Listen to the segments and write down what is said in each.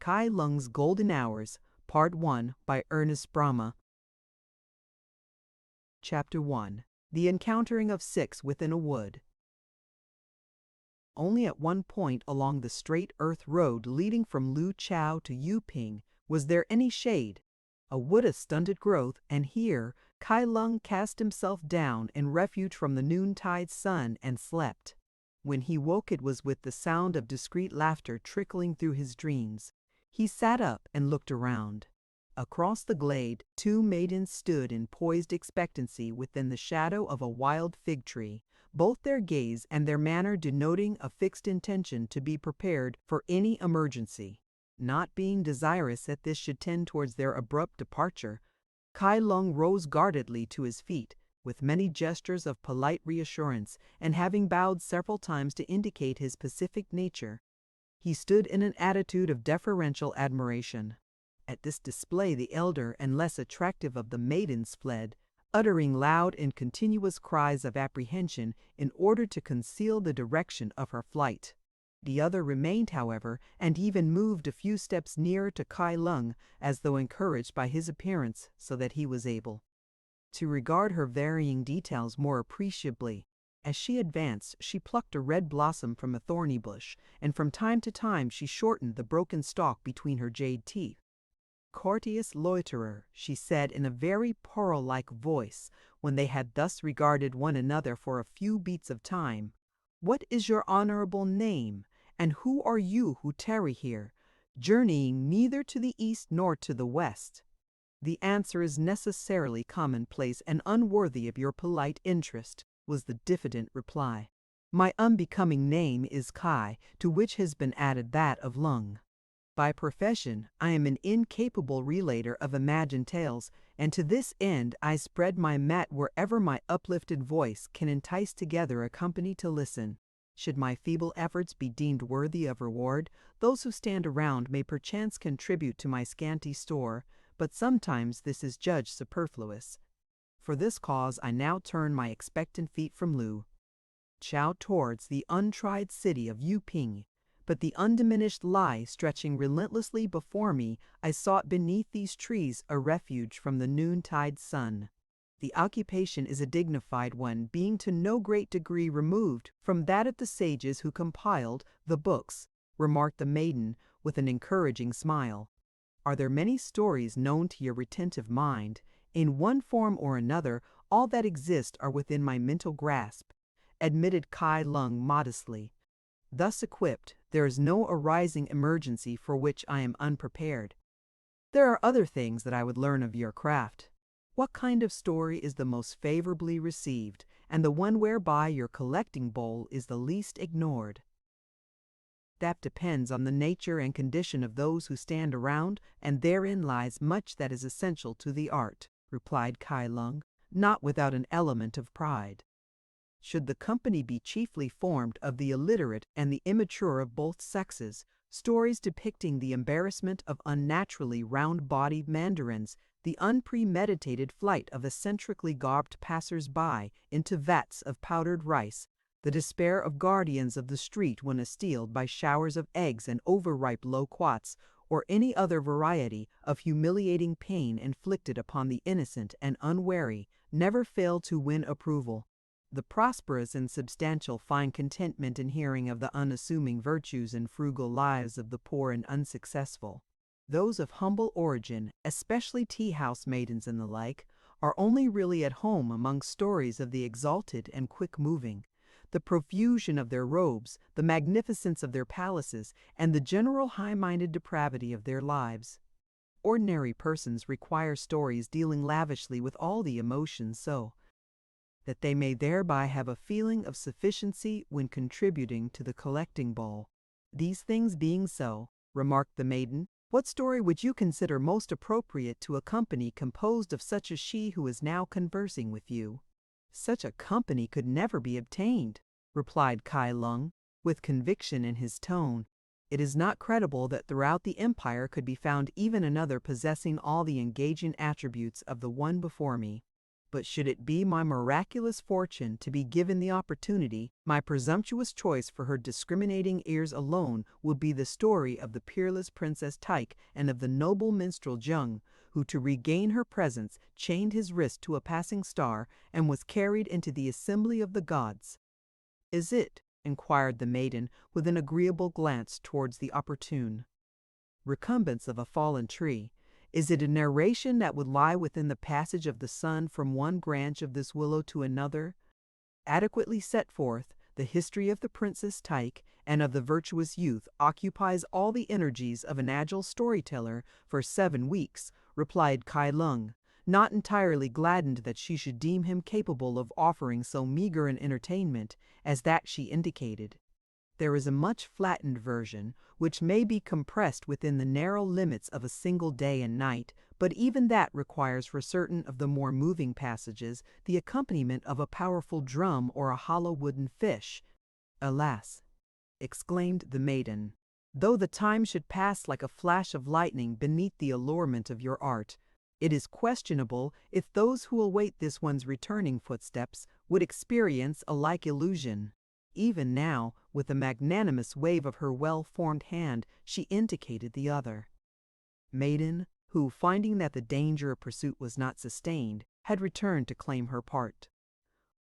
Kai Lung's Golden Hours, Part 1 by Ernest Bramah. Chapter 1. The Encountering of Six Within a Wood. Only at one point along the straight earth road leading from Lu Chao to Yuping was there any shade, a wood of stunted growth, and here Kai Lung cast himself down in refuge from the noontide sun and slept. When he woke it was with the sound of discreet laughter trickling through his dreams. He sat up and looked around. Across the glade, two maidens stood in poised expectancy within the shadow of a wild fig tree, both their gaze and their manner denoting a fixed intention to be prepared for any emergency. Not being desirous that this should tend towards their abrupt departure, Kai Lung rose guardedly to his feet, with many gestures of polite reassurance, and having bowed several times to indicate his pacific nature, he stood in an attitude of deferential admiration. At this display the elder and less attractive of the maidens fled, uttering loud and continuous cries of apprehension in order to conceal the direction of her flight. The other remained, however, and even moved a few steps nearer to Kai Lung, as though encouraged by his appearance, so that he was able to regard her varying details more appreciably. As she advanced, she plucked a red blossom from a thorny bush, and from time to time she shortened the broken stalk between her jade teeth. "Courteous loiterer," she said in a very pearl-like voice, when they had thus regarded one another for a few beats of time, "what is your honorable name, and who are you who tarry here, journeying neither to the east nor to the west?" "The answer is necessarily commonplace and unworthy of your polite interest," was the diffident reply. "My unbecoming name is Kai, to which has been added that of Lung. By profession, I am an incapable relater of imagined tales, and to this end I spread my mat wherever my uplifted voice can entice together a company to listen. Should my feeble efforts be deemed worthy of reward, those who stand around may perchance contribute to my scanty store, but sometimes this is judged superfluous. For this cause I now turn my expectant feet from Lu Chao towards the untried city of Yuping, but the undiminished lie stretching relentlessly before me, I sought beneath these trees a refuge from the noontide sun. The occupation is a dignified one, being to no great degree removed from that of the sages who compiled the books," remarked the maiden with an encouraging smile. "Are there many stories known to your retentive mind? In one form or another, all that exist are within my mental grasp," admitted Kai Lung modestly. "Thus equipped, there is no arising emergency for which I am unprepared. There are other things that I would learn of your craft. What kind of story is the most favorably received, and the one whereby your collecting bowl is the least ignored?" "That depends on the nature and condition of those who stand around, and therein lies much that is essential to the art," replied Kai Lung, not without an element of pride. "Should the company be chiefly formed of the illiterate and the immature of both sexes, stories depicting the embarrassment of unnaturally round-bodied mandarins, the unpremeditated flight of eccentrically garbed passers-by into vats of powdered rice, the despair of guardians of the street when assailed by showers of eggs and overripe loquats, or any other variety of humiliating pain inflicted upon the innocent and unwary, never fail to win approval. The prosperous and substantial find contentment in hearing of the unassuming virtues and frugal lives of the poor and unsuccessful. Those of humble origin, especially tea-house maidens and the like, are only really at home among stories of the exalted and quick-moving. The profusion of their robes, the magnificence of their palaces, and the general high-minded depravity of their lives. Ordinary persons require stories dealing lavishly with all the emotions so that they may thereby have a feeling of sufficiency when contributing to the collecting bowl. These things being so," remarked the maiden, "what story would you consider most appropriate to a company composed of such as she who is now conversing with you?" "Such a company could never be obtained," replied Kai Lung, with conviction in his tone. "It is not credible that throughout the empire could be found even another possessing all the engaging attributes of the one before me. But should it be my miraculous fortune to be given the opportunity, my presumptuous choice for her discriminating ears alone will be the story of the peerless Princess Tyke and of the noble minstrel Jung, who to regain her presence chained his wrist to a passing star and was carried into the assembly of the gods. Is it, inquired the maiden, with an agreeable glance towards the opportune recumbence of a fallen tree, is it a narration that would lie within the passage of the sun from one branch of this willow to another, adequately set forth? The history of the Princess Tyke and of the virtuous youth occupies all the energies of an agile storyteller for 7 weeks, replied Kai Lung, not entirely gladdened that she should deem him capable of offering so meager an entertainment as that she indicated. There is a much flattened version, which may be compressed within the narrow limits of a single day and night, but even that requires for certain of the more moving passages the accompaniment of a powerful drum or a hollow wooden fish. Alas! exclaimed the maiden, though the time should pass like a flash of lightning beneath the allurement of your art, it is questionable if those who await this one's returning footsteps would experience a like illusion. Even now, with a magnanimous wave of her well-formed hand, she indicated the other maiden, who, finding that the danger of pursuit was not sustained, had returned to claim her part.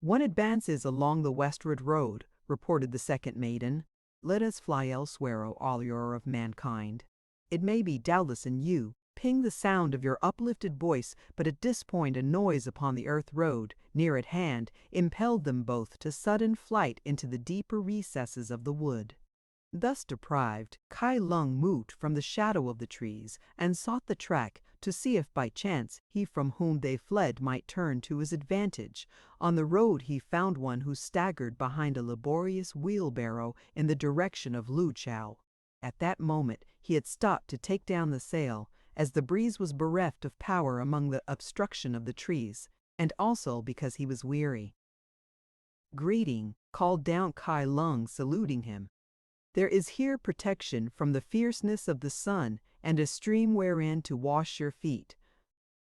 One advances along the westward road, reported the second maiden. Let us fly elsewhere, O allure of mankind. It may be doubtless in you, ping the sound of your uplifted voice, but at this point a noise upon the earth road, near at hand, impelled them both to sudden flight into the deeper recesses of the wood. Thus deprived, Kai Lung moved from the shadow of the trees and sought the track to see if by chance he from whom they fled might turn to his advantage. On the road he found one who staggered behind a laborious wheelbarrow in the direction of Lu Chao. At that moment he had stopped to take down the sail, as the breeze was bereft of power among the obstruction of the trees, and also because he was weary. Greeting, called down Kai Lung, saluting him. There is here protection from the fierceness of the sun, and a stream wherein to wash your feet.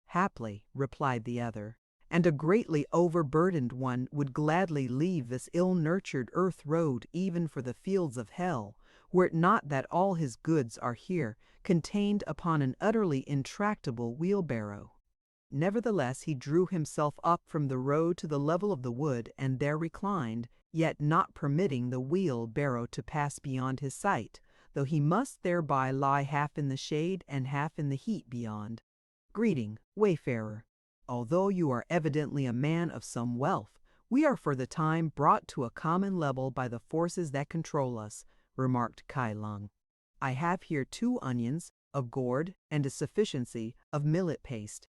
Haply, replied the other, and a greatly overburdened one would gladly leave this ill-nurtured earth road even for the fields of hell, were it not that all his goods are here, contained upon an utterly intractable wheelbarrow. Nevertheless he drew himself up from the road to the level of the wood, and there reclined, yet not permitting the wheelbarrow to pass beyond his sight, though he must thereby lie half in the shade and half in the heat beyond. Greeting, wayfarer. Although you are evidently a man of some wealth, we are for the time brought to a common level by the forces that control us, remarked Kai Lung. I have here 2 onions, a gourd, and a sufficiency of millet paste.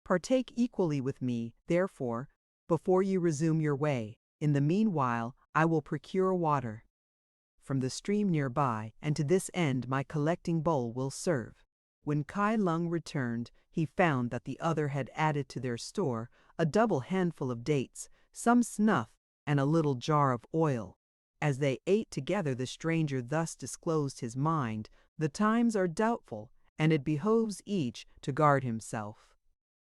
Partake equally with me, therefore, before you resume your way. In the meanwhile, I will procure water from the stream nearby, and to this end my collecting bowl will serve. When Kai Lung returned, he found that the other had added to their store a double handful of dates, some snuff, and a little jar of oil. As they ate together, the stranger thus disclosed his mind. The times are doubtful, and it behoves each to guard himself.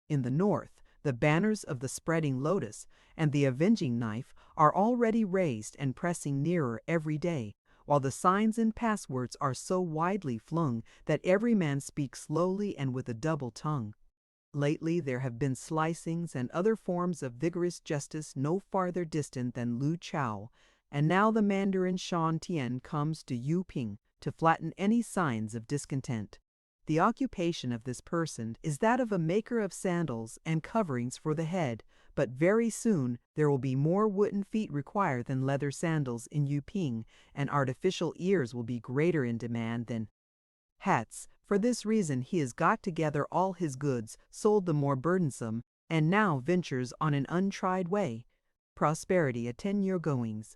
In the north, the banners of the spreading lotus and the avenging knife are already raised and pressing nearer every day, while the signs and passwords are so widely flung that every man speaks slowly and with a double tongue. Lately there have been slicings and other forms of vigorous justice no farther distant than Lu Chao, and now the Mandarin Shan Tian comes to Yu Ping to flatten any signs of discontent. The occupation of this person is that of a maker of sandals and coverings for the head, but very soon there will be more wooden feet required than leather sandals in Yuping, and artificial ears will be greater in demand than hats. For this reason he has got together all his goods, sold the more burdensome, and now ventures on an untried way. Prosperity attend your goings.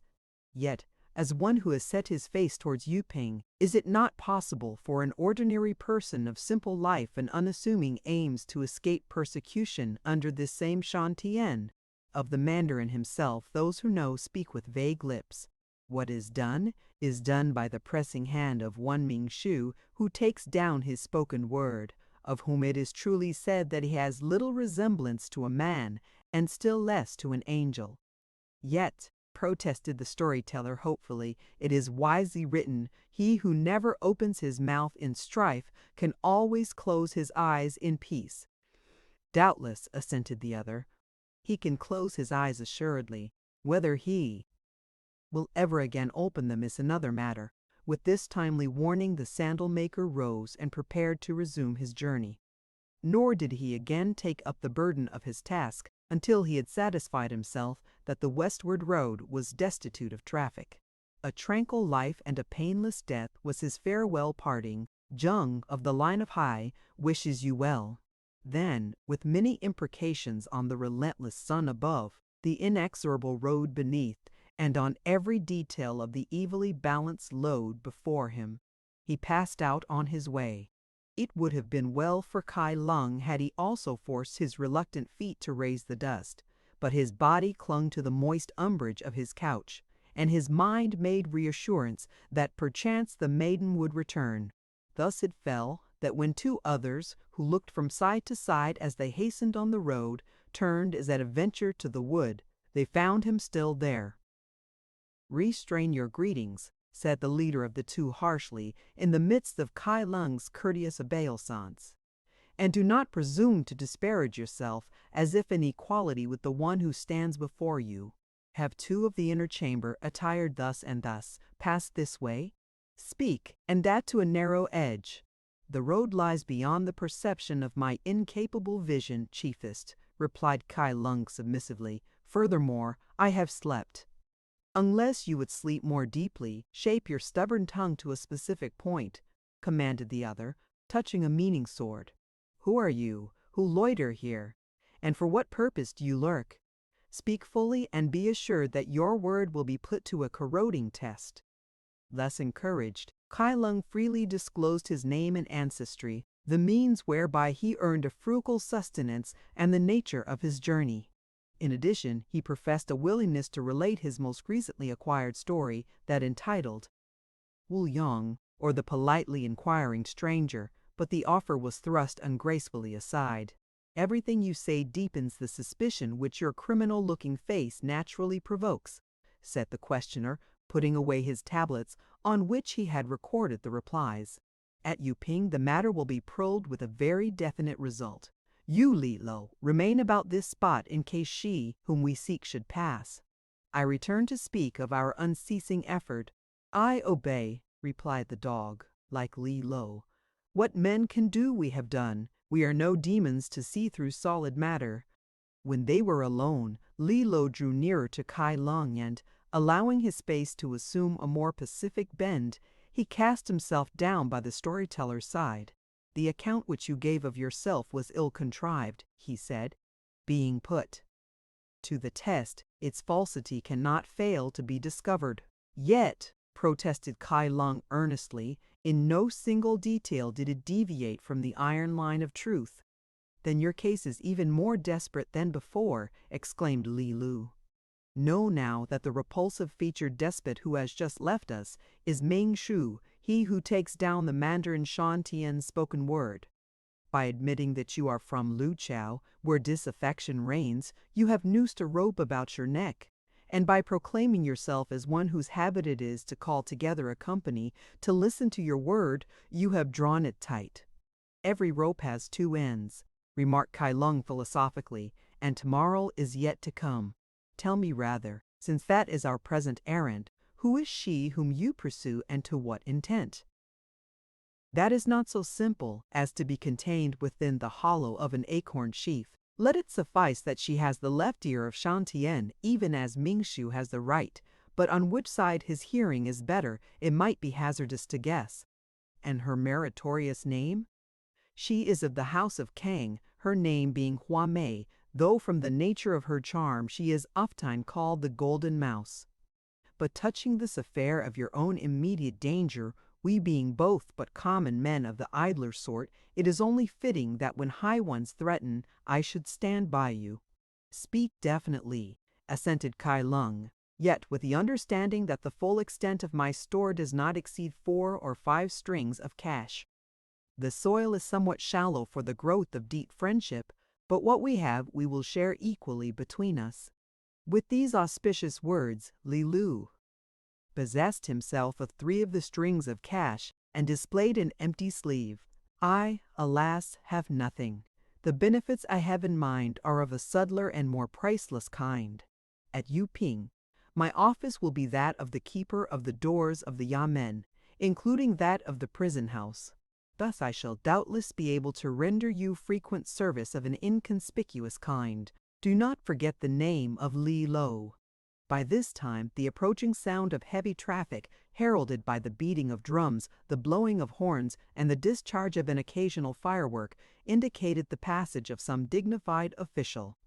Yet, as one who has set his face towards Yuping, is it not possible for an ordinary person of simple life and unassuming aims to escape persecution under this same Shan Tian? Of the Mandarin himself, those who know speak with vague lips. What is done by the pressing hand of one Ming Shu, who takes down his spoken word, of whom it is truly said that he has little resemblance to a man, and still less to an angel. Yet, protested the storyteller hopefully, it is wisely written, he who never opens his mouth in strife can always close his eyes in peace. Doubtless, assented the other, he can close his eyes assuredly. Whether he will ever again open them is another matter. With this timely warning the sandal-maker rose and prepared to resume his journey. Nor did he again take up the burden of his task until he had satisfied himself that the westward road was destitute of traffic. A tranquil life and a painless death was his farewell parting. Jung, of the line of Hai, wishes you well. Then, with many imprecations on the relentless sun above, the inexorable road beneath, and on every detail of the evilly balanced load before him, he passed out on his way. It would have been well for Kai Lung had he also forced his reluctant feet to raise the dust, but his body clung to the moist umbrage of his couch, and his mind made reassurance that perchance the maiden would return. Thus it fell that when two others, who looked from side to side as they hastened on the road, turned as at a venture to the wood, they found him still there. "Restrain your greetings," said the leader of the two harshly, in the midst of Kai Lung's courteous obeisance, "and do not presume to disparage yourself as if in equality with the one who stands before you. Have two of the inner chamber, attired thus and thus, passed this way? Speak, and that to a narrow edge." "The road lies beyond the perception of my incapable vision, chiefest," replied Kai Lung submissively. "Furthermore, I have slept." "Unless you would sleep more deeply, shape your stubborn tongue to a specific point," commanded the other, touching a meaning sword. "Who are you, who loiter here? And for what purpose do you lurk? Speak fully and be assured that your word will be put to a corroding test." Thus encouraged, Kai Lung freely disclosed his name and ancestry, the means whereby he earned a frugal sustenance, and the nature of his journey. In addition, he professed a willingness to relate his most recently acquired story, that entitled Wu Yong, or the Politely Inquiring Stranger, but the offer was thrust ungracefully aside. "Everything you say deepens the suspicion which your criminal-looking face naturally provokes," said the questioner, putting away his tablets, on which he had recorded the replies. "At Yuping the matter will be probed with a very definite result. You, Li Lo, remain about this spot in case she, whom we seek, should pass. I return to speak of our unceasing effort." "I obey," replied the dog, like Li Lo. "What men can do we have done. We are no demons to see through solid matter." When they were alone, Li Lo drew nearer to Kai Lung and, allowing his face to assume a more pacific bend, he cast himself down by the storyteller's side. "The account which you gave of yourself was ill-contrived," he said. "Being put to the test, its falsity cannot fail to be discovered." "Yet," protested Kai Lung earnestly, "in no single detail did it deviate from the iron line of truth." "Then your case is even more desperate than before," exclaimed Li Lu. "Know now that the repulsive-featured despot who has just left us is Ming Shu, he who takes down the Mandarin Shan Tian's spoken word. By admitting that you are from Lu Chao, where disaffection reigns, you have noosed a rope about your neck, and by proclaiming yourself as one whose habit it is to call together a company to listen to your word, you have drawn it tight. Every rope has two ends," remarked Kai Lung philosophically, "and tomorrow is yet to come. Tell me rather, since that is our present errand, who is she whom you pursue and to what intent?" "That is not so simple as to be contained within the hollow of an acorn sheath. Let it suffice that she has the left ear of Shan Tian, even as Ming Shu has the right, but on which side his hearing is better it might be hazardous to guess." "And her meritorious name?" "She is of the house of Kang, her name being Hua Mei, though from the nature of her charm she is ofttimes called the Golden Mouse. But touching this affair of your own immediate danger, we being both but common men of the idler sort, it is only fitting that when high ones threaten, I should stand by you." "Speak definitely," assented Kai Lung, "yet with the understanding that the full extent of my store does not exceed 4 or 5 strings of cash. The soil is somewhat shallow for the growth of deep friendship, but what we have we will share equally between us." With these auspicious words, Li Lu possessed himself of 3 of the strings of cash and displayed an empty sleeve. "I, alas, have nothing. The benefits I have in mind are of a subtler and more priceless kind. At Yuping, my office will be that of the keeper of the doors of the yamen, including that of the prison house. Thus I shall doubtless be able to render you frequent service of an inconspicuous kind. Do not forget the name of Li Lo." By this time, the approaching sound of heavy traffic, heralded by the beating of drums, the blowing of horns, and the discharge of an occasional firework, indicated the passage of some dignified official.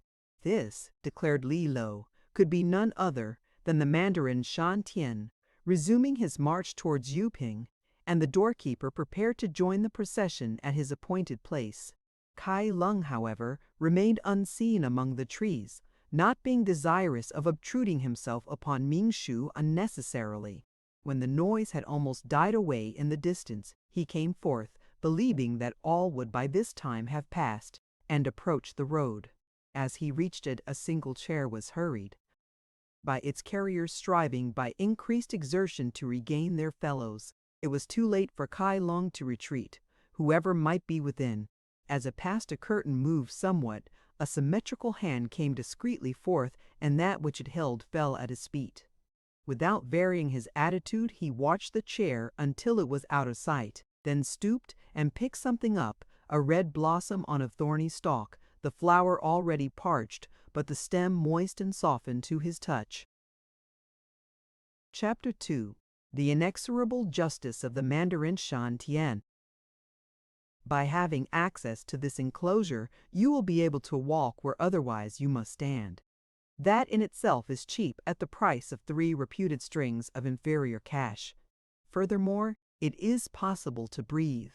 This, declared Li Lo, could be none other than the Mandarin Shan Tian, resuming his march towards Yuping, and the doorkeeper prepared to join the procession at his appointed place. Kai Lung, however, remained unseen among the trees, not being desirous of obtruding himself upon Ming Shu unnecessarily. When the noise had almost died away in the distance, he came forth, believing that all would by this time have passed, and approached the road. As he reached it, a single chair was hurried by its carriers, striving by increased exertion to regain their fellows. It was too late for Kai Lung to retreat, whoever might be within. As it passed, a curtain moved somewhat, a symmetrical hand came discreetly forth, and that which it held fell at his feet. Without varying his attitude, he watched the chair until it was out of sight, then stooped and picked something up, a red blossom on a thorny stalk, the flower already parched, but the stem moist and softened to his touch. Chapter 2. The Inexorable Justice of the Mandarin Shan Tian. By having access to this enclosure, you will be able to walk where otherwise you must stand. That in itself is cheap at the price of 3 reputed strings of inferior cash. Furthermore, it is possible to breathe.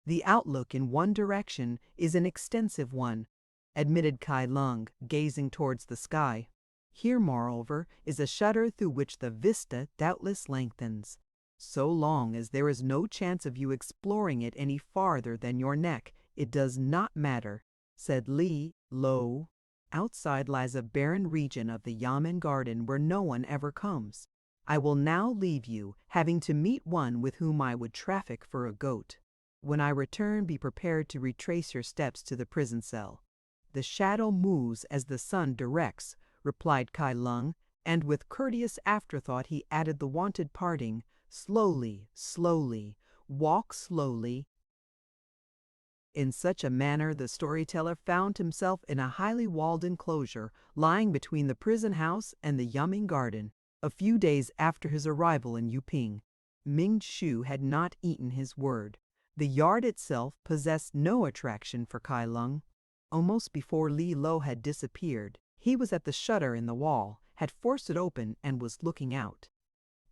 The outlook in one direction is an extensive one, admitted Kai Lung, gazing towards the sky. Here, moreover, is a shutter through which the vista doubtless lengthens. So long as there is no chance of you exploring it any farther than your neck, it does not matter, said Li Lo. Outside lies a barren region of the yamen garden where no one ever comes. I will now leave you, having to meet one with whom I would traffic for a goat. When I return, be prepared to retrace your steps to the prison cell. The shadow moves as the sun directs, replied Kai Lung, and with courteous afterthought he added the wonted parting, slowly, slowly, walk slowly. In such a manner the storyteller found himself in a highly walled enclosure lying between the prison house and the yamen garden. A few days after his arrival in Yuping, Ming Shu had not eaten his word. The yard itself possessed no attraction for Kai Lung. Almost before Li Lo had disappeared, he was at the shutter in the wall, had forced it open, and was looking out.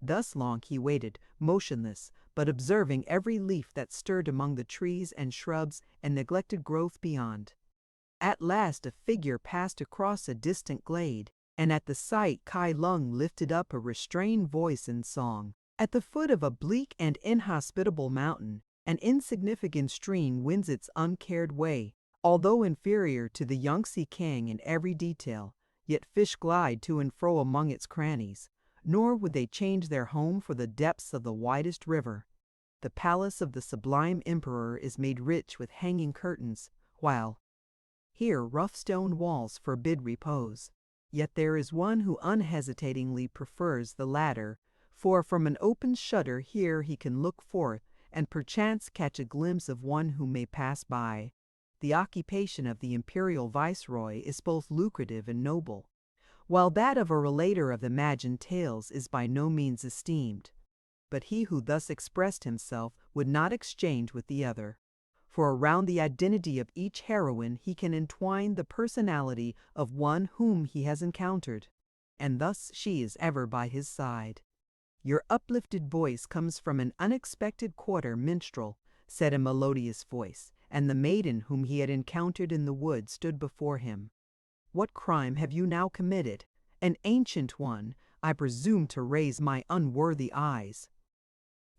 Thus long he waited, motionless, but observing every leaf that stirred among the trees and shrubs and neglected growth beyond. At last a figure passed across a distant glade, and at the sight Kai Lung lifted up a restrained voice in song. At the foot of a bleak and inhospitable mountain, an insignificant stream wends its uncared way. Although inferior to the Yangtze Kiang in every detail, yet fish glide to and fro among its crannies, nor would they change their home for the depths of the widest river. The palace of the sublime emperor is made rich with hanging curtains, while here rough stone walls forbid repose. Yet there is one who unhesitatingly prefers the latter, for from an open shutter here he can look forth and perchance catch a glimpse of one who may pass by. The occupation of the imperial viceroy is both lucrative and noble, while that of a relator of imagined tales is by no means esteemed. But he who thus expressed himself would not exchange with the other, for around the identity of each heroine he can entwine the personality of one whom he has encountered, and thus she is ever by his side. Your uplifted voice comes from an unexpected quarter, minstrel, said a melodious voice, and the maiden whom he had encountered in the wood stood before him. What crime have you now committed? An ancient one, I presume to raise my unworthy eyes.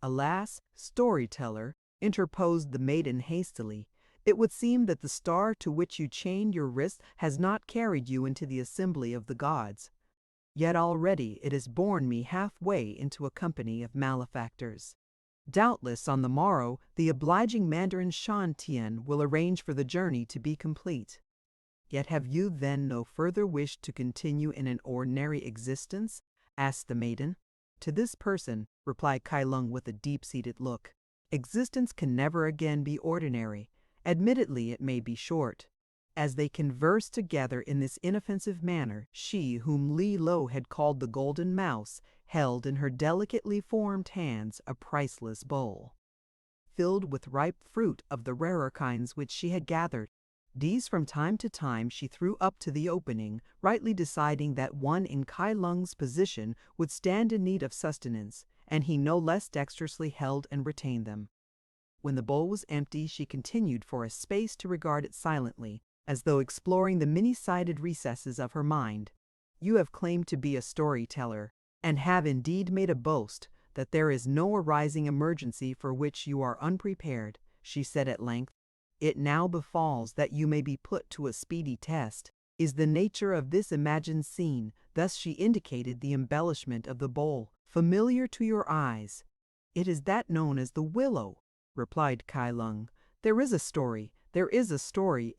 Alas, storyteller, interposed the maiden hastily, It would seem that the star to which you chained your wrist has not carried you into the assembly of the gods. Yet already it has borne me halfway into a company of malefactors. Doubtless on the morrow the obliging Mandarin Shan Tian will arrange for the journey to be complete. Yet have you then no further wish to continue in an ordinary existence? Asked the maiden. To this person, replied Kai Lung with a deep-seated look, existence can never again be ordinary. Admittedly it may be short. As they conversed together in this inoffensive manner, she whom Li Lo had called the Golden Mouse held in her delicately formed hands a priceless bowl, filled with ripe fruit of the rarer kinds which she had gathered. These from time to time she threw up to the opening, rightly deciding that one in Kai Lung's position would stand in need of sustenance, and he no less dexterously held and retained them. When the bowl was empty, she continued for a space to regard it silently, as though exploring the many-sided recesses of her mind. You have claimed to be a storyteller, and have indeed made a boast that there is no arising emergency for which you are unprepared, she said at length. It now befalls that you may be put to a speedy test. Is the nature of this imagined scene, thus she indicated the embellishment of the bowl, familiar to your eyes? It is that known as the willow, replied Kai Lung. There is a story,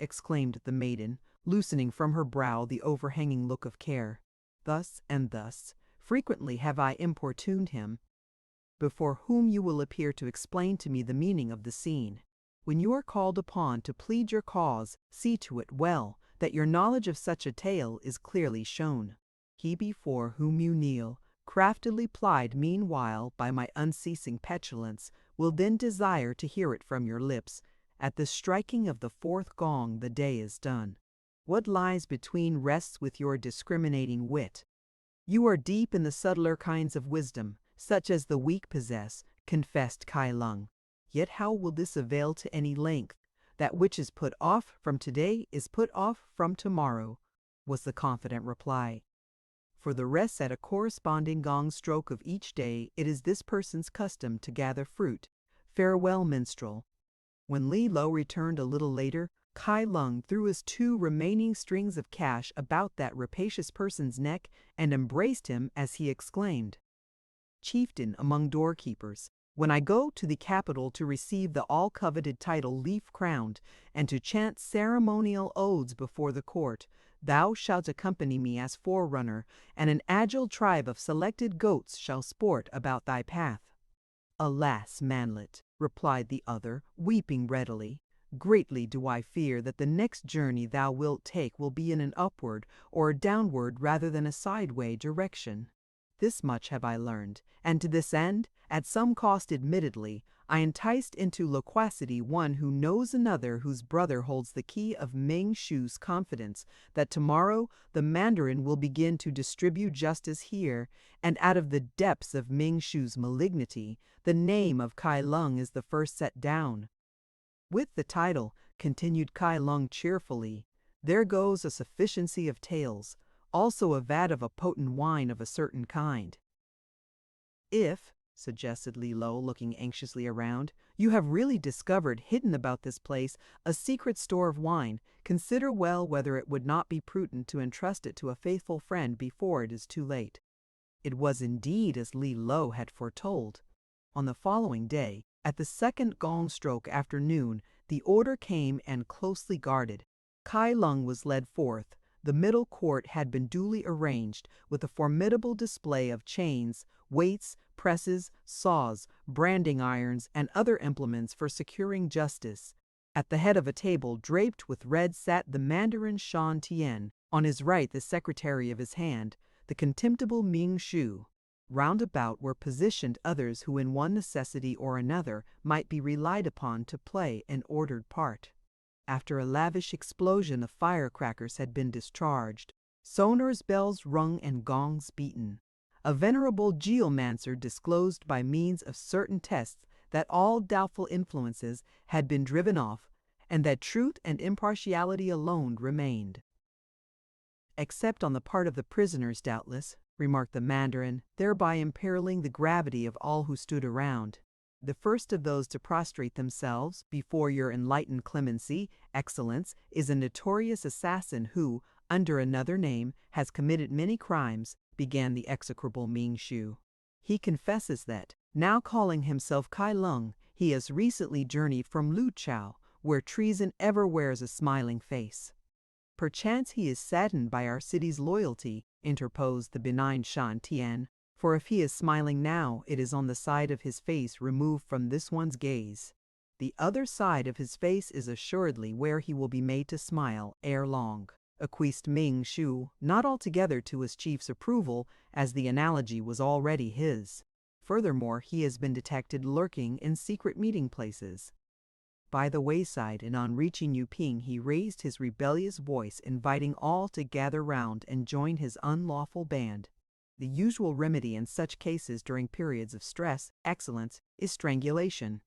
exclaimed the maiden, loosening from her brow the overhanging look of care. Thus and thus, frequently have I importuned him, before whom you will appear to explain to me the meaning of the scene. When you are called upon to plead your cause, see to it well that your knowledge of such a tale is clearly shown. He before whom you kneel, craftily plied meanwhile by my unceasing petulance, will then desire to hear it from your lips. At the striking of the fourth gong the day is done. What lies between rests with your discriminating wit. You are deep in the subtler kinds of wisdom, such as the weak possess, confessed Kai Lung. Yet how will this avail to any length? That which is put off from today is put off from tomorrow, was the confident reply. For the rest, at a corresponding gong stroke of each day, it is this person's custom to gather fruit. Farewell, minstrel. When Li Lo returned a little later, Kai Lung threw his 2 remaining strings of cash about that rapacious person's neck and embraced him as he exclaimed, Chieftain among doorkeepers, when I go to the capital to receive the all-coveted title leaf-crowned, and to chant ceremonial odes before the court, thou shalt accompany me as forerunner, and an agile tribe of selected goats shall sport about thy path. Alas, manlet, replied the other, weeping readily, greatly do I fear that the next journey thou wilt take will be in an upward or a downward rather than a sideway direction. This much have I learned, and to this end, at some cost admittedly, I enticed into loquacity one who knows another whose brother holds the key of Ming Shu's confidence, that tomorrow the Mandarin will begin to distribute justice here, and out of the depths of Ming Shu's malignity, the name of Kai Lung is the first set down. With the title, continued Kai Lung cheerfully, there goes a sufficiency of tales, also a vat of a potent wine of a certain kind. If, suggested Li Lo, looking anxiously around, you have really discovered hidden about this place a secret store of wine, consider well whether it would not be prudent to entrust it to a faithful friend before it is too late. It was indeed as Li Lo had foretold. On the following day, at the second gong stroke after noon, the order came and closely guarded. Kai Lung was led forth. The middle court had been duly arranged with a formidable display of chains, weights, presses, saws, branding irons, and other implements for securing justice. At the head of a table draped with red sat the Mandarin Shan Tian, on his right the secretary of his hand, the contemptible Ming Shu. Round about were positioned others who in one necessity or another might be relied upon to play an ordered part. After a lavish explosion of firecrackers had been discharged, sonors' bells rung and gongs beaten. A venerable geomancer disclosed by means of certain tests that all doubtful influences had been driven off, and that truth and impartiality alone remained. Except on the part of the prisoners, doubtless, remarked the Mandarin, thereby imperiling the gravity of all who stood around. The first of those to prostrate themselves before your enlightened clemency, excellence, is a notorious assassin who, under another name, has committed many crimes, began the execrable Ming Shu. He confesses that, now calling himself Kai Lung, he has recently journeyed from Lu Chao, where treason ever wears a smiling face. Perchance he is saddened by our city's loyalty, interposed the benign Shan Tian, for if he is smiling now, it is on the side of his face removed from this one's gaze. The other side of his face is assuredly where he will be made to smile ere long, acquiesced Ming Shu, not altogether to his chief's approval, as the analogy was already his. Furthermore, he has been detected lurking in secret meeting places. By the wayside, and on reaching Yuping, he raised his rebellious voice, inviting all to gather round and join his unlawful band. The usual remedy in such cases during periods of stress, excellence, is strangulation.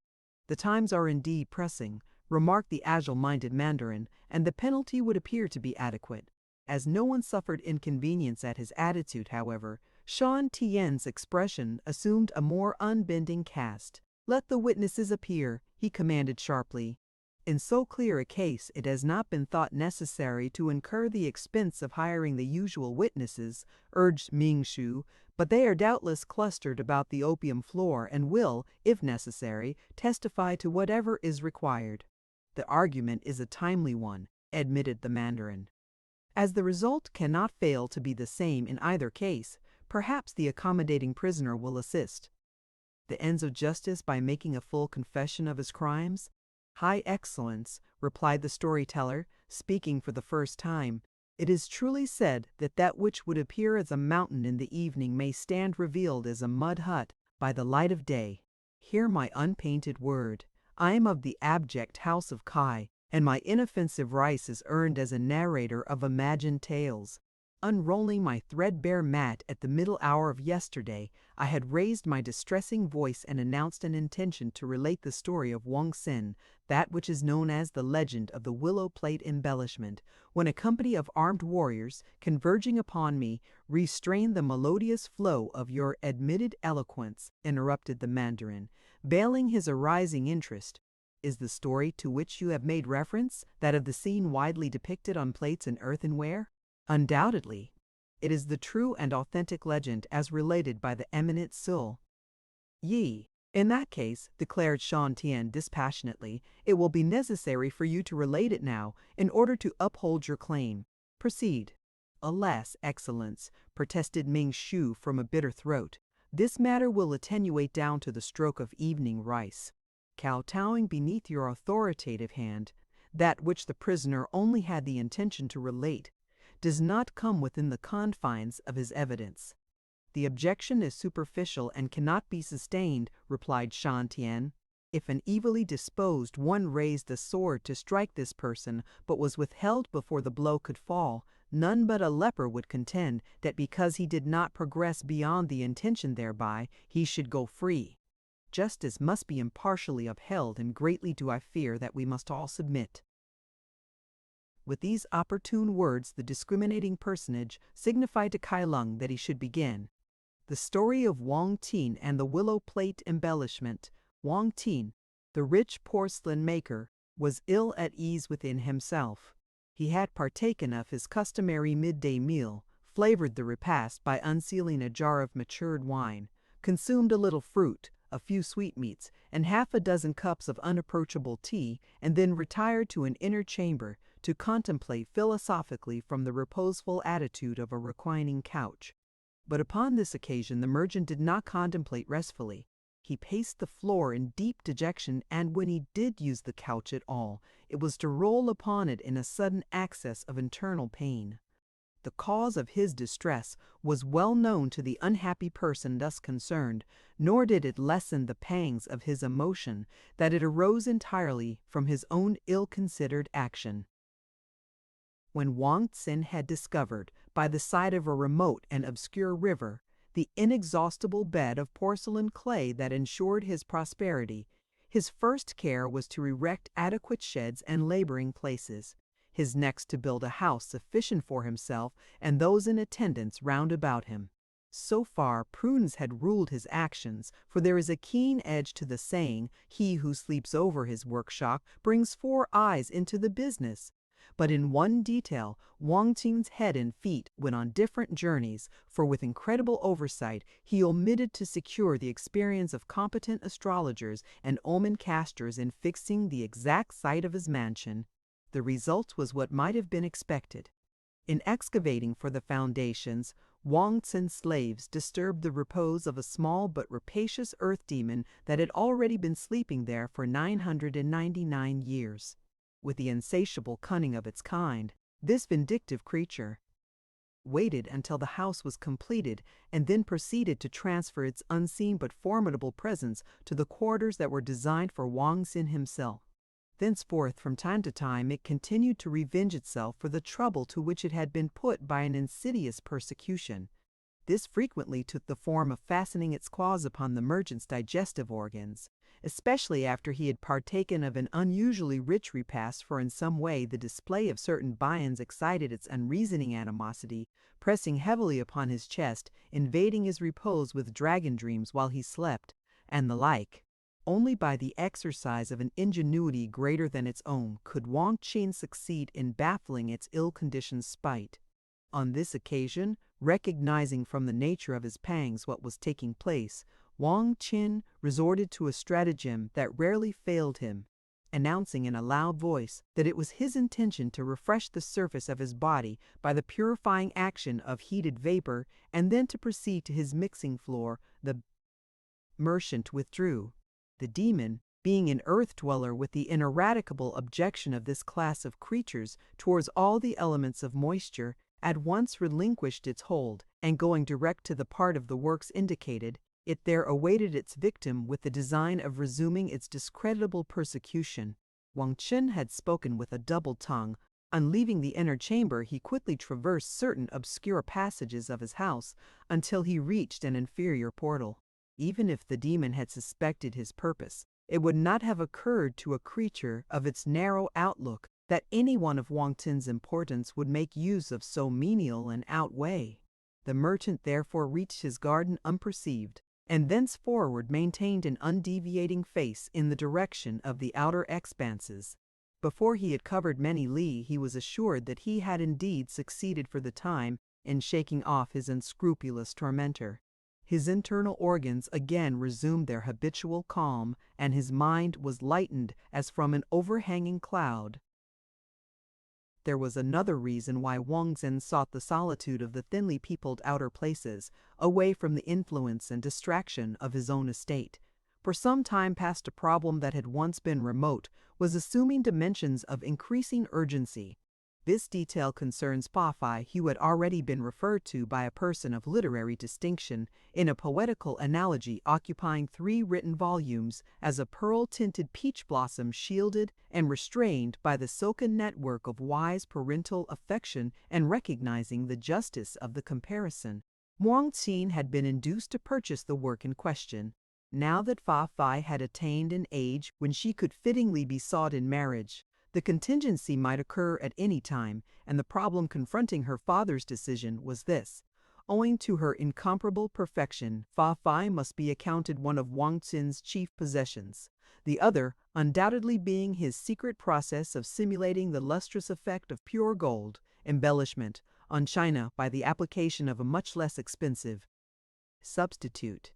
The times are indeed pressing, remarked the agile-minded Mandarin, and the penalty would appear to be adequate. As no one suffered inconvenience at his attitude, however, Shan Tian's expression assumed a more unbending cast. "Let the witnesses appear," he commanded sharply. In so clear a case, it has not been thought necessary to incur the expense of hiring the usual witnesses, urged Ming Shu, but they are doubtless clustered about the opium floor and will, if necessary, testify to whatever is required. The argument is a timely one, admitted the Mandarin. As the result cannot fail to be the same in either case, perhaps the accommodating prisoner will assist. The ends of justice by making a full confession of his crimes? High Excellence, replied the storyteller, speaking for the first time, it is truly said that that which would appear as a mountain in the evening may stand revealed as a mud hut by the light of day. Hear my unpainted word. I am of the abject house of Kai, and my inoffensive rice is earned as a narrator of imagined tales. Unrolling my threadbare mat at the middle hour of yesterday, I had raised my distressing voice and announced an intention to relate the story of Wang Sin, that which is known as the legend of the willow plate embellishment, when a company of armed warriors, converging upon me, restrained the melodious flow of your admitted eloquence, interrupted the Mandarin, veiling his arising interest. Is the story to which you have made reference that of the scene widely depicted on plates and earthenware? Undoubtedly. It is the true and authentic legend as related by the eminent Sul. Yi. In that case, declared Shan Tian dispassionately, it will be necessary for you to relate it now in order to uphold your claim. Proceed. Alas, Excellence, protested Ming Shu from a bitter throat, this matter will attenuate down to the stroke of evening rice. Kowtowing beneath your authoritative hand, that which the prisoner only had the intention to relate does not come within the confines of his evidence. The objection is superficial and cannot be sustained, replied Shan Tian. If an evilly disposed one raised the sword to strike this person, but was withheld before the blow could fall, none but a leper would contend that because he did not progress beyond the intention thereby, he should go free. Justice must be impartially upheld, and greatly do I fear that we must all submit. With these opportune words, the discriminating personage signified to Kai Lung that he should begin. The story of Wang Tin and the willow plate embellishment. Wang Tin, the rich porcelain maker, was ill at ease within himself. He had partaken of his customary midday meal, flavored the repast by unsealing a jar of matured wine, consumed a little fruit, a few sweetmeats, and half a dozen cups of unapproachable tea, and then retired to an inner chamber to contemplate philosophically from the reposeful attitude of a reclining couch. But upon this occasion the merchant did not contemplate restfully. He paced the floor in deep dejection, and when he did use the couch at all, it was to roll upon it in a sudden access of internal pain. The cause of his distress was well known to the unhappy person thus concerned, nor did it lessen the pangs of his emotion that it arose entirely from his own ill-considered action. When Wang Tsin had discovered, by the side of a remote and obscure river, the inexhaustible bed of porcelain clay that ensured his prosperity, his first care was to erect adequate sheds and laboring places, his next to build a house sufficient for himself and those in attendance round about him. So far, prudence had ruled his actions, for there is a keen edge to the saying, "He who sleeps over his workshop brings 4 eyes into the business." But in one detail, Wang Qing's head and feet went on different journeys, for with incredible oversight, he omitted to secure the experience of competent astrologers and omen casters in fixing the exact site of his mansion. The result was what might have been expected. In excavating for the foundations, Wang Tsin's slaves disturbed the repose of a small but rapacious earth demon that had already been sleeping there for 999 years. With the insatiable cunning of its kind, this vindictive creature waited until the house was completed and then proceeded to transfer its unseen but formidable presence to the quarters that were designed for Wang Xin himself. Thenceforth, from time to time, it continued to revenge itself for the trouble to which it had been put by an insidious persecution. This frequently took the form of fastening its claws upon the merchant's digestive organs, especially after he had partaken of an unusually rich repast, for in some way the display of certain viands excited its unreasoning animosity, pressing heavily upon his chest, invading his repose with dragon dreams while he slept, and the like. Only by the exercise of an ingenuity greater than its own could Wang Qin succeed in baffling its ill-conditioned spite. On this occasion, recognizing from the nature of his pangs what was taking place, Wang Qin resorted to a stratagem that rarely failed him, announcing in a loud voice that it was his intention to refresh the surface of his body by the purifying action of heated vapor, and then to proceed to his mixing floor. The merchant withdrew. The demon, being an earth dweller with the ineradicable objection of this class of creatures towards all the elements of moisture, at once relinquished its hold, and going direct to the part of the works indicated, it there awaited its victim with the design of resuming its discreditable persecution. Wang Qin had spoken with a double tongue. On leaving the inner chamber, he quickly traversed certain obscure passages of his house until he reached an inferior portal. Even if the demon had suspected his purpose, it would not have occurred to a creature of its narrow outlook that any one of Wang Qin's importance would make use of so menial an outway. The merchant therefore reached his garden unperceived, and thenceforward maintained an undeviating face in the direction of the outer expanses. Before he had covered many li, he was assured that he had indeed succeeded for the time in shaking off his unscrupulous tormentor. His internal organs again resumed their habitual calm, and his mind was lightened as from an overhanging cloud. There was another reason why Wang Xin sought the solitude of the thinly peopled outer places, away from the influence and distraction of his own estate. For some time past, a problem that had once been remote was assuming dimensions of increasing urgency. This detail concerns Fa Fai, who had already been referred to by a person of literary distinction in a poetical analogy occupying 3 written volumes, as a pearl-tinted peach blossom shielded and restrained by the silken network of wise parental affection, and recognizing the justice of the comparison. Wang Qin had been induced to purchase the work in question. Now that Fa Fai had attained an age when she could fittingly be sought in marriage, the contingency might occur at any time, and the problem confronting her father's decision was this. Owing to her incomparable perfection, Fa Fai must be accounted one of Wang Qin's chief possessions, the other undoubtedly being his secret process of simulating the lustrous effect of pure gold, embellishment, on china by the application of a much less expensive substitute.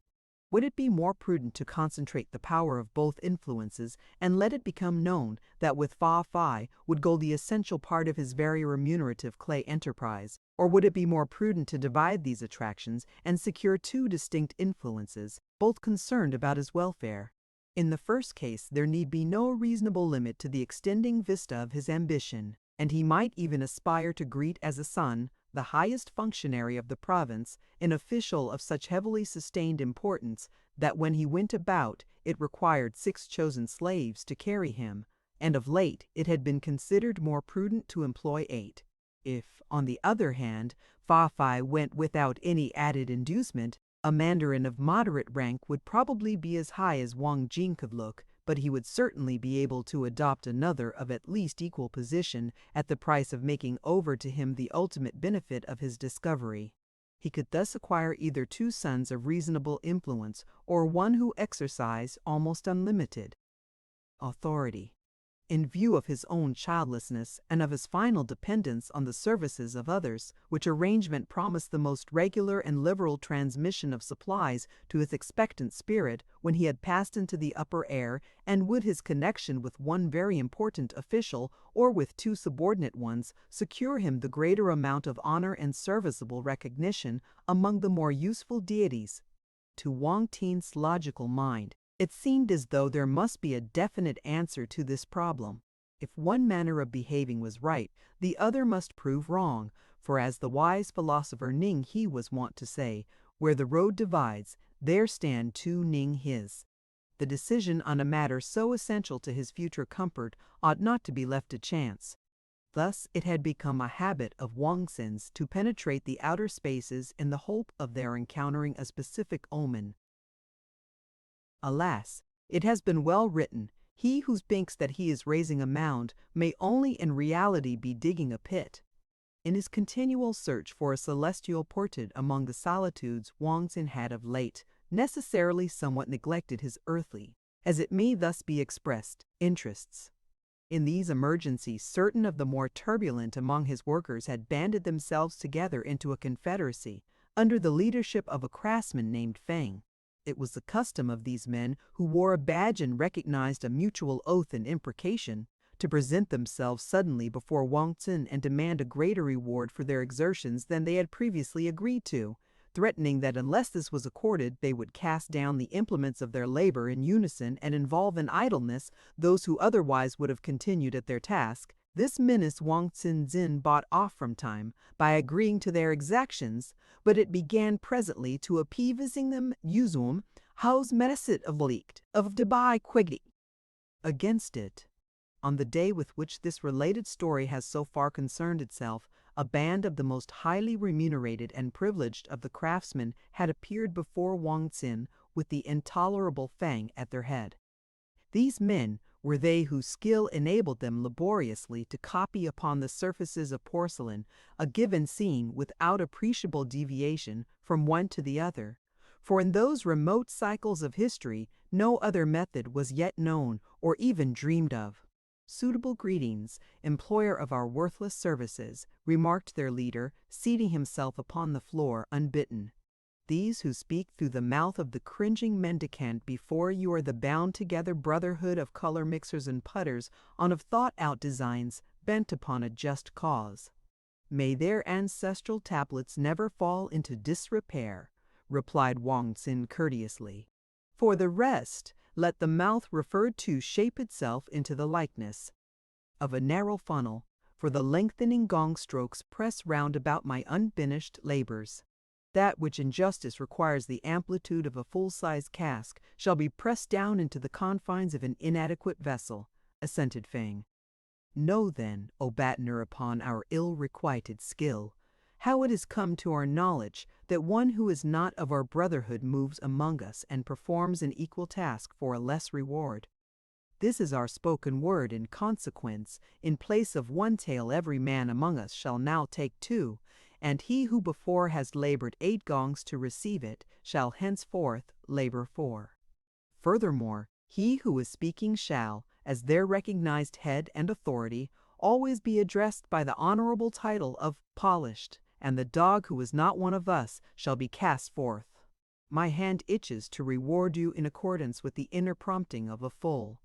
Would it be more prudent to concentrate the power of both influences and let it become known that with Fa Fai would go the essential part of his very remunerative clay enterprise, or would it be more prudent to divide these attractions and secure 2 distinct influences, both concerned about his welfare? In the first case, there need be no reasonable limit to the extending vista of his ambition, and he might even aspire to greet as a son the highest functionary of the province, an official of such heavily sustained importance that when he went about it required 6 chosen slaves to carry him, and of late it had been considered more prudent to employ 8. If, on the other hand, Fa Fai went without any added inducement, a mandarin of moderate rank would probably be as high as Wang Jing could look, but he would certainly be able to adopt another of at least equal position at the price of making over to him the ultimate benefit of his discovery. He could thus acquire either two sons of reasonable influence or one who exercised almost unlimited authority. In view of his own childlessness and of his final dependence on the services of others, which arrangement promised the most regular and liberal transmission of supplies to his expectant spirit when he had passed into the upper air, and would his connection with one very important official or with two subordinate ones secure him the greater amount of honor and serviceable recognition among the more useful deities. To Wang Tin's logical mind, it seemed as though there must be a definite answer to this problem. If one manner of behaving was right, the other must prove wrong, for as the wise philosopher Ning He was wont to say, where the road divides, there stand two Ning His. The decision on a matter so essential to his future comfort ought not to be left to chance. Thus it had become a habit of Wang Xin's to penetrate the outer spaces in the hope of their encountering a specific omen. Alas, it has been well written, he who thinks that he is raising a mound may only in reality be digging a pit. In his continual search for a celestial portent among the solitudes Wang Xin had of late necessarily somewhat neglected his earthly, as it may thus be expressed, interests. In these emergencies, certain of the more turbulent among his workers had banded themselves together into a confederacy under the leadership of a craftsman named Feng. It was the custom of these men, who wore a badge and recognized a mutual oath and imprecation, to present themselves suddenly before Wang Xin and demand a greater reward for their exertions than they had previously agreed to, threatening that unless this was accorded they would cast down the implements of their labor in unison and involve in idleness those who otherwise would have continued at their task. This menace Wang Xin bought off from time by agreeing to their exactions, but it began presently to appeasing them usum haus meresit of leaked of debai quigdi. Against it, on the day with which this related story has so far concerned itself, a band of the most highly remunerated and privileged of the craftsmen had appeared before Wang Xin with the intolerable Feng at their head. These men were they whose skill enabled them laboriously to copy upon the surfaces of porcelain a given scene without appreciable deviation from one to the other, for in those remote cycles of history no other method was yet known or even dreamed of. "Suitable greetings, employer of our worthless services," remarked their leader, seating himself upon the floor unbidden. "These who speak through the mouth of the cringing mendicant before you are the bound-together brotherhood of color mixers and putters on of thought-out designs bent upon a just cause. May their ancestral tablets never fall into disrepair," replied Wang Xin courteously. "For the rest, let the mouth referred to shape itself into the likeness of a narrow funnel, for the lengthening gong strokes press round about my unfinished labors. That which in justice requires the amplitude of a full-sized cask shall be pressed down into the confines of an inadequate vessel," assented Feng. "Know then, O battener upon our ill-requited skill, how it has come to our knowledge that one who is not of our brotherhood moves among us and performs an equal task for a less reward. This is our spoken word. In consequence, in place of one tael every man among us shall now take two, and he who before has labored 8 gongs to receive it shall henceforth labor 4. Furthermore, he who is speaking shall, as their recognized head and authority, always be addressed by the honorable title of polished, and the dog who is not one of us shall be cast forth. My hand itches to reward you in accordance with the inner prompting of a full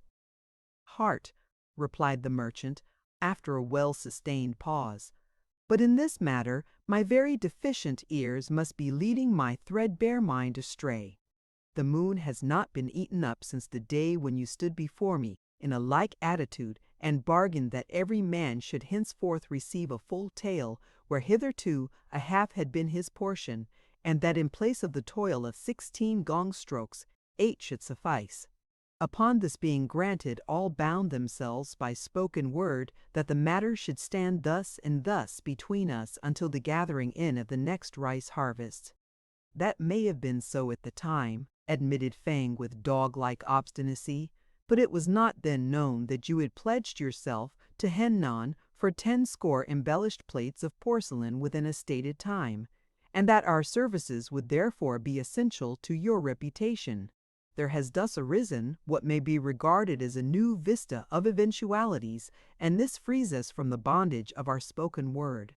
heart," replied the merchant, after a well-sustained pause. "But in this matter my very deficient ears must be leading my threadbare mind astray. The moon has not been eaten up since the day when you stood before me in a like attitude and bargained that every man should henceforth receive a full tael, where hitherto a half had been his portion, and that in place of the toil of 16 gong strokes, 8 should suffice. Upon this being granted, all bound themselves by spoken word that the matter should stand thus and thus between us until the gathering in of the next rice harvest." "That may have been so at the time," admitted Feng with dog-like obstinacy, "but it was not then known that you had pledged yourself to Hennan for 10 score embellished plates of porcelain within a stated time, and that our services would therefore be essential to your reputation. There has thus arisen what may be regarded as a new vista of eventualities, and this frees us from the bondage of our spoken word.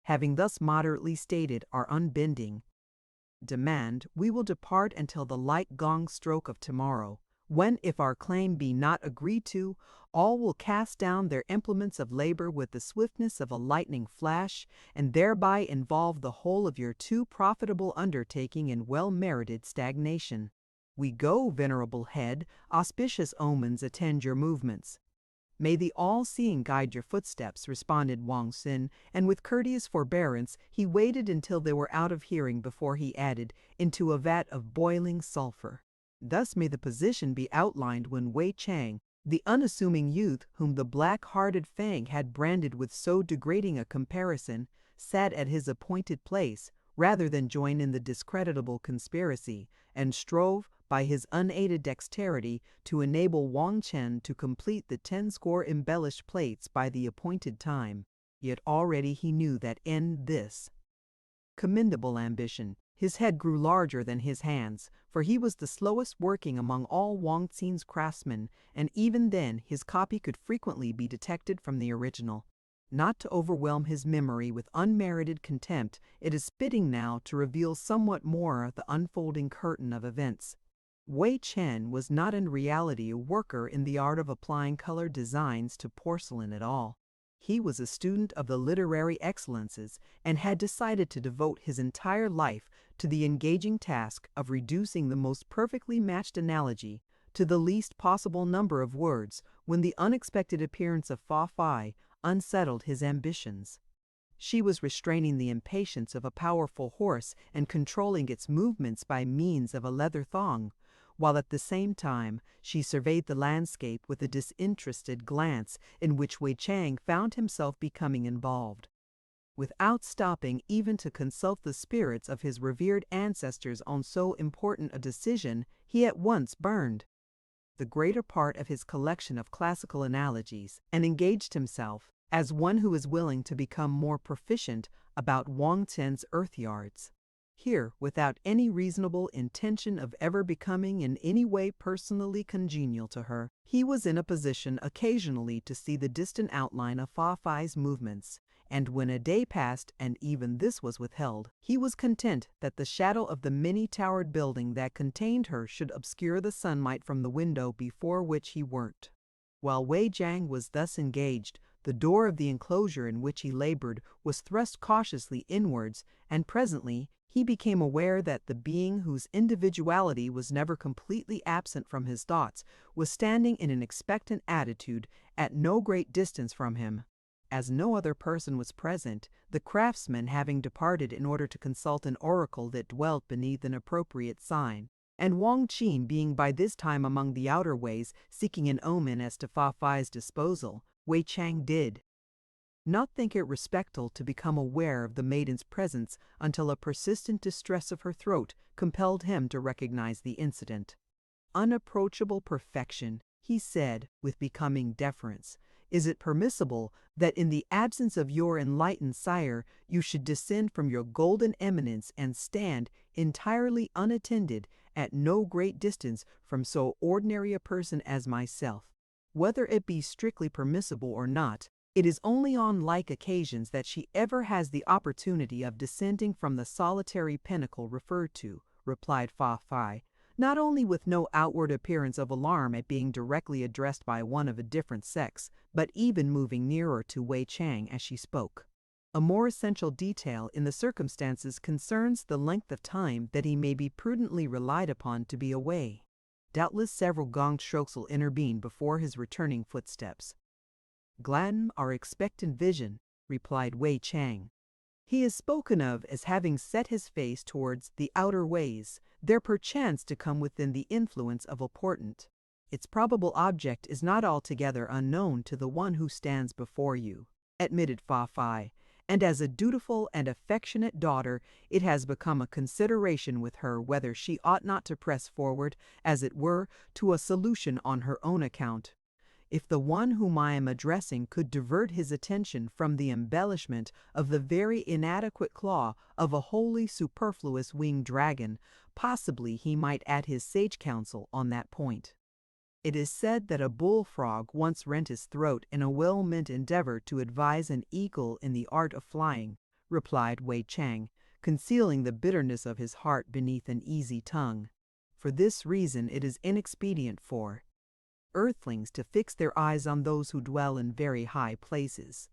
Having thus moderately stated our unbending demand, we will depart until the light gong stroke of tomorrow, when, if our claim be not agreed to, all will cast down their implements of labor with the swiftness of a lightning flash, and thereby involve the whole of your too profitable undertaking in well-merited stagnation. We go, venerable head, auspicious omens attend your movements. May the all-seeing guide your footsteps, responded Wang Xin, and with courteous forbearance he waited until they were out of hearing before he added, into a vat of boiling sulfur. Thus may the position be outlined when Wei Chang, the unassuming youth whom the black-hearted Fang had branded with so degrading a comparison, sat at his appointed place, rather than join in the discreditable conspiracy, and strove, by his unaided dexterity, to enable Wang Chen to complete the 10 score embellished plates by the appointed time. Yet already he knew that in this commendable ambition, his head grew larger than his hands, for he was the slowest working among all Wang Xin's craftsmen, and even then his copy could frequently be detected from the original. Not to overwhelm his memory with unmerited contempt, it is fitting now to reveal somewhat more of the unfolding curtain of events. Wei Chen was not in reality a worker in the art of applying color designs to porcelain at all. He was a student of the literary excellences and had decided to devote his entire life to the engaging task of reducing the most perfectly matched analogy to the least possible number of words when the unexpected appearance of Fa Fai unsettled his ambitions. She was restraining the impatience of a powerful horse and controlling its movements by means of a leather thong, while at the same time she surveyed the landscape with a disinterested glance in which Wei Chang found himself becoming involved. Without stopping even to consult the spirits of his revered ancestors on so important a decision, he at once burned the greater part of his collection of classical analogies and engaged himself, as one who is willing to become more proficient, about Wang Chen's earth yards. Here, without any reasonable intention of ever becoming in any way personally congenial to her, he was in a position occasionally to see the distant outline of Fa Fai's movements, and when a day passed and even this was withheld, he was content that the shadow of the many-towered building that contained her should obscure the sunlight from the window before which he worked. While Wei Jiang was thus engaged, the door of the enclosure in which he labored was thrust cautiously inwards, and presently he became aware that the being whose individuality was never completely absent from his thoughts was standing in an expectant attitude at no great distance from him. As no other person was present, the craftsman having departed in order to consult an oracle that dwelt beneath an appropriate sign, and Wang Qin being by this time among the outer ways seeking an omen as to Fa Fai's disposal, Wei Chang did not think it respectful to become aware of the maiden's presence until a persistent distress of her throat compelled him to recognize the incident. Unapproachable perfection, he said with becoming deference. Is it permissible that in the absence of your enlightened sire you should descend from your golden eminence and stand, entirely unattended, at no great distance from so ordinary a person as myself? Whether it be strictly permissible or not, it is only on like occasions that she ever has the opportunity of descending from the solitary pinnacle referred to, replied Fa Fai, not only with no outward appearance of alarm at being directly addressed by one of a different sex, but even moving nearer to Wei Chang as she spoke. A more essential detail in the circumstances concerns the length of time that he may be prudently relied upon to be away. Doubtless several gong strokes will intervene before his returning footsteps. Gladden our expectant vision, replied Wei Chang. He is spoken of as having set his face towards the outer ways, there perchance to come within the influence of a portent. Its probable object is not altogether unknown to the one who stands before you, admitted Fa Fai, and as a dutiful and affectionate daughter, it has become a consideration with her whether she ought not to press forward, as it were, to a solution on her own account. if the one whom I am addressing could divert his attention from the embellishment of the very inadequate claw of a wholly superfluous winged dragon, possibly he might add his sage counsel on that point. It is said that a bullfrog once rent his throat in a well-meant endeavor to advise an eagle in the art of flying, replied Wei Chang, concealing the bitterness of his heart beneath an easy tongue. For this reason it is inexpedient for earthlings to fix their eyes on those who dwell in very high places.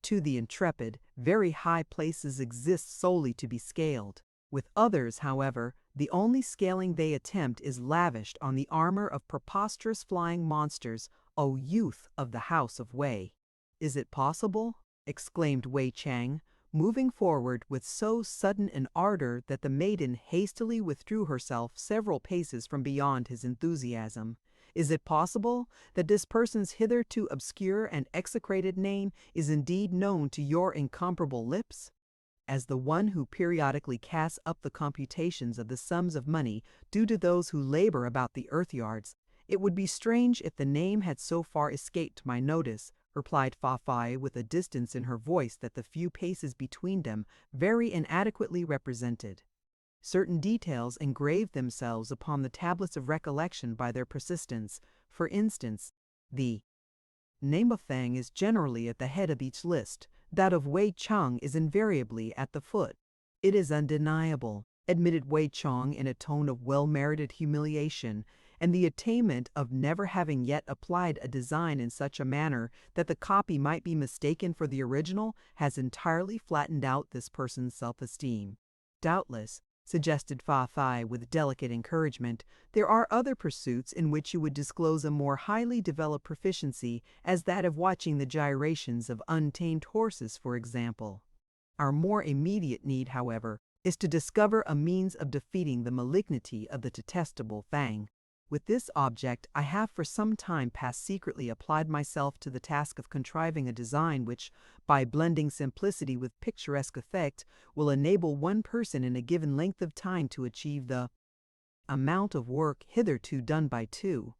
To the intrepid, very high places exist solely to be scaled. With others, however, the only scaling they attempt is lavished on the armor of preposterous flying monsters, O youth of the House of Wei. Is it possible? Exclaimed Wei Chang, moving forward with so sudden an ardor that the maiden hastily withdrew herself several paces from beyond his enthusiasm. Is it possible that this person's hitherto obscure and execrated name is indeed known to your incomparable lips? As the one who periodically casts up the computations of the sums of money due to those who labor about the earth-yards, it would be strange if the name had so far escaped my notice, replied Fa Fai with a distance in her voice that the few paces between them very inadequately represented. Certain details engraved themselves upon the tablets of recollection by their persistence. For instance, the name of Fang is generally at the head of each list. That of Wei Chang is invariably at the foot. It is undeniable, admitted Wei Chang in a tone of well-merited humiliation, and the attainment of never having yet applied a design in such a manner that the copy might be mistaken for the original has entirely flattened out this person's self-esteem. Doubtless, suggested Fa Fai with delicate encouragement, there are other pursuits in which you would disclose a more highly developed proficiency, as that of watching the gyrations of untamed horses, for example. Our more immediate need, however, is to discover a means of defeating the malignity of the detestable Fang. With this object, I have for some time past secretly applied myself to the task of contriving a design which, by blending simplicity with picturesque effect, will enable one person in a given length of time to achieve the amount of work hitherto done by two.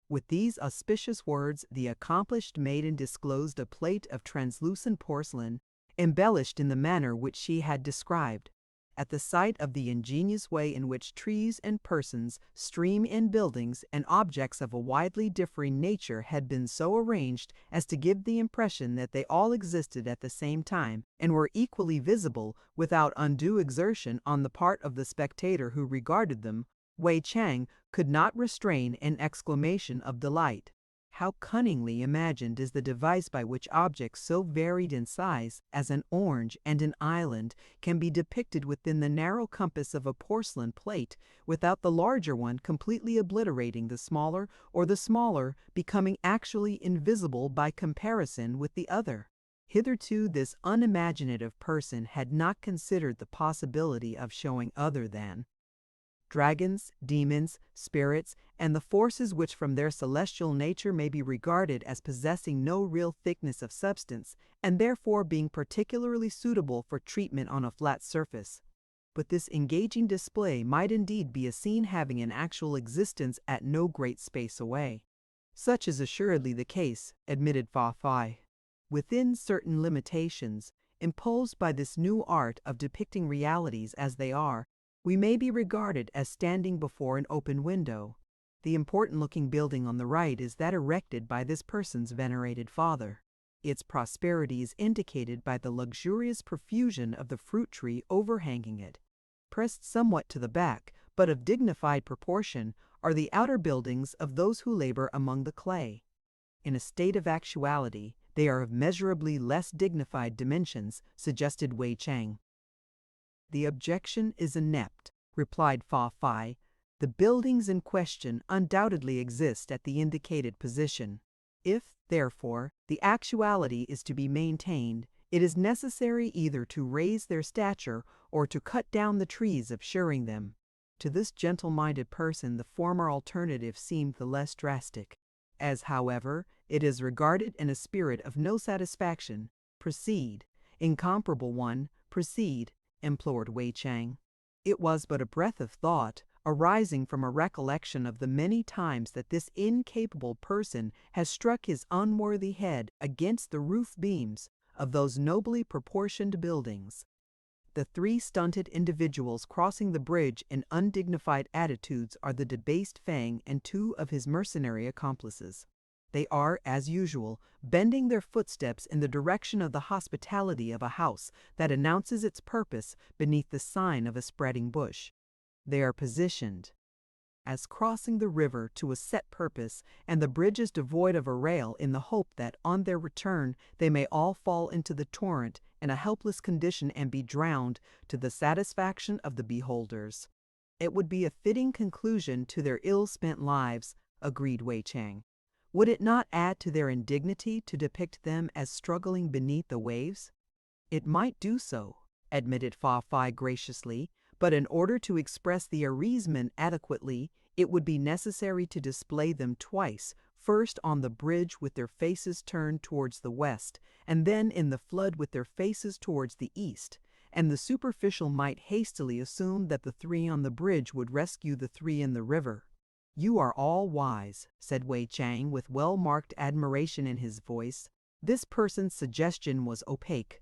With these auspicious words, the accomplished maiden disclosed a plate of translucent porcelain, embellished in the manner which she had described. At the sight of the ingenious way in which trees and persons, stream and buildings, and objects of a widely differing nature had been so arranged as to give the impression that they all existed at the same time, and were equally visible without undue exertion on the part of the spectator who regarded them, Wei Chang could not restrain an exclamation of delight. How cunningly imagined is the device by which objects so varied in size as an orange and an island can be depicted within the narrow compass of a porcelain plate, without the larger one completely obliterating the smaller, or the smaller becoming actually invisible by comparison with the other. Hitherto this unimaginative person had not considered the possibility of showing other than dragons, demons, spirits, and the forces which from their celestial nature may be regarded as possessing no real thickness of substance, and therefore being particularly suitable for treatment on a flat surface. But this engaging display might indeed be a scene having an actual existence at no great space away. Such is assuredly the case, admitted Fa Fai. Within certain limitations, imposed by this new art of depicting realities as they are, we may be regarded as standing before an open window. The important-looking building on the right is that erected by this person's venerated father. Its prosperity is indicated by the luxurious profusion of the fruit tree overhanging it. Pressed somewhat to the back, but of dignified proportion, are the outer buildings of those who labor among the clay. In a state of actuality, they are of measurably less dignified dimensions, suggested Wei Chang. The objection is inept, replied Fa Fai. The buildings in question undoubtedly exist at the indicated position. If, therefore, the actuality is to be maintained, it is necessary either to raise their stature or to cut down the trees obscuring them. To this gentle-minded person the former alternative seemed the less drastic. As, however, it is regarded in a spirit of no satisfaction, proceed, incomparable one, proceed, implored Wei Chang. It was but a breath of thought, arising from a recollection of the many times that this incapable person has struck his unworthy head against the roof beams of those nobly proportioned buildings. The three stunted individuals crossing the bridge in undignified attitudes are the debased Fang and two of his mercenary accomplices. They are, as usual, bending their footsteps in the direction of the hospitality of a house that announces its purpose beneath the sign of a spreading bush. They are positioned as crossing the river to a set purpose, and the bridge is devoid of a rail in the hope that on their return they may all fall into the torrent in a helpless condition and be drowned to the satisfaction of the beholders. It would be a fitting conclusion to their ill-spent lives, agreed Wei Chang. Would it not add to their indignity to depict them as struggling beneath the waves? It might do so, admitted Fa Fai graciously, but in order to express the arisement adequately, it would be necessary to display them twice, first on the bridge with their faces turned towards the west, and then in the flood with their faces towards the east, and the superficial might hastily assume that the three on the bridge would rescue the three in the river. You are all wise, said Wei Chang with well-marked admiration in his voice. This person's suggestion was opaque.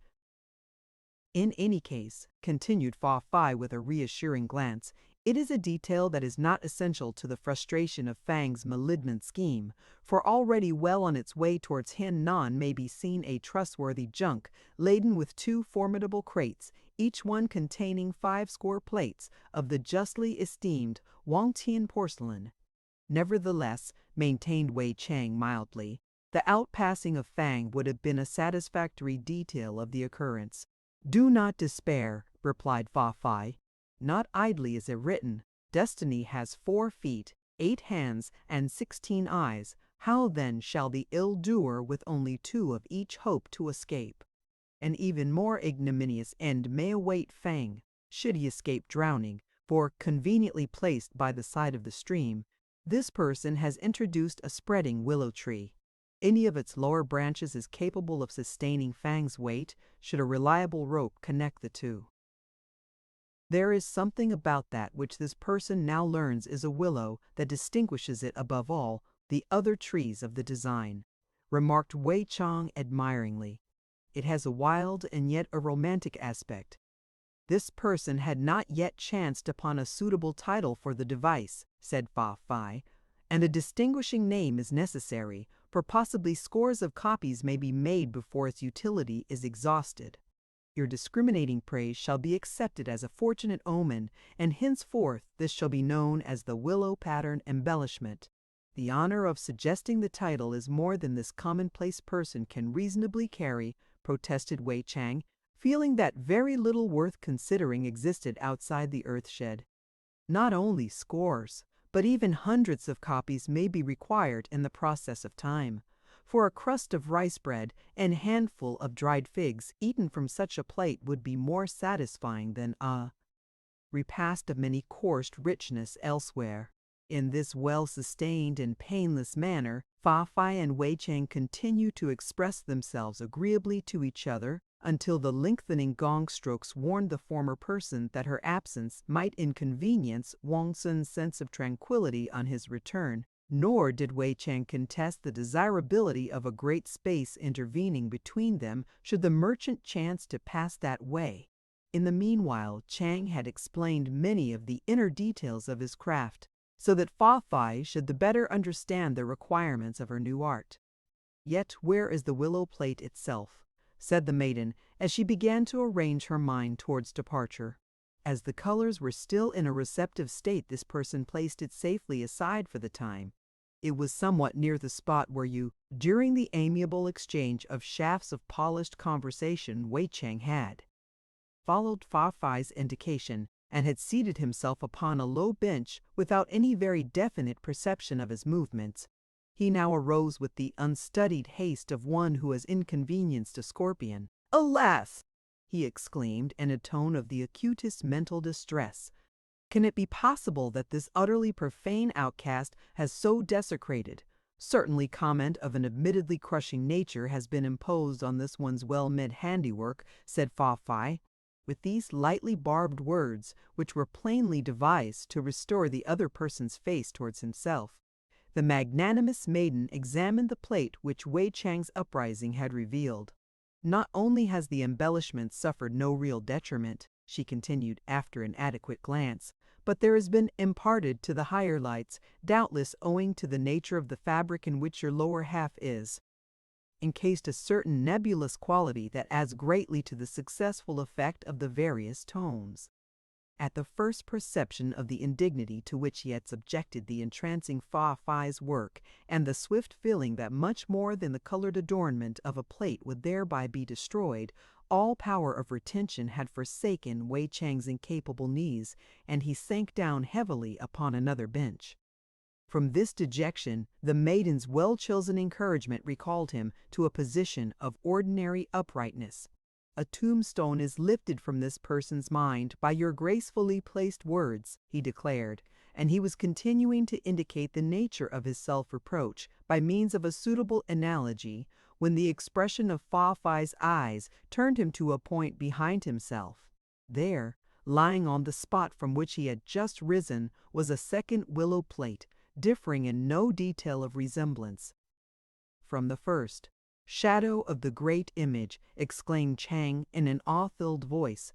In any case, continued Fa Fai with a reassuring glance, it is a detail that is not essential to the frustration of Fang's malignant scheme, for already well on its way towards Henan may be seen a trustworthy junk laden with two formidable crates, each one containing 50 plates of the justly esteemed Wangtian porcelain. Nevertheless, maintained Wei Chang mildly, the outpassing of Fang would have been a satisfactory detail of the occurrence. Do not despair, replied Fa Fai. Not idly is it written, destiny has 4 feet, 8 hands, and 16 eyes. How then shall the ill-doer with only 2 of each hope to escape? An even more ignominious end may await Fang, should he escape drowning, for, conveniently placed by the side of the stream, this person has introduced a spreading willow tree. Any of its lower branches is capable of sustaining Fang's weight, should a reliable rope connect the two. There is something about that which this person now learns is a willow that distinguishes it above all the other trees of the design, remarked Wei Chang admiringly. It has a wild and yet a romantic aspect. This person had not yet chanced upon a suitable title for the device, said Fa Fai, and a distinguishing name is necessary, for possibly scores of copies may be made before its utility is exhausted. Your discriminating praise shall be accepted as a fortunate omen, and henceforth this shall be known as the willow pattern embellishment. The honor of suggesting the title is more than this commonplace person can reasonably carry, protested Wei Chang, feeling that very little worth considering existed outside the earthshed. Not only scores, but even hundreds of copies may be required in the process of time. For a crust of rice bread and handful of dried figs eaten from such a plate would be more satisfying than a repast of many coursed richness elsewhere. In this well-sustained and painless manner, Fa Fai and Wei Chang continue to express themselves agreeably to each other until the lengthening gong strokes warned the former person that her absence might inconvenience Wang Sun's sense of tranquility on his return. Nor did Wei Chang contest the desirability of a great space intervening between them should the merchant chance to pass that way. In the meanwhile, Chang had explained many of the inner details of his craft, so that Fa Fai should the better understand the requirements of her new art. Yet where is the willow plate itself? Said the maiden, as she began to arrange her mind towards departure. As the colors were still in a receptive state, this person placed it safely aside for the time. It was somewhat near the spot where you, during the amiable exchange of shafts of polished conversation Wei Chang had followed Fa Fai's indication, and had seated himself upon a low bench without any very definite perception of his movements. He now arose with the unstudied haste of one who has inconvenienced a scorpion. "Alas!" he exclaimed in a tone of the acutest mental distress. "Can it be possible that this utterly profane outcast has so desecrated? Certainly comment of an admittedly crushing nature has been imposed on this one's well-meant handiwork," said Fa Fai. With these lightly barbed words, which were plainly devised to restore the other person's face towards himself, the magnanimous maiden examined the plate which Wei Chang's uprising had revealed. Not only has the embellishment suffered no real detriment, she continued after an adequate glance, but there has been imparted to the higher lights, doubtless owing to the nature of the fabric in which your lower half is, encased a certain nebulous quality that adds greatly to the successful effect of the various tones. At the first perception of the indignity to which he had subjected the entrancing Fa Fai's work, and the swift feeling that much more than the colored adornment of a plate would thereby be destroyed, all power of retention had forsaken Wei Chang's incapable knees, and he sank down heavily upon another bench. From this dejection, the maiden's well-chosen encouragement recalled him to a position of ordinary uprightness. A tombstone is lifted from this person's mind by your gracefully placed words, he declared, and he was continuing to indicate the nature of his self-reproach by means of a suitable analogy when the expression of Fa Fai's eyes turned him to a point behind himself. There, lying on the spot from which he had just risen, was a second willow plate, differing in no detail of resemblance from the first. "Shadow of the great image," exclaimed Chang in an awe-filled voice.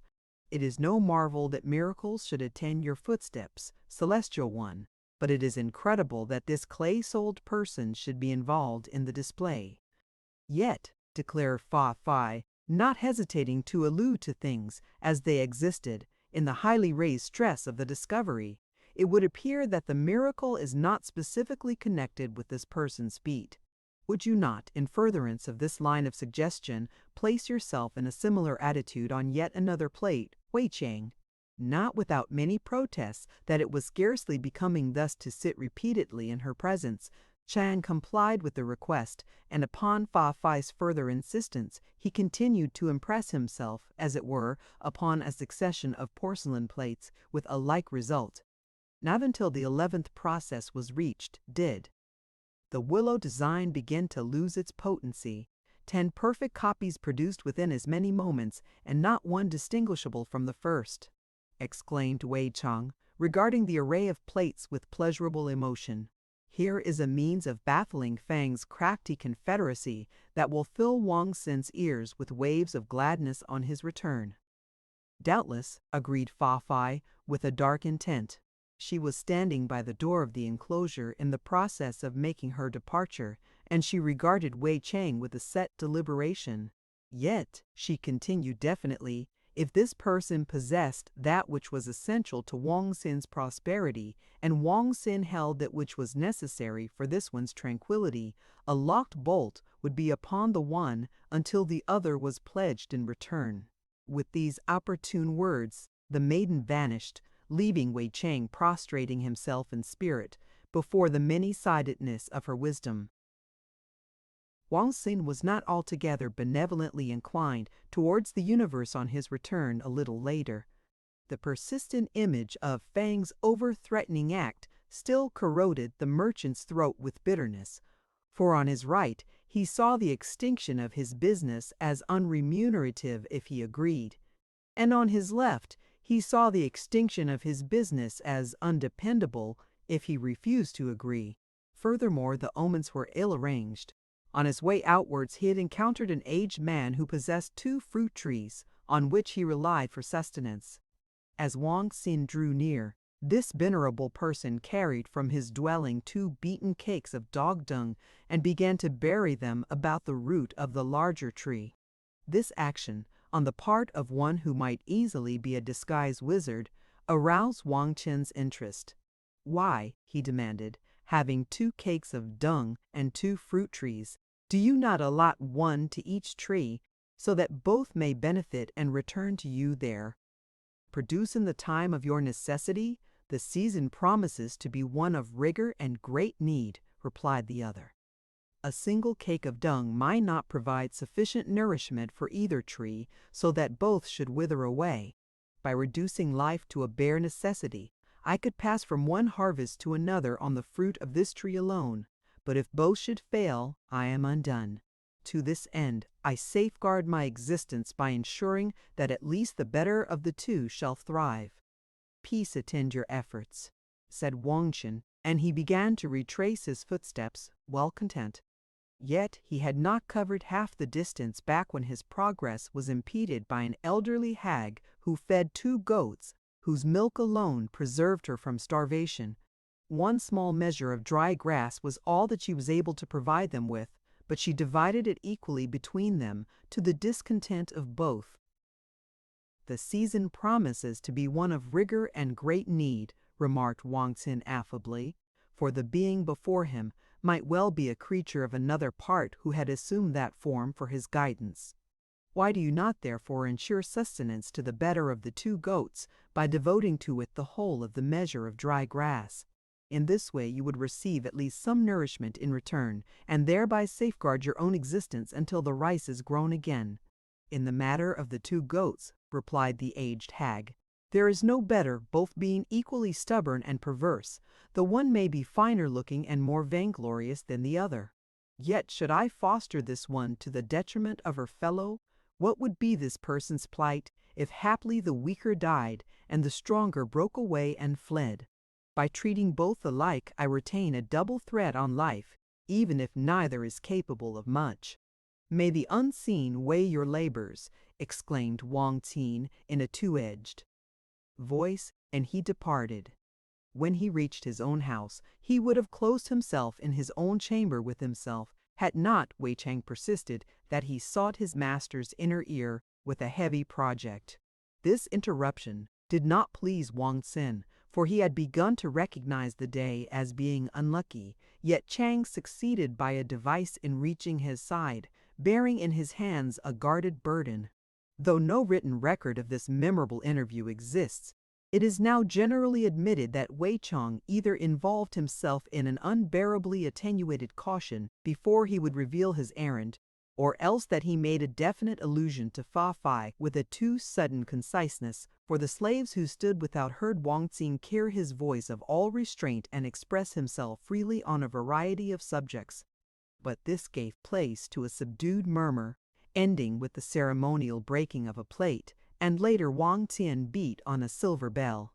"It is no marvel that miracles should attend your footsteps, celestial one, but it is incredible that this clay-souled person should be involved in the display." "Yet," declared Fa Fai, not hesitating to allude to things as they existed in the highly raised stress of the discovery, "it would appear that the miracle is not specifically connected with this person's feet. Would you not, in furtherance of this line of suggestion, place yourself in a similar attitude on yet another plate, Wei Chang?" Not without many protests that it was scarcely becoming thus to sit repeatedly in her presence, Chang complied with the request, and upon Fa Fai's further insistence, he continued to impress himself, as it were, upon a succession of porcelain plates, with a like result. Not until the 11th process was reached did the willow design begin to lose its potency. 10 perfect copies produced within as many moments, and not one distinguishable from the first, exclaimed Wei Chang, regarding the array of plates with pleasurable emotion. "Here is a means of baffling Fang's crafty confederacy that will fill Wang Xin's ears with waves of gladness on his return." "Doubtless," agreed Fa Fai, with a dark intent. She was standing by the door of the enclosure in the process of making her departure, and she regarded Wei Chang with a set deliberation. "Yet," she continued definitely, "if this person possessed that which was essential to Wang Xin's prosperity, and Wang Xin held that which was necessary for this one's tranquility, a locked bolt would be upon the one until the other was pledged in return." With these opportune words, the maiden vanished, leaving Wei Chang prostrating himself in spirit before the many-sidedness of her wisdom. Wang Xin was not altogether benevolently inclined towards the universe on his return a little later. The persistent image of Fang's over-threatening act still corroded the merchant's throat with bitterness, for on his right he saw the extinction of his business as unremunerative if he agreed, and on his left he saw the extinction of his business as undependable if he refused to agree. Furthermore, the omens were ill-arranged. On his way outwards he had encountered an aged man who possessed 2 fruit trees, on which he relied for sustenance. As Wang Xin drew near, this venerable person carried from his dwelling 2 beaten cakes of dog dung and began to bury them about the root of the larger tree. This action, on the part of one who might easily be a disguised wizard, aroused Wang Chen's interest. "Why," he demanded, "having 2 cakes of dung and 2 fruit trees, do you not allot 1 to each tree, so that both may benefit and return to you there? Produce in the time of your necessity, the season promises to be one of rigor and great need," replied the other. "A single cake of dung might not provide sufficient nourishment for either tree, so that both should wither away. By reducing life to a bare necessity, I could pass from one harvest to another on the fruit of this tree alone, but if both should fail, I am undone." To this end, I safeguard my existence by ensuring that at least the better of the two shall thrive. Peace attend your efforts, said Wang Xin, and he began to retrace his footsteps, well content. Yet he had not covered half the distance back when his progress was impeded by an elderly hag who fed 2 goats, whose milk alone preserved her from starvation. One small measure of dry grass was all that she was able to provide them with, but she divided it equally between them, to the discontent of both. "The season promises to be one of rigor and great need," remarked Wang Xin affably, for the being before him might well be a creature of another part who had assumed that form for his guidance. "Why do you not therefore ensure sustenance to the better of the 2 goats by devoting to it the whole of the measure of dry grass? In this way you would receive at least some nourishment in return, and thereby safeguard your own existence until the rice is grown again." "In the matter of the 2 goats," replied the aged hag, "there is no better, both being equally stubborn and perverse, though one may be finer looking and more vainglorious than the other. Yet should I foster this one to the detriment of her fellow, what would be this person's plight if haply the weaker died and the stronger broke away and fled? By treating both alike, I retain a double threat on life, even if neither is capable of much." "May the unseen weigh your labors," exclaimed Wang Xin in a 2-edged voice, and he departed. When he reached his own house, he would have closed himself in his own chamber with himself, had not Wei Chang persisted that he sought his master's inner ear with a heavy project. This interruption did not please Wang Xin, for he had begun to recognize the day as being unlucky, yet Chang succeeded by a device in reaching his side, bearing in his hands a guarded burden. Though no written record of this memorable interview exists, it is now generally admitted that Wei Chang either involved himself in an unbearably attenuated caution before he would reveal his errand, or else that he made a definite allusion to Fa Fai with a too sudden conciseness, for the slaves who stood without heard Wang Xin clear his voice of all restraint and express himself freely on a variety of subjects. But this gave place to a subdued murmur, ending with the ceremonial breaking of a plate, and later Wang Tian beat on a silver bell.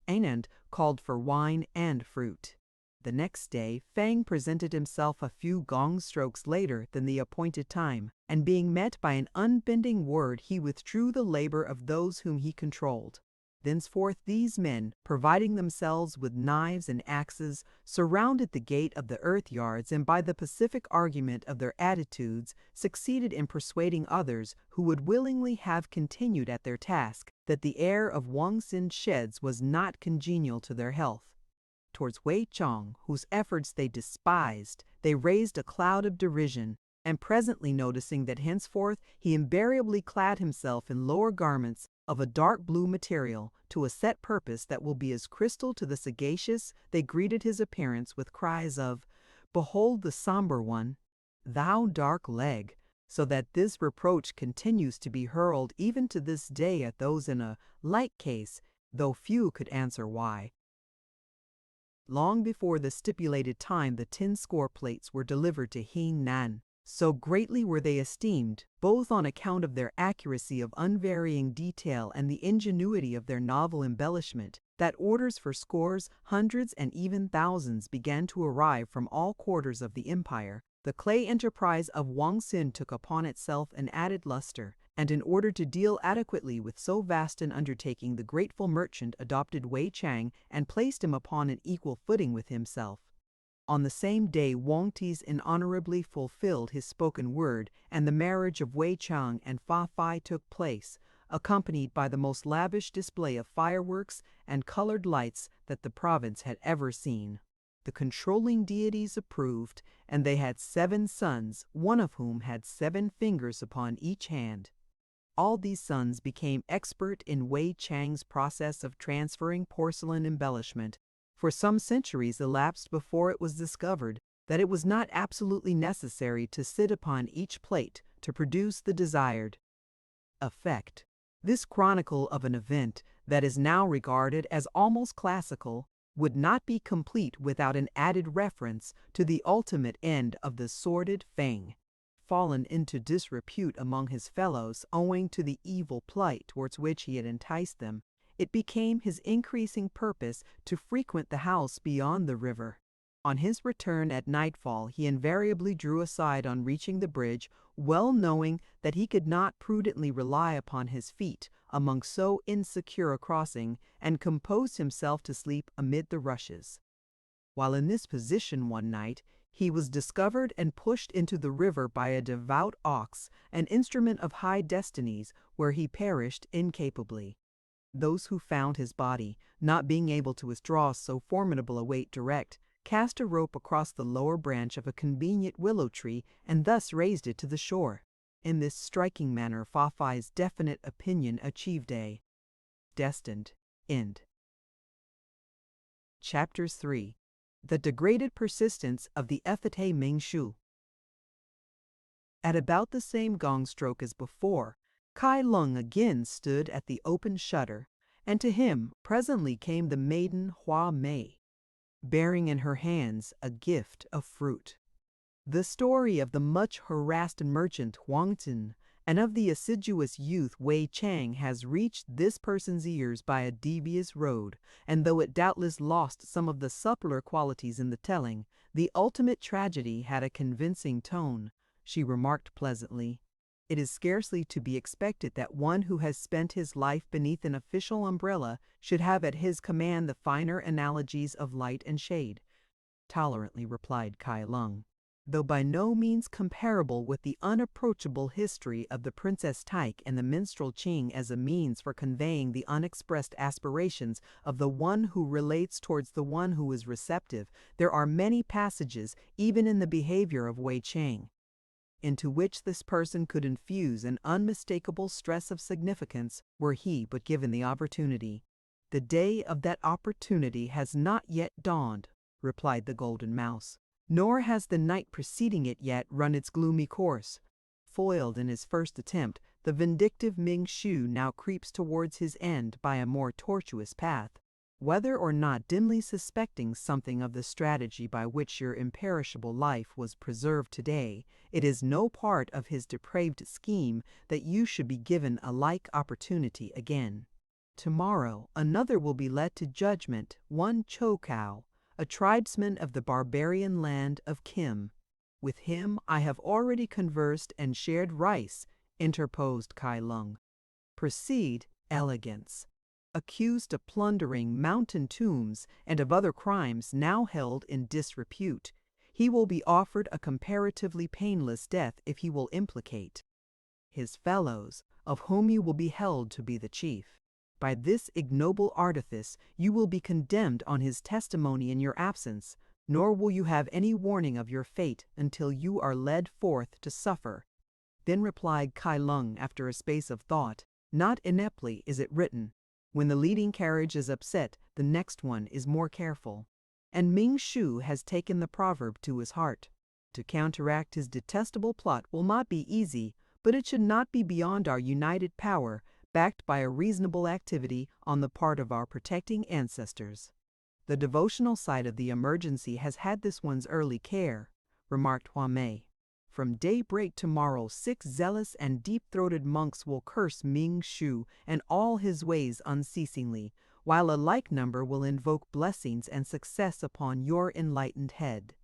Anand called for wine and fruit. The next day, Fang presented himself a few gong strokes later than the appointed time, and being met by an unbending word, he withdrew the labor of those whom he controlled. Thenceforth these men, providing themselves with knives and axes, surrounded the gate of the earth yards, and by the pacific argument of their attitudes succeeded in persuading others who would willingly have continued at their task that the air of Wang Xin's sheds was not congenial to their health. Towards Wei Chang, whose efforts they despised, they raised a cloud of derision, and presently noticing that henceforth he invariably clad himself in lower garments of a dark blue material to a set purpose that will be as crystal to the sagacious, they greeted his appearance with cries of, "Behold the somber one, thou dark leg," so that this reproach continues to be hurled even to this day at those in a like case, though few could answer why. Long before the stipulated time, the 10 score plates were delivered to Nan. So greatly were they esteemed, both on account of their accuracy of unvarying detail and the ingenuity of their novel embellishment, that orders for scores, hundreds, and even thousands began to arrive from all quarters of the empire. The clay enterprise of Wang Xin took upon itself an added luster, and in order to deal adequately with so vast an undertaking, the grateful merchant adopted Wei Chang and placed him upon an equal footing with himself. On the same day, Wang Ti's honorably fulfilled his spoken word, and the marriage of Wei Chang and Fa Fai took place, accompanied by the most lavish display of fireworks and colored lights that the province had ever seen. The controlling deities approved, and they had 7 sons, one of whom had 7 fingers upon each hand. All these sons became expert in Wei Chang's process of transferring porcelain embellishment, for some centuries elapsed before it was discovered that it was not absolutely necessary to sit upon each plate to produce the desired effect. This chronicle of an event that is now regarded as almost classical would not be complete without an added reference to the ultimate end of the sordid Fang. fallen into disrepute among his fellows owing to the evil plight towards which he had enticed them, it became his increasing purpose to frequent the house beyond the river. On his return at nightfall, he invariably drew aside on reaching the bridge, well knowing that he could not prudently rely upon his feet among so insecure a crossing, and composed himself to sleep amid the rushes. While in this position one night, he was discovered and pushed into the river by a devout ox, an instrument of high destinies, where he perished incapably. Those who found his body, not being able to withdraw so formidable a weight direct, cast a rope across the lower branch of a convenient willow tree and thus raised it to the shore. In this striking manner Fafai's definite opinion achieved a destined end. Chapters 3. The degraded persistence of the effete Ming Shu. At about the same gong stroke as before, Kai Lung again stood at the open shutter, and to him presently came the maiden Hua Mei, bearing in her hands a gift of fruit. The story of the much harassed merchant Huang Zhen and of the assiduous youth Wei Chang has reached this person's ears by a devious road, and though it doubtless lost some of the suppler qualities in the telling, the ultimate tragedy had a convincing tone. She remarked pleasantly, "It is scarcely to be expected that one who has spent his life beneath an official umbrella should have at his command the finer analogies of light and shade," tolerantly replied Kai Lung. Though by no means comparable with the unapproachable history of the Princess Taik and the minstrel Ching as a means for conveying the unexpressed aspirations of the one who relates towards the one who is receptive, there are many passages, even in the behavior of Wei Chang, into which this person could infuse an unmistakable stress of significance were he but given the opportunity. "The day of that opportunity has not yet dawned," replied the Golden Mouse, "nor has the night preceding it yet run its gloomy course." Foiled in his first attempt, the vindictive Ming Shu now creeps towards his end by a more tortuous path. Whether or not dimly suspecting something of the strategy by which your imperishable life was preserved today, it is no part of his depraved scheme that you should be given a like opportunity again. Tomorrow another will be led to judgment, one Chokao, a tribesman of the barbarian land of Kim. "With him I have already conversed and shared rice," interposed Kai Lung. "Proceed, elegance." Accused of plundering mountain tombs and of other crimes now held in disrepute, he will be offered a comparatively painless death if he will implicate his fellows, of whom you will be held to be the chief. By this ignoble artifice you will be condemned on his testimony in your absence, nor will you have any warning of your fate until you are led forth to suffer." Then replied Kai Lung after a space of thought, "Not ineptly is it written, 'When the leading carriage is upset, the next one is more careful.' And Ming Shu has taken the proverb to his heart. To counteract his detestable plot will not be easy, but it should not be beyond our united power, backed by a reasonable activity on the part of our protecting ancestors." "The devotional side of the emergency has had this one's early care," remarked Hua Mei. "From daybreak tomorrow 6 zealous and deep-throated monks will curse Ming Shu and all his ways unceasingly, while a like number will invoke blessings and success upon your enlightened head.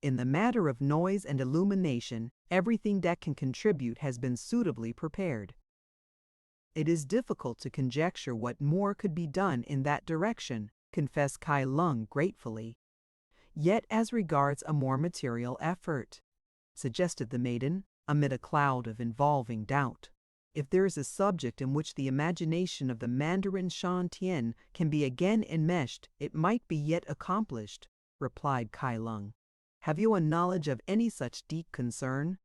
In the matter of noise and illumination, everything that can contribute has been suitably prepared." "It is difficult to conjecture what more could be done in that direction," confessed Kai Lung gratefully. "Yet as regards a more material effort," suggested the maiden, amid a cloud of involving doubt. "If there is a subject in which the imagination of the Mandarin Shan Tian can be again enmeshed, it might be yet accomplished," replied Kai Lung. "Have you a knowledge of any such deep concern?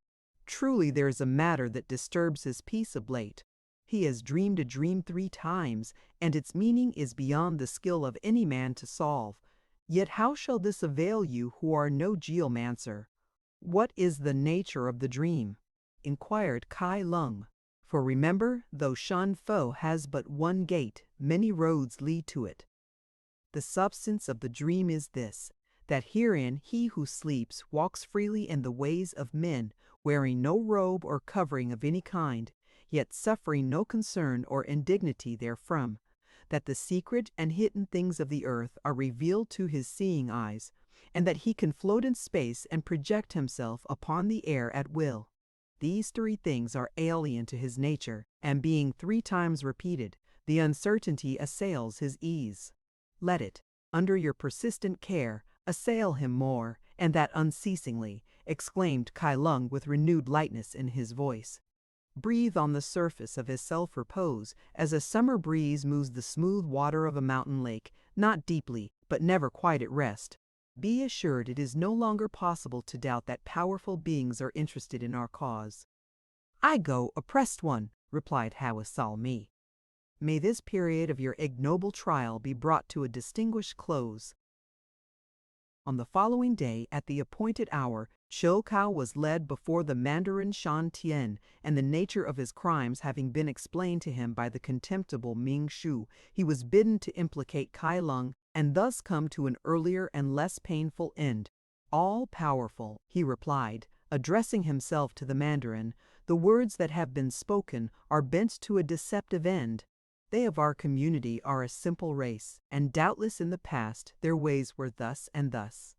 Truly there is a matter that disturbs his peace of late. He has dreamed a dream 3 times, and its meaning is beyond the skill of any man to solve. Yet how shall this avail you who are no geomancer?" "What is the nature of the dream?" inquired Kai Lung. "For remember, though Shan Fo has but one gate, many roads lead to it. The substance of the dream is this, that herein he who sleeps walks freely in the ways of men, wearing no robe or covering of any kind, yet suffering no concern or indignity therefrom, that the secret and hidden things of the earth are revealed to his seeing eyes, and that he can float in space and project himself upon the air at will. These three things are alien to his nature, and being 3 times repeated, the uncertainty assails his ease. Let it, under your persistent care, assail him more, and that unceasingly, exclaimed Kai Lung with renewed lightness in his voice. Breathe on the surface of his self-repose as a summer breeze moves the smooth water of a mountain lake, not deeply, but never quite at rest. Be assured it is no longer possible to doubt that powerful beings are interested in our cause. I go, oppressed one, replied Hawis Salmi. May this period of your ignoble trial be brought to a distinguished close. On the following day, at the appointed hour, Chou Cao was led before the Mandarin Shan Tian, and the nature of his crimes having been explained to him by the contemptible Ming Shu, he was bidden to implicate Kai Lung and thus come to an earlier and less painful end. All-powerful, he replied, addressing himself to the Mandarin, the words that have been spoken are bent to a deceptive end. They of our community are a simple race, and doubtless in the past their ways were thus and thus.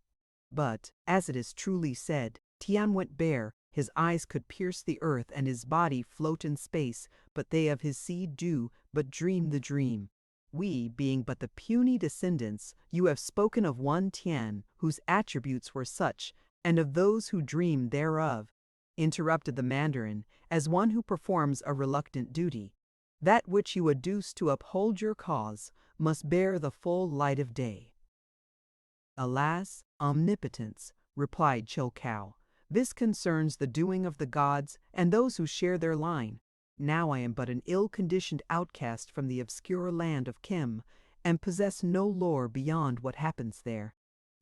But, as it is truly said, Tian went bare, his eyes could pierce the earth and his body float in space, but they of his seed do but dream the dream. We, being but the puny descendants, you have spoken of one Tian, whose attributes were such, and of those who dream thereof, interrupted the Mandarin, as one who performs a reluctant duty. That which you adduce to uphold your cause must bear the full light of day. Alas, omnipotence, replied Chou Cao, this concerns the doing of the gods and those who share their line. Now I am but an ill-conditioned outcast from the obscure land of Kim, and possess no lore beyond what happens there.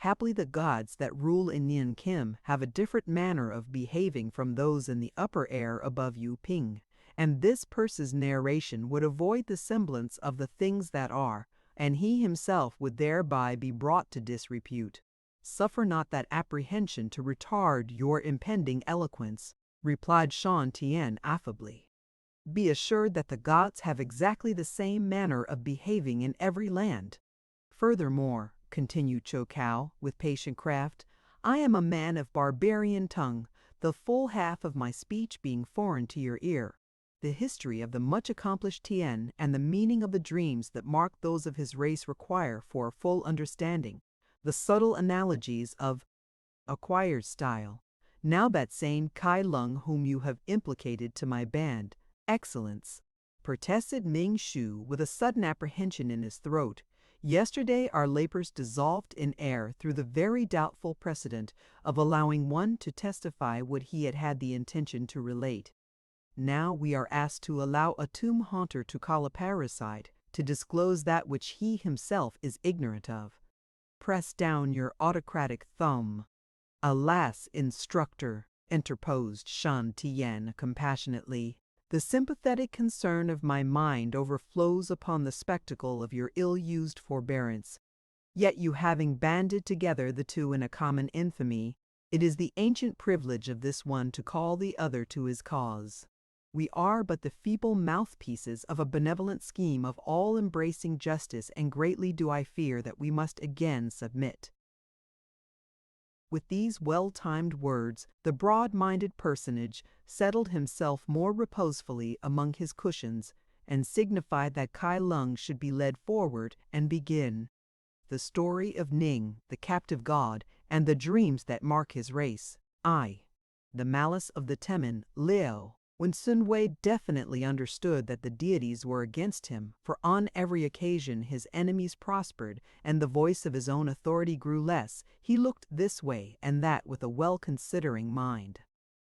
Haply the gods that rule in Yin Kim have a different manner of behaving from those in the upper air above Yu Ping, and this person's narration would avoid the semblance of the things that are, and he himself would thereby be brought to disrepute. Suffer not that apprehension to retard your impending eloquence, replied Shan Tian affably. Be assured that the gods have exactly the same manner of behaving in every land. Furthermore, continued Chou Cao with patient craft, I am a man of barbarian tongue, the full half of my speech being foreign to your ear. The history of the much-accomplished Tian and the meaning of the dreams that mark those of his race require for a full understanding the subtle analogies of acquired style. Now that same Kai Lung whom you have implicated to my band, excellence, protested Ming Shu with a sudden apprehension in his throat. Yesterday our labors dissolved in air through the very doubtful precedent of allowing one to testify what he had had the intention to relate. Now we are asked to allow a tomb haunter to call a parricide, to disclose that which he himself is ignorant of. Press down your autocratic thumb. Alas, instructor, interposed Shan Tian compassionately, the sympathetic concern of my mind overflows upon the spectacle of your ill-used forbearance. Yet you having banded together the two in a common infamy, it is the ancient privilege of this one to call the other to his cause. We are but the feeble mouthpieces of a benevolent scheme of all-embracing justice, and greatly do I fear that we must again submit. With these well-timed words, the broad-minded personage settled himself more reposefully among his cushions, and signified that Kai Lung should be led forward and begin the story of Ning, the captive god, and the dreams that mark his race. The malice of the Temin, Liu. When Sun Wei definitely understood that the deities were against him, for on every occasion his enemies prospered and the voice of his own authority grew less, he looked this way and that with a well-considering mind.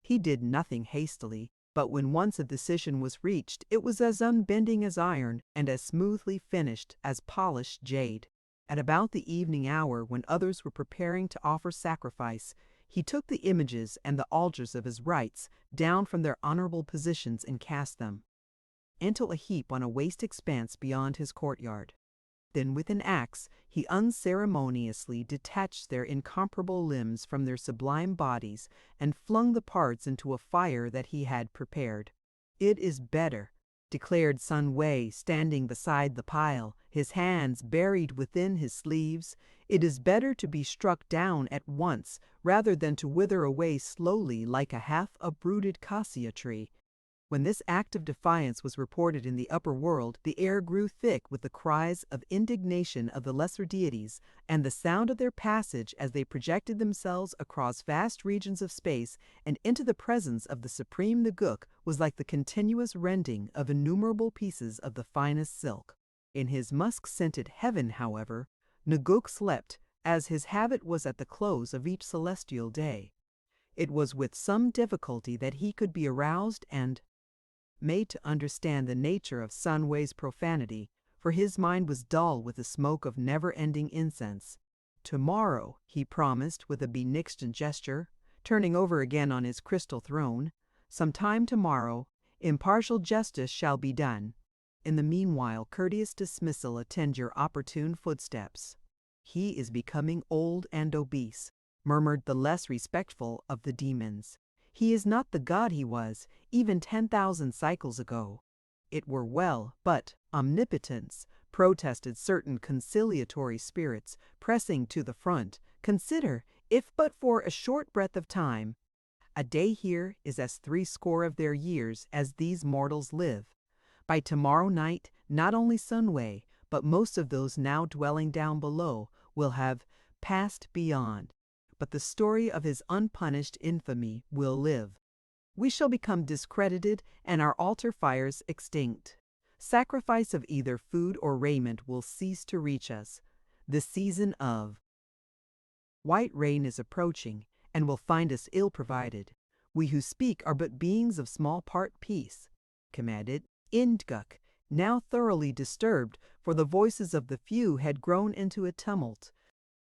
He did nothing hastily, but when once a decision was reached, it was as unbending as iron and as smoothly finished as polished jade. At about the evening hour, when others were preparing to offer sacrifice, he took the images and the altars of his rites down from their honorable positions and cast them into a heap on a waste expanse beyond his courtyard. Then with an axe he unceremoniously detached their incomparable limbs from their sublime bodies and flung the parts into a fire that he had prepared. "It is better," declared Sun Wei, standing beside the pile, his hands buried within his sleeves. "It is better to be struck down at once rather than to wither away slowly like a half-uprooted cassia tree." When this act of defiance was reported in the upper world, the air grew thick with the cries of indignation of the lesser deities, and the sound of their passage as they projected themselves across vast regions of space and into the presence of the supreme Nguk was like the continuous rending of innumerable pieces of the finest silk. In his musk-scented heaven, however, Nguk slept, as his habit was at the close of each celestial day. It was with some difficulty that he could be aroused and made to understand the nature of Sun Wei's profanity, for his mind was dull with the smoke of never-ending incense. "Tomorrow," he promised with a benignant gesture, turning over again on his crystal throne, "some time tomorrow, impartial justice shall be done. In the meanwhile, courteous dismissal attend your opportune footsteps." "He is becoming old and obese," murmured the less respectful of the demons. "He is not the god he was, even 10,000 cycles ago." "It were well, but omnipotence," protested certain conciliatory spirits, pressing to the front. "Consider, if but for a short breath of time, a day here is as 80 of their years as these mortals live. By tomorrow night, not only Sun Wei, but most of those now dwelling down below, will have passed beyond. But the story of his unpunished infamy will live. We shall become discredited and our altar fires extinct. Sacrifice of either food or raiment will cease to reach us. The season of white rain is approaching and will find us ill provided. We who speak are but beings of small part peace," commanded Nguk, now thoroughly disturbed, for the voices of the few had grown into a tumult.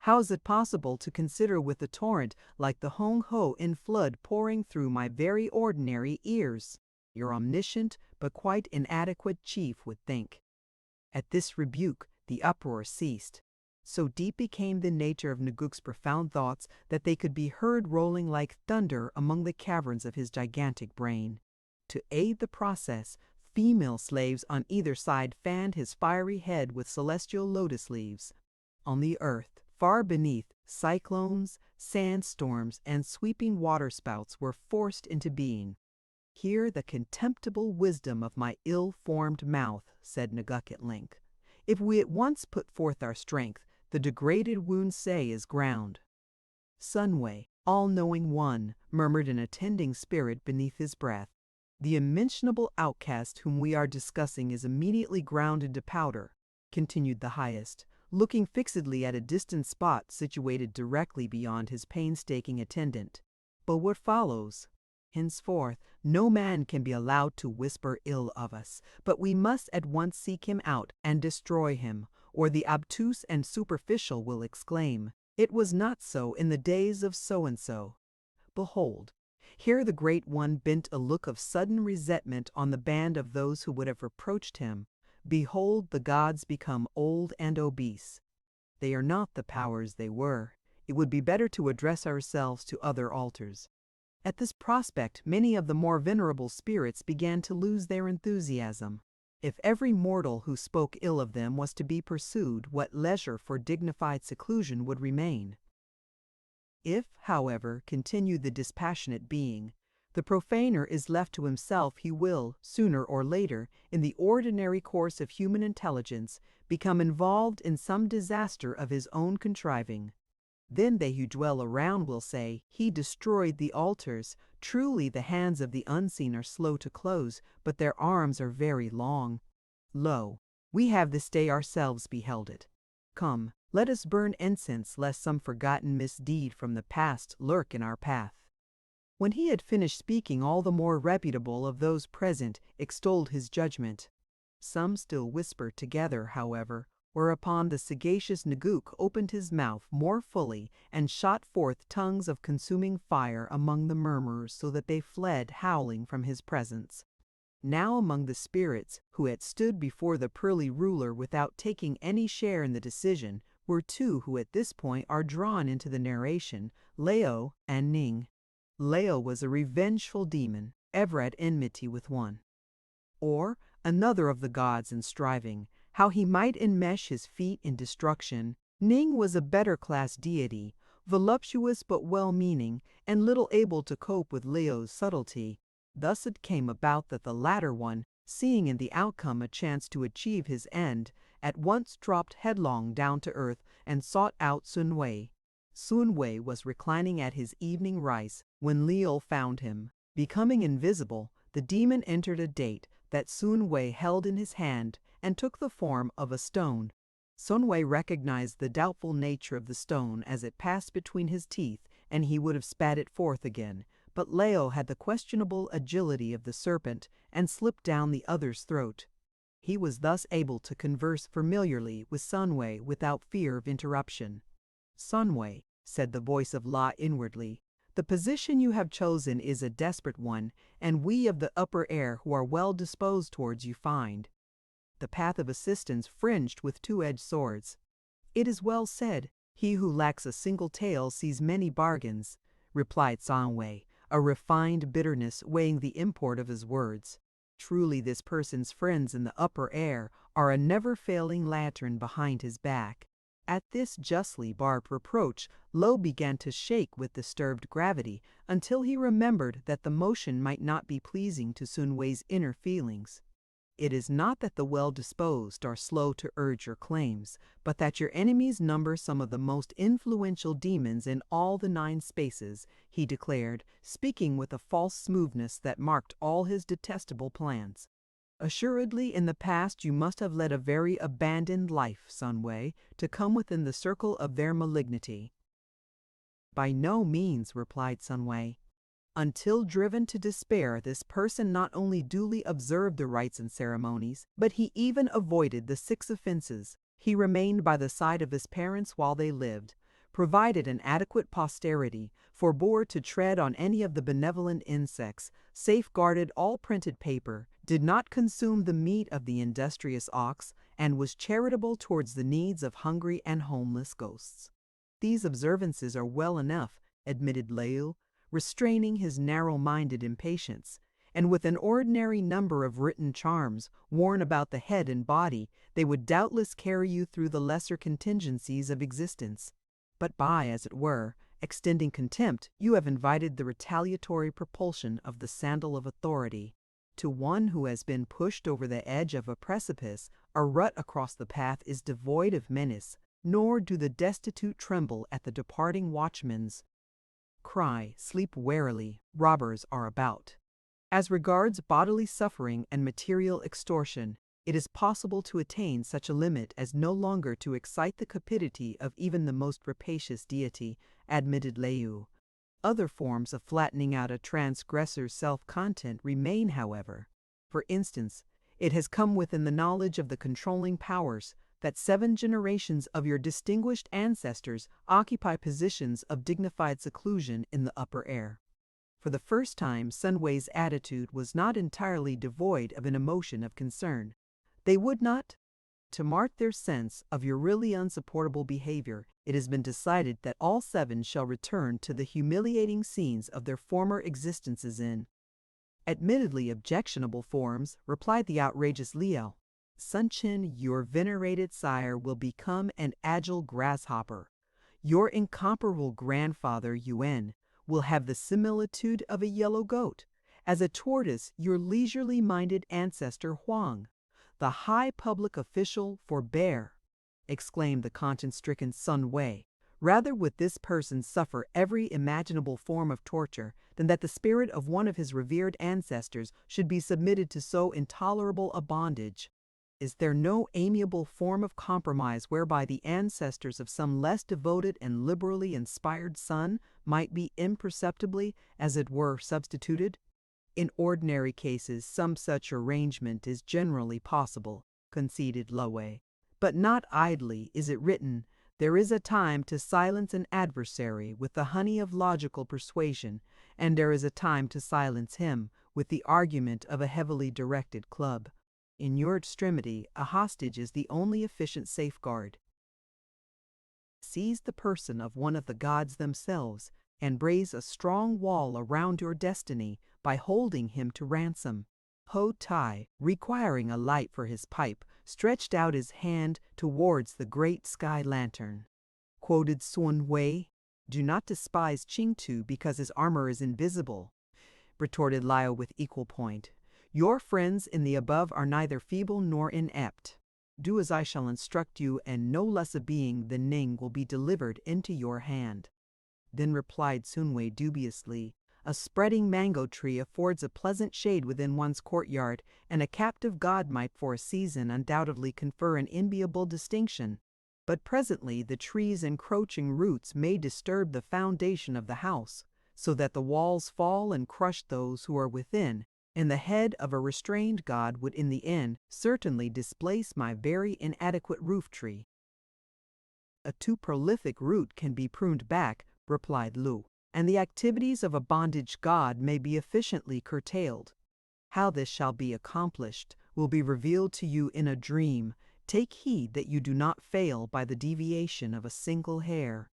"How is it possible to consider with a torrent like the Hong Ho in flood pouring through my very ordinary ears? Your omniscient but quite inadequate chief would think." At this rebuke the uproar ceased. So deep became the nature of Nguk's profound thoughts that they could be heard rolling like thunder among the caverns of his gigantic brain. To aid the process, female slaves on either side fanned his fiery head with celestial lotus leaves. On the earth, far beneath, cyclones, sandstorms, and sweeping waterspouts were forced into being. "Hear the contemptible wisdom of my ill-formed mouth," said Nguk at length. "If we at once put forth our strength, the degraded wound say is ground." "Sun Wei, all-knowing one," murmured an attending spirit beneath his breath. "The unmentionable outcast whom we are discussing is immediately ground into powder," continued the highest, looking fixedly at a distant spot situated directly beyond his painstaking attendant. "But what follows? Henceforth, no man can be allowed to whisper ill of us, but we must at once seek him out and destroy him, or the obtuse and superficial will exclaim, 'It was not so in the days of so-and-so.' Behold, here the Great One bent a look of sudden resentment on the band of those who would have reproached him. Behold, the gods become old and obese. They are not the powers they were. It would be better to address ourselves to other altars." At this prospect, many of the more venerable spirits began to lose their enthusiasm. If every mortal who spoke ill of them was to be pursued, what leisure for dignified seclusion would remain? "If, however," continued the dispassionate being, "the profaner is left to himself, he will, sooner or later, in the ordinary course of human intelligence, become involved in some disaster of his own contriving. Then they who dwell around will say, 'He destroyed the altars.' Truly the hands of the unseen are slow to close, but their arms are very long. Lo, we have this day ourselves beheld it. Come, let us burn incense, lest some forgotten misdeed from the past lurk in our path." When he had finished speaking, all the more reputable of those present extolled his judgment. Some still whispered together, however, whereupon the sagacious Nguk opened his mouth more fully and shot forth tongues of consuming fire among the murmurers so that they fled howling from his presence. Now among the spirits who had stood before the pearly ruler without taking any share in the decision were two who at this point are drawn into the narration, Leo and Ning. Leo was a revengeful demon, ever at enmity with one. Or another of the gods in striving, how he might enmesh his feet in destruction. Ning was a better class deity, voluptuous but well-meaning, and little able to cope with Leo's subtlety. Thus it came about that the latter one, seeing in the outcome a chance to achieve his end, at once dropped headlong down to earth and sought out Sun Wei. Sun Wei was reclining at his evening rice when Leo found him. Becoming invisible, the demon entered a date that Sun Wei held in his hand and took the form of a stone. Sun Wei recognized the doubtful nature of the stone as it passed between his teeth, and he would have spat it forth again, but Leo had the questionable agility of the serpent and slipped down the other's throat. He was thus able to converse familiarly with Sun Wei without fear of interruption. "Sun Wei," said the voice of La inwardly, "the position you have chosen is a desperate one, and we of the upper air who are well disposed towards you find the path of assistance fringed with two-edged swords." "It is well said, he who lacks a single tail sees many bargains," replied Sun Wei, a refined bitterness weighing the import of his words. Truly this person's friends in the upper air are a never-failing lantern behind his back. At this justly barbed reproach, Lo began to shake with disturbed gravity until he remembered that the motion might not be pleasing to Sun Wei's inner feelings. "It is not that the well-disposed are slow to urge your claims, but that your enemies number some of the most influential demons in all the 9 spaces," he declared, speaking with a false smoothness that marked all his detestable plans. "Assuredly in the past you must have led a very abandoned life, Sun Wei, to come within the circle of their malignity." "By no means," replied Sun Wei. "Until driven to despair, this person not only duly observed the rites and ceremonies, but he even avoided the 6 offenses. He remained by the side of his parents while they lived, provided an adequate posterity, forbore to tread on any of the benevolent insects, safeguarded all printed paper, did not consume the meat of the industrious ox, and was charitable towards the needs of hungry and homeless ghosts." "These observances are well enough," admitted Leo, restraining his narrow-minded impatience, "and with an ordinary number of written charms worn about the head and body, they would doubtless carry you through the lesser contingencies of existence. But by, as it were, extending contempt, you have invited the retaliatory propulsion of the sandal of authority. To one who has been pushed over the edge of a precipice, a rut across the path is devoid of menace, nor do the destitute tremble at the departing watchman's cry, 'Sleep warily, robbers are about.' As regards bodily suffering and material extortion, it is possible to attain such a limit as no longer to excite the cupidity of even the most rapacious deity," admitted Leu. "Other forms of flattening out a transgressor's self-content remain, however. For instance, it has come within the knowledge of the controlling powers that 7 generations of your distinguished ancestors occupy positions of dignified seclusion in the upper air." For the first time, Sun Wei's attitude was not entirely devoid of an emotion of concern. "They would not? To mark their sense of your really unsupportable behavior, it has been decided that all 7 shall return to the humiliating scenes of their former existences in admittedly objectionable forms," replied the outrageous Leo. "Sun Chen, your venerated sire, will become an agile grasshopper. Your incomparable grandfather, Yuan, will have the similitude of a yellow goat. As a tortoise, your leisurely-minded ancestor Huang. The high public official forbear," exclaimed the conscience-stricken Sun Wei. "Rather would this person suffer every imaginable form of torture than that the spirit of one of his revered ancestors should be submitted to so intolerable a bondage. Is there no amiable form of compromise whereby the ancestors of some less devoted and liberally inspired son might be imperceptibly, as it were, substituted?" "In ordinary cases some such arrangement is generally possible," conceded Lowe. "But not idly is it written, 'There is a time to silence an adversary with the honey of logical persuasion, and there is a time to silence him with the argument of a heavily directed club. In your extremity, a hostage is the only efficient safeguard. Seize the person of one of the gods themselves, and braze a strong wall around your destiny by holding him to ransom. Ho Tai, requiring a light for his pipe, stretched out his hand towards the great sky lantern. Quoted Sun Wei, "Do not despise Ching Tu because his armor is invisible," retorted Liao with equal point. "Your friends in the above are neither feeble nor inept. Do as I shall instruct you, and no less a being than Ning will be delivered into your hand." Then replied Sun Wei dubiously, "A spreading mango tree affords a pleasant shade within one's courtyard, and a captive god might for a season undoubtedly confer an enviable distinction. But presently the tree's encroaching roots may disturb the foundation of the house, so that the walls fall and crush those who are within, and the head of a restrained god would in the end certainly displace my very inadequate roof tree." "A too prolific root can be pruned back," replied Lu, "and the activities of a bondage god may be efficiently curtailed. How this shall be accomplished will be revealed to you in a dream. Take heed that you do not fail by the deviation of a single hair."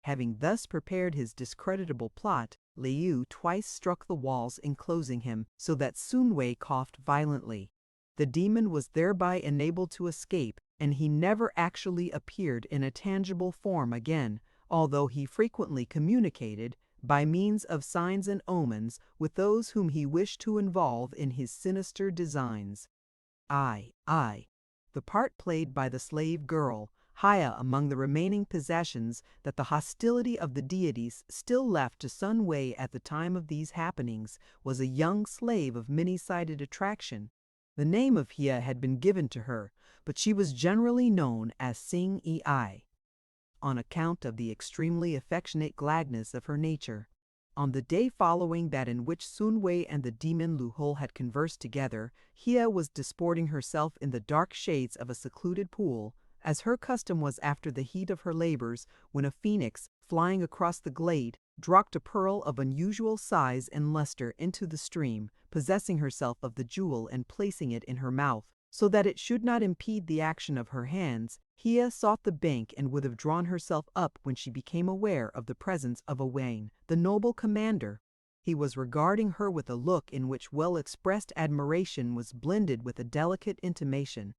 Having thus prepared his discreditable plot, Liu twice struck the walls enclosing him, so that Sun Wei coughed violently. The demon was thereby enabled to escape, and he never actually appeared in a tangible form again, although he frequently communicated, by means of signs and omens, with those whom he wished to involve in his sinister designs. I. The part played by the slave girl, Haya, among the remaining possessions that the hostility of the deities still left to Sun Wei at the time of these happenings, was a young slave of many-sided attraction. The name of Hia had been given to her, but she was generally known as Sing Ei, on account of the extremely affectionate gladness of her nature. On the day following that in which Sun Wei and the demon Lu Hol had conversed together, Hia was disporting herself in the dark shades of a secluded pool, as her custom was after the heat of her labors, when a phoenix, flying across the glade, dropped a pearl of unusual size and luster into the stream, possessing herself of the jewel and placing it in her mouth, so that it should not impede the action of her hands. Hia sought the bank and would have drawn herself up when she became aware of the presence of Owain, the noble commander. He was regarding her with a look in which well-expressed admiration was blended with a delicate intimation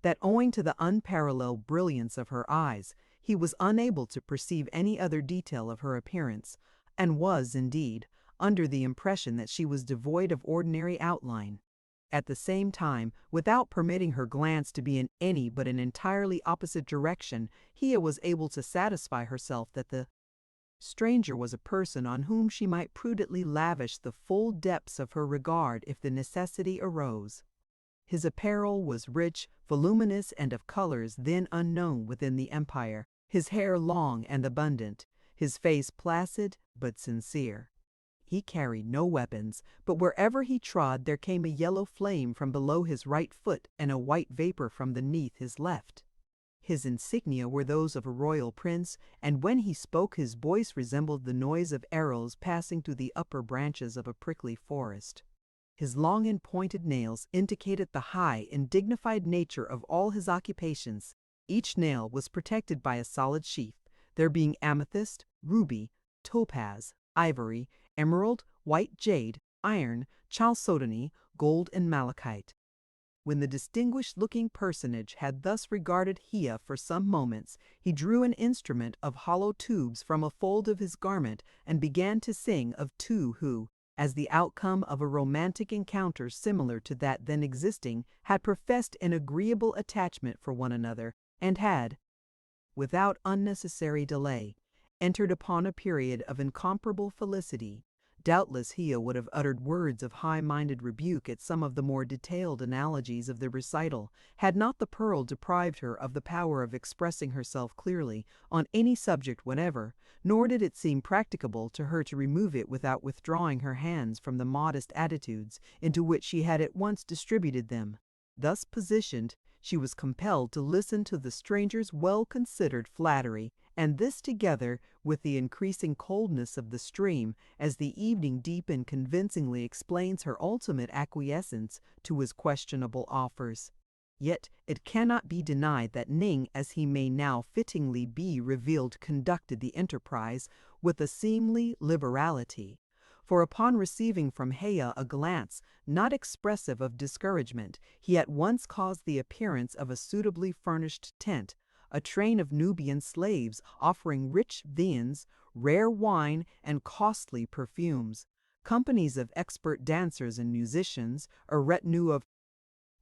that, owing to the unparalleled brilliance of her eyes, he was unable to perceive any other detail of her appearance, and was, indeed, under the impression that she was devoid of ordinary outline. At the same time, without permitting her glance to be in any but an entirely opposite direction, Hia was able to satisfy herself that the stranger was a person on whom she might prudently lavish the full depths of her regard if the necessity arose. His apparel was rich, voluminous, and of colors then unknown within the empire, his hair long and abundant, his face placid but sincere. He carried no weapons, but wherever he trod there came a yellow flame from below his right foot and a white vapor from beneath his left. His insignia were those of a royal prince, and when he spoke his voice resembled the noise of arrows passing through the upper branches of a prickly forest. His long and pointed nails indicated the high and dignified nature of all his occupations. Each nail was protected by a solid sheath, there being amethyst, ruby, topaz, ivory, emerald, white jade, iron, chalcedony, gold, and malachite. When the distinguished-looking personage had thus regarded Hia for some moments, he drew an instrument of hollow tubes from a fold of his garment and began to sing of two who, as the outcome of a romantic encounter similar to that then existing, had professed an agreeable attachment for one another, and had, without unnecessary delay, entered upon a period of incomparable felicity. Doubtless Hia would have uttered words of high-minded rebuke at some of the more detailed analogies of the recital, had not the pearl deprived her of the power of expressing herself clearly on any subject whatever, nor did it seem practicable to her to remove it without withdrawing her hands from the modest attitudes into which she had at once distributed them. Thus positioned, she was compelled to listen to the stranger's well-considered flattery and this together with the increasing coldness of the stream as the evening deepened convincingly explains her ultimate acquiescence to his questionable offers. Yet it cannot be denied that Ning, as he may now fittingly be revealed, conducted the enterprise with a seemly liberality. For upon receiving from Hea a glance not expressive of discouragement, he at once caused the appearance of a suitably furnished tent, a train of Nubian slaves offering rich viands, rare wine, and costly perfumes, companies of expert dancers and musicians, a retinue of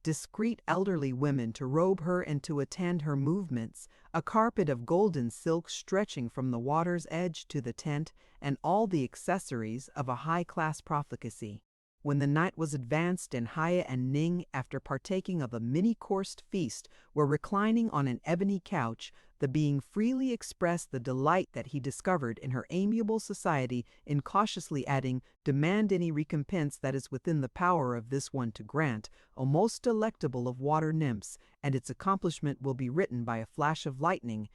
discreet elderly women to robe her and to attend her movements, a carpet of golden silk stretching from the water's edge to the tent, and all the accessories of a high-class profligacy. When the night was advanced and Haya and Ning, after partaking of a many-coursed feast, were reclining on an ebony couch, the being freely expressed the delight that he discovered in her amiable society, incautiously adding, "Demand any recompense that is within the power of this one to grant, a most delectable of water nymphs, and its accomplishment will be written by a flash of lightning."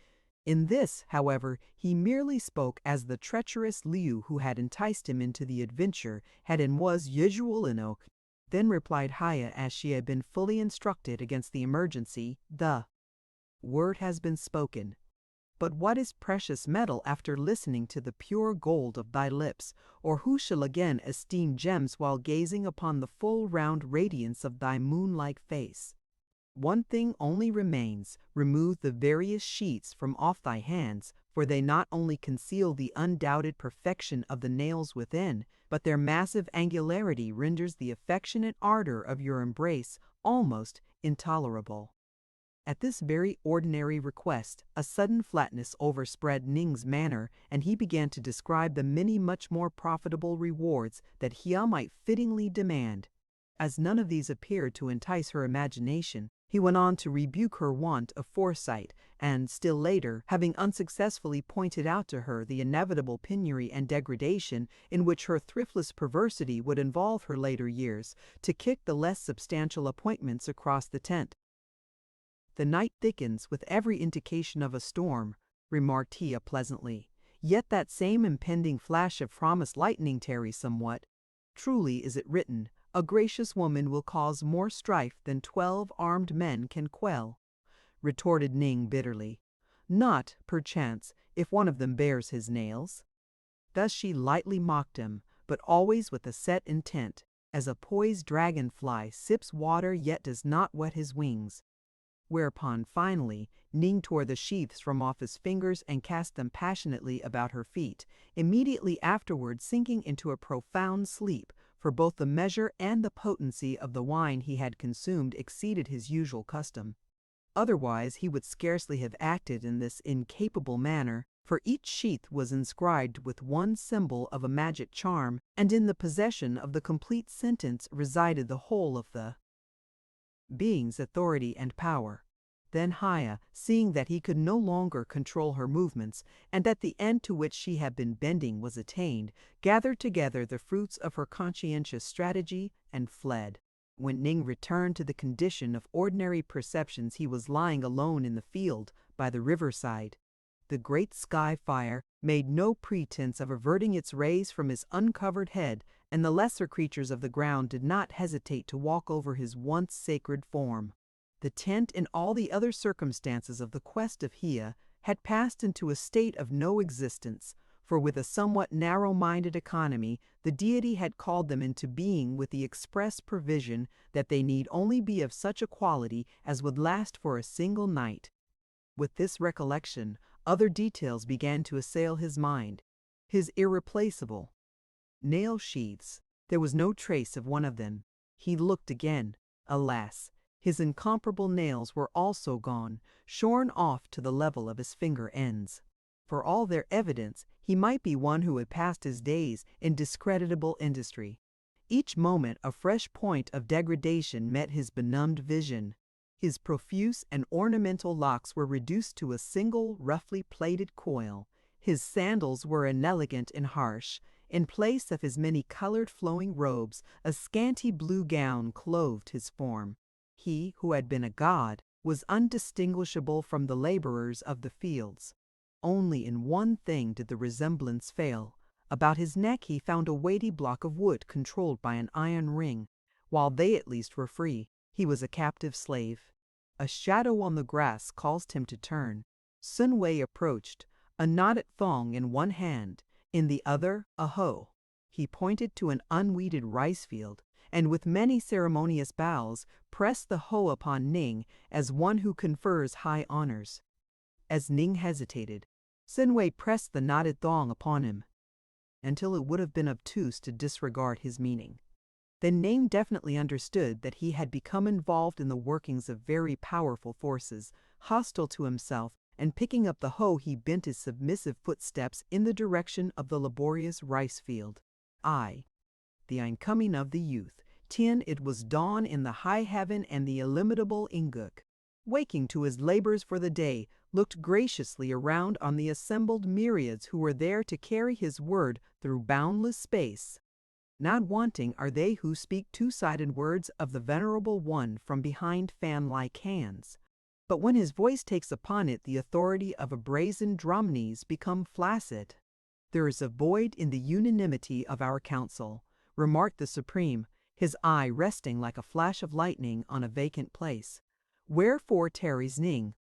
In this, however, he merely spoke as the treacherous Liu who had enticed him into the adventure had and was usual enough. Then replied Haya as she had been fully instructed against the emergency, "The word has been spoken. But what is precious metal after listening to the pure gold of thy lips, or who shall again esteem gems while gazing upon the full round radiance of thy moon-like face? One thing only remains, remove the various sheets from off thy hands, for they not only conceal the undoubted perfection of the nails within, but their massive angularity renders the affectionate ardor of your embrace almost intolerable." At this very ordinary request, a sudden flatness overspread Ning's manner, and he began to describe the many much more profitable rewards that Hia might fittingly demand. As none of these appeared to entice her imagination, he went on to rebuke her want of foresight, and still later, having unsuccessfully pointed out to her the inevitable penury and degradation in which her thriftless perversity would involve her later years, to kick the less substantial appointments across the tent. "The night thickens with every indication of a storm," remarked Hia pleasantly. "Yet that same impending flash of promised lightning tarries somewhat. Truly is it written, a gracious woman will cause more strife than 12 armed men can quell," retorted Ning bitterly. "Not, perchance, if one of them bears his nails." Thus she lightly mocked him, but always with a set intent, as a poised dragonfly sips water yet does not wet his wings. Whereupon, finally, Ning tore the sheaths from off his fingers and cast them passionately about her feet, immediately afterward sinking into a profound sleep, for both the measure and the potency of the wine he had consumed exceeded his usual custom. Otherwise he would scarcely have acted in this incapable manner, for each sheath was inscribed with one symbol of a magic charm, and in the possession of the complete sentence resided the whole of the being's authority and power. Then Haya, seeing that he could no longer control her movements, and that the end to which she had been bending was attained, gathered together the fruits of her conscientious strategy and fled. When Ning returned to the condition of ordinary perceptions, he was lying alone in the field by the riverside. The great sky fire made no pretense of averting its rays from his uncovered head, and the lesser creatures of the ground did not hesitate to walk over his once sacred form. The tent and all the other circumstances of the quest of Hia had passed into a state of no existence, for with a somewhat narrow-minded economy, the deity had called them into being with the express provision that they need only be of such a quality as would last for a single night. With this recollection, other details began to assail his mind. His irreplaceable nail sheaths. There was no trace of one of them. He looked again. Alas! His incomparable nails were also gone, shorn off to the level of his finger ends. For all their evidence, he might be one who had passed his days in discreditable industry. Each moment a fresh point of degradation met his benumbed vision. His profuse and ornamental locks were reduced to a single roughly plaited coil. His sandals were inelegant and harsh. In place of his many-colored flowing robes, a scanty blue gown clothed his form. He, who had been a god, was undistinguishable from the laborers of the fields. Only in one thing did the resemblance fail. About his neck he found a weighty block of wood controlled by an iron ring. While they at least were free, he was a captive slave. A shadow on the grass caused him to turn. Sun Wei approached, a knotted thong in one hand, in the other a hoe. He pointed to an unweeded rice field, and with many ceremonious bows, pressed the hoe upon Ning as one who confers high honors. As Ning hesitated, Sun Wei pressed the knotted thong upon him, until it would have been obtuse to disregard his meaning. Then Ning definitely understood that he had become involved in the workings of very powerful forces, hostile to himself, and picking up the hoe he bent his submissive footsteps in the direction of the laborious rice field. The incoming of the youth. Tien it was dawn in the high heaven, and the illimitable Inguk, waking to his labors for the day, looked graciously around on the assembled myriads who were there to carry his word through boundless space. Not wanting are they who speak two-sided words of the Venerable One from behind fan-like hands. But when his voice takes upon it the authority of a brazen drum, knees become flaccid. There is a void in the unanimity of our council, remarked the Supreme, his eye resting like a flash of lightning on a vacant place. Wherefore tarries Ning,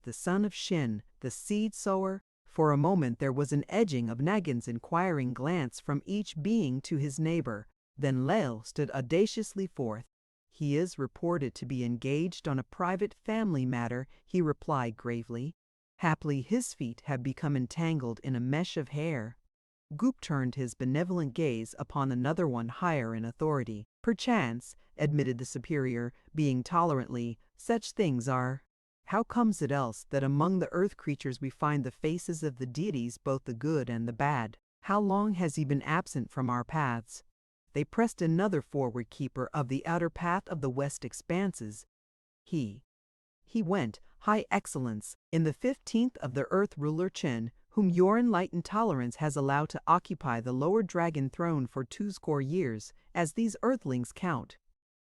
the son of Shin, the seed sower? For a moment there was an edging of Nagin's inquiring glance from each being to his neighbor. Then Leo stood audaciously forth. He is reported to be engaged on a private family matter, he replied gravely. Haply his feet have become entangled in a mesh of hair. Goop turned his benevolent gaze upon another one higher in authority. Perchance, admitted the superior, being tolerantly, such things are. How comes it else that among the earth creatures we find the faces of the deities, both the good and the bad? How long has he been absent from our paths? They pressed another forward keeper of the outer path of the west expanses. He went, High Excellence, in the 15th of the earth ruler Chen, whom your enlightened tolerance has allowed to occupy the lower dragon throne for 20 years, as these earthlings count.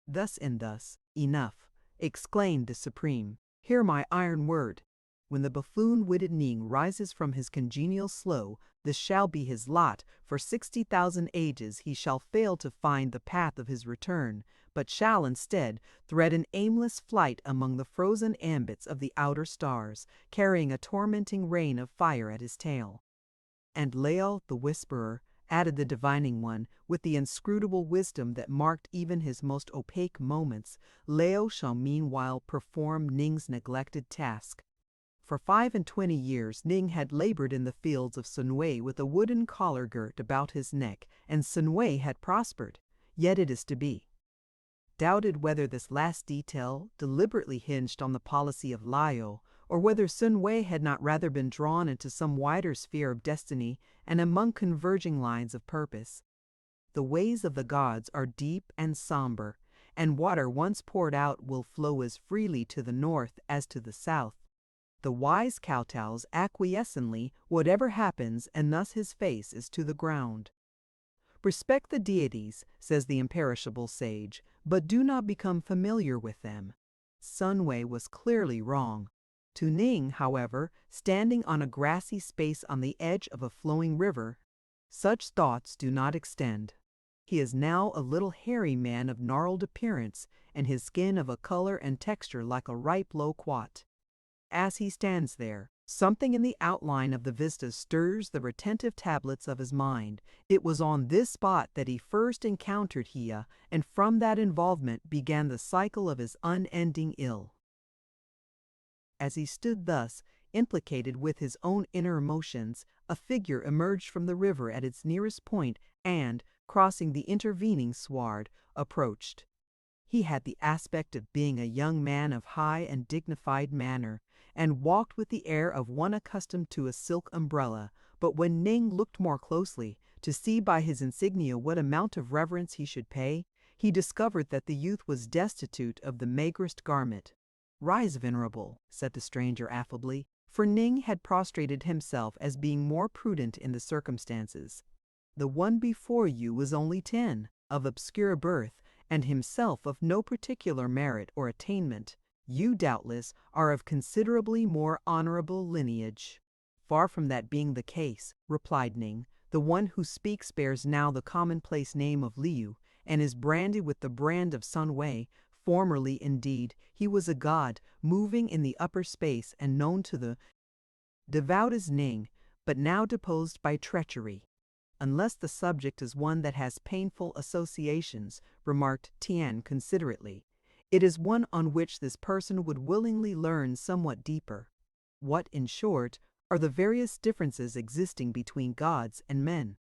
Thus and thus, enough, exclaimed the Supreme. Hear my iron word. When the buffoon-witted Ning rises from his congenial slough, this shall be his lot. For 60,000 ages he shall fail to find the path of his return, but shall instead thread an aimless flight among the frozen ambits of the outer stars, carrying a tormenting rain of fire at his tail. And Leo the Whisperer, added the divining one, with the inscrutable wisdom that marked even his most opaque moments, Leo shall meanwhile perform Ning's neglected task. For 25 years Ning had labored in the fields of Sun Wei with a wooden collar girt about his neck, and Sun Wei had prospered. Yet it is to be doubted whether this last detail deliberately hinged on the policy of Lio, or whether Sun Wei had not rather been drawn into some wider sphere of destiny and among converging lines of purpose. The ways of the gods are deep and somber, and water once poured out will flow as freely to the north as to the south. The wise kowtows acquiescently whatever happens, and thus his face is to the ground. Respect the deities, says the imperishable sage, but do not become familiar with them. Sun Wei was clearly wrong. To Ning, however, standing on a grassy space on the edge of a flowing river, such thoughts do not extend. He is now a little hairy man of gnarled appearance, and his skin of a color and texture like a ripe loquat. As he stands there, something in the outline of the vista stirs the retentive tablets of his mind. It was on this spot that he first encountered Hia, and from that involvement began the cycle of his unending ill. As he stood thus, implicated with his own inner emotions, a figure emerged from the river at its nearest point and, crossing the intervening sward, approached. He had the aspect of being a young man of high and dignified manner, and walked with the air of one accustomed to a silk umbrella, but when Ning looked more closely, to see by his insignia what amount of reverence he should pay, he discovered that the youth was destitute of the magrest garment. "Rise, venerable," said the stranger affably, for Ning had prostrated himself as being more prudent in the circumstances. "The one before you was only 10, of obscure birth, and himself of no particular merit or attainment. You, doubtless, are of considerably more honorable lineage." Far from that being the case, replied Ning. The one who speaks bears now the commonplace name of Liu, and is branded with the brand of Sun Wei. Formerly, indeed, he was a god, moving in the upper space and known to the devout as Ning, but now deposed by treachery. Unless the subject is one that has painful associations, remarked Tian considerately, it is one on which this person would willingly learn somewhat deeper. What, in short, are the various differences existing between gods and men?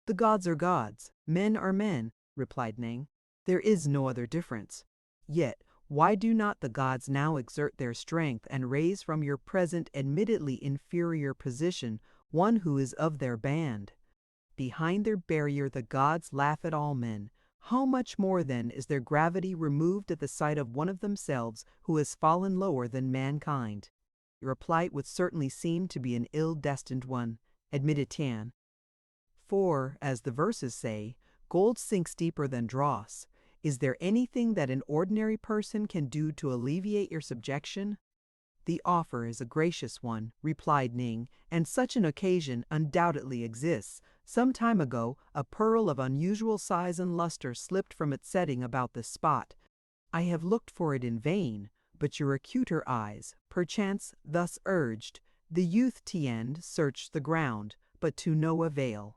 The gods are gods, men are men, replied Ning. There is no other difference. Yet, why do not the gods now exert their strength and raise from your present admittedly inferior position one who is of their band? Behind their barrier the gods laugh at all men. How much more then is their gravity removed at the sight of one of themselves who has fallen lower than mankind? Your plight would certainly seem to be an ill-destined one, admitted Tian. For, as the verses say, gold sinks deeper than dross. Is there anything that an ordinary person can do to alleviate your subjection? The offer is a gracious one, replied Ning, and such an occasion undoubtedly exists. Some time ago, a pearl of unusual size and luster slipped from its setting about this spot. I have looked for it in vain, but your acuter eyes, perchance, thus urged. The youth Tian searched the ground, but to no avail.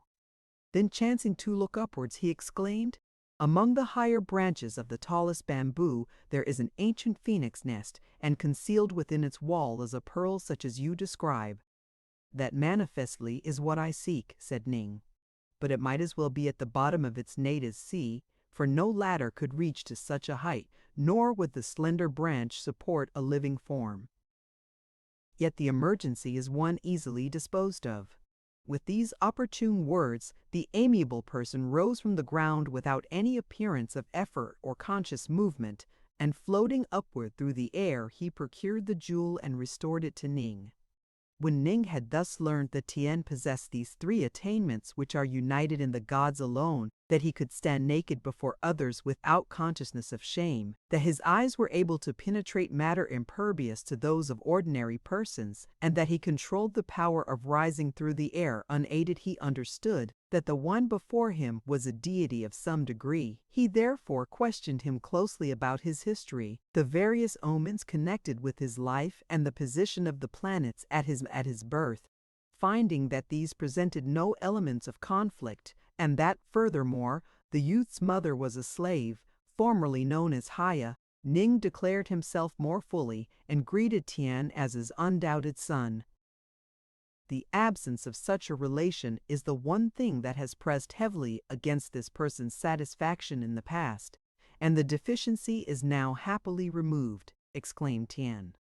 Then chancing to look upwards, he exclaimed, "Among the higher branches of the tallest bamboo there is an ancient phoenix nest, and concealed within its wall is a pearl such as you describe." "That manifestly is what I seek," said Ning. "But it might as well be at the bottom of its native sea, for no ladder could reach to such a height, nor would the slender branch support a living form. Yet the emergency is one easily disposed of." With these opportune words, the amiable person rose from the ground without any appearance of effort or conscious movement, and floating upward through the air, he procured the jewel and restored it to Ning. When Ning had thus learned that Tian possessed these three attainments which are united in the gods alone, that he could stand naked before others without consciousness of shame, that his eyes were able to penetrate matter impervious to those of ordinary persons, and that he controlled the power of rising through the air unaided, he understood that the one before him was a deity of some degree. He therefore questioned him closely about his history, the various omens connected with his life, and the position of the planets at his birth. Finding that these presented no elements of conflict, and that, furthermore, the youth's mother was a slave, formerly known as Haya, Ning declared himself more fully and greeted Tian as his undoubted son. The absence of such a relation is the one thing that has pressed heavily against this person's satisfaction in the past, and the deficiency is now happily removed, exclaimed Tian.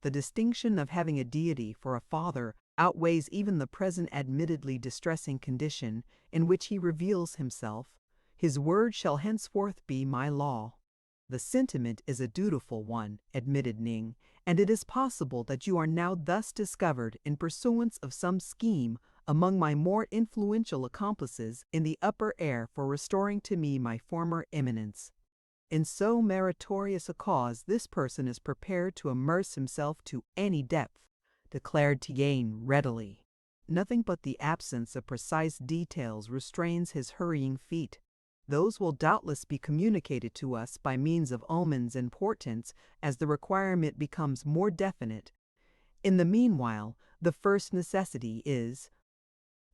The distinction of having a deity for a father outweighs even the present admittedly distressing condition in which he reveals himself. His word shall henceforth be my law. The sentiment is a dutiful one, admitted Ning, and it is possible that you are now thus discovered in pursuance of some scheme among my more influential accomplices in the upper air for restoring to me my former eminence. In so meritorious a cause this person is prepared to immerse himself to any depth, declared Tian readily. Nothing but the absence of precise details restrains his hurrying feet. Those will doubtless be communicated to us by means of omens and portents as the requirement becomes more definite. In the meanwhile, the first necessity is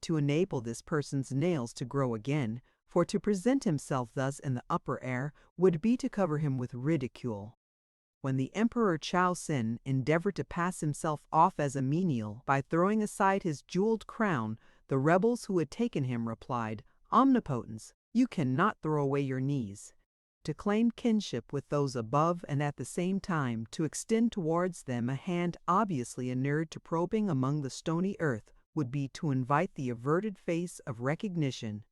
to enable this person's nails to grow again, for to present himself thus in the upper air would be to cover him with ridicule. When the Emperor Chao Sin endeavored to pass himself off as a menial by throwing aside his jeweled crown, the rebels who had taken him replied, "Omnipotence, you cannot throw away your knees." To claim kinship with those above and at the same time to extend towards them a hand obviously inured to probing among the stony earth would be to invite the averted face of recognition.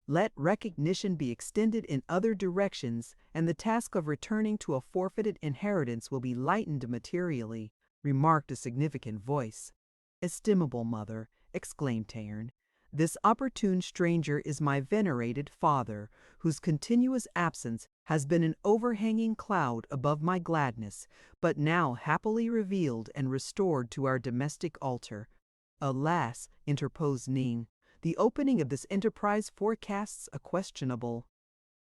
Let recognition be extended in other directions, and the task of returning to a forfeited inheritance will be lightened materially, remarked a significant voice. "Estimable mother," exclaimed Tian, "this opportune stranger is my venerated father, whose continuous absence has been an overhanging cloud above my gladness, but now happily revealed and restored to our domestic altar. Alas, interposed Ning, the opening of this enterprise forecasts a questionable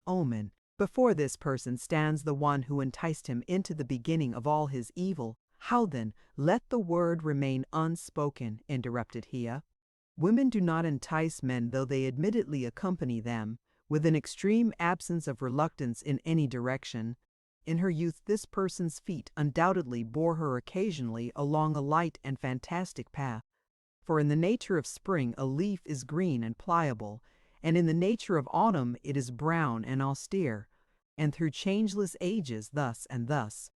omen. Before this person stands the one who enticed him into the beginning of all his evil. How then, let the word remain unspoken, interrupted Hia. Women do not entice men, though they admittedly accompany them, with an extreme absence of reluctance in any direction. In her youth, this person's feet undoubtedly bore her occasionally along a light and fantastic path. For in the nature of spring a leaf is green and pliable, and in the nature of autumn it is brown and austere, and through changeless ages thus and thus.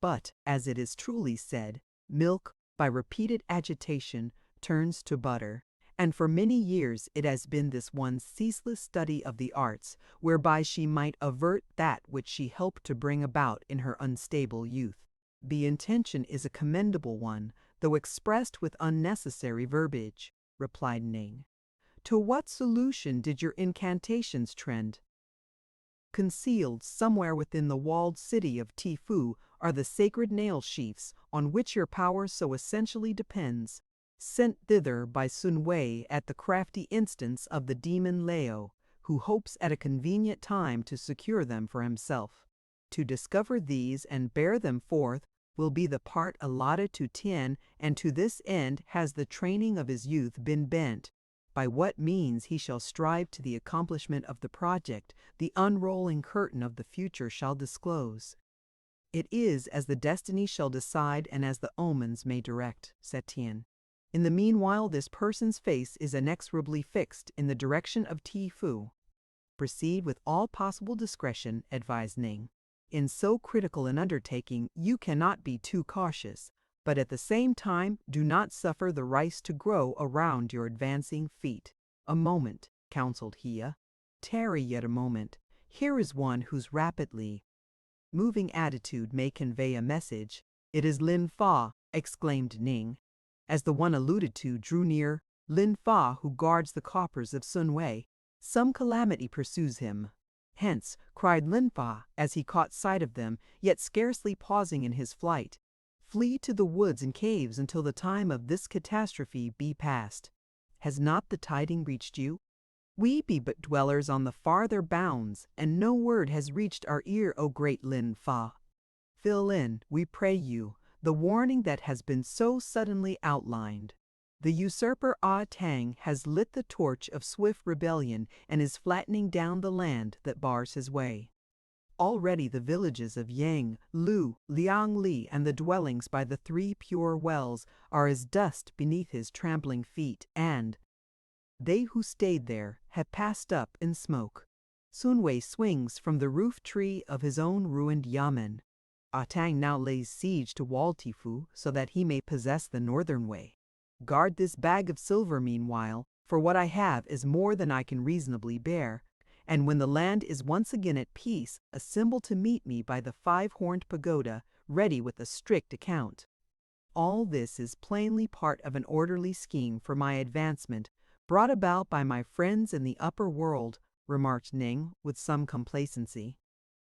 But, as it is truly said, milk, by repeated agitation, turns to butter, and for many years it has been this one's ceaseless study of the arts, whereby she might avert that which she helped to bring about in her unstable youth. The intention is a commendable one, though expressed with unnecessary verbiage, replied Ning. To what solution did your incantations trend? Concealed somewhere within the walled city of Tifu are the sacred nail sheaths on which your power so essentially depends, sent thither by Sun Wei at the crafty instance of the demon Leo, who hopes at a convenient time to secure them for himself. To discover these and bear them forth will be the part allotted to Tian, and to this end has the training of his youth been bent. By what means he shall strive to the accomplishment of the project, the unrolling curtain of the future shall disclose. It is as the destiny shall decide and as the omens may direct, said Tian. In the meanwhile, this person's face is inexorably fixed in the direction of Tifu. Proceed with all possible discretion, advised Ning. In so critical an undertaking, you cannot be too cautious, but at the same time do not suffer the rice to grow around your advancing feet. A moment, counseled Hia. Tarry yet a moment. Here is one whose rapidly moving attitude may convey a message. It is Lin Fa, exclaimed Ning. As the one alluded to drew near, Lin Fa, who guards the coppers of Sun Wei, some calamity pursues him. Hence, cried Lin Fa, as he caught sight of them, yet scarcely pausing in his flight, flee to the woods and caves until the time of this catastrophe be past. Has not the tiding reached you? We be but dwellers on the farther bounds, and no word has reached our ear, O great Lin Fa. Fill in, we pray you, the warning that has been so suddenly outlined. The usurper Ah Tang has lit the torch of swift rebellion and is flattening down the land that bars his way. Already the villages of Yang, Lu, Liang Li, and the dwellings by the 3 pure wells are as dust beneath his trampling feet, and they who stayed there have passed up in smoke. Sun Wei swings from the roof tree of his own ruined yamen. Ah Tang now lays siege to Wall Tifu so that he may possess the northern way. Guard this bag of silver meanwhile, for what I have is more than I can reasonably bear, and when the land is once again at peace, assemble to meet me by the 5-horned pagoda, ready with a strict account. All this is plainly part of an orderly scheme for my advancement, brought about by my friends in the upper world, remarked Ning with some complacency.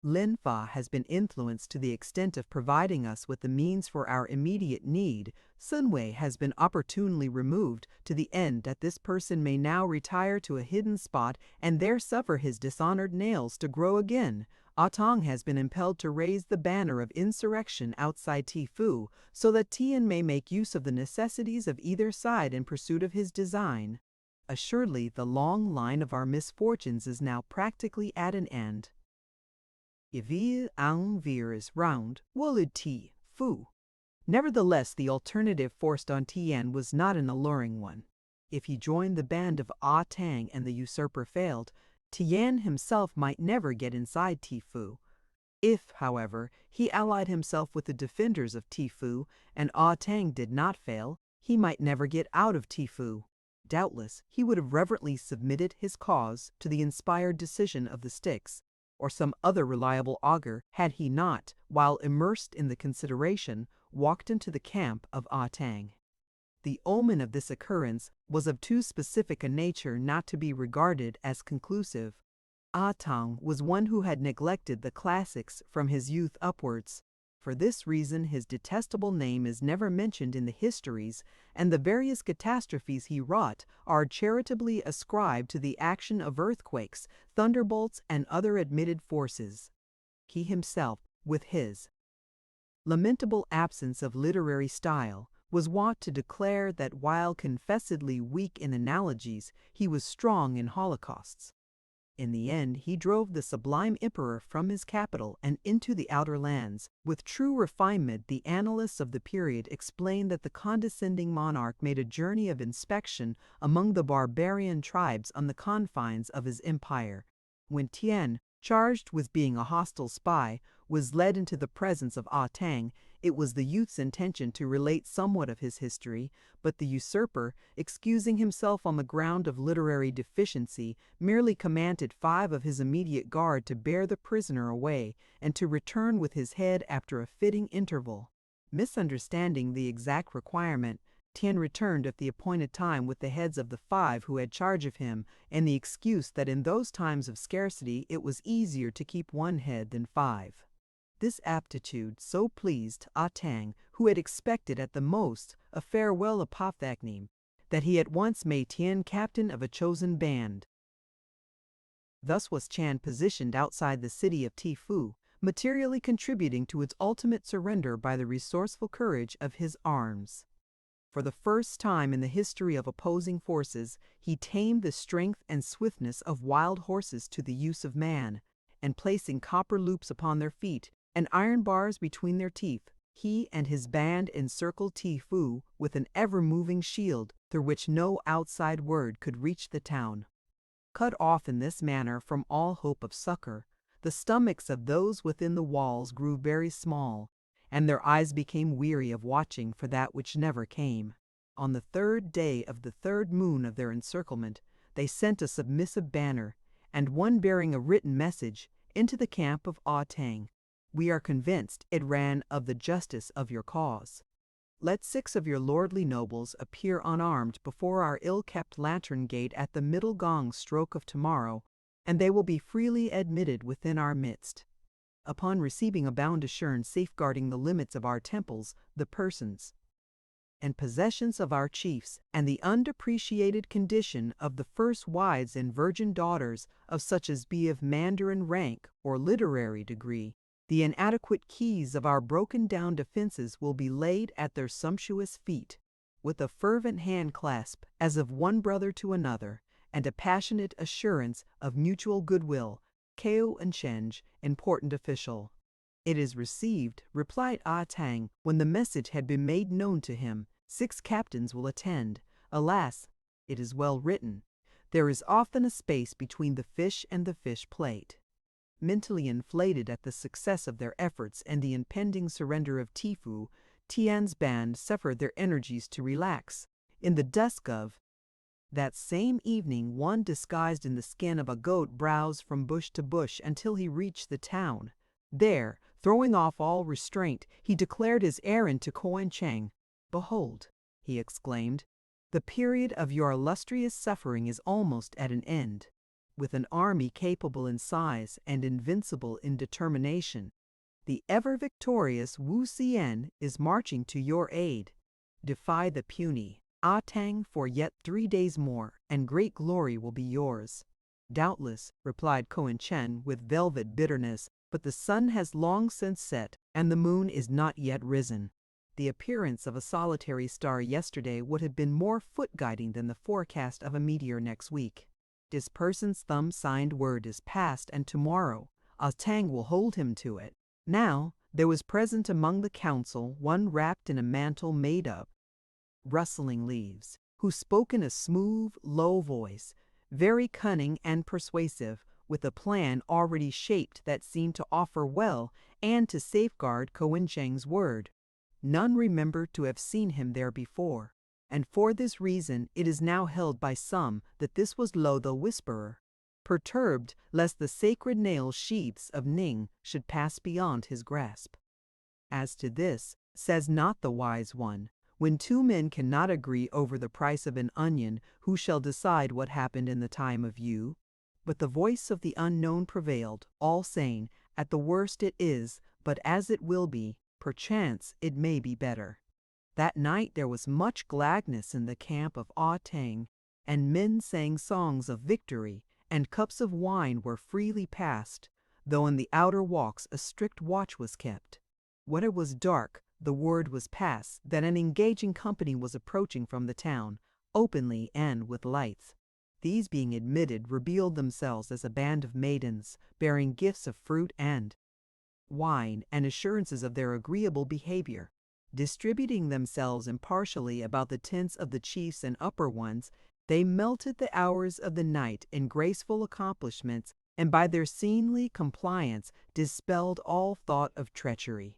Lin Fa has been influenced to the extent of providing us with the means for our immediate need. Sun Wei has been opportunely removed to the end that this person may now retire to a hidden spot and there suffer his dishonored nails to grow again. Ah Tang has been impelled to raise the banner of insurrection outside Tifu, so that Tian may make use of the necessities of either side in pursuit of his design. Assuredly, the long line of our misfortunes is now practically at an end. If ang vir is round, wolid ti fu. Nevertheless, the alternative forced on Tian was not an alluring one. If he joined the band of Ah Tang and the usurper failed, Tian himself might never get inside Tifu. If, however, he allied himself with the defenders of Tifu and Ah Tang did not fail, he might never get out of Tifu. Doubtless, he would have reverently submitted his cause to the inspired decision of the Styx, or some other reliable augur, had he not, while immersed in the consideration, walked into the camp of Ah Tang. The omen of this occurrence was of too specific a nature not to be regarded as conclusive. Ah Tang was one who had neglected the classics from his youth upwards. For this reason his detestable name is never mentioned in the histories, and the various catastrophes he wrought are charitably ascribed to the action of earthquakes, thunderbolts, and other admitted forces. He himself, with his lamentable absence of literary style, was wont to declare that while confessedly weak in analogies, he was strong in holocausts. In the end, he drove the sublime emperor from his capital and into the outer lands. With true refinement, the annalists of the period explain that the condescending monarch made a journey of inspection among the barbarian tribes on the confines of his empire. When Tien, charged with being a hostile spy, was led into the presence of Ah Tang, it was the youth's intention to relate somewhat of his history, but the usurper, excusing himself on the ground of literary deficiency, merely commanded 5 of his immediate guard to bear the prisoner away, and to return with his head after a fitting interval. Misunderstanding the exact requirement, Tien returned at the appointed time with the heads of the 5 who had charge of him, and the excuse that in those times of scarcity it was easier to keep 1 head than 5. This aptitude so pleased Ah Tang, who had expected at the most a farewell apophthegm, that he at once made Tien captain of a chosen band. Thus was Chan positioned outside the city of Tifu, materially contributing to its ultimate surrender by the resourceful courage of his arms. For the first time in the history of opposing forces, he tamed the strength and swiftness of wild horses to the use of man, and placing copper loops upon their feet and iron bars between their teeth, he and his band encircled Tifu with an ever-moving shield through which no outside word could reach the town. Cut off in this manner from all hope of succor, the stomachs of those within the walls grew very small, and their eyes became weary of watching for that which never came. On the 3rd day of the 3rd moon of their encirclement, they sent a submissive banner, and one bearing a written message, into the camp of Ah Tang. We are convinced, it ran, of the justice of your cause. Let 6 of your lordly nobles appear unarmed before our ill-kept lantern gate at the middle gong stroke of tomorrow, and they will be freely admitted within our midst. Upon receiving a bound assurance safeguarding the limits of our temples, the persons and possessions of our chiefs, and the undepreciated condition of the first wives and virgin daughters of such as be of mandarin rank or literary degree, the inadequate keys of our broken-down defenses will be laid at their sumptuous feet, with a fervent hand-clasp as of one brother to another, and a passionate assurance of mutual goodwill. Keo and Chenge, important official. It is received, replied Ah Tang, when the message had been made known to him. 6 captains will attend. Alas, it is well written. There is often a space between the fish and the fish plate. Mentally inflated at the success of their efforts and the impending surrender of Tifu, Tian's band suffered their energies to relax. In the dusk of that same evening, one disguised in the skin of a goat browsed from bush to bush until he reached the town. There, throwing off all restraint, he declared his errand to Koan Cheng. "Behold," he exclaimed, "the period of your illustrious suffering is almost at an end. With an army capable in size and invincible in determination, the ever-victorious Wu Xian is marching to your aid. Defy the puny Ah Tang for yet 3 days more, and great glory will be yours." "Doubtless," replied Koan Chen with velvet bitterness, "but the sun has long since set, and the moon is not yet risen. The appearance of a solitary star yesterday would have been more foot-guiding than the forecast of a meteor next week. This person's thumb-signed word is passed, and tomorrow Ah Tang will hold him to it." Now, there was present among the council one wrapped in a mantle made of rustling leaves, who spoke in a smooth, low voice, very cunning and persuasive, with a plan already shaped that seemed to offer well and to safeguard Koan Cheng's word. None remembered to have seen him there before, and for this reason it is now held by some that this was Lo the Whisperer, perturbed lest the sacred nail sheaths of Ning should pass beyond his grasp. As to this, says not the wise one, when 2 men cannot agree over the price of an onion, who shall decide what happened in the time of you? But the voice of the unknown prevailed, all saying, "At the worst it is, but as it will be, perchance it may be better. That night there was much gladness in the camp of Ah Tang, and men sang songs of victory, and cups of wine were freely passed, though in the outer walks a strict watch was kept. When it was dark, the word was passed that an engaging company was approaching from the town, openly and with lights. These being admitted revealed themselves as a band of maidens, bearing gifts of fruit and wine and assurances of their agreeable behavior. Distributing themselves impartially about the tents of the chiefs and upper ones, they melted the hours of the night in graceful accomplishments, and by their seemly compliance dispelled all thought of treachery.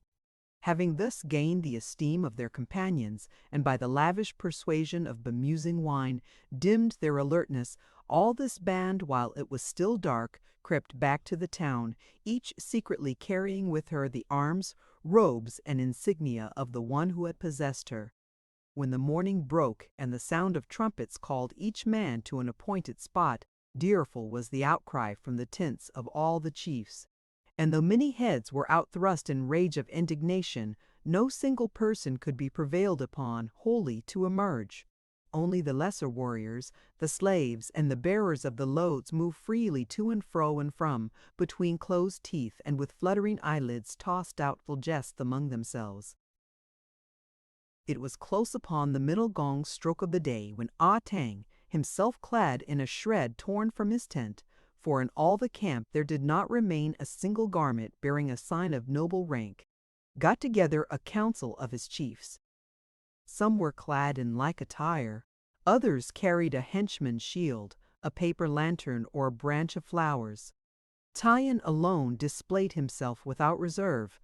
Having thus gained the esteem of their companions, and by the lavish persuasion of bemusing wine dimmed their alertness, all this band, while it was still dark, crept back to the town, each secretly carrying with her the arms, robes, and insignia of the one who had possessed her. When the morning broke and the sound of trumpets called each man to an appointed spot, fearful was the outcry from the tents of all the chiefs. And though many heads were outthrust in rage of indignation, no single person could be prevailed upon wholly to emerge. Only the lesser warriors, the slaves, and the bearers of the loads moved freely to and fro and from, between closed teeth, and with fluttering eyelids tossed doubtful jests among themselves. It was close upon the middle gong stroke of the day when Ah Tang, himself clad in a shred torn from his tent, for in all the camp there did not remain a single garment bearing a sign of noble rank, got together a council of his chiefs. Some were clad in like attire, others carried a henchman's shield, a paper lantern, or a branch of flowers. Tian alone displayed himself without reserve.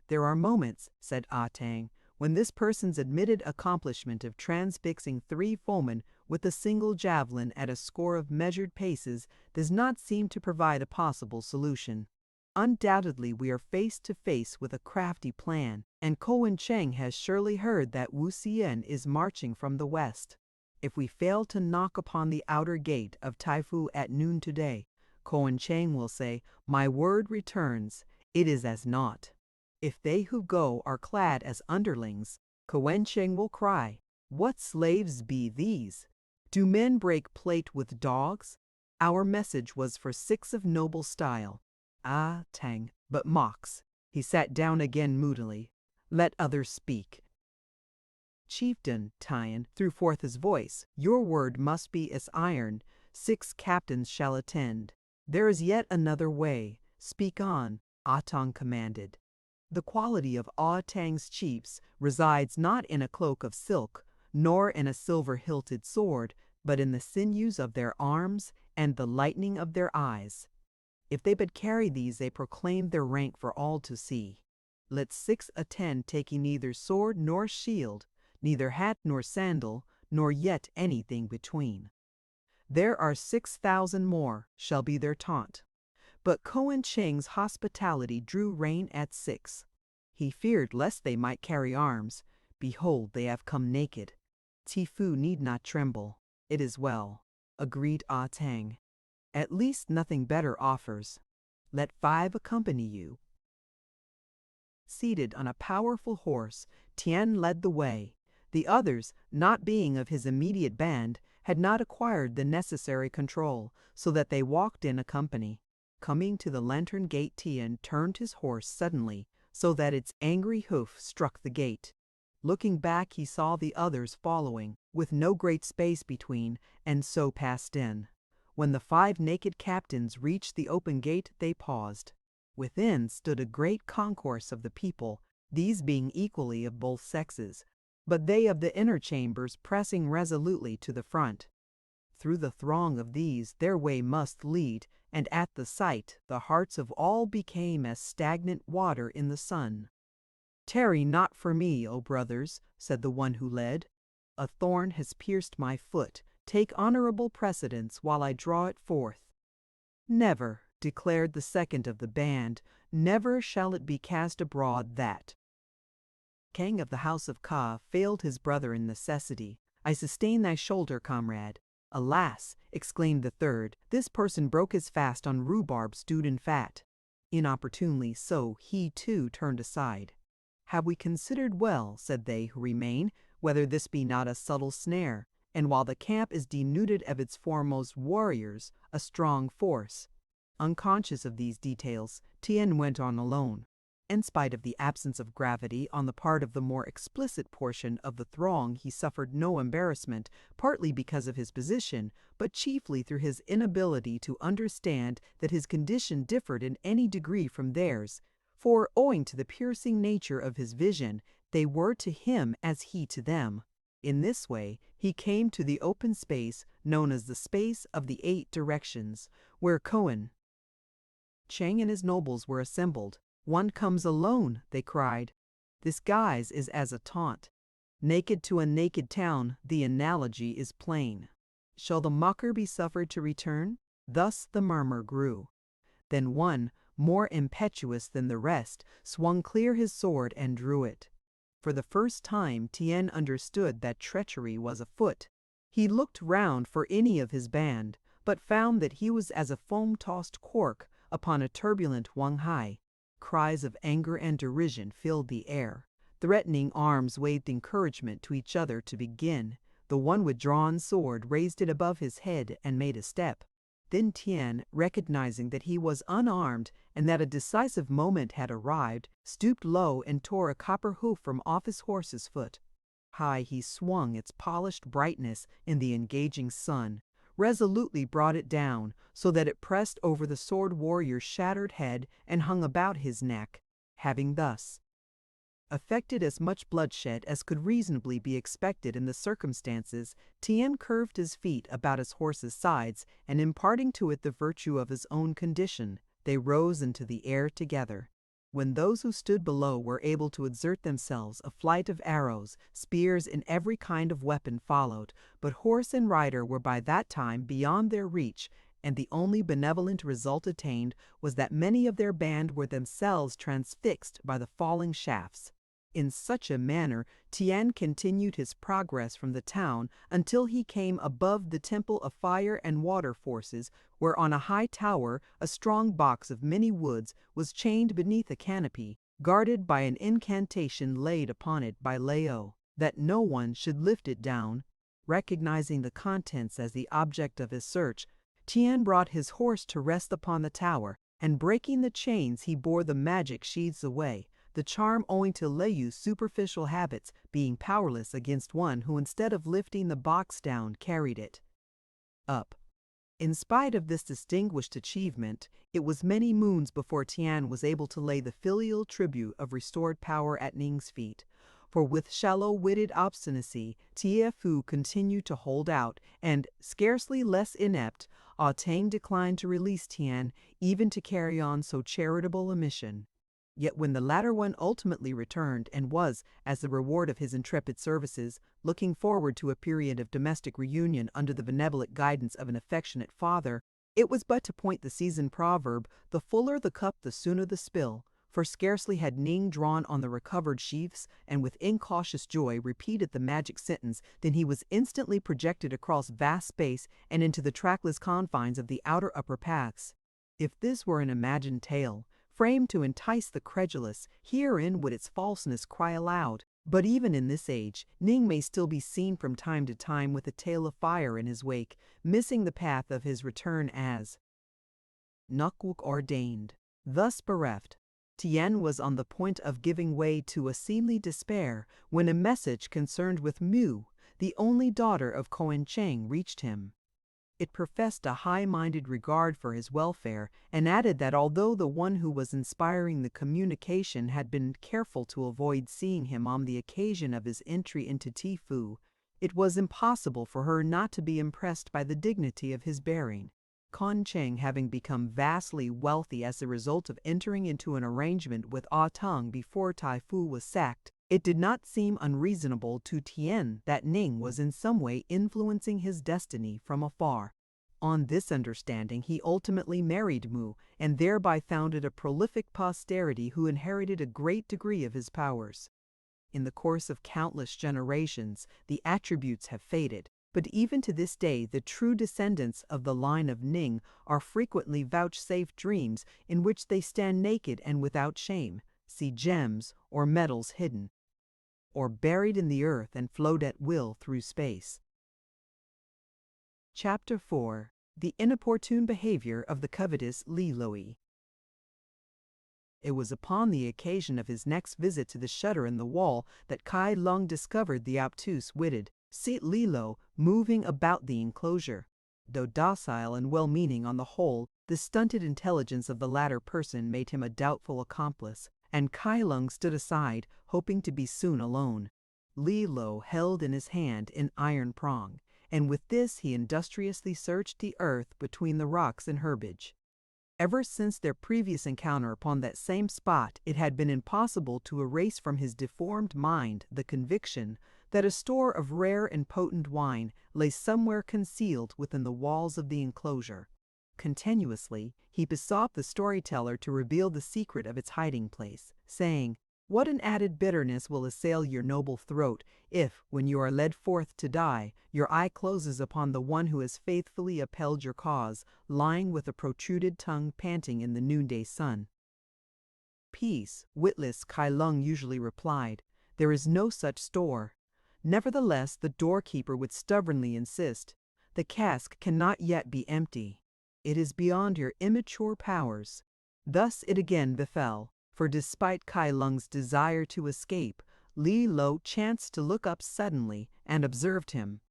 "There are moments," said Ah Tang, "when this person's admitted accomplishment of transfixing 3 foemen with a single javelin at a score of measured paces does not seem to provide a possible solution. Undoubtedly we are face to face with a crafty plan, and Koan Cheng has surely heard that Wu Xian is marching from the west. If we fail to knock upon the outer gate of Taifu at noon today, Koan Cheng will say, 'My word returns, it is as naught.' If they who go are clad as underlings, Koan Cheng will cry, 'What slaves be these? Do men break plate with dogs?' Our message was for 6 of noble style." Ah Tang but mocks. He sat down again moodily. "Let others speak." "Chieftain," Tian threw forth his voice, "your word must be as iron. 6 captains shall attend." "There is yet another way. Speak on," Ah Tang commanded. "The quality of Ah Tang's chiefs resides not in a cloak of silk, nor in a silver-hilted sword, but in the sinews of their arms and the lightning of their eyes. If they but carry these, they proclaim their rank for all to see. Let 6 attend, taking neither sword nor shield, neither hat nor sandal, nor yet anything between. There are 6,000 more, shall be their taunt." But Koan Cheng's hospitality drew rein at 6. He feared lest they might carry arms. "Behold, they have come naked. Tifu need not tremble. It is well," agreed Ah Tang. "At least nothing better offers. Let 5 accompany you." Seated on a powerful horse, Tian led the way. The others, not being of his immediate band, had not acquired the necessary control, so that they walked in a company. Coming to the lantern gate, Tian turned his horse suddenly, so that its angry hoof struck the gate. Looking back, he saw the others following, with no great space between, and so passed in. When the 5 naked captains reached the open gate, they paused. Within stood a great concourse of the people, these being equally of both sexes, but they of the inner chambers pressing resolutely to the front. Through the throng of these their way must lead, and at the sight the hearts of all became as stagnant water in the sun. "Tarry not for me, O brothers," said the one who led. "A thorn has pierced my foot. Take honorable precedence while I draw it forth." "Never," declared the second of the band, "never shall it be cast abroad that King of the house of Ka failed his brother in necessity. I sustain thy shoulder, comrade." "Alas!" exclaimed the third, "this person broke his fast on rhubarb stewed in fat." Inopportunely so, he too turned aside. "Have we considered well," said they who remain, "whether this be not a subtle snare, and while the camp is denuded of its foremost warriors, a strong force?" Unconscious of these details, Tien went on alone. In spite of the absence of gravity on the part of the more explicit portion of the throng, he suffered no embarrassment, partly because of his position, but chiefly through his inability to understand that his condition differed in any degree from theirs, for, owing to the piercing nature of his vision, they were to him as he to them. In this way, he came to the open space known as the Space of the Eight Directions, where Chang and his nobles were assembled. "One comes alone," they cried. "This guise is as a taunt. Naked to a naked town, the analogy is plain. Shall the mocker be suffered to return?" Thus the murmur grew. Then one, more impetuous than the rest, swung clear his sword and drew it. For the first time Tien understood that treachery was afoot. He looked round for any of his band, but found that he was as a foam-tossed cork upon a turbulent Wanghai. Cries of anger and derision filled the air. Threatening arms waved encouragement to each other to begin. The one with drawn sword raised it above his head and made a step. Then Tien, recognizing that he was unarmed and that a decisive moment had arrived, stooped low and tore a copper hoof from off his horse's foot. High he swung its polished brightness in the engaging sun, resolutely brought it down so that it pressed over the sword warrior's shattered head and hung about his neck. Having thus effected as much bloodshed as could reasonably be expected in the circumstances, Tien curved his feet about his horse's sides, and imparting to it the virtue of his own condition, they rose into the air together. When those who stood below were able to exert themselves, a flight of arrows, spears, and every kind of weapon followed, but horse and rider were by that time beyond their reach, and the only benevolent result attained was that many of their band were themselves transfixed by the falling shafts. In such a manner Tien continued his progress from the town until he came above the Temple of Fire and Water Forces, where on a high tower a strong box of many woods was chained beneath a canopy, guarded by an incantation laid upon it by Lao, that no one should lift it down. Recognizing the contents as the object of his search, Tien brought his horse to rest upon the tower, and breaking the chains he bore the magic sheaths away, the charm owing to Leiu's superficial habits being powerless against one who instead of lifting the box down carried it up. In spite of this distinguished achievement, it was many moons before Tien was able to lay the filial tribute of restored power at Ning's feet, for with shallow-witted obstinacy Tie Fu continued to hold out, and, scarcely less inept, Ah Tang declined to release Tien even to carry on so charitable a mission. Yet when the latter one ultimately returned and was, as the reward of his intrepid services, looking forward to a period of domestic reunion under the benevolent guidance of an affectionate father, it was but to point the seasoned proverb, "The fuller the cup, the sooner the spill," for scarcely had Ning drawn on the recovered sheaths and with incautious joy repeated the magic sentence than he was instantly projected across vast space and into the trackless confines of the outer upper paths. If this were an imagined tale, framed to entice the credulous, herein would its falseness cry aloud. But even in this age, Ning may still be seen from time to time with a tail of fire in his wake, missing the path of his return as Nukwuk ordained. Thus bereft, Tien was on the point of giving way to a seemly despair when a message concerned with Mu, the only daughter of Koan Cheng, reached him. It professed a high-minded regard for his welfare, and added that although the one who was inspiring the communication had been careful to avoid seeing him on the occasion of his entry into Tifu, it was impossible for her not to be impressed by the dignity of his bearing. Kon Cheng having become vastly wealthy as the result of entering into an arrangement with Ah Tang before Tai Fu was sacked, it did not seem unreasonable to Tien that Ning was in some way influencing his destiny from afar. On this understanding he ultimately married Mu, and thereby founded a prolific posterity who inherited a great degree of his powers. In the course of countless generations, the attributes have faded, but even to this day the true descendants of the line of Ning are frequently vouchsafed dreams in which they stand naked and without shame, see gems or metals hidden, or buried in the earth and float at will through space. Chapter 4. The Inopportune Behavior of the Covetous Liloi. It was upon the occasion of his next visit to the shutter in the wall that Kai Lung discovered the obtuse-witted Sit Lilo moving about the enclosure. Though docile and well-meaning on the whole, the stunted intelligence of the latter person made him a doubtful accomplice, and Kai Lung stood aside, hoping to be soon alone. Lilo held in his hand an iron prong, and with this he industriously searched the earth between the rocks and herbage. Ever since their previous encounter upon that same spot, it had been impossible to erase from his deformed mind the conviction that a store of rare and potent wine lay somewhere concealed within the walls of the enclosure. Continuously, he besought the storyteller to reveal the secret of its hiding place, saying, "What an added bitterness will assail your noble throat if, when you are led forth to die, your eye closes upon the one who has faithfully upheld your cause, lying with a protruded tongue panting in the noonday sun." "Peace," witless Kai Lung usually replied. "There is no such store." Nevertheless, the doorkeeper would stubbornly insist, "The cask cannot yet be empty. It is beyond your immature powers." Thus it again befell, for despite Kai Lung's desire to escape, Li Lo chanced to look up suddenly and observed him.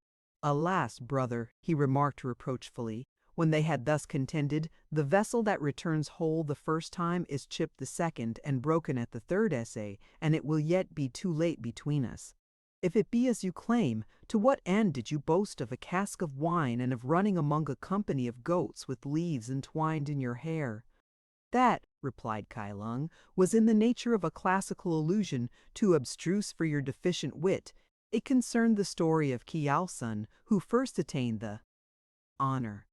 "Alas, brother," he remarked reproachfully, when they had thus contended, "the vessel that returns whole the first time is chipped the second and broken at the third essay, and it will yet be too late between us. If it be as you claim, to what end did you boast of a cask of wine and of running among a company of goats with leaves entwined in your hair?" "That," replied Kai Lung, "was in the nature of a classical allusion, too abstruse for your deficient wit. It concerned the story of Kiao Sun, who first attained the honor."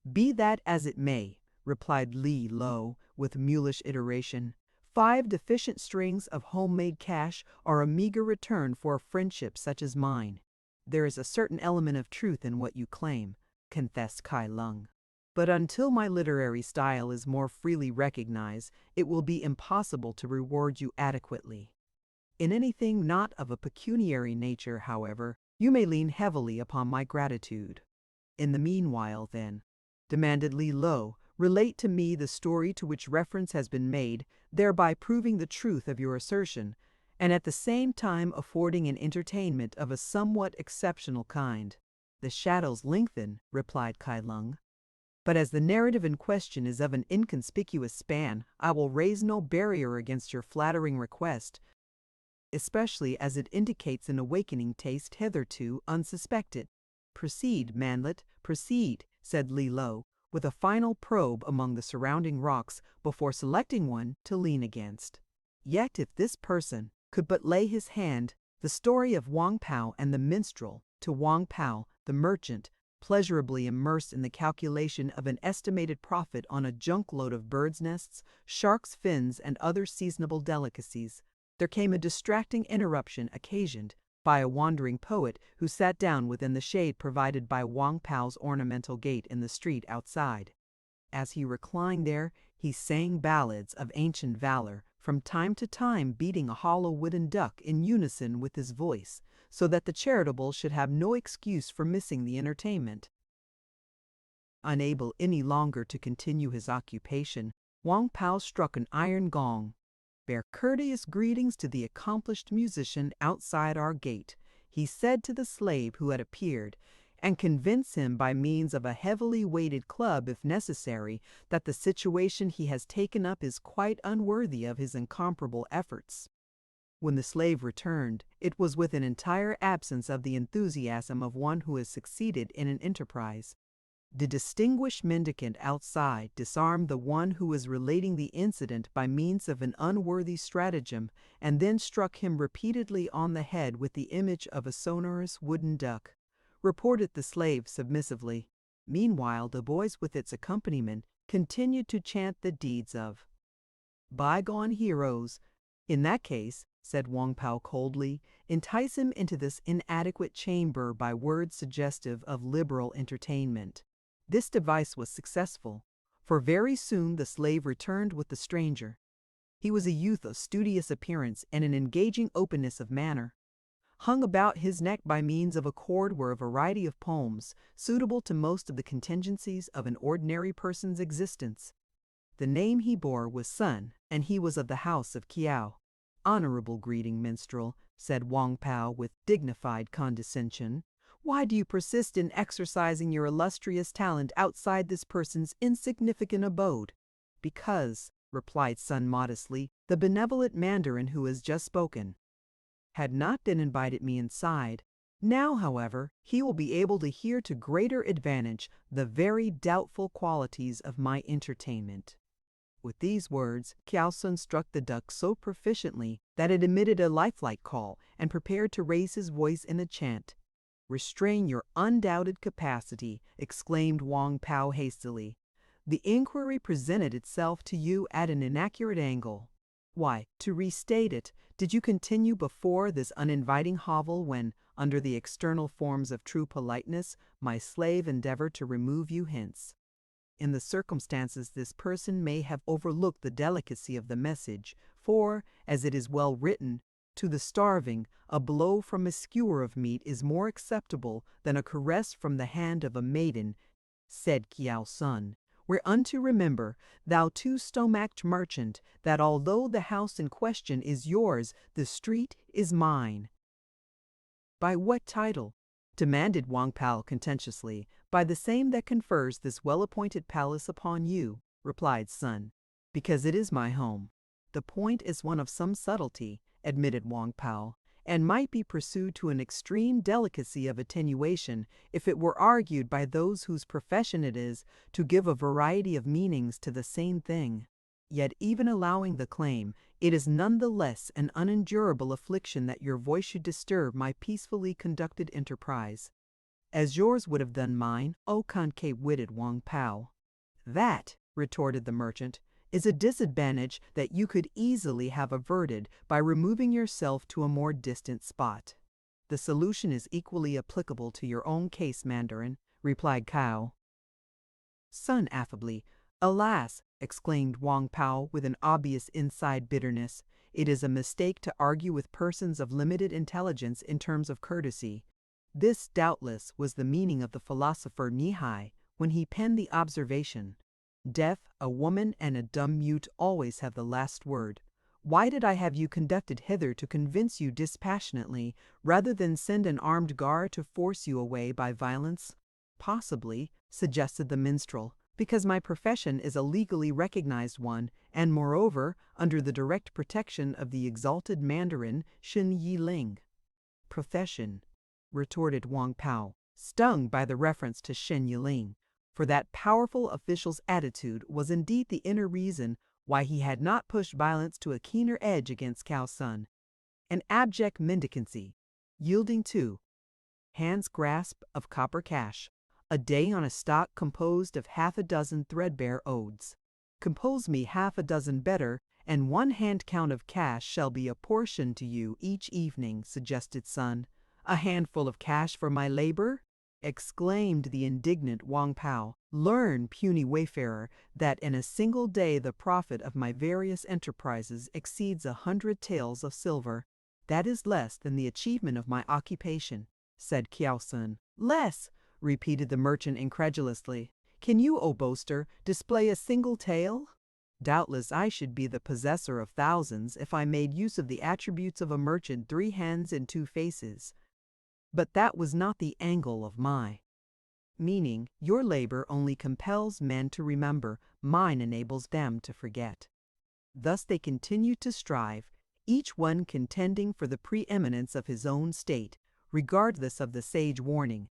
"Be that as it may," replied Li Lo, with mulish iteration, "5 deficient strings of homemade cash are a meager return for a friendship such as mine." "There is a certain element of truth in what you claim," confessed Kai Lung. "But until my literary style is more freely recognized, it will be impossible to reward you adequately. In anything not of a pecuniary nature, however, you may lean heavily upon my gratitude." "In the meanwhile, then," demanded Li Lo, "relate to me the story to which reference has been made, thereby proving the truth of your assertion, and at the same time affording an entertainment of a somewhat exceptional kind." "The shadows lengthen," replied Kai Lung. "But as the narrative in question is of an inconspicuous span, I will raise no barrier against your flattering request, especially as it indicates an awakening taste hitherto unsuspected." "Proceed, manlet, proceed," said Li Lo, with a final probe among the surrounding rocks before selecting one to lean against. "Yet if this person could but lay his hand, the story of Wang Pao and the minstrel, to Wang Pao, the merchant, pleasurably immersed in the calculation of an estimated profit on a junk-load of birds' nests, sharks' fins, and other seasonable delicacies, there came a distracting interruption occasioned by a wandering poet who sat down within the shade provided by Wang Pao's ornamental gate in the street outside. As he reclined there, he sang ballads of ancient valor, from time to time beating a hollow wooden duck in unison with his voice, so that the charitable should have no excuse for missing the entertainment. Unable any longer to continue his occupation, Wang Pao struck an iron gong. "Bear courteous greetings to the accomplished musician outside our gate," he said to the slave who had appeared, "and convince him by means of a heavily weighted club, if necessary, that the situation he has taken up is quite unworthy of his incomparable efforts." When the slave returned, it was with an entire absence of the enthusiasm of one who has succeeded in an enterprise. The distinguished mendicant outside disarmed the one who was relating the incident by means of an unworthy stratagem, and then struck him repeatedly on the head with the image of a sonorous wooden duck, reported the slave submissively. Meanwhile, the boys with its accompaniment continued to chant the deeds of bygone heroes. "In that case," said Wang Pao coldly, "entice him into this inadequate chamber by words suggestive of liberal entertainment." This device was successful, for very soon the slave returned with the stranger. He was a youth of studious appearance and an engaging openness of manner. Hung about his neck by means of a cord were a variety of poems, suitable to most of the contingencies of an ordinary person's existence. The name he bore was Sun, and he was of the house of Kiao. "Honorable greeting, minstrel," said Wang Pao with dignified condescension. "Why do you persist in exercising your illustrious talent outside this person's insignificant abode?" "Because," replied Sun modestly, "the benevolent mandarin who has just spoken had not been invited me inside. Now, however, he will be able to hear to greater advantage the very doubtful qualities of my entertainment." With these words, Kiao Sun struck the duck so proficiently that it emitted a lifelike call and prepared to raise his voice in a chant. "Restrain your undoubted capacity," exclaimed Wang Pao hastily. "The inquiry presented itself to you at an inaccurate angle. Why, to restate it, did you continue before this uninviting hovel when, under the external forms of true politeness, my slave endeavored to remove you hence? In the circumstances this person may have overlooked the delicacy of the message, for, as it is well written, to the starving, a blow from a skewer of meat is more acceptable than a caress from the hand of a maiden," said Kiao Sun. "Whereunto remember, thou two-stomached merchant, that although the house in question is yours, the street is mine." "By what title?" demanded Wang Pao contentiously. "By the same that confers this well-appointed palace upon you," replied Sun. "Because it is my home." "The point is one of some subtlety," admitted Wang Pao, "and might be pursued to an extreme delicacy of attenuation if it were argued by those whose profession it is to give a variety of meanings to the same thing. Yet even allowing the claim, it is none the less an unendurable affliction that your voice should disturb my peacefully conducted enterprise, as yours would have done mine, O concave-witted Wang Pao." "That," retorted the merchant, "is a disadvantage that you could easily have averted by removing yourself to a more distant spot." "The solution is equally applicable to your own case, Mandarin," replied Cao. Sun affably. "Alas!" exclaimed Wang Pao with an obvious inside bitterness, "it is a mistake to argue with persons of limited intelligence in terms of courtesy." This, doubtless, was the meaning of the philosopher Nihai when he penned the observation, "Deaf, a woman, and a dumb mute always have the last word. Why did I have you conducted hither to convince you dispassionately, rather than send an armed guard to force you away by violence?" "Possibly," suggested the minstrel, "because my profession is a legally recognized one, and moreover, under the direct protection of the exalted Mandarin Shen Yiling." "Profession," retorted Wang Pao, stung by the reference to Shen Yiling, for that powerful official's attitude was indeed the inner reason why he had not pushed violence to a keener edge against Cao Sun. "An abject mendicancy, yielding to hand's grasp of copper cash, a day on a stock composed of half a dozen threadbare odes." "Compose me half a dozen better, and one hand count of cash shall be apportioned to you each evening," suggested Sun. "A handful of cash for my labor?" exclaimed the indignant Wang Pao. "Learn, puny wayfarer, that in a single day the profit of my various enterprises exceeds 100 taels of silver. That is less than the achievement of my occupation," said Kiao Sun. "Less!" repeated the merchant incredulously. "Can you, O boaster, display a single tael?" "Doubtless I should be the possessor of thousands if I made use of the attributes of a merchant 3 hands and 2 faces. But that was not the angle of my meaning. Your labor only compels men to remember, mine enables them to forget." Thus they continued to strive, each one contending for the preeminence of his own state, regardless of the sage warning.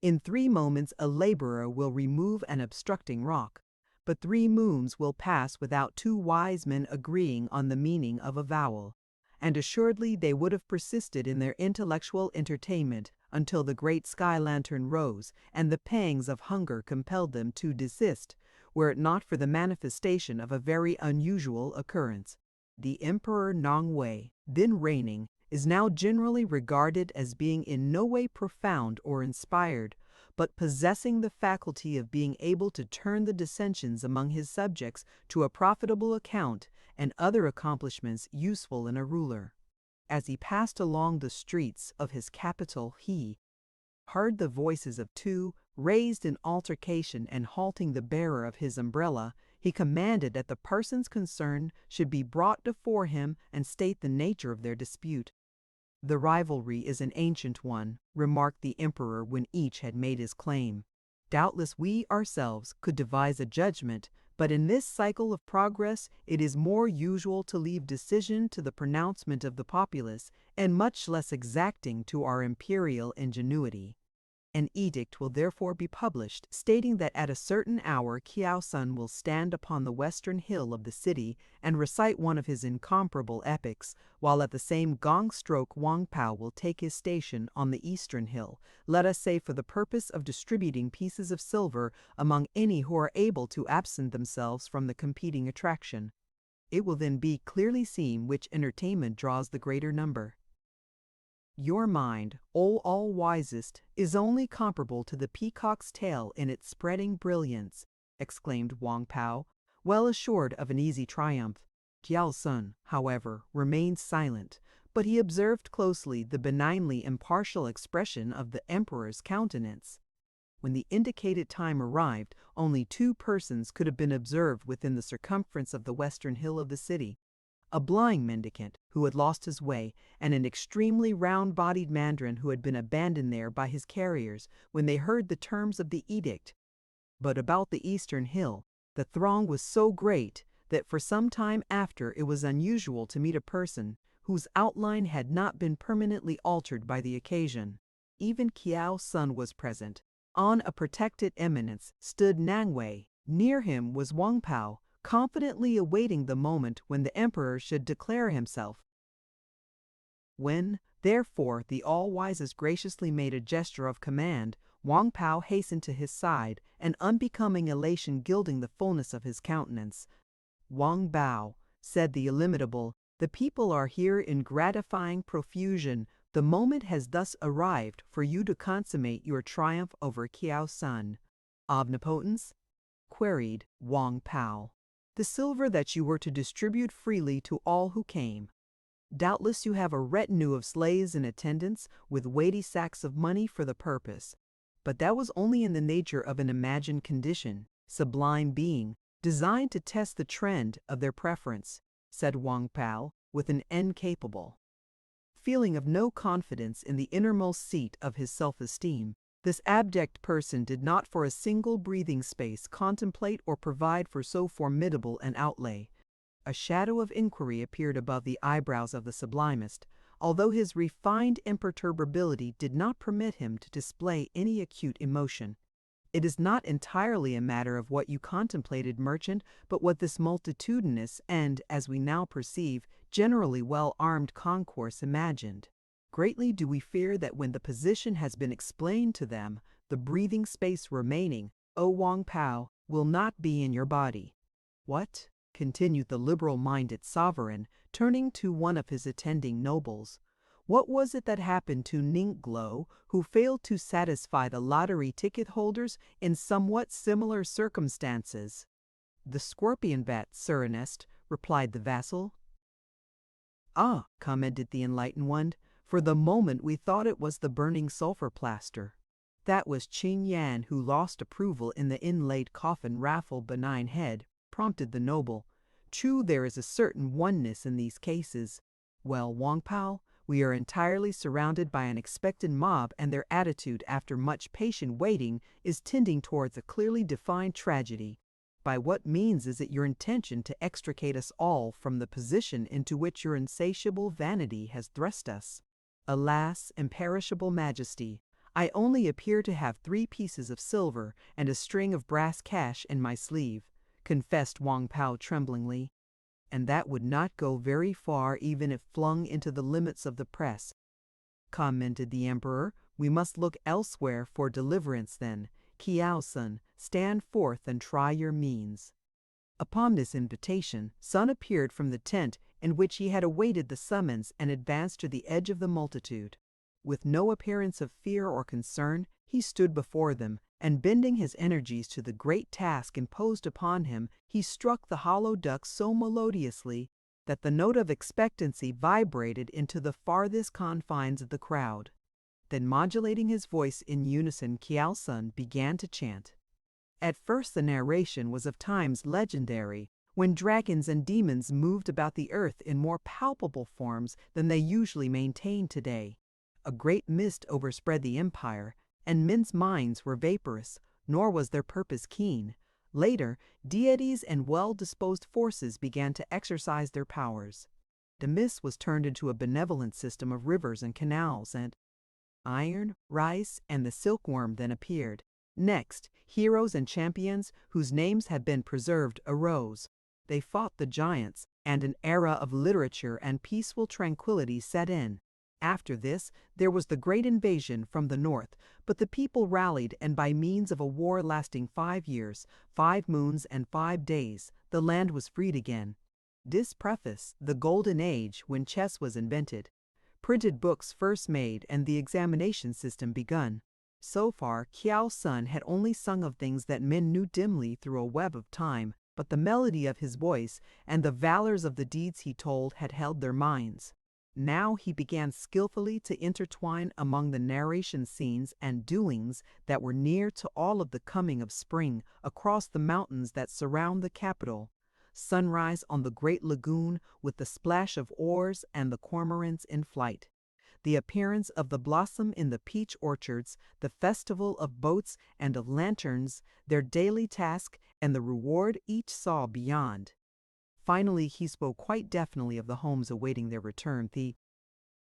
In 3 moments a laborer will remove an obstructing rock, but 3 moons will pass without 2 wise men agreeing on the meaning of a vowel. And assuredly they would have persisted in their intellectual entertainment until the great sky lantern rose and the pangs of hunger compelled them to desist, were it not for the manifestation of a very unusual occurrence. The Emperor Nongwei, then reigning, is now generally regarded as being in no way profound or inspired, but possessing the faculty of being able to turn the dissensions among his subjects to a profitable account and other accomplishments useful in a ruler. As he passed along the streets of his capital, he heard the voices of two, raised in altercation, and halting the bearer of his umbrella, he commanded that the persons concerned should be brought before him and state the nature of their dispute. "The rivalry is an ancient one," remarked the emperor when each had made his claim. "Doubtless we ourselves could devise a judgment, but in this cycle of progress it is more usual to leave decision to the pronouncement of the populace, and much less exacting to our imperial ingenuity. An edict will therefore be published, stating that at a certain hour Kiao Sun will stand upon the western hill of the city and recite one of his incomparable epics, while at the same gong stroke Wang Pao will take his station on the eastern hill, let us say for the purpose of distributing pieces of silver among any who are able to absent themselves from the competing attraction. It will then be clearly seen which entertainment draws the greater number." "Your mind, O all-wisest, is only comparable to the peacock's tail in its spreading brilliance," exclaimed Wang Pao, well assured of an easy triumph. Kiao Sun, however, remained silent, but he observed closely the benignly impartial expression of the emperor's countenance. When the indicated time arrived, only two persons could have been observed within the circumference of the western hill of the city: a blind mendicant who had lost his way, and an extremely round-bodied mandarin who had been abandoned there by his carriers when they heard the terms of the edict. But about the eastern hill the throng was so great that for some time after it was unusual to meet a person whose outline had not been permanently altered by the occasion. Even Kiao Sun was present. On a protected eminence stood Nangwei. Near him was Wang Pao, confidently awaiting the moment when the emperor should declare himself. When, therefore, the all-wisest graciously made a gesture of command, Wang Pao hastened to his side, an unbecoming elation gilding the fullness of his countenance. "Wang Bao," said the illimitable, "the people are here in gratifying profusion. The moment has thus arrived for you to consummate your triumph over Kiao Sun." "Omnipotence?" queried Wang Pao. "The silver that you were to distribute freely to all who came. Doubtless you have a retinue of slaves in attendance with weighty sacks of money for the purpose. But that was only in the nature of an imagined condition, sublime being, designed to test the trend of their preference," said Wang Pao with an incapable feeling of no confidence in the innermost seat of his self-esteem. This abject person did not for a single breathing space contemplate or provide for so formidable an outlay. A shadow of inquiry appeared above the eyebrows of the sublimest, although his refined imperturbability did not permit him to display any acute emotion. "It is not entirely a matter of what you contemplated, merchant, but what this multitudinous and, as we now perceive, generally well-armed concourse imagined. Greatly do we fear that when the position has been explained to them, the breathing space remaining, O Wang Pao, will not be in your body." "What?" continued the liberal-minded sovereign, turning to one of his attending nobles. "What was it that happened to Ninglo, who failed to satisfy the lottery ticket holders in somewhat similar circumstances?" "The scorpion vat, Sir Ernest," replied the vassal. "Ah," commented the enlightened one, "for the moment we thought it was the burning sulphur plaster." "That was Qing Yan, who lost approval in the inlaid coffin raffle benign head," prompted the noble. "True, there is a certain oneness in these cases. Well, Wang Pao, we are entirely surrounded by an expectant mob, and their attitude, after much patient waiting, is tending towards a clearly defined tragedy. By what means is it your intention to extricate us all from the position into which your insatiable vanity has thrust us?" "Alas, imperishable majesty, I only appear to have 3 pieces of silver and a string of brass cash in my sleeve," confessed Wang Pao tremblingly. "And that would not go very far even if flung into the limits of the press," commented the emperor. "We must look elsewhere for deliverance then. Kiao Sun, stand forth and try your means." Upon this invitation, Sun appeared from the tent in which he had awaited the summons and advanced to the edge of the multitude. With no appearance of fear or concern, he stood before them, and bending his energies to the great task imposed upon him, he struck the hollow duck so melodiously that the note of expectancy vibrated into the farthest confines of the crowd. Then, modulating his voice in unison, Kiao Sun began to chant. At first the narration was of times legendary, when dragons and demons moved about the earth in more palpable forms than they usually maintain today. A great mist overspread the empire, and men's minds were vaporous, nor was their purpose keen. Later, deities and well-disposed forces began to exercise their powers. The mist was turned into a benevolent system of rivers and canals, and iron, rice, and the silkworm then appeared. Next, heroes and champions whose names had been preserved arose. They fought the giants, and an era of literature and peaceful tranquility set in. After this, there was the great invasion from the north, but the people rallied, and by means of a war lasting 5 years, 5 moons, and 5 days, the land was freed again. This preface, the golden age when chess was invented, printed books first made, and the examination system begun. So far, Kiao Sun had only sung of things that men knew dimly through a web of time, but the melody of his voice and the valors of the deeds he told had held their minds. Now he began skillfully to intertwine among the narration scenes and doings that were near to all of the coming of spring across the mountains that surround the capital. Sunrise on the great lagoon with the splash of oars and the cormorants in flight. The appearance of the blossom in the peach orchards, the festival of boats and of lanterns, their daily task, and the reward each saw beyond. Finally, he spoke quite definitely of the homes awaiting their return, the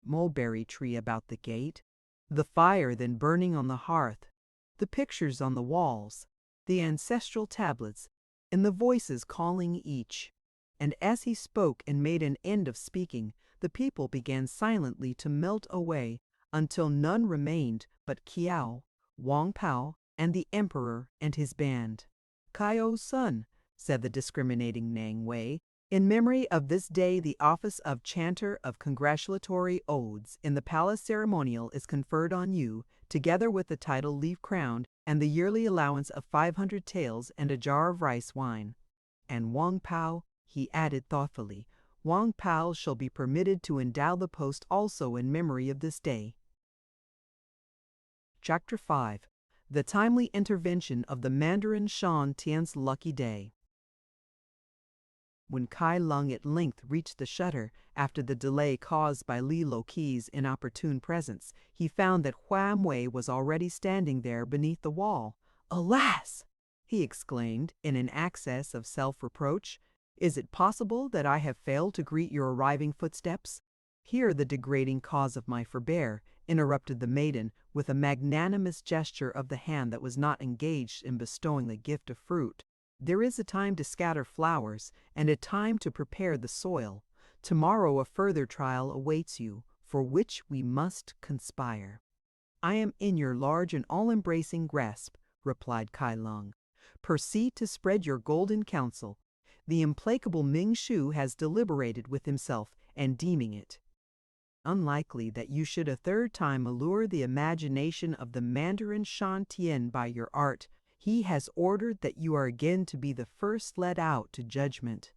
mulberry tree about the gate, the fire then burning on the hearth, the pictures on the walls, the ancestral tablets, and the voices calling each. And as he spoke and made an end of speaking, the people began silently to melt away until none remained but Kiao, Wang Pao, and the emperor and his band. "Kiao Sun," said the discriminating Nang Wei, "in memory of this day the office of chanter of congratulatory odes in the palace ceremonial is conferred on you, together with the title leaf-crowned and the yearly allowance of 500 taels and a jar of rice wine. And Wang Pao," he added thoughtfully, "Wang Pao shall be permitted to endow the post also in memory of this day." Chapter 5. The timely intervention of the Mandarin Shan Tian's lucky day. When Kai Lung at length reached the shutter, after the delay caused by Li Loqi's inopportune presence, he found that Huan Wei was already standing there beneath the wall. "Alas!" he exclaimed in an access of self-reproach. "Is it possible that I have failed to greet your arriving footsteps?" "Hear the degrading cause of my forbear," interrupted the maiden, with a magnanimous gesture of the hand that was not engaged in bestowing the gift of fruit. "There is a time to scatter flowers, and a time to prepare the soil. Tomorrow a further trial awaits you, for which we must conspire." "I am in your large and all-embracing grasp," replied Kai Lung. "Proceed to spread your golden counsel." The implacable Ming Shu has deliberated with himself, and deeming it unlikely that you should a third time allure the imagination of the Mandarin Shan Tian by your art, he has ordered that you are again to be the first led out to judgment.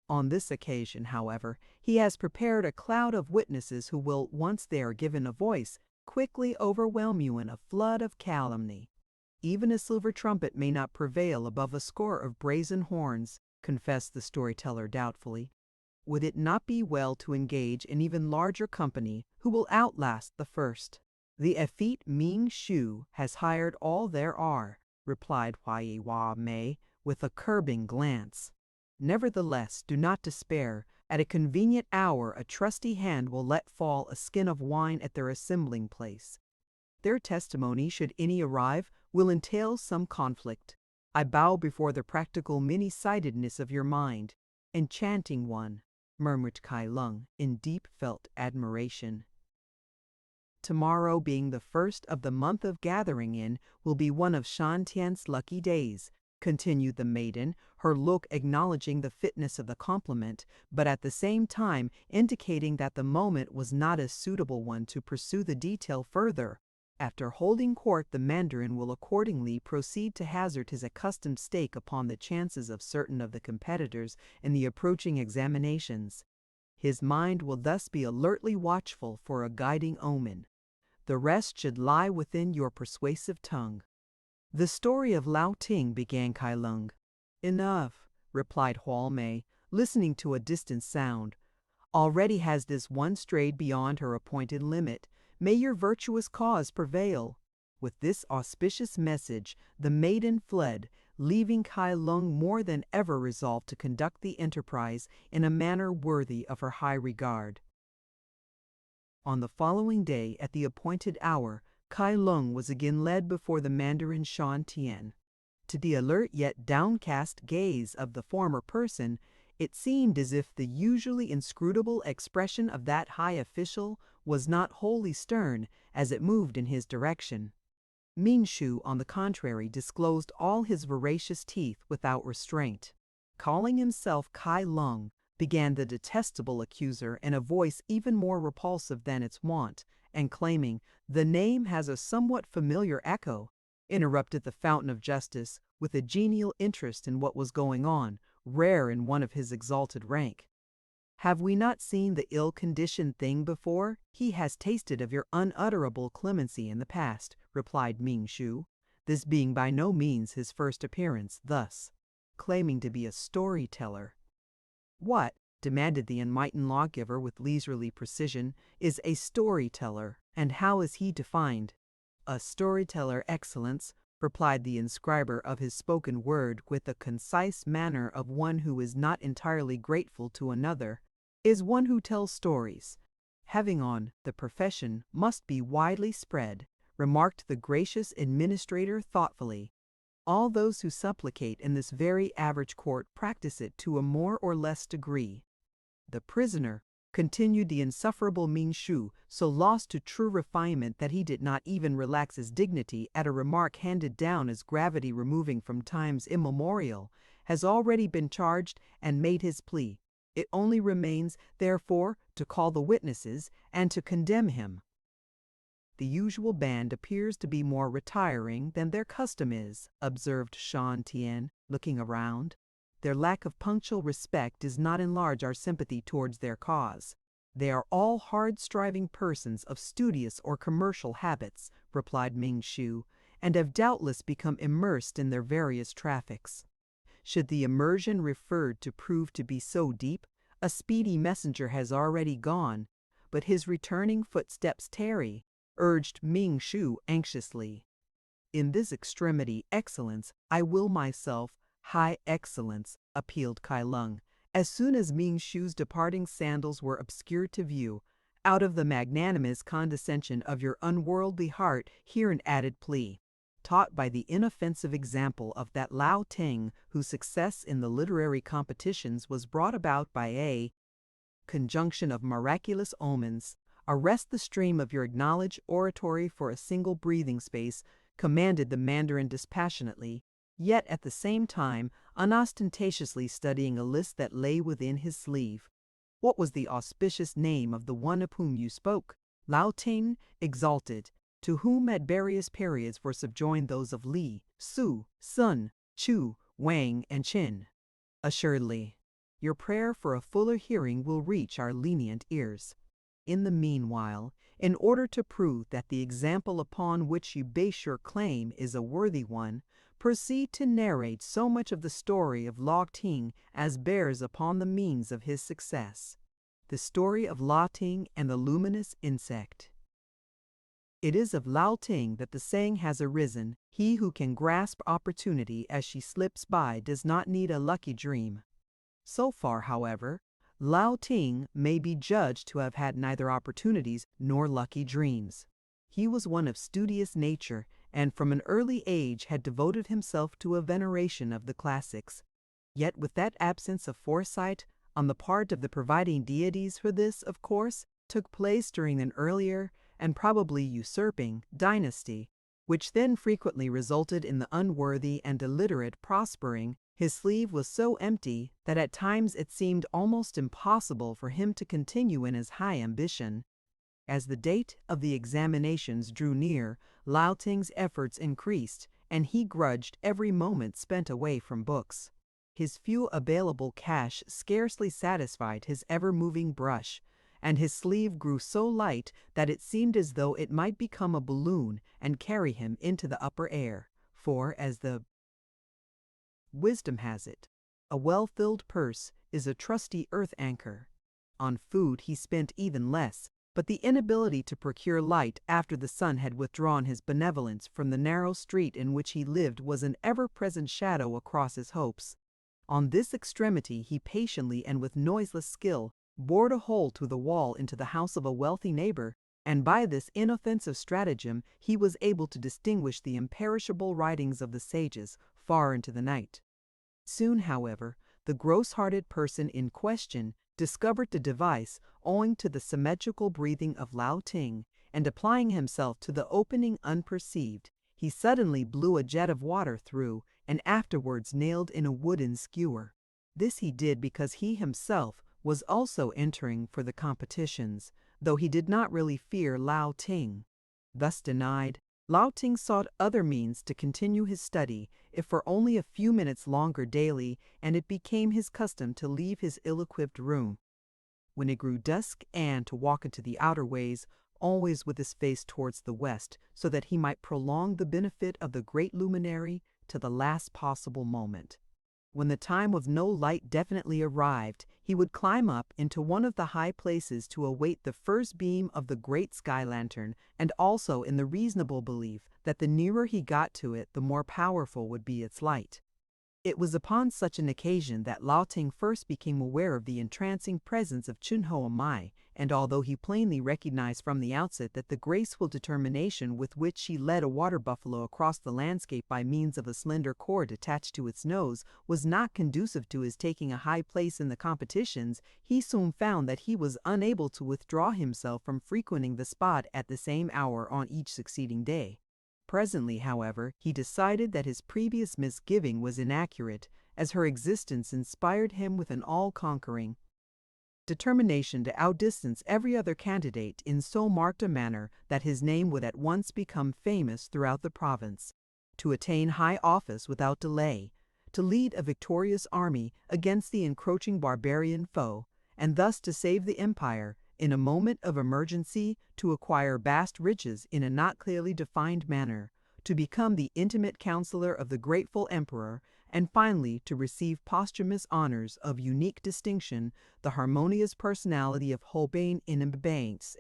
On this occasion, however, he has prepared a cloud of witnesses who will, once they are given a voice, quickly overwhelm you in a flood of calumny. "Even a silver trumpet may not prevail above a score of brazen horns," confessed the storyteller doubtfully. "Would it not be well to engage an even larger company who will outlast the first?" "The effete Ming Shu has hired all there are," replied Hua Mei with a curbing glance. "Nevertheless, do not despair. At a convenient hour a trusty hand will let fall a skin of wine at their assembling place. Their testimony, should any arrive, will entail some conflict. I bow before the practical many-sidedness of your mind." "Enchanting one," murmured Kai Lung in deep-felt admiration. "Tomorrow, being the first of the month of gathering in, will be one of Shan Tian's lucky days," continued the maiden, her look acknowledging the fitness of the compliment, but at the same time indicating that the moment was not a suitable one to pursue the detail further. After holding court, the mandarin will accordingly proceed to hazard his accustomed stake upon the chances of certain of the competitors in the approaching examinations. His mind will thus be alertly watchful for a guiding omen. The rest should lie within your persuasive tongue. The story of Lao Ting, began Kai Lung. Enough, replied Hual Mei, listening to a distant sound. Already has this one strayed beyond her appointed limit. May your virtuous cause prevail. With this auspicious message, the maiden fled, leaving Kai Lung more than ever resolved to conduct the enterprise in a manner worthy of her high regard. On the following day, at the appointed hour, Kai Lung was again led before the Mandarin Shan Tian. To the alert yet downcast gaze of the former person, it seemed as if the usually inscrutable expression of that high official was not wholly stern as it moved in his direction. Ming Shu, on the contrary, disclosed all his voracious teeth without restraint. Calling himself Kai Lung, began the detestable accuser in a voice even more repulsive than its wont, and claiming, "The name has a somewhat familiar echo," interrupted the fountain of justice with a genial interest in what was going on, rare in one of his exalted rank. "Have we not seen the ill-conditioned thing before? He has tasted of your unutterable clemency in the past," replied Ming Shu, this being by no means his first appearance thus, claiming to be a storyteller. "What," demanded the enlightened lawgiver with leisurely precision, "is a storyteller, and how is he defined?" "A storyteller, Excellence," replied the inscriber of his spoken word with the concise manner of one who is not entirely grateful to another, "is one who tells stories. Having on, the profession must be widely spread," remarked the gracious administrator thoughtfully. "All those who supplicate in this very average court practice it to a more or less degree. The prisoner," continued the insufferable Ming Shu, so lost to true refinement that he did not even relax his dignity at a remark handed down as gravity removing from times immemorial, "has already been charged and made his plea. It only remains, therefore, to call the witnesses and to condemn him." "The usual band appears to be more retiring than their custom is," observed Shan Tian, looking around. "Their lack of punctual respect does not enlarge our sympathy towards their cause." "They are all hard-striving persons of studious or commercial habits," replied Ming Shu, "and have doubtless become immersed in their various traffics. Should the immersion referred to prove to be so deep, a speedy messenger has already gone, but his returning footsteps tarry," urged Ming Shu anxiously. "In this extremity, Excellence, I will myself, High Excellence," appealed Kai Lung, as soon as Ming Shu's departing sandals were obscured to view. "Out of the magnanimous condescension of your unworldly heart, hear an added plea. Taught by the inoffensive example of that Lao Ting whose success in the literary competitions was brought about by a conjunction of miraculous omens, arrest the stream of your acknowledged oratory for a single breathing space," commanded the Mandarin dispassionately, yet at the same time unostentatiously studying a list that lay within his sleeve. "What was the auspicious name of the one of whom you spoke?" "Lao Ting, exalted, to whom at various periods were subjoined those of Li, Su, Sun, Chu, Wang, and Qin." "Assuredly. Your prayer for a fuller hearing will reach our lenient ears. In the meanwhile, in order to prove that the example upon which you base your claim is a worthy one, proceed to narrate so much of the story of Lao Ting as bears upon the means of his success." The story of Lao Ting and the luminous insect. It is of Lao Ting that the saying has arisen, "He who can grasp opportunity as she slips by does not need a lucky dream." So far, however, Lao Ting may be judged to have had neither opportunities nor lucky dreams. He was one of studious nature, and from an early age had devoted himself to a veneration of the classics. Yet with that absence of foresight on the part of the providing deities for this, of course, took place during an earlier, and probably usurping, dynasty, which then frequently resulted in the unworthy and illiterate prospering. His sleeve was so empty that at times it seemed almost impossible for him to continue in his high ambition. As the date of the examinations drew near, Lao Ting's efforts increased, and he grudged every moment spent away from books. His few available cash scarcely satisfied his ever-moving brush, and his sleeve grew so light that it seemed as though it might become a balloon and carry him into the upper air. For, as the wisdom has it, a well-filled purse is a trusty earth anchor. On food he spent even less, but the inability to procure light after the sun had withdrawn his benevolence from the narrow street in which he lived was an ever-present shadow across his hopes. On this extremity he patiently and with noiseless skill bored a hole through the wall into the house of a wealthy neighbor, and by this inoffensive stratagem he was able to distinguish the imperishable writings of the sages far into the night. Soon, however, the gross-hearted person in question discovered the device owing to the symmetrical breathing of Lao Ting, and applying himself to the opening unperceived, he suddenly blew a jet of water through and afterwards nailed in a wooden skewer. This he did because he himself was also entering for the competitions, though he did not really fear Lao Ting. Thus denied, Lao Ting sought other means to continue his study, if for only a few minutes longer daily, and it became his custom to leave his ill-equipped room when it grew dusk and to walk into the outer ways, always with his face towards the west, so that he might prolong the benefit of the great luminary to the last possible moment. When the time of no light definitely arrived, he would climb up into one of the high places to await the first beam of the great sky lantern, and also in the reasonable belief that the nearer he got to it, the more powerful would be its light. It was upon such an occasion that Lao Ting first became aware of the entrancing presence of Chunho Mai, and although he plainly recognized from the outset that the graceful determination with which she led a water buffalo across the landscape by means of a slender cord attached to its nose was not conducive to his taking a high place in the competitions, he soon found that he was unable to withdraw himself from frequenting the spot at the same hour on each succeeding day. Presently, however, he decided that his previous misgiving was inaccurate, as her existence inspired him with an all-conquering determination to outdistance every other candidate in so marked a manner that his name would at once become famous throughout the province, to attain high office without delay, to lead a victorious army against the encroaching barbarian foe, and thus to save the empire, in a moment of emergency, to acquire vast riches in a not clearly defined manner, to become the intimate counselor of the grateful emperor, and finally to receive posthumous honors of unique distinction, the harmonious personality of Holbein in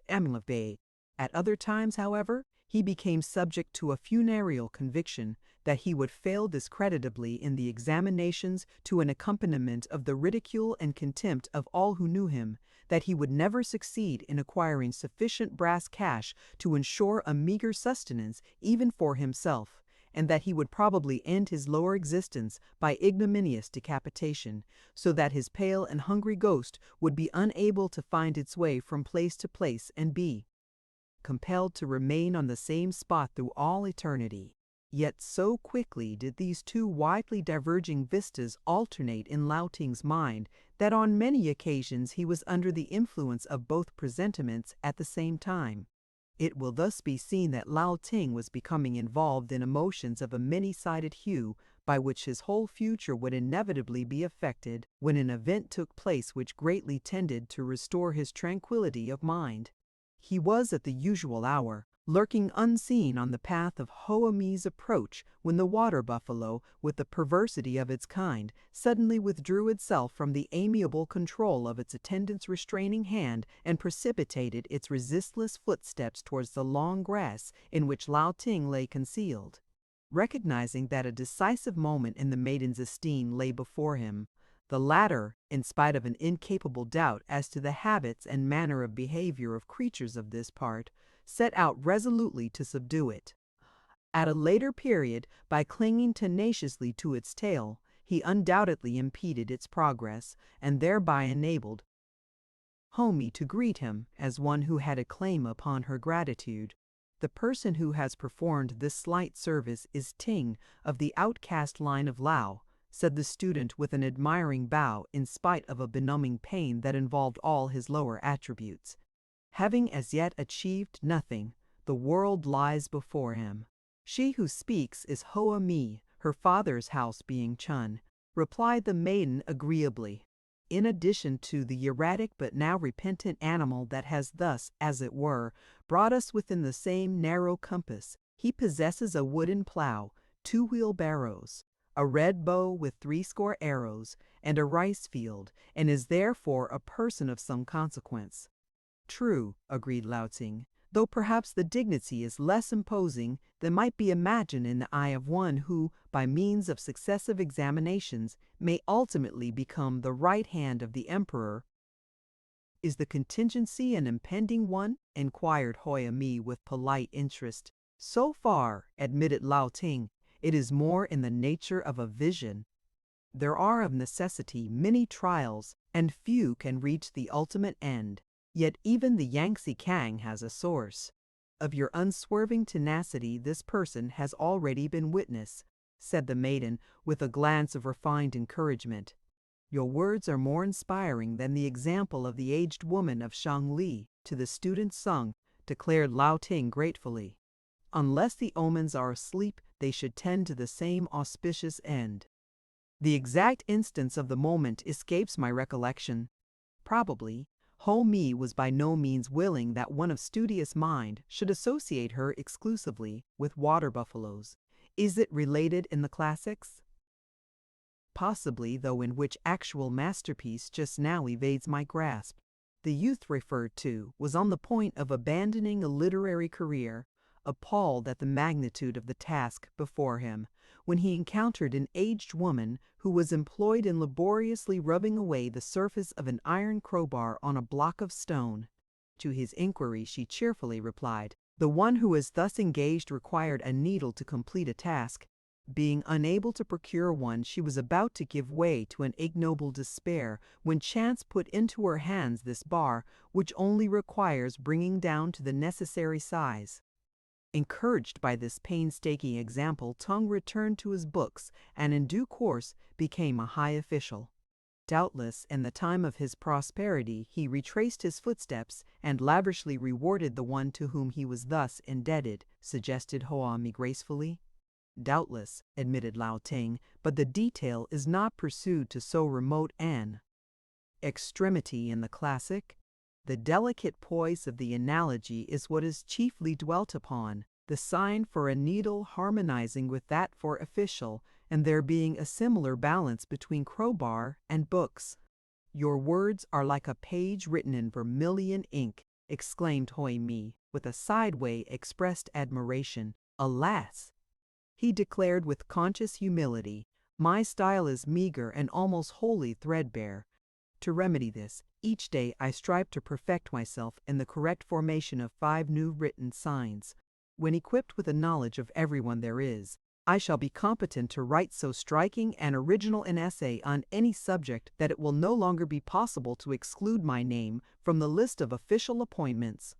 Emlebay. At other times, however, he became subject to a funereal conviction that he would fail discreditably in the examinations to an accompaniment of the ridicule and contempt of all who knew him, that he would never succeed in acquiring sufficient brass cash to ensure a meager sustenance even for himself, and that he would probably end his lower existence by ignominious decapitation, so that his pale and hungry ghost would be unable to find its way from place to place and be compelled to remain on the same spot through all eternity. Yet so quickly did these two widely diverging vistas alternate in Lao Ting's mind that on many occasions he was under the influence of both presentiments at the same time. It will thus be seen that Lao Ting was becoming involved in emotions of a many-sided hue by which his whole future would inevitably be affected when an event took place which greatly tended to restore his tranquility of mind. He was at the usual hour, lurking unseen on the path of Ho-Ami's approach, when the water buffalo, with the perversity of its kind, suddenly withdrew itself from the amiable control of its attendant's restraining hand and precipitated its resistless footsteps towards the long grass in which Lao Ting lay concealed. Recognizing that a decisive moment in the maiden's esteem lay before him, the latter, in spite of an incapable doubt as to the habits and manner of behavior of creatures of this part, set out resolutely to subdue it. At a later period, by clinging tenaciously to its tail, he undoubtedly impeded its progress, and thereby enabled Homie to greet him as one who had a claim upon her gratitude. The person who has performed this slight service is Ting of the outcast line of Lao, said the student with an admiring bow in spite of a benumbing pain that involved all his lower attributes. Having as yet achieved nothing, the world lies before him. She who speaks is Hoa Mi, her father's house being Chun, replied the maiden agreeably. In addition to the erratic but now repentant animal that has thus, as it were, brought us within the same narrow compass, he possesses a wooden plow, 2 wheelbarrows, a red bow with 80 arrows, and a rice field, and is therefore a person of some consequence. True, agreed Lao Tsing, though perhaps the dignity is less imposing than might be imagined in the eye of one who, by means of successive examinations, may ultimately become the right hand of the emperor. Is the contingency an impending one? Inquired Hoa Mi with polite interest. So far, admitted Lao Tsing, it is more in the nature of a vision. There are of necessity many trials, and few can reach the ultimate end. Yet even the Yangtze Kiang has a source. Of your unswerving tenacity this person has already been witness, said the maiden with a glance of refined encouragement. Your words are more inspiring than the example of the aged woman of Shangli to the student Sung, declared Lao Tsing gratefully. Unless the omens are asleep, they should tend to the same auspicious end. The exact instance of the moment escapes my recollection. Probably, Ho Mi was by no means willing that one of studious mind should associate her exclusively with water buffaloes. Is it related in the classics? Possibly, though in which actual masterpiece just now evades my grasp. The youth referred to was on the point of abandoning a literary career, appalled at the magnitude of the task before him, when he encountered an aged woman who was employed in laboriously rubbing away the surface of an iron crowbar on a block of stone. To his inquiry she cheerfully replied, the one who was thus engaged required a needle to complete a task. Being unable to procure one, she was about to give way to an ignoble despair when chance put into her hands this bar, which only requires bringing down to the necessary size. Encouraged by this painstaking example, Tung returned to his books and in due course became a high official. Doubtless, in the time of his prosperity, he retraced his footsteps and lavishly rewarded the one to whom he was thus indebted, suggested Hoa Mi gracefully. Doubtless, admitted Lao Tsing, but the detail is not pursued to so remote an extremity in the classic. The delicate poise of the analogy is what is chiefly dwelt upon, the sign for a needle harmonizing with that for official, and there being a similar balance between crowbar and books. Your words are like a page written in vermilion ink, exclaimed Hoi Mi, with a sideway expressed admiration. Alas! He declared with conscious humility, my style is meager and almost wholly threadbare. To remedy this, each day I strive to perfect myself in the correct formation of 5 new written signs. When equipped with a knowledge of everyone there is, I shall be competent to write so striking and original an essay on any subject that it will no longer be possible to exclude my name from the list of official appointments.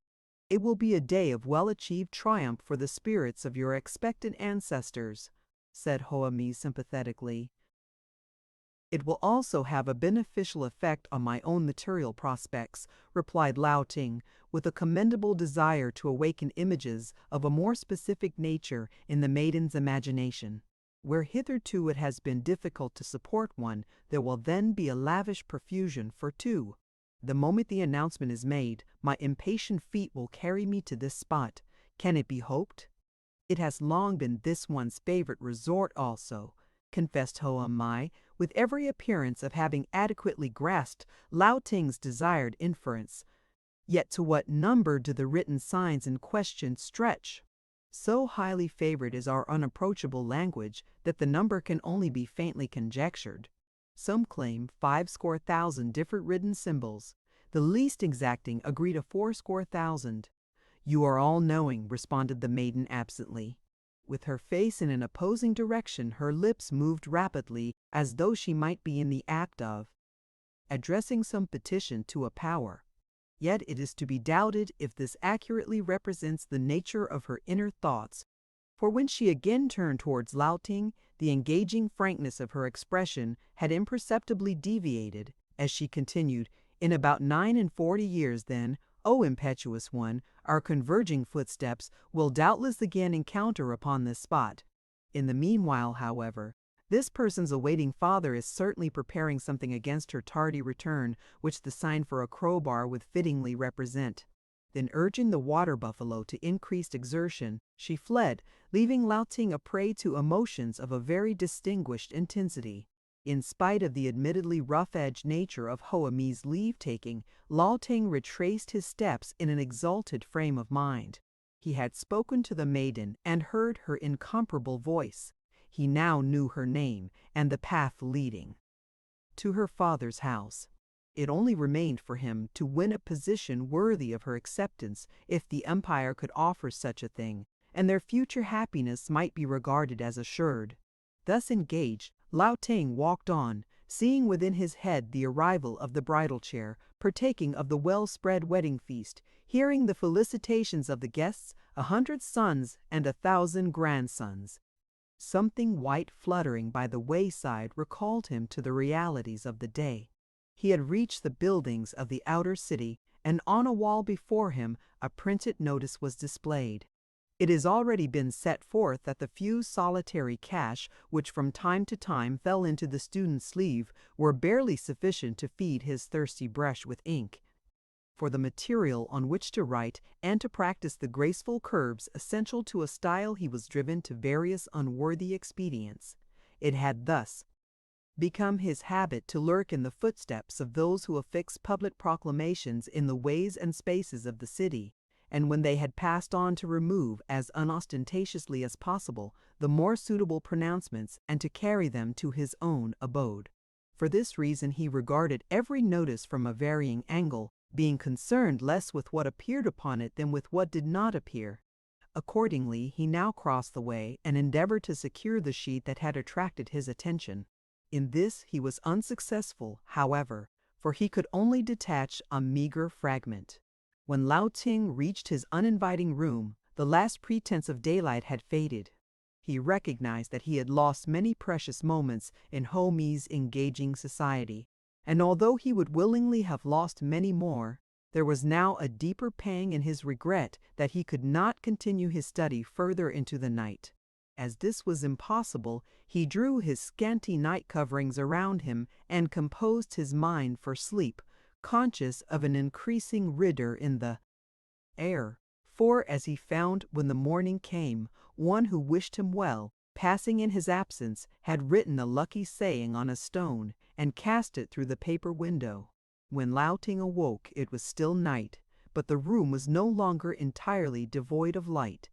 It will be a day of well-achieved triumph for the spirits of your expectant ancestors, said Hoa Mi sympathetically. It will also have a beneficial effect on my own material prospects, replied Lao Tsing, with a commendable desire to awaken images of a more specific nature in the maiden's imagination. Where hitherto it has been difficult to support one, there will then be a lavish profusion for 2. The moment the announcement is made, my impatient feet will carry me to this spot. Can it be hoped? It has long been this one's favorite resort also, confessed Hoa Mi, with every appearance of having adequately grasped Lao Tsing's desired inference. Yet to what number do the written signs in question stretch? So highly favored is our unapproachable language that the number can only be faintly conjectured. Some claim 50,000 different written symbols. The least exacting agree to 80,000. You are all-knowing, responded the maiden absently. With her face in an opposing direction, her lips moved rapidly as though she might be in the act of addressing some petition to a power. Yet it is to be doubted if this accurately represents the nature of her inner thoughts, for when she again turned towards Lao Tsing, the engaging frankness of her expression had imperceptibly deviated, as she continued, in about 49 years then, O impetuous one, our converging footsteps will doubtless again encounter upon this spot. In the meanwhile, however, this person's awaiting father is certainly preparing something against her tardy return, which the sign for a crowbar would fittingly represent. Then urging the water buffalo to increased exertion, she fled, leaving Lao Ting a prey to emotions of a very distinguished intensity. In spite of the admittedly rough-edged nature of Hoa Mi's leave-taking, Lao Ting retraced his steps in an exalted frame of mind. He had spoken to the maiden and heard her incomparable voice. He now knew her name and the path leading to her father's house. It only remained for him to win a position worthy of her acceptance if the empire could offer such a thing, and their future happiness might be regarded as assured. Thus engaged, Lao Ting walked on, seeing within his head the arrival of the bridal chair, partaking of the well-spread wedding feast, hearing the felicitations of the guests, 100 sons and 1,000 grandsons. Something white fluttering by the wayside recalled him to the realities of the day. He had reached the buildings of the outer city, and on a wall before him a printed notice was displayed. It has already been set forth that the few solitary cash which from time to time fell into the student's sleeve were barely sufficient to feed his thirsty brush with ink. For the material on which to write and to practice the graceful curves essential to a style he was driven to various unworthy expedients. It had thus become his habit to lurk in the footsteps of those who affix public proclamations in the ways and spaces of the city, and when they had passed on to remove as unostentatiously as possible the more suitable pronouncements and to carry them to his own abode. For this reason he regarded every notice from a varying angle, being concerned less with what appeared upon it than with what did not appear. Accordingly, he now crossed the way and endeavored to secure the sheet that had attracted his attention. In this he was unsuccessful, however, for he could only detach a meager fragment. When Lao Ting reached his uninviting room, the last pretense of daylight had faded. He recognized that he had lost many precious moments in Hoa Mi's engaging society, and although he would willingly have lost many more, there was now a deeper pang in his regret that he could not continue his study further into the night. As this was impossible, he drew his scanty night coverings around him and composed his mind for sleep, conscious of an increasing rigour in the air. For, as he found when the morning came, one who wished him well, passing in his absence, had written a lucky saying on a stone and cast it through the paper window. When Lao Ting awoke, it was still night, but the room was no longer entirely devoid of light.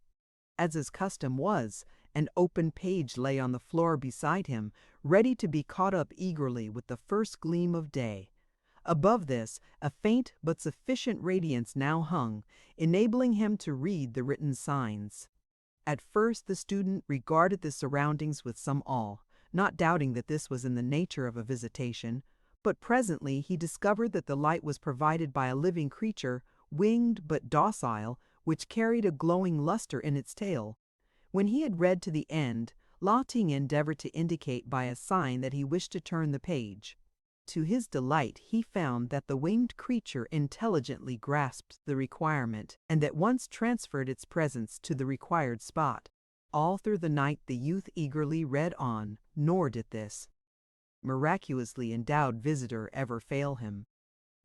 As his custom was, an open page lay on the floor beside him, ready to be caught up eagerly with the first gleam of day. Above this, a faint but sufficient radiance now hung, enabling him to read the written signs. At first the student regarded the surroundings with some awe, not doubting that this was in the nature of a visitation, but presently he discovered that the light was provided by a living creature, winged but docile, which carried a glowing luster in its tail. When he had read to the end, Lao Ting endeavored to indicate by a sign that he wished to turn the page. To his delight, he found that the winged creature intelligently grasped the requirement, and at once transferred its presence to the required spot. All through the night the youth eagerly read on, nor did this miraculously endowed visitor ever fail him.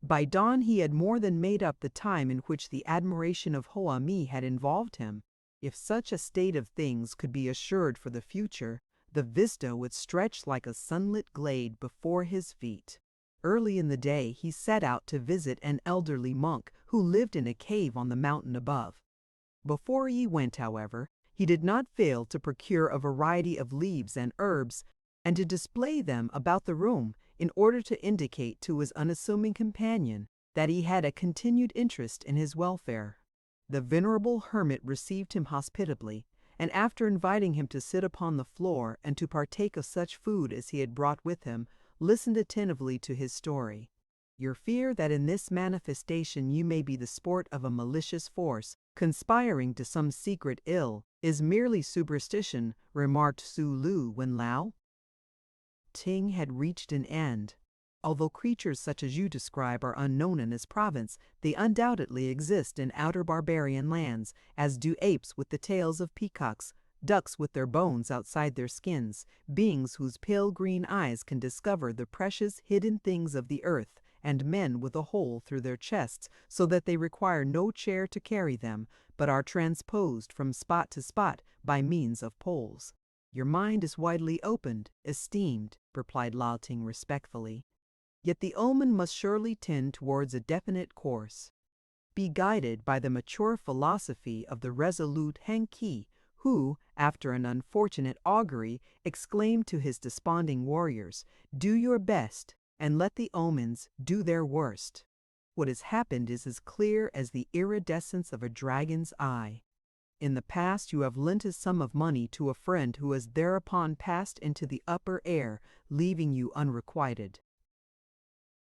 By dawn he had more than made up the time in which the admiration of Hoa Mi had involved him. If such a state of things could be assured for the future, the vista would stretch like a sunlit glade before his feet. Early in the day he set out to visit an elderly monk who lived in a cave on the mountain above. Before he went, however, he did not fail to procure a variety of leaves and herbs, and to display them about the room in order to indicate to his unassuming companion that he had a continued interest in his welfare. The venerable hermit received him hospitably, and after inviting him to sit upon the floor and to partake of such food as he had brought with him, listened attentively to his story. "Your fear that in this manifestation you may be the sport of a malicious force, conspiring to some secret ill, is merely superstition," remarked Su Lu when Lao Ting had reached an end. Although creatures such as you describe are unknown in this province, they undoubtedly exist in outer barbarian lands, as do apes with the tails of peacocks, ducks with their bones outside their skins, beings whose pale green eyes can discover the precious hidden things of the earth, and men with a hole through their chests so that they require no chair to carry them, but are transposed from spot to spot by means of poles. Your mind is widely opened, esteemed, replied Lao Ting respectfully. Yet the omen must surely tend towards a definite course. Be guided by the mature philosophy of the resolute Heng Qi, who, after an unfortunate augury, exclaimed to his desponding warriors, "Do your best, and let the omens do their worst." What has happened is as clear as the iridescence of a dragon's eye. In the past you have lent a sum of money to a friend who has thereupon passed into the upper air, leaving you unrequited.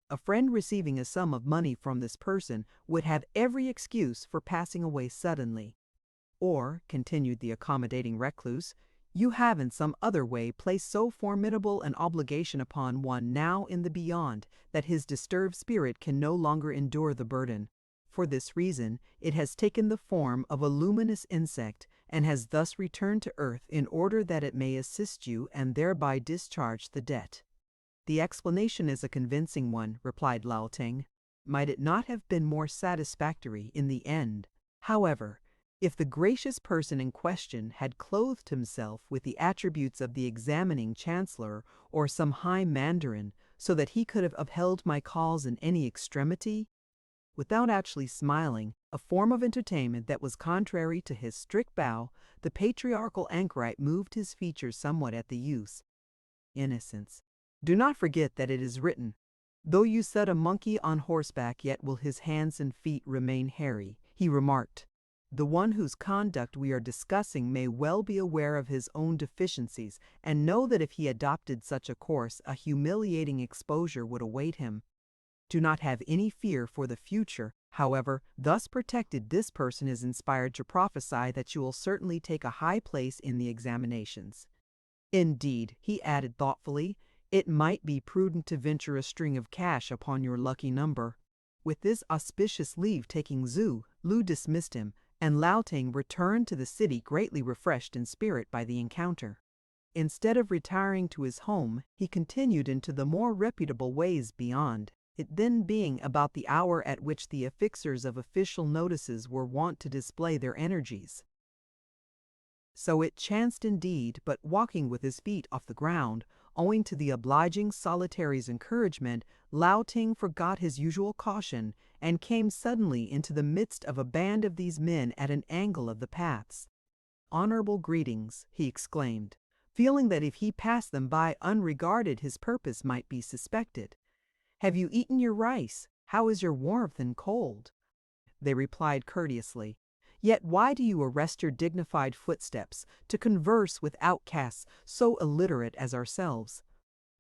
A friend receiving a sum of money from this person would have every excuse for passing away suddenly. Or, continued the accommodating recluse, you have in some other way placed so formidable an obligation upon one now in the beyond that his disturbed spirit can no longer endure the burden. For this reason, it has taken the form of a luminous insect, and has thus returned to earth in order that it may assist you and thereby discharge the debt. The explanation is a convincing one, replied Lao Ting. Might it not have been more satisfactory in the end? However, if the gracious person in question had clothed himself with the attributes of the examining chancellor or some high mandarin, so that he could have upheld my cause in any extremity, without actually smiling, a form of entertainment that was contrary to his strict bow, the patriarchal anchorite moved his features somewhat at the use. Innocence. Do not forget that it is written, "Though you set a monkey on horseback, yet will his hands and feet remain hairy," he remarked. The one whose conduct we are discussing may well be aware of his own deficiencies, and know that if he adopted such a course, a humiliating exposure would await him. Do not have any fear for the future. However, thus protected, this person is inspired to prophesy that you will certainly take a high place in the examinations. Indeed, he added thoughtfully, it might be prudent to venture a string of cash upon your lucky number. With this auspicious leave-taking Zhu, Lu dismissed him, and Lao Ting returned to the city greatly refreshed in spirit by the encounter. Instead of retiring to his home, he continued into the more reputable ways beyond, it then being about the hour at which the affixers of official notices were wont to display their energies. So it chanced indeed, but walking with his feet off the ground, owing to the obliging solitary's encouragement, Lao Ting forgot his usual caution, and came suddenly into the midst of a band of these men at an angle of the paths. "Honorable greetings," he exclaimed, feeling that if he passed them by unregarded his purpose might be suspected. "Have you eaten your rice? How is your warmth and cold?" They replied courteously. "Yet why do you arrest your dignified footsteps to converse with outcasts so illiterate as ourselves?"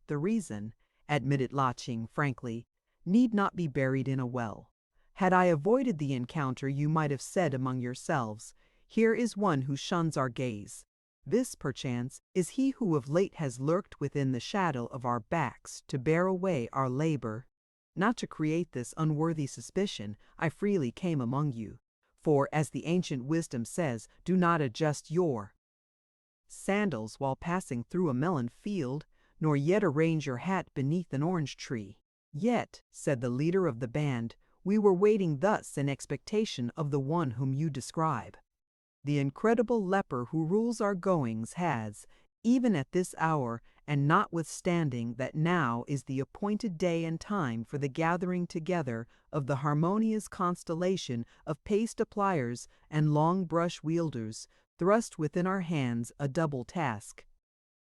"The reason," admitted La Ching frankly, "need not be buried in a well. Had I avoided the encounter, you might have said among yourselves, 'Here is one who shuns our gaze.' This, perchance, is he who of late has lurked within the shadow of our backs to bear away our labor. Not to create this unworthy suspicion, I freely came among you. For, as the ancient wisdom says, do not adjust your sandals while passing through a melon field, nor yet arrange your hat beneath an orange tree." "Yet," said the leader of the band, "we were waiting thus in expectation of the one whom you describe. The incredible leper who rules our goings has, even at this hour, and notwithstanding that now is the appointed day and time for the gathering together of the harmonious constellation of paste-appliers and long brush-wielders, thrust within our hands a double task.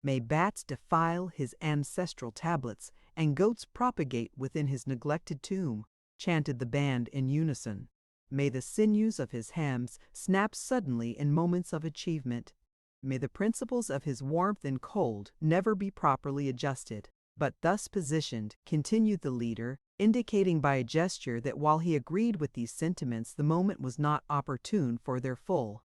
May bats defile his ancestral tablets, and goats propagate within his neglected tomb," chanted the band in unison. "May the sinews of his hams snap suddenly in moments of achievement. May the principles of his warmth and cold never be properly adjusted." But thus positioned, continued the leader, indicating by a gesture that while he agreed with these sentiments, the moment was not opportune for their full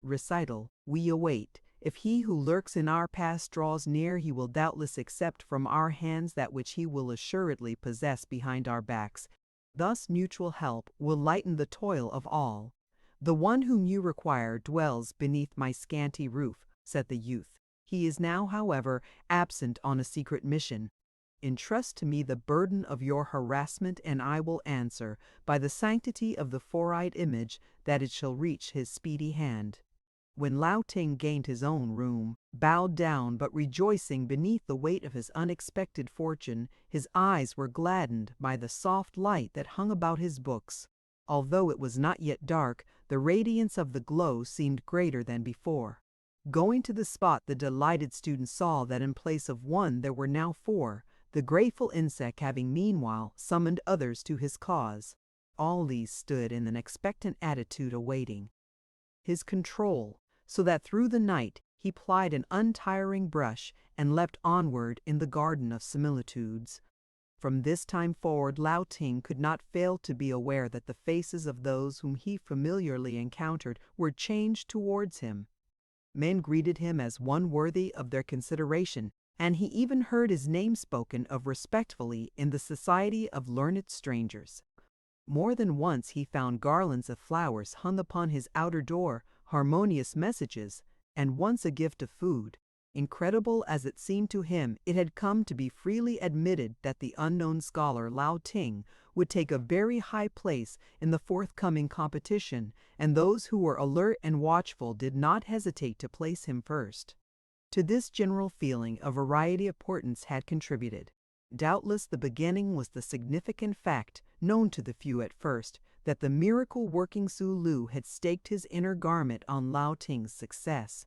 recital, we await, If he who lurks in our pass draws near, he will doubtless accept from our hands that which he will assuredly possess behind our backs. Thus mutual help will lighten the toil of all. The one whom you require dwells beneath my scanty roof, said the youth. He is now, however, absent on a secret mission. Entrust to me the burden of your harassment, and I will answer, by the sanctity of the four-eyed image, that it shall reach his speedy hand. When Lao Ting gained his own room, bowed down but rejoicing beneath the weight of his unexpected fortune, his eyes were gladdened by the soft light that hung about his books. Although it was not yet dark, the radiance of the glow seemed greater than before. Going to the spot, the delighted student saw that in place of one there were now four, the grateful insect having meanwhile summoned others to his cause. All these stood in an expectant attitude awaiting his control, so that through the night he plied an untiring brush and leapt onward in the garden of similitudes. From this time forward, Lao Ting could not fail to be aware that the faces of those whom he familiarly encountered were changed towards him. Men greeted him as one worthy of their consideration, and he even heard his name spoken of respectfully in the society of learned strangers. More than once he found garlands of flowers hung upon his outer door, harmonious messages, and once a gift of food. Incredible as it seemed to him, it had come to be freely admitted that the unknown scholar Lao Ting would take a very high place in the forthcoming competition, and those who were alert and watchful did not hesitate to place him first. To this general feeling a variety of portents had contributed. Doubtless the beginning was the significant fact, known to the few at first, that the miracle-working Zulu had staked his inner garment on Lao Ting's success.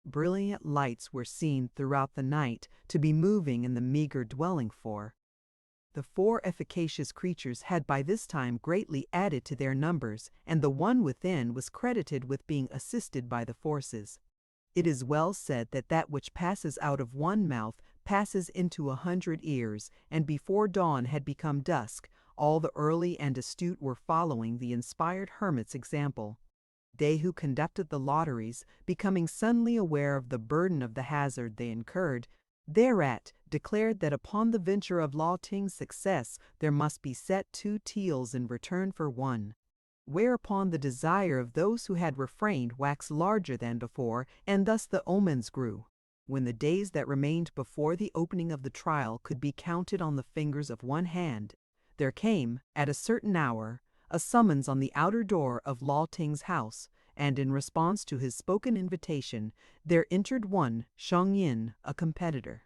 Brilliant lights were seen throughout the night to be moving in the meager dwelling for. The four efficacious creatures had by this time greatly added to their numbers, and the one within was credited with being assisted by the forces. It is well said that that which passes out of one mouth passes into 100 ears, and before dawn had become dusk, all the early and astute were following the inspired hermit's example. They who conducted the lotteries, becoming suddenly aware of the burden of the hazard they incurred, thereat declared that upon the venture of Lao Ting's success there must be set 2 taels in return for 1. Whereupon the desire of those who had refrained waxed larger than before, and thus the omens grew. When the days that remained before the opening of the trial could be counted on the fingers of one hand, there came, at a certain hour, a summons on the outer door of Lao Ting's house, and in response to his spoken invitation, there entered one, Sheng Yin, a competitor.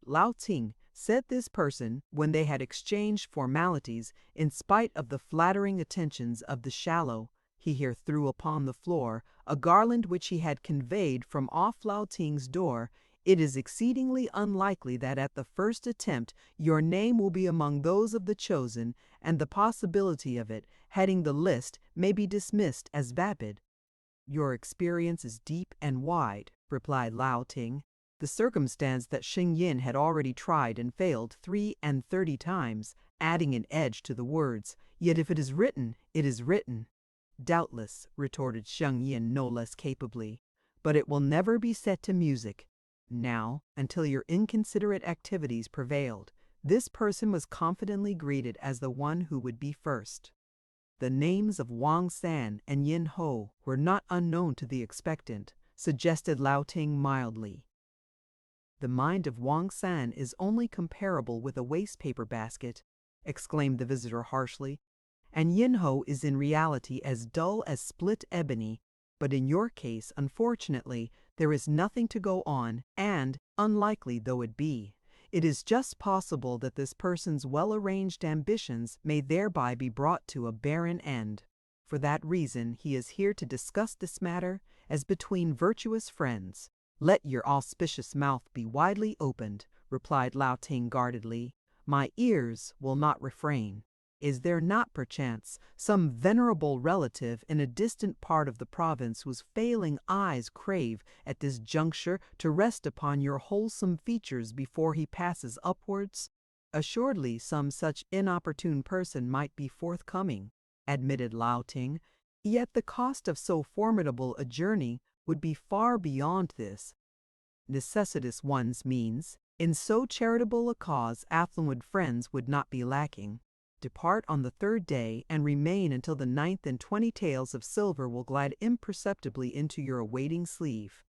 Lao Ting, said this person, when they had exchanged formalities, in spite of the flattering attentions of the shallow, he here threw upon the floor a garland which he had conveyed from off Lao Ting's door. It is exceedingly unlikely that at the first attempt your name will be among those of the chosen, and the possibility of it, heading the list, may be dismissed as vapid. Your experience is deep and wide, replied Lao Ting. The circumstance that Sheng Yin had already tried and failed 33 times, adding an edge to the words, yet if it is written, it is written. Doubtless, retorted Sheng Yin no less capably, but it will never be set to music. Now, until your inconsiderate activities prevailed, this person was confidently greeted as the one who would be first. The names of Wang San and Yin Ho were not unknown to the expectant, suggested Lao Ting mildly. The mind of Wang San is only comparable with a waste-paper basket, exclaimed the visitor harshly, and Yin Ho is in reality as dull as split ebony, but in your case, unfortunately, there is nothing to go on, and, unlikely though it be, it is just possible that this person's well-arranged ambitions may thereby be brought to a barren end. For that reason, he is here to discuss this matter as between virtuous friends. Let your auspicious mouth be widely opened, replied Lao Ting guardedly. My ears will not refrain. Is there not, perchance, some venerable relative in a distant part of the province whose failing eyes crave at this juncture to rest upon your wholesome features before he passes upwards? Assuredly some such inopportune person might be forthcoming, admitted Lao Ting, yet the cost of so formidable a journey would be far beyond this. Necessitous ones means, in so charitable a cause affluent friends would not be lacking. Depart on the 3rd day and remain until the 9th, and 20 taels of silver will glide imperceptibly into your awaiting sleeve.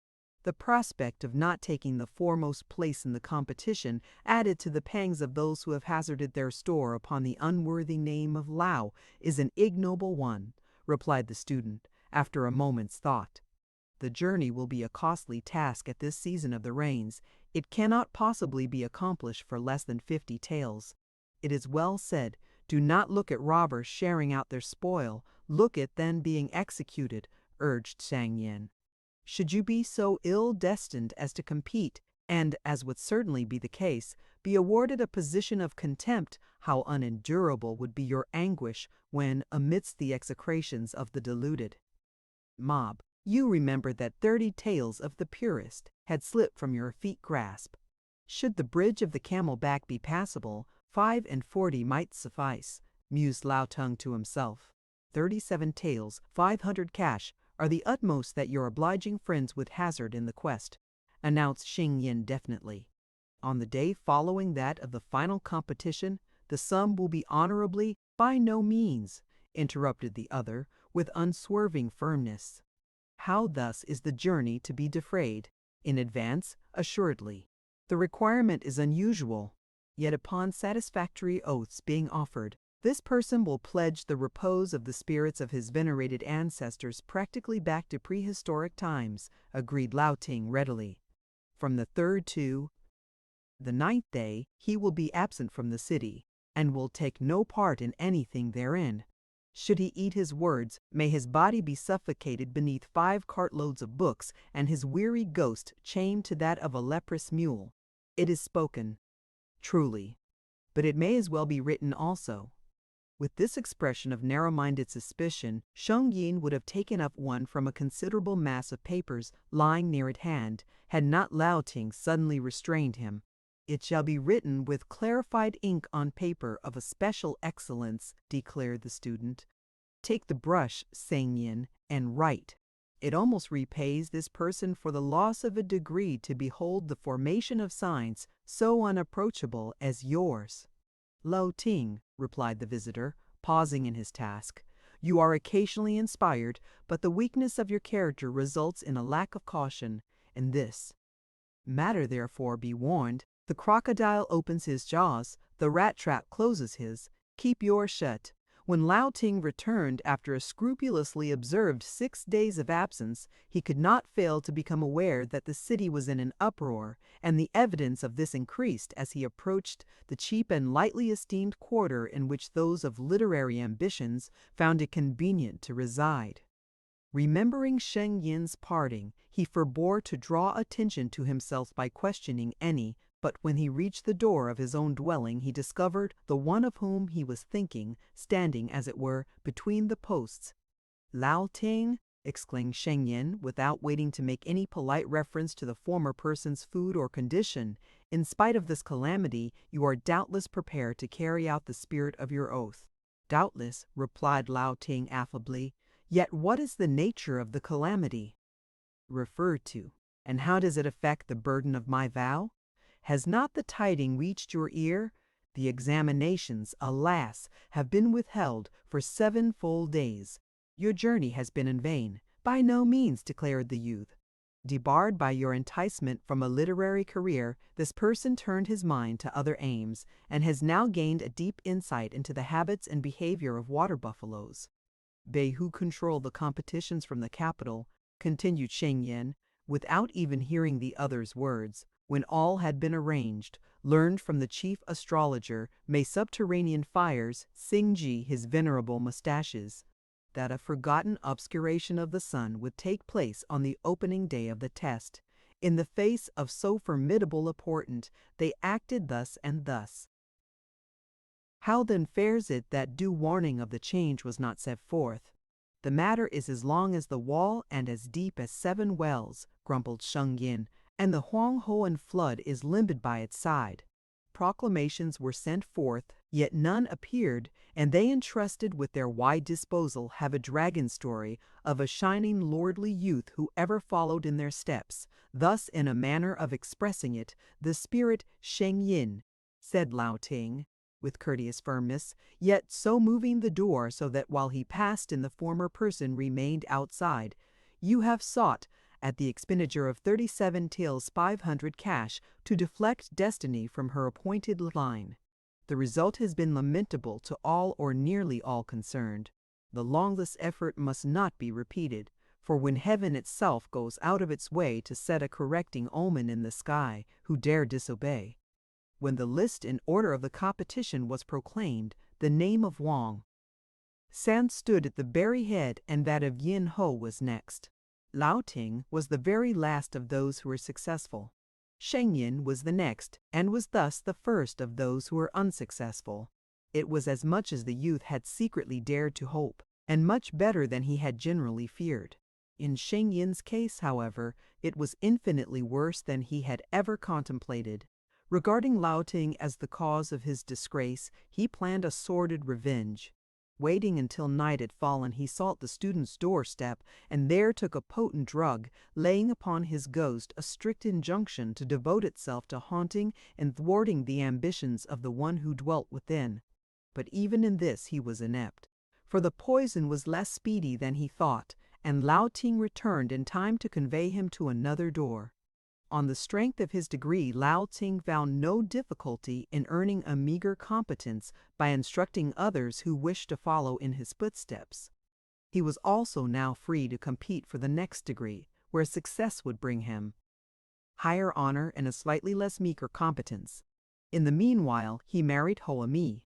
The prospect of not taking the foremost place in the competition, added to the pangs of those who have hazarded their store upon the unworthy name of Lao, is an ignoble one, replied the student, after a moment's thought. The journey will be a costly task at this season of the rains. It cannot possibly be accomplished for less than 50 taels. It is well said, do not look at robbers sharing out their spoil, look at them being executed, urged Shang Yin. Should you be so ill-destined as to compete, and, as would certainly be the case, be awarded a position of contempt, how unendurable would be your anguish when, amidst the execrations of the deluded mob, you remembered that 30 taels of the purest had slipped from your feet grasp. Should the bridge of the camel-back be passable, 45 might suffice, mused Lao Tung to himself. 37 taels, 500 cash, are the utmost that your obliging friends would hazard in the quest, announced Xing Yin definitely. On the day following that of the final competition, the sum will be honorably, by no means, interrupted the other, with unswerving firmness. How thus is the journey to be defrayed? In advance, assuredly. The requirement is unusual, yet upon satisfactory oaths being offered, this person will pledge the repose of the spirits of his venerated ancestors practically back to prehistoric times, agreed Lao Ting readily. From the 3rd to the 9th day, he will be absent from the city, and will take no part in anything therein. Should he eat his words, may his body be suffocated beneath 5 cartloads of books, and his weary ghost chained to that of a leprous mule. It is spoken, truly, but it may as well be written also. With this expression of narrow-minded suspicion, Sheng Yin would have taken up one from a considerable mass of papers lying near at hand, had not Lao Ting suddenly restrained him. It shall be written with clarified ink on paper of a special excellence, declared the student. Take the brush, Sheng Yin, and write. It almost repays this person for the loss of a degree to behold the formation of signs so unapproachable as yours. Lao Ting, replied the visitor, pausing in his task, you are occasionally inspired, but the weakness of your character results in a lack of caution. In this matter, therefore, be warned. The crocodile opens his jaws, the rat trap closes his. Keep yours shut. When Lao Ting returned after a scrupulously observed 6 days of absence, he could not fail to become aware that the city was in an uproar, and the evidence of this increased as he approached the cheap and lightly esteemed quarter in which those of literary ambitions found it convenient to reside. Remembering Sheng Yin's parting, he forbore to draw attention to himself by questioning any, but when he reached the door of his own dwelling he discovered the one of whom he was thinking, standing, as it were, between the posts. Lao Ting, exclaimed Sheng Yin, without waiting to make any polite reference to the former person's food or condition, in spite of this calamity, you are doubtless prepared to carry out the spirit of your oath. Doubtless, replied Lao Ting affably. Yet what is the nature of the calamity referred to, and how does it affect the burden of my vow? Has not the tiding reached your ear? The examinations, alas, have been withheld for 7 full days. Your journey has been in vain. By no means, declared the youth. Debarred by your enticement from a literary career, this person turned his mind to other aims, and has now gained a deep insight into the habits and behavior of water buffaloes. They who control the competitions from the capital, continued Sheng Yin, without even hearing the other's words, when all had been arranged, learned from the chief astrologer, may subterranean fires singe his venerable mustaches, that a forgotten obscuration of the sun would take place on the opening day of the test. In the face of so formidable a portent, they acted thus and thus. How then fares it that due warning of the change was not set forth? The matter is as long as the wall and as deep as 7 wells, grumbled Sheng Yin, and the Huang Hoan flood is limbed by its side. proclamations were sent forth, yet none appeared, and they entrusted with their wide disposal have a dragon story of a shining lordly youth who ever followed in their steps. Thus, in a manner of expressing it, the spirit Sheng Yin, said Lao Ting, with courteous firmness, yet so moving the door so that while he passed in the former person remained outside, you have sought, at the expenditure of 37 taels 500 cash, to deflect destiny from her appointed line. The result has been lamentable to all or nearly all concerned. The longless effort must not be repeated, for when heaven itself goes out of its way to set a correcting omen in the sky, who dare disobey? When the list and order of the competition was proclaimed, the name of Wang San stood at the very head, and that of Yin Ho was next. Lao Ting was the very last of those who were successful. Sheng Yin was the next, and was thus the first of those who were unsuccessful. It was as much as the youth had secretly dared to hope, and much better than he had generally feared. In Sheng Yin's case, however, it was infinitely worse than he had ever contemplated. Regarding Lao Ting as the cause of his disgrace, he planned a sordid revenge. Waiting until night had fallen, he sought the student's doorstep, and there took a potent drug, laying upon his ghost a strict injunction to devote itself to haunting and thwarting the ambitions of the one who dwelt within. But even in this he was inept, for the poison was less speedy than he thought, and Lao Ting returned in time to convey him to another door. On the strength of his degree, Lao Ting found no difficulty in earning a meager competence by instructing others who wished to follow in his footsteps. He was also now free to compete for the next degree, where success would bring him higher honor and a slightly less meager competence. In the meanwhile, he married Hoa Mi,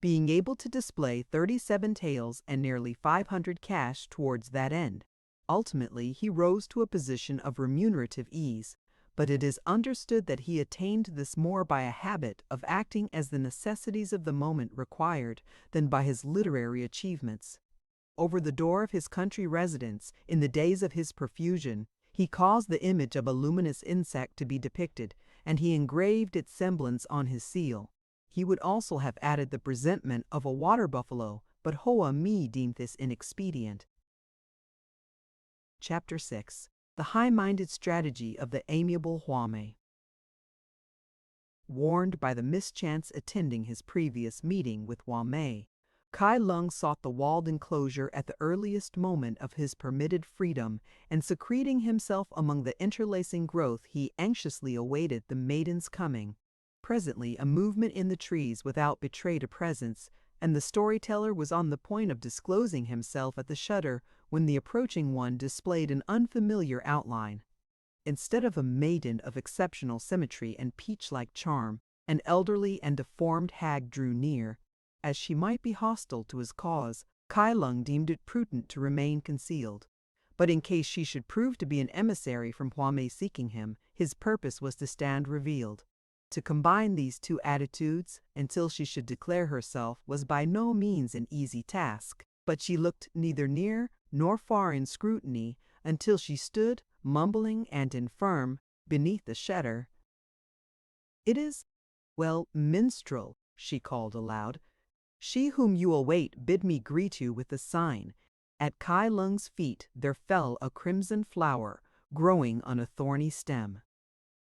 being able to display 37 taels and nearly 500 cash towards that end. Ultimately, he rose to a position of remunerative ease, but it is understood that he attained this more by a habit of acting as the necessities of the moment required than by his literary achievements. Over the door of his country residence, in the days of his profusion, he caused the image of a luminous insect to be depicted, and he engraved its semblance on his seal. He would also have added the presentment of a water buffalo, but Hoa Mi deemed this inexpedient. Chapter 6. The high-minded strategy of the amiable Huame. Warned by the mischance attending his previous meeting with Huame, Kai Lung sought the walled enclosure at the earliest moment of his permitted freedom, and secreting himself among the interlacing growth, he anxiously awaited the maiden's coming. Presently, a movement in the trees without betrayed a presence, and the storyteller was on the point of disclosing himself at the shutter when the approaching one displayed an unfamiliar outline. Instead of a maiden of exceptional symmetry and peach-like charm, an elderly and deformed hag drew near. As she might be hostile to his cause, Kai Lung deemed it prudent to remain concealed. But in case she should prove to be an emissary from Huame seeking him, his purpose was to stand revealed. To combine these two attitudes until she should declare herself was by no means an easy task, but she looked neither near nor far in scrutiny until she stood, mumbling and infirm, beneath the shutter. "It is, well, minstrel," she called aloud. "She whom you await bid me greet you with a sign." At Kai Lung's feet there fell a crimson flower, growing on a thorny stem.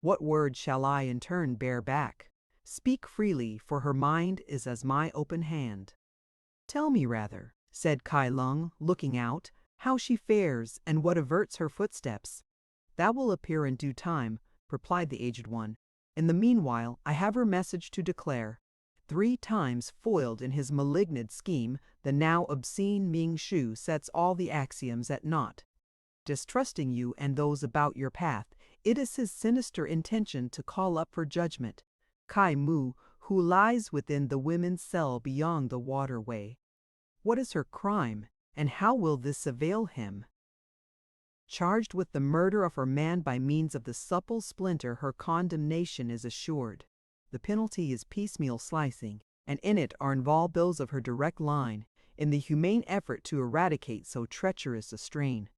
What word shall I in turn bear back? Speak freely, for her mind is as my open hand. "Tell me rather," said Kai Lung, looking out, "how she fares, and what averts her footsteps." "That will appear in due time," replied the aged one. "In the meanwhile, I have her message to declare." 3 times foiled in his malignant scheme, the now obscene Ming Shu sets all the axioms at naught. Distrusting you and those about your path, it is his sinister intention to call up for judgment Kai Mu, who lies within the women's cell beyond the waterway. What is her crime, and how will this avail him? Charged with the murder of her man by means of the supple splinter, her condemnation is assured. The penalty is piecemeal slicing, and in it are involved those of her direct line, in the humane effort to eradicate so treacherous a strain.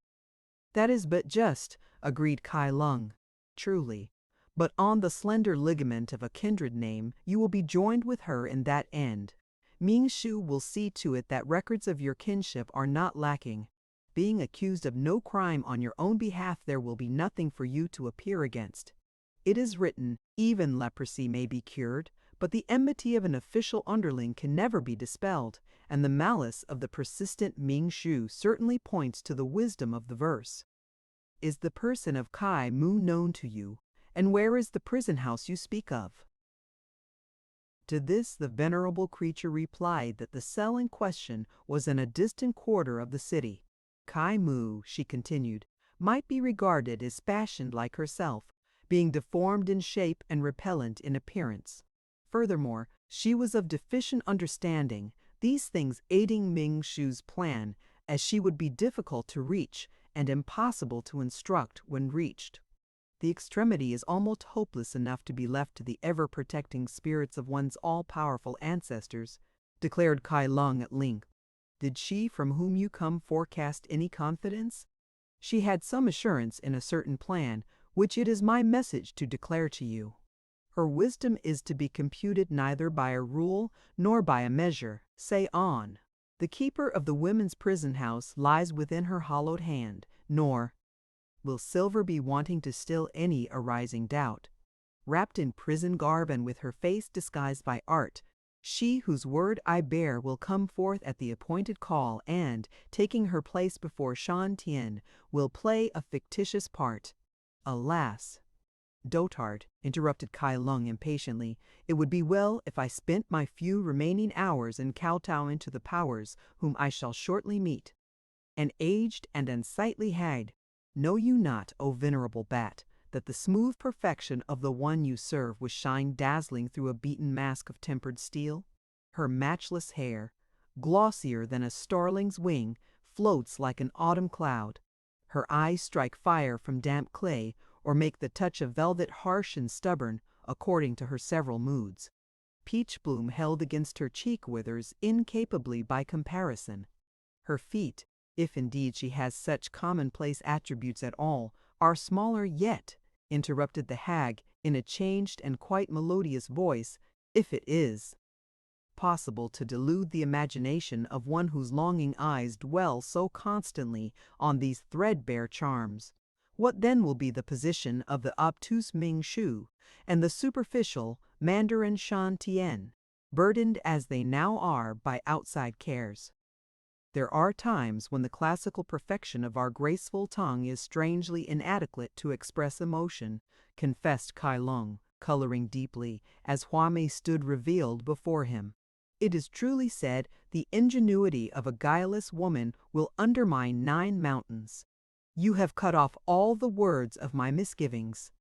"That is but just," agreed Kai Lung. "Truly. but on the slender ligament of a kindred name you will be joined with her in that end. Ming Shu will see to it that records of your kinship are not lacking. Being accused of no crime on your own behalf, there will be nothing for you to appear against. It is written, even leprosy may be cured, but the enmity of an official underling can never be dispelled, and the malice of the persistent Ming Shu certainly points to the wisdom of the verse. Is the person of Kai Mu known to you, and where is the prison house you speak of? To this the venerable creature replied that the cell in question was in a distant quarter of the city. Kai Mu, she continued, might be regarded as fashioned like herself, being deformed in shape and repellent in appearance. Furthermore, she was of deficient understanding, these things aiding Ming Shu's plan, as she would be difficult to reach and impossible to instruct when reached. The extremity is almost hopeless enough to be left to the ever-protecting spirits of one's all-powerful ancestors, declared Kai Lung at length. Did she from whom you come forecast any confidence? She had some assurance in a certain plan, which it is my message to declare to you. Her wisdom is to be computed neither by a rule nor by a measure. Say on. The keeper of the women's prison house lies within her hollowed hand, nor will silver be wanting to still any arising doubt. Wrapped in prison garb and with her face disguised by art, she whose word I bear will come forth at the appointed call and, taking her place before Shan Tian, will play a fictitious part. Alas! Dotard, interrupted Kai Lung impatiently, it would be well if I spent my few remaining hours in kowtowing to the powers whom I shall shortly meet. An aged and unsightly hag, know you not, O venerable bat, that the smooth perfection of the one you serve will shine dazzling through a beaten mask of tempered steel? Her matchless hair, glossier than a starling's wing, floats like an autumn cloud. Her eyes strike fire from damp clay, or make the touch of velvet harsh and stubborn, according to her several moods. Peach bloom held against her cheek withers incapably by comparison. Her feet, if indeed she has such commonplace attributes at all, are smaller yet, interrupted the hag in a changed and quite melodious voice, if it is possible to delude the imagination of one whose longing eyes dwell so constantly on these threadbare charms. What then will be the position of the obtuse Ming Shu and the superficial Mandarin Shan Tian, burdened as they now are by outside cares? There are times when the classical perfection of our graceful tongue is strangely inadequate to express emotion, confessed Kai Lung, coloring deeply, as Huame stood revealed before him. It is truly said, the ingenuity of a guileless woman will undermine 9 mountains. You have cut off all the words of my misgivings.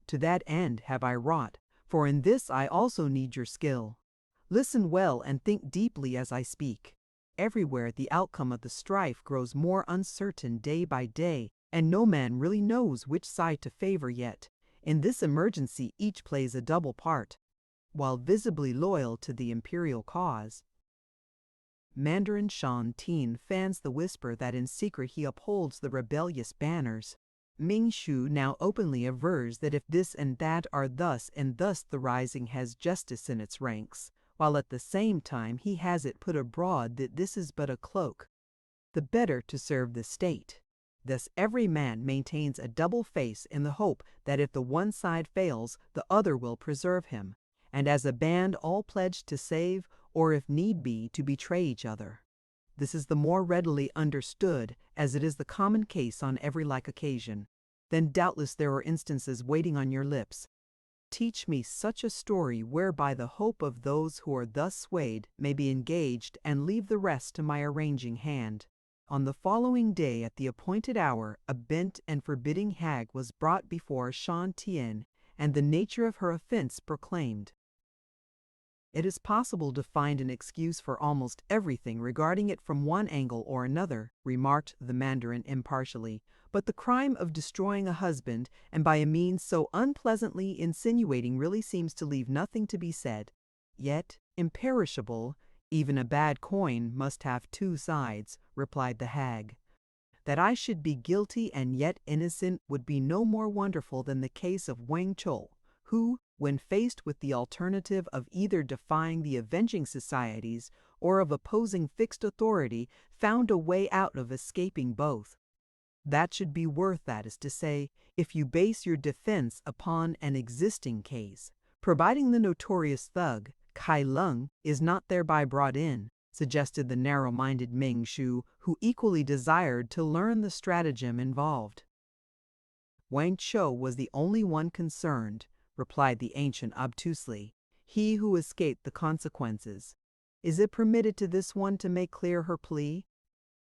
To that end have I wrought, for in this I also need your skill. Listen well and think deeply as I speak. Everywhere the outcome of the strife grows more uncertain day by day, and no man really knows which side to favor yet. In this emergency each plays a double part, while visibly loyal to the imperial cause. Mandarin Shan Tian fans the whisper that in secret he upholds the rebellious banners. Ming Shu now openly avers that if this and that are thus and thus the rising has justice in its ranks, while at the same time he has it put abroad that this is but a cloak, the better to serve the state. Thus every man maintains a double face in the hope that if the one side fails, the other will preserve him, and as a band all pledged to save, or if need be, to betray each other. This is the more readily understood, as it is the common case on every like occasion. Then doubtless there are instances waiting on your lips. Teach me such a story whereby the hope of those who are thus swayed may be engaged, and leave the rest to my arranging hand. On the following day at the appointed hour, a bent and forbidding hag was brought before Shan Tian, and the nature of her offense proclaimed. It is possible to find an excuse for almost everything regarding it from one angle or another, remarked the Mandarin impartially, but the crime of destroying a husband, and by a means so unpleasantly insinuating, really seems to leave nothing to be said. Yet, imperishable, even a bad coin must have 2 sides, replied the hag. That I should be guilty and yet innocent would be no more wonderful than the case of Wang Chou, who, when faced with the alternative of either defying the avenging societies or of opposing fixed authority, found a way out of escaping both. That should be worth, that is to say, if you base your defense upon an existing case, providing the notorious thug, Kai Lung, is not thereby brought in, suggested the narrow-minded Ming Shu, who equally desired to learn the stratagem involved. Wang Chou was the only one concerned, replied the ancient obtusely, he who escaped the consequences. Is it permitted to this one to make clear her plea?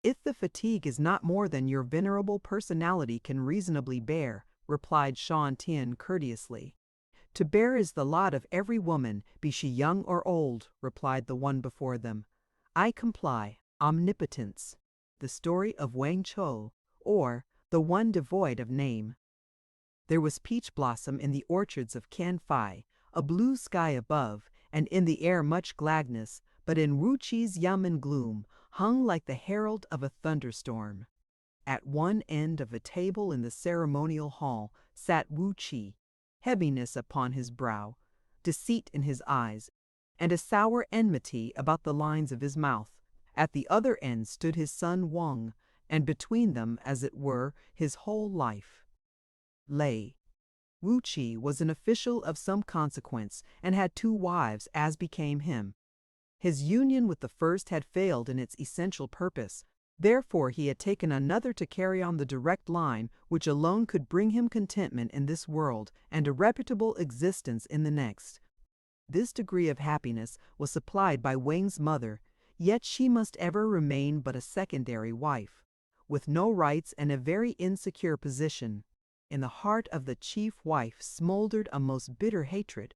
If the fatigue is not more than your venerable personality can reasonably bear, replied Shan Tian courteously. To bear is the lot of every woman, be she young or old, replied the one before them. I comply. Omnipotence. The story of Wang Chou, or the one devoid of name. There was peach blossom in the orchards of Canfai, a blue sky above, and in the air much gladness, but in Wu Chi's yamen gloom, hung like the herald of a thunderstorm. At one end of a table in the ceremonial hall sat Wu Chi, heaviness upon his brow, deceit in his eyes, and a sour enmity about the lines of his mouth. At the other end stood his son Wang, and between them, as it were, his whole life. Lay. Wu Chi was an official of some consequence, and had 2 wives, as became him. His union with the first had failed in its essential purpose, therefore he had taken another to carry on the direct line which alone could bring him contentment in this world and a reputable existence in the next. This degree of happiness was supplied by Wang's mother, yet she must ever remain but a secondary wife, with no rights and a very insecure position. In the heart of the chief wife smoldered a most bitter hatred.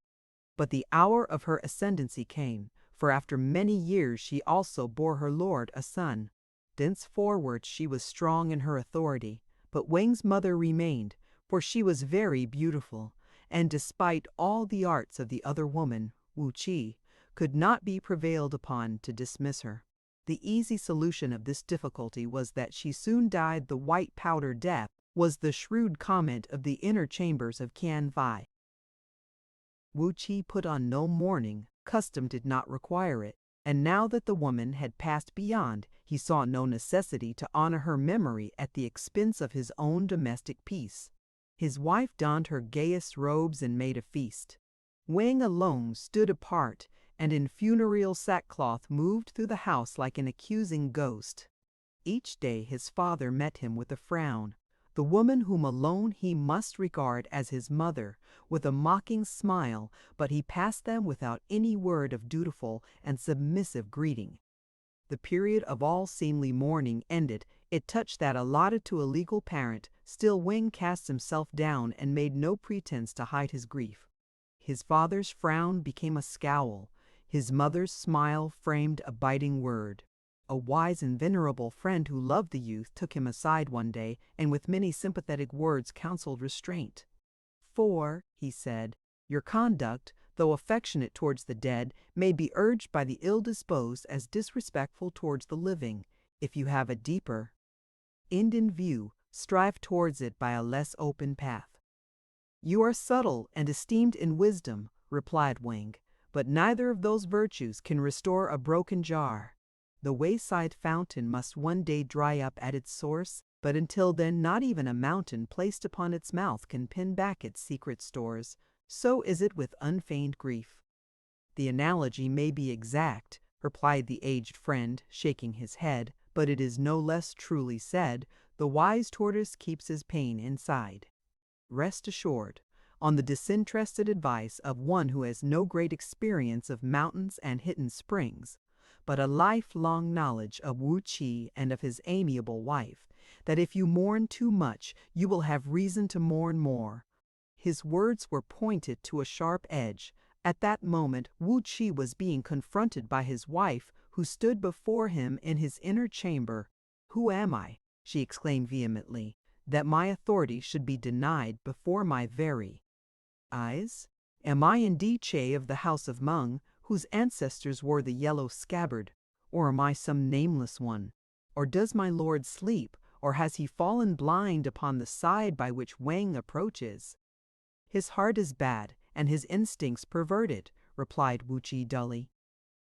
But the hour of her ascendancy came, for after many years she also bore her lord a son. Thenceforward she was strong in her authority, but Wang's mother remained, for she was very beautiful, and despite all the arts of the other woman, Wu Chi, could not be prevailed upon to dismiss her. The easy solution of this difficulty was that she soon died the white powder death, was the shrewd comment of the inner chambers of Qian Vai. Wu Chi put on no mourning, custom did not require it, and now that the woman had passed beyond, he saw no necessity to honor her memory at the expense of his own domestic peace. His wife donned her gayest robes and made a feast. Wang alone stood apart, and in funereal sackcloth moved through the house like an accusing ghost. Each day his father met him with a frown, the woman whom alone he must regard as his mother, with a mocking smile, but he passed them without any word of dutiful and submissive greeting. The period of all seemly mourning ended, it touched that allotted to a legal parent, still Wang cast himself down and made no pretense to hide his grief. His father's frown became a scowl, his mother's smile framed a biting word. A wise and venerable friend who loved the youth took him aside one day and with many sympathetic words counseled restraint. For, he said, your conduct, though affectionate towards the dead, may be urged by the ill-disposed as disrespectful towards the living. If you have a deeper end in view, strive towards it by a less open path. You are subtle and esteemed in wisdom, replied Wang, but neither of those virtues can restore a broken jar. The wayside fountain must one day dry up at its source, but until then not even a mountain placed upon its mouth can pin back its secret stores. So is it with unfeigned grief. The analogy may be exact, replied the aged friend, shaking his head, but it is no less truly said, the wise tortoise keeps his pain inside. Rest assured, on the disinterested advice of one who has no great experience of mountains and hidden springs, but a lifelong knowledge of Wu Chi and of his amiable wife, that if you mourn too much, you will have reason to mourn more. His words were pointed to a sharp edge. At that moment, Wu Chi was being confronted by his wife, who stood before him in his inner chamber. Who am I, she exclaimed vehemently, that my authority should be denied before my very eyes? Am I indeed Che of the house of Meng, whose ancestors wore the yellow scabbard, or am I some nameless one? Or does my lord sleep, or has he fallen blind upon the side by which Wang approaches? His heart is bad, and his instincts perverted, replied Wuqi dully.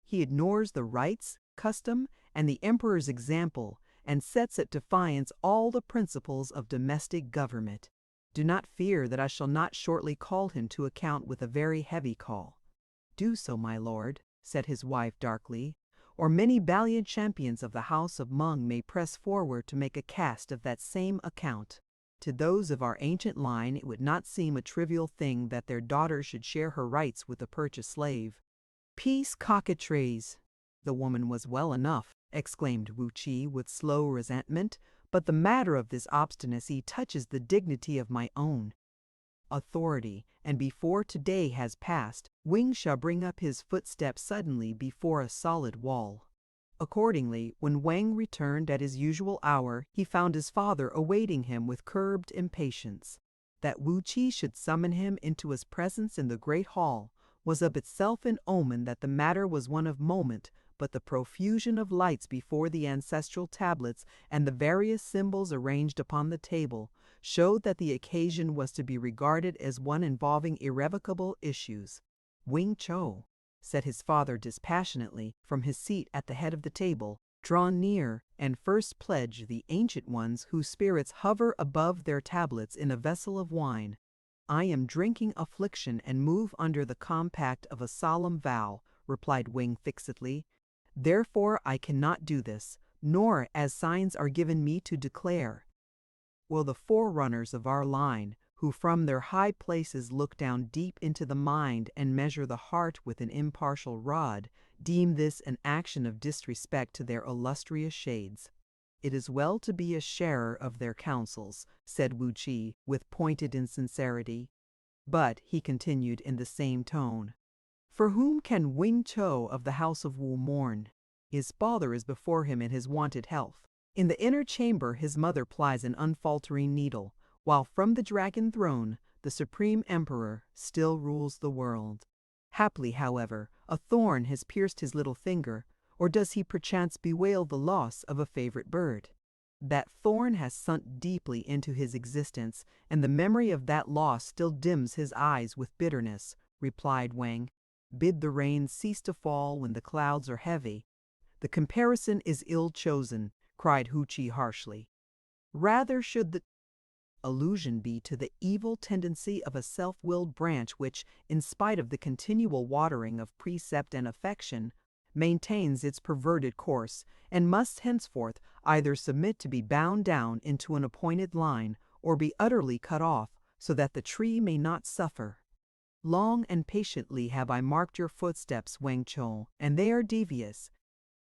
He ignores the rites, custom, and the emperor's example, and sets at defiance all the principles of domestic government. Do not fear that I shall not shortly call him to account with a very heavy call. Do so, my lord, said his wife darkly, or many valiant champions of the house of Meng may press forward to make a cast of that same account. To those of our ancient line it would not seem a trivial thing that their daughter should share her rights with a purchased slave. Peace, cockatrice! The woman was well enough, exclaimed Wuqi with slow resentment, but the matter of this obstinacy touches the dignity of my own authority, and before today has passed, Wing shall bring up his footsteps suddenly before a solid wall. Accordingly, when Wang returned at his usual hour, he found his father awaiting him with curbed impatience. That Wuqi should summon him into his presence in the great hall was of itself an omen that the matter was one of moment, but the profusion of lights before the ancestral tablets and the various symbols arranged upon the table showed that the occasion was to be regarded as one involving irrevocable issues. Wing Chou, said his father dispassionately from his seat at the head of the table, draw near and first pledge the ancient ones whose spirits hover above their tablets in a vessel of wine. I am drinking affliction and move under the compact of a solemn vow, replied Wing fixedly. Therefore I cannot do this, nor as signs are given me to declare. Will the forerunners of our line, who from their high places look down deep into the mind and measure the heart with an impartial rod, deem this an action of disrespect to their illustrious shades? It is well to be a sharer of their counsels, said Wuqi with pointed insincerity. But, he continued in the same tone, for whom can Wing Chou of the house of Wu mourn? His father is before him in his wonted health. In the inner chamber his mother plies an unfaltering needle, while from the dragon throne the supreme emperor still rules the world. Haply, however, a thorn has pierced his little finger, or does he perchance bewail the loss of a favorite bird? That thorn has sunk deeply into his existence, and the memory of that loss still dims his eyes with bitterness, replied Wang. Bid the rain cease to fall when the clouds are heavy. The comparison is ill chosen, cried Wuqi harshly. Rather should the allusion be to the evil tendency of a self-willed branch which, in spite of the continual watering of precept and affection, maintains its perverted course, and must henceforth either submit to be bound down into an appointed line, or be utterly cut off, so that the tree may not suffer. Long and patiently have I marked your footsteps, Wang Chou, and they are devious.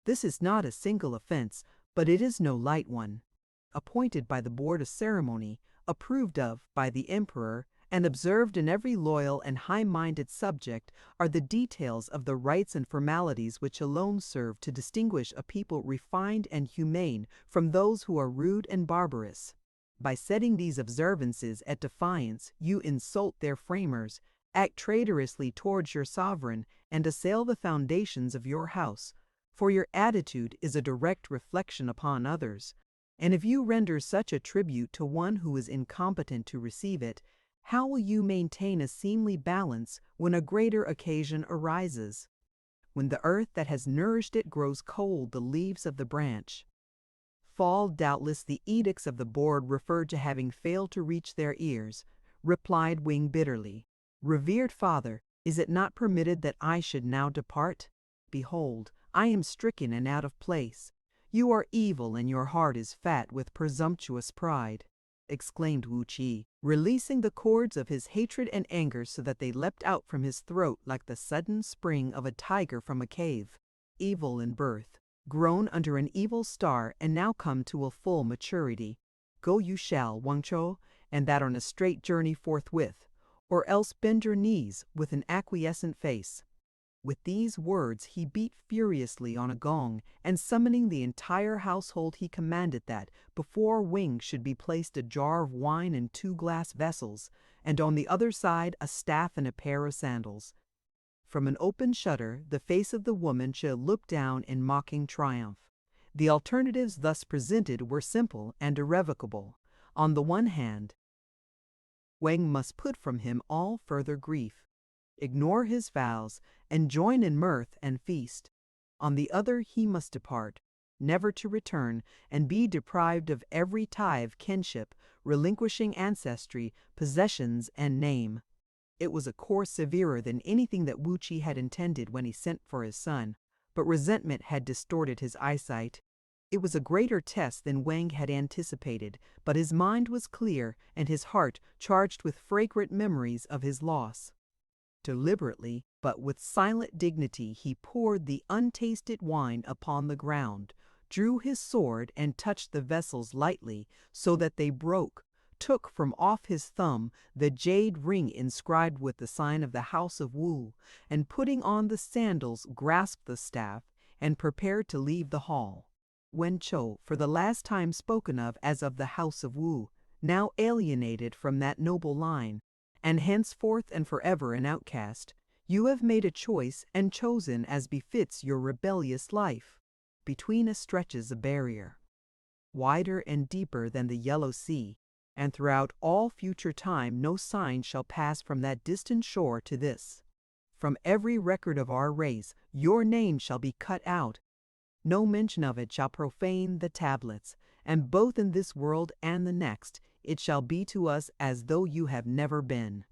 This is not a single offense, but it is no light one. Appointed by the board of ceremony, approved of by the emperor, and observed in every loyal and high-minded subject are the details of the rites and formalities which alone serve to distinguish a people refined and humane from those who are rude and barbarous. By setting these observances at defiance, you insult their framers, act traitorously towards your sovereign, and assail the foundations of your house, for your attitude is a direct reflection upon others. And if you render such a tribute to one who is incompetent to receive it, how will you maintain a seemly balance when a greater occasion arises? When the earth that has nourished it grows cold, the leaves of the branch fall. Doubtless the edicts of the board referred to having failed to reach their ears, replied Wing bitterly. Revered father, is it not permitted that I should now depart? Behold, I am stricken and out of place. You are evil and your heart is fat with presumptuous pride, exclaimed Wuqi, releasing the cords of his hatred and anger so that they leapt out from his throat like the sudden spring of a tiger from a cave. Evil in birth, grown under an evil star and now come to a full maturity. Go you shall, Wang Chou, and that on a straight journey forthwith, or else bend your knees with an acquiescent face. With these words he beat furiously on a gong, and summoning the entire household he commanded that before Wing should be placed a jar of wine and 2 glass vessels, and on the other side a staff and a pair of sandals. From an open shutter the face of the woman should look down in mocking triumph. The alternatives thus presented were simple and irrevocable. On the one hand, Wang must put from him all further grief. ignore his vows, and join in mirth and feast. On the other he must depart, never to return, and be deprived of every tie of kinship, relinquishing ancestry, possessions, and name. It was a course severer than anything that Wu Qi had intended when he sent for his son, but resentment had distorted his eyesight. It was a greater test than Wang had anticipated, but his mind was clear and his heart charged with fragrant memories of his loss. Deliberately, but with silent dignity, he poured the untasted wine upon the ground, drew his sword and touched the vessels lightly so that they broke, took from off his thumb the jade ring inscribed with the sign of the House of Wu, and putting on the sandals grasped the staff and prepared to leave the hall. Wen Chou, for the last time spoken of as of the House of Wu, now alienated from that noble line, and henceforth and forever an outcast, you have made a choice and chosen as befits your rebellious life. Between us stretches a barrier, wider and deeper than the Yellow Sea, and throughout all future time no sign shall pass from that distant shore to this. From every record of our race your name shall be cut out. No mention of it shall profane the tablets, and both in this world and the next it shall be to us as though you have never been.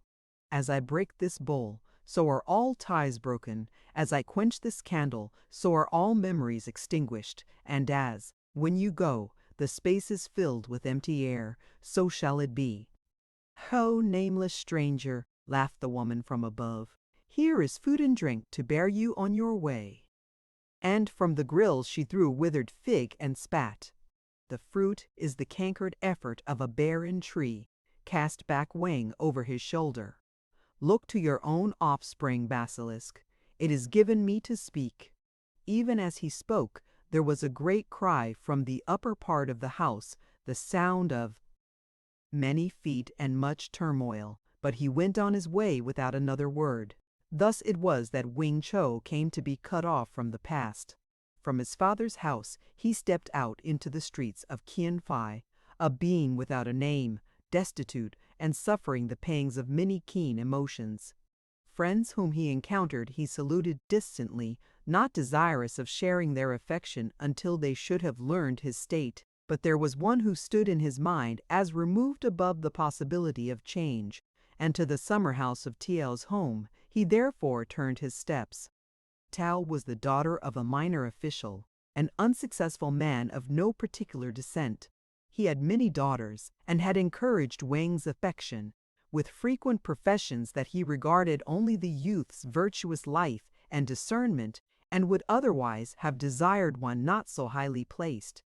As I break this bowl, so are all ties broken. As I quench this candle, so are all memories extinguished. And as, when you go, the space is filled with empty air, so shall it be. Ho, nameless stranger, laughed the woman from above. Here is food and drink to bear you on your way. And from the grills she threw a withered fig and spat. The fruit is the cankered effort of a barren tree, cast back Wang over his shoulder. Look to your own offspring, basilisk. It is given me to speak. Even as he spoke, there was a great cry from the upper part of the house, the sound of many feet and much turmoil, but he went on his way without another word. Thus it was that Wing Chou came to be cut off from the past. From his father's house he stepped out into the streets of Qianfei, a being without a name, destitute, and suffering the pangs of many keen emotions. Friends whom he encountered he saluted distantly, not desirous of sharing their affection until they should have learned his state. But there was one who stood in his mind as removed above the possibility of change, and to the summer house of Tiao's home he therefore turned his steps. Tao was the daughter of a minor official, an unsuccessful man of no particular descent. He had many daughters and had encouraged Wang's affection, with frequent professions that he regarded only the youth's virtuous life and discernment, and would otherwise have desired one not so highly placed.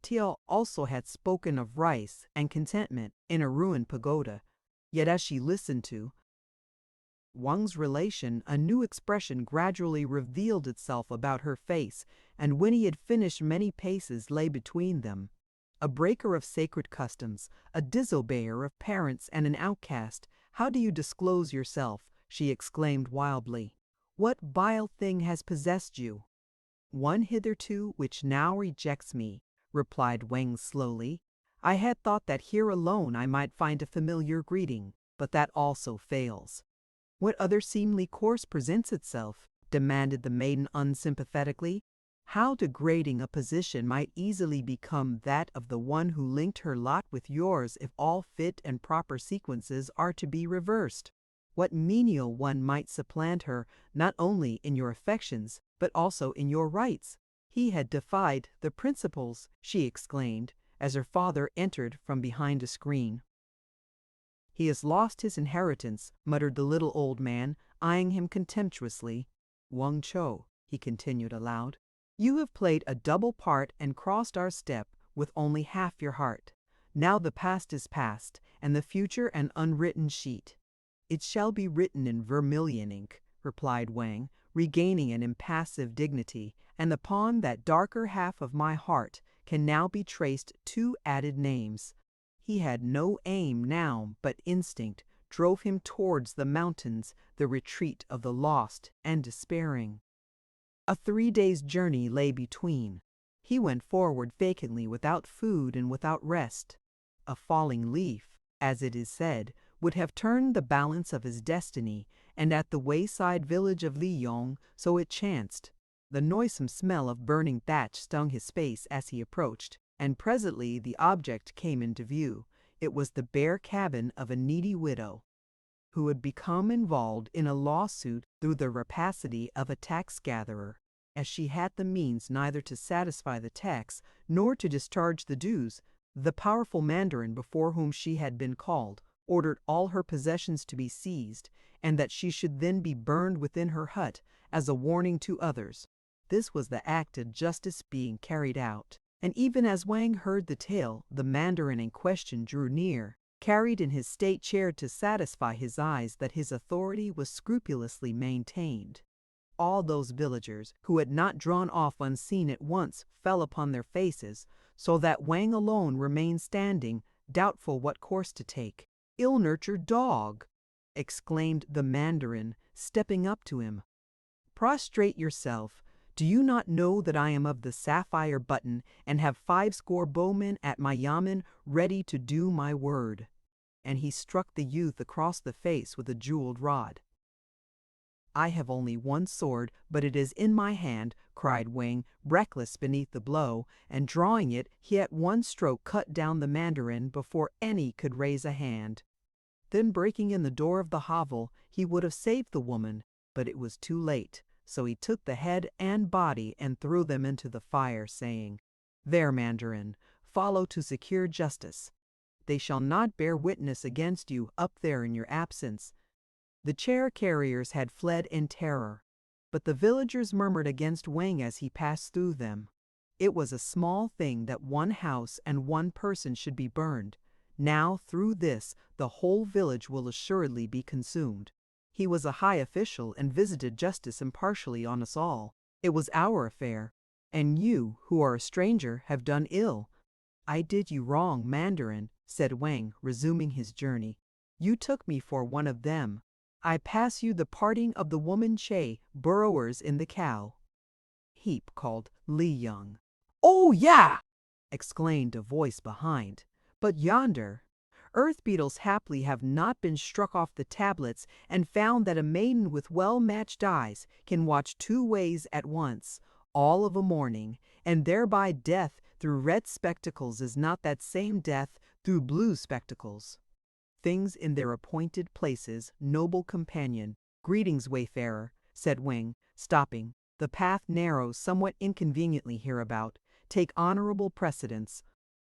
Tiao also had spoken of rice and contentment in a ruined pagoda, yet as she listened to Wang's relation, a new expression gradually revealed itself about her face, and when he had finished many paces lay between them. A breaker of sacred customs, a disobeyer of parents, and an outcast, how do you disclose yourself? She exclaimed wildly. What vile thing has possessed you? One hitherto which now rejects me, replied Wang slowly. I had thought that here alone I might find a familiar greeting, but that also fails. What other seemly course presents itself? Demanded the maiden unsympathetically. How degrading a position might easily become that of the one who linked her lot with yours if all fit and proper sequences are to be reversed. What menial one might supplant her not only in your affections, but also in your rights. He had defied the principles, she exclaimed, as her father entered from behind a screen. He has lost his inheritance, muttered the little old man, eyeing him contemptuously. Wang Chou, he continued aloud, you have played a double part and crossed our step with only half your heart. Now the past is past, and the future an unwritten sheet. It shall be written in vermilion ink, replied Wang, regaining an impassive dignity, and upon that darker half of my heart can now be traced two added names. He had no aim now, but instinct drove him towards the mountains, the retreat of the lost and despairing. A 3 days' journey lay between. He went forward vacantly, without food and without rest. A falling leaf, as it is said, would have turned the balance of his destiny, and at the wayside village of Liyong, so it chanced. The noisome smell of burning thatch stung his face as he approached, and presently the object came into view. It was the bare cabin of a needy widow, who had become involved in a lawsuit through the rapacity of a tax-gatherer. As she had the means neither to satisfy the tax nor to discharge the dues, the powerful mandarin before whom she had been called ordered all her possessions to be seized, and that she should then be burned within her hut as a warning to others. This was the act of justice being carried out, and even as Wang heard the tale, the mandarin in question drew near, carried in his state chair to satisfy his eyes that his authority was scrupulously maintained. All those villagers who had not drawn off unseen at once fell upon their faces, so that Wang alone remained standing, doubtful what course to take. "Ill-nurtured dog!" exclaimed the mandarin, stepping up to him. "Prostrate yourself. Do you not know that I am of the sapphire button and have 50 bowmen at my yamen ready to do my word?" And he struck the youth across the face with a jeweled rod. "I have only one sword, but it is in my hand," cried Wang, reckless beneath the blow, and drawing it, he at one stroke cut down the mandarin before any could raise a hand. Then breaking in the door of the hovel, he would have saved the woman, but it was too late, so he took the head and body and threw them into the fire, saying, "There, mandarin, follow to secure justice. They shall not bear witness against you up there in your absence." The chair carriers had fled in terror, but the villagers murmured against Wang as he passed through them. It was a small thing that one house and one person should be burned. Now, through this, the whole village will assuredly be consumed. He was a high official and visited justice impartially on us all. It was our affair, and you, who are a stranger, have done ill. "I did you wrong, mandarin," said Wang, resuming his journey. "You took me for one of them. I pass you the parting of the woman Che, burrowers in the cow." Heap called Li Young. "Oh, yeah!" exclaimed a voice behind. "But yonder, earth beetles haply have not been struck off the tablets and found that a maiden with well-matched eyes can watch 2 ways at once, all of a morning, and thereby death through red spectacles is not that same death through blue spectacles. Things in their appointed places, noble companion. Greetings, wayfarer," said Wang, stopping. "The path narrows somewhat inconveniently hereabout. Take honorable precedence."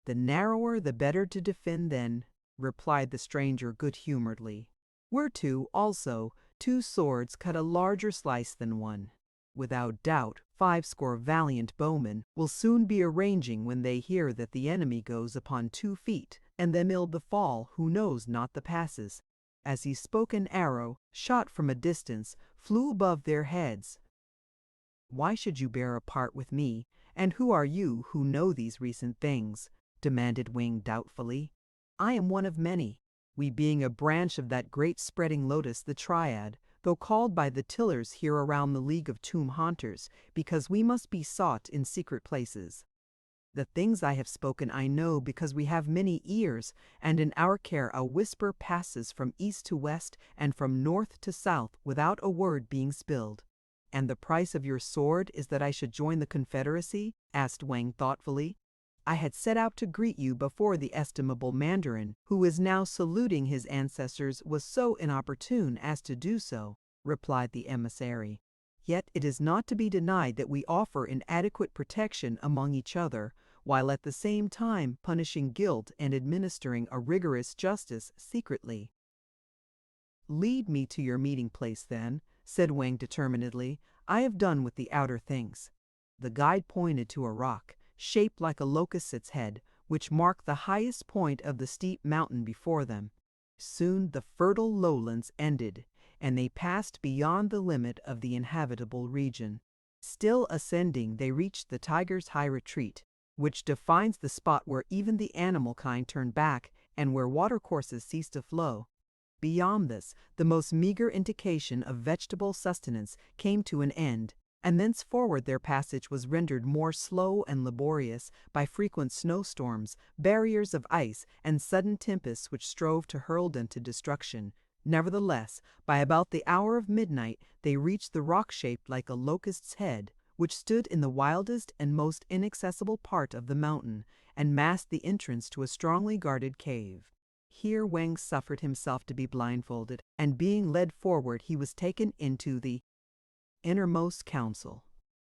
"The narrower the better to defend then," replied the stranger good-humoredly. "Whereto, also, 2 swords cut a larger slice than one. Without doubt, 50 valiant bowmen will soon be arranging when they hear that the enemy goes upon 2 feet, and them ill befall who knows not the passes." As he spoke, an arrow, shot from a distance, flew above their heads. "Why should you bear a part with me, and who are you who know these recent things?" demanded Wang doubtfully. "I am one of many, we being a branch of that great spreading lotus, the triad, though called by the tillers here around the League of Tomb Haunters, because we must be sought in secret places. The things I have spoken I know because we have many ears, and in our care a whisper passes from east to west and from north to south without a word being spilled." "And the price of your sword is that I should join the confederacy?" asked Wang thoughtfully. "I had set out to greet you before the estimable mandarin, who is now saluting his ancestors, was so inopportune as to do so," replied the emissary. "Yet it is not to be denied that we offer inadequate protection among each other, while at the same time punishing guilt and administering a rigorous justice secretly." "Lead me to your meeting place, then," said Wang determinedly. "I have done with the outer things." The guide pointed to a rock, shaped like a locust's head, which marked the highest point of the steep mountain before them. Soon the fertile lowlands ended, and they passed beyond the limit of the inhabitable region. Still ascending, they reached the tiger's high retreat, which defines the spot where even the animal kind turn back and where watercourses cease to flow. Beyond this, the most meager indication of vegetable sustenance came to an end, and thenceforward their passage was rendered more slow and laborious by frequent snowstorms, barriers of ice, and sudden tempests which strove to hurl them to destruction. Nevertheless, by about the hour of midnight, they reached the rock shaped like a locust's head, which stood in the wildest and most inaccessible part of the mountain, and masked the entrance to a strongly guarded cave. Here Wang suffered himself to be blindfolded, and being led forward, he was taken into the innermost council.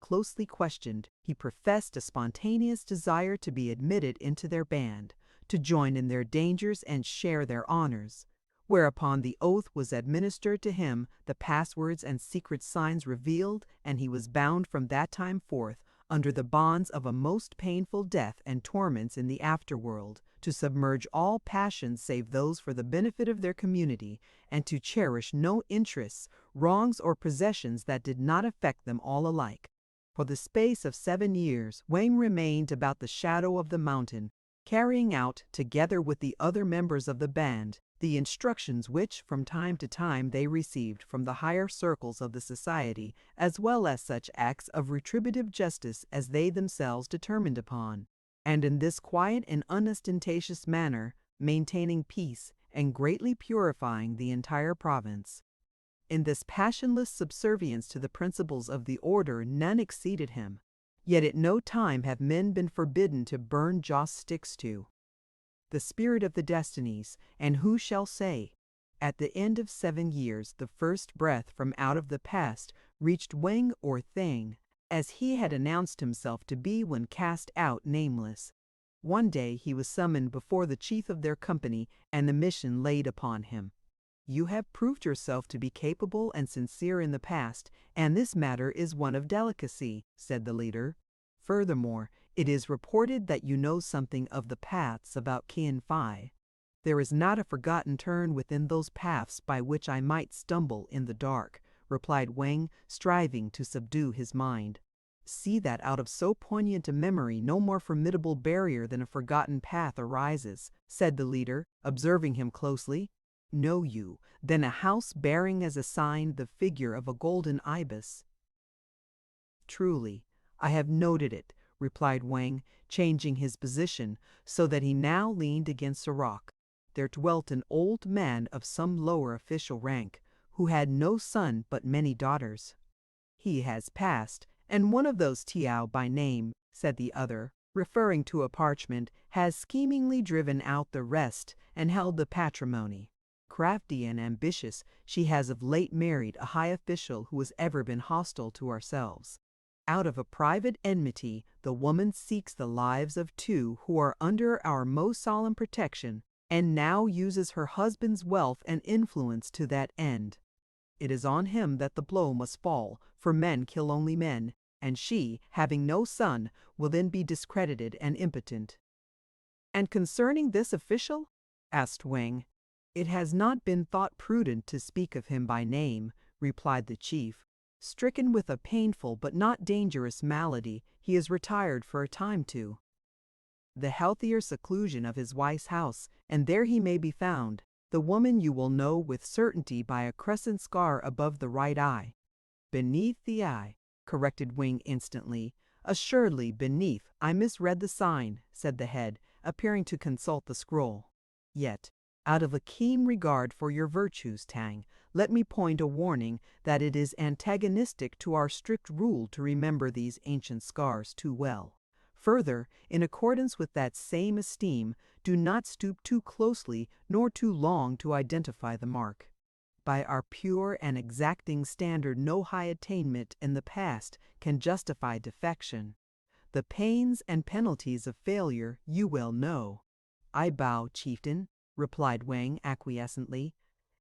Closely questioned, he professed a spontaneous desire to be admitted into their band, to join in their dangers and share their honors. Whereupon the oath was administered to him, the passwords and secret signs revealed, and he was bound from that time forth, under the bonds of a most painful death and torments in the afterworld, to submerge all passions save those for the benefit of their community, and to cherish no interests, wrongs, or possessions that did not affect them all alike. For the space of 7 years, Wang remained about the shadow of the mountain, carrying out, together with the other members of the band, the instructions which from time to time they received from the higher circles of the society, as well as such acts of retributive justice as they themselves determined upon. And in this quiet and unostentatious manner, maintaining peace and greatly purifying the entire province. In this passionless subservience to the principles of the order none exceeded him, yet at no time have men been forbidden to burn joss sticks to the spirit of the destinies, and who shall say? At the end of 7 years, the first breath from out of the past reached Wang or Thing, as he had announced himself to be when cast out nameless. One day he was summoned before the chief of their company, and the mission laid upon him. You have proved yourself to be capable and sincere in the past, and this matter is one of delicacy, said the leader. Furthermore, it is reported that you know something of the paths about Kien Phi. There is not a forgotten turn within those paths by which I might stumble in the dark, replied Wang, striving to subdue his mind. See that out of so poignant a memory no more formidable barrier than a forgotten path arises, said the leader, observing him closely. Know you, then, a house bearing as a sign the figure of a golden ibis? Truly, I have noted it, replied Wang, changing his position so that he now leaned against a rock. There dwelt an old man of some lower official rank, who had no son but many daughters. He has passed, and one of those Tiao by name, said the other, referring to a parchment, has schemingly driven out the rest and held the patrimony. Crafty and ambitious, she has of late married a high official who has ever been hostile to ourselves. Out of a private enmity, the woman seeks the lives of 2 who are under our most solemn protection, and now uses her husband's wealth and influence to that end. It is on him that the blow must fall, for men kill only men, and she, having no son, will then be discredited and impotent. And concerning this official? Asked Wang. It has not been thought prudent to speak of him by name, replied the chief. Stricken with a painful but not dangerous malady, he is retired for a time to the healthier seclusion of his wife's house, and there he may be found. The woman you will know with certainty by a crescent scar above the right eye. Beneath the eye, corrected Wing instantly. Assuredly beneath. I misread the sign, said the head, appearing to consult the scroll. Yet, out of a keen regard for your virtues, Tang, let me point a warning that it is antagonistic to our strict rule to remember these ancient scars too well. Further, in accordance with that same esteem, do not stoop too closely nor too long to identify the mark. By our pure and exacting standard, no high attainment in the past can justify defection. The pains and penalties of failure you well know. I bow, chieftain, replied Wang acquiescently.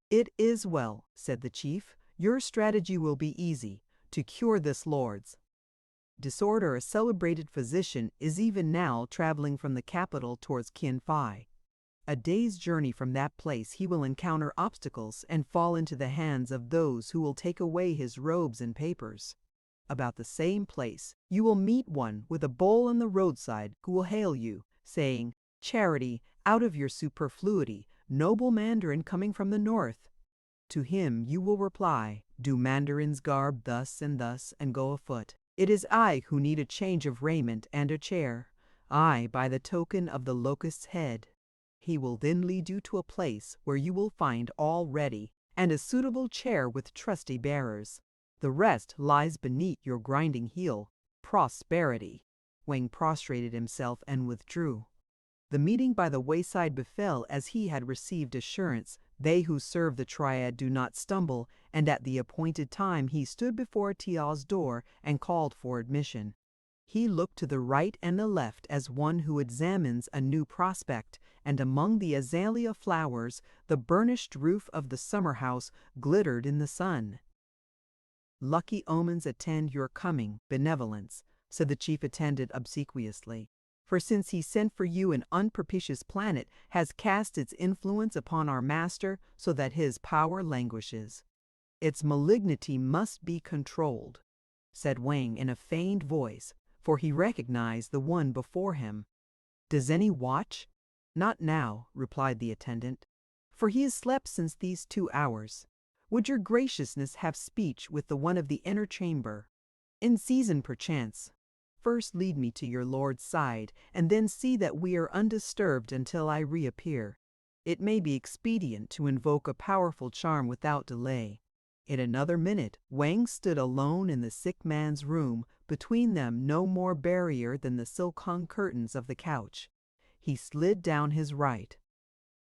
It is well, said the chief. Your strategy will be easy, to cure this lord's disorder. A celebrated physician is even now traveling from the capital towards Kien Phi. A day's journey from that place he will encounter obstacles and fall into the hands of those who will take away his robes and papers. About the same place you will meet one with a bowl on the roadside who will hail you, saying, "Charity, out of your superfluity, noble mandarin coming from the north." To him you will reply, do mandarins garb thus and go afoot? It is I who need a change of raiment and a chair, I by the token of the locust's head. He will then lead you to a place where you will find all ready, and a suitable chair with trusty bearers. The rest lies beneath your grinding heel, prosperity. Wang prostrated himself and withdrew. The meeting by the wayside befell as he had received assurance. They who serve the triad do not stumble, and at the appointed time he stood before Tiao's door and called for admission. He looked to the right and the left as one who examines a new prospect, and among the azalea flowers the burnished roof of the summer house glittered in the sun. Lucky omens attend your coming, benevolence, said the chief attendant obsequiously. For since he sent for you, an unpropitious planet has cast its influence upon our master so that his power languishes. Its malignity must be controlled, said Wang in a feigned voice, for he recognized the one before him. Does any watch? Not now, replied the attendant, for he has slept since these 2 hours. Would your graciousness have speech with the one of the inner chamber? In season perchance. First lead me to your lord's side, and then see that we are undisturbed until I reappear. It may be expedient to invoke a powerful charm without delay. In another minute, Wang stood alone in the sick man's room, between them no more barrier than the silk-hung curtains of the couch. He slid down his right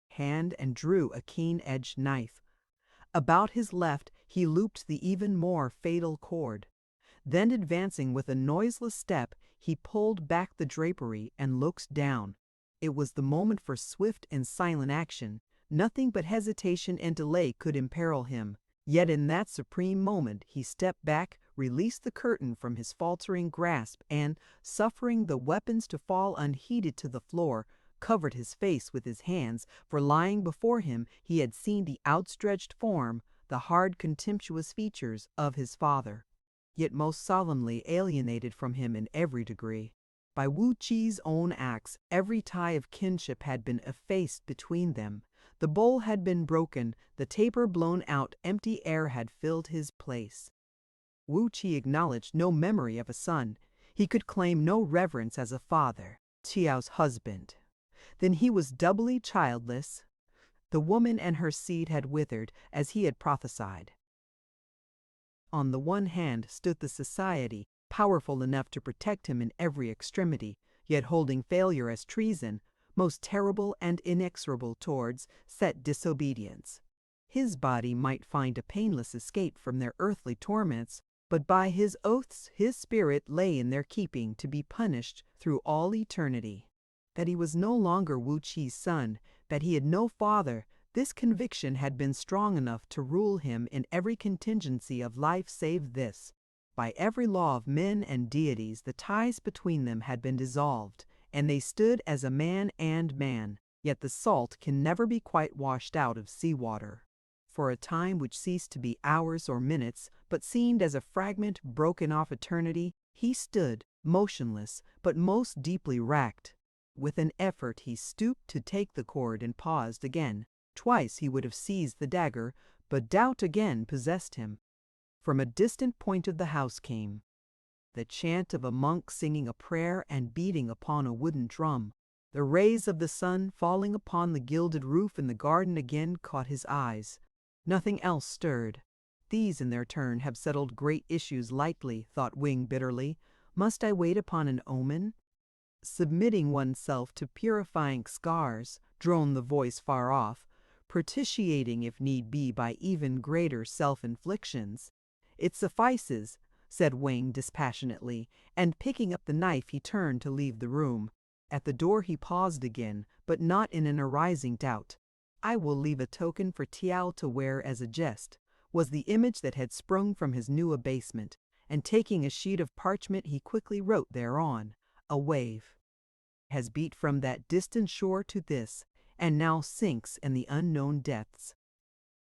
hand and drew a keen-edged knife. About his left he looped the even more fatal cord. Then, advancing with a noiseless step, he pulled back the drapery and looked down. It was the moment for swift and silent action. Nothing but hesitation and delay could imperil him. Yet in that supreme moment he stepped back, released the curtain from his faltering grasp, and, suffering the weapons to fall unheeded to the floor, covered his face with his hands, for lying before him he had seen the outstretched form, the hard contemptuous features of his father, yet most solemnly alienated from him in every degree. By Wu Qi's own acts, every tie of kinship had been effaced between them. The bowl had been broken, the taper blown out, empty air had filled his place. Wu Qi acknowledged no memory of a son. He could claim no reverence as a father, Tiao's husband. Then he was doubly childless. The woman and her seed had withered, as he had prophesied. On the one hand stood the society, powerful enough to protect him in every extremity, yet holding failure as treason, most terrible and inexorable towards set disobedience. His body might find a painless escape from their earthly torments, but by his oaths his spirit lay in their keeping to be punished through all eternity. That he was no longer Wu Qi's son, that he had no father, this conviction had been strong enough to rule him in every contingency of life save this. By every law of men and deities the ties between them had been dissolved, and they stood as a man and man, yet the salt can never be quite washed out of seawater. For a time which ceased to be hours or minutes, but seemed as a fragment broken off eternity, he stood, motionless, but most deeply racked. With an effort he stooped to take the cord and paused again. Twice he would have seized the dagger, but doubt again possessed him. From a distant point of the house came the chant of a monk singing a prayer and beating upon a wooden drum. The rays of the sun falling upon the gilded roof in the garden again caught his eyes. Nothing else stirred. These in their turn have settled great issues lightly, thought Wing bitterly. Must I wait upon an omen? Submitting oneself to purifying scars, droned the voice far off, propitiating if need be by even greater self-inflictions. It suffices, said Wang dispassionately, and picking up the knife he turned to leave the room. At the door he paused again, but not in an arising doubt. I will leave a token for Tiao to wear as a jest, was the image that had sprung from his new abasement, and taking a sheet of parchment he quickly wrote thereon, a wave has beat from that distant shore to this, and now sinks in the unknown depths.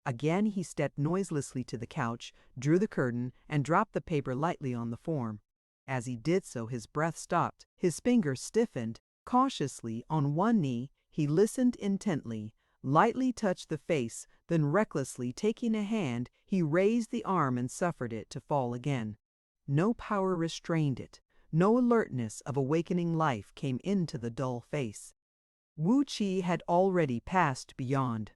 Again he stepped noiselessly to the couch, drew the curtain, and dropped the paper lightly on the form. As he did so his breath stopped, his fingers stiffened. Cautiously, on one knee, he listened intently. lightly touched the face, then recklessly taking a hand, he raised the arm and suffered it to fall again. No power restrained it. No alertness of awakening life came into the dull face. Wu Qi had already passed beyond.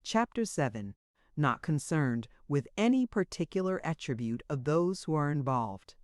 Chapter 7. Not concerned with any particular attribute of those who are involved.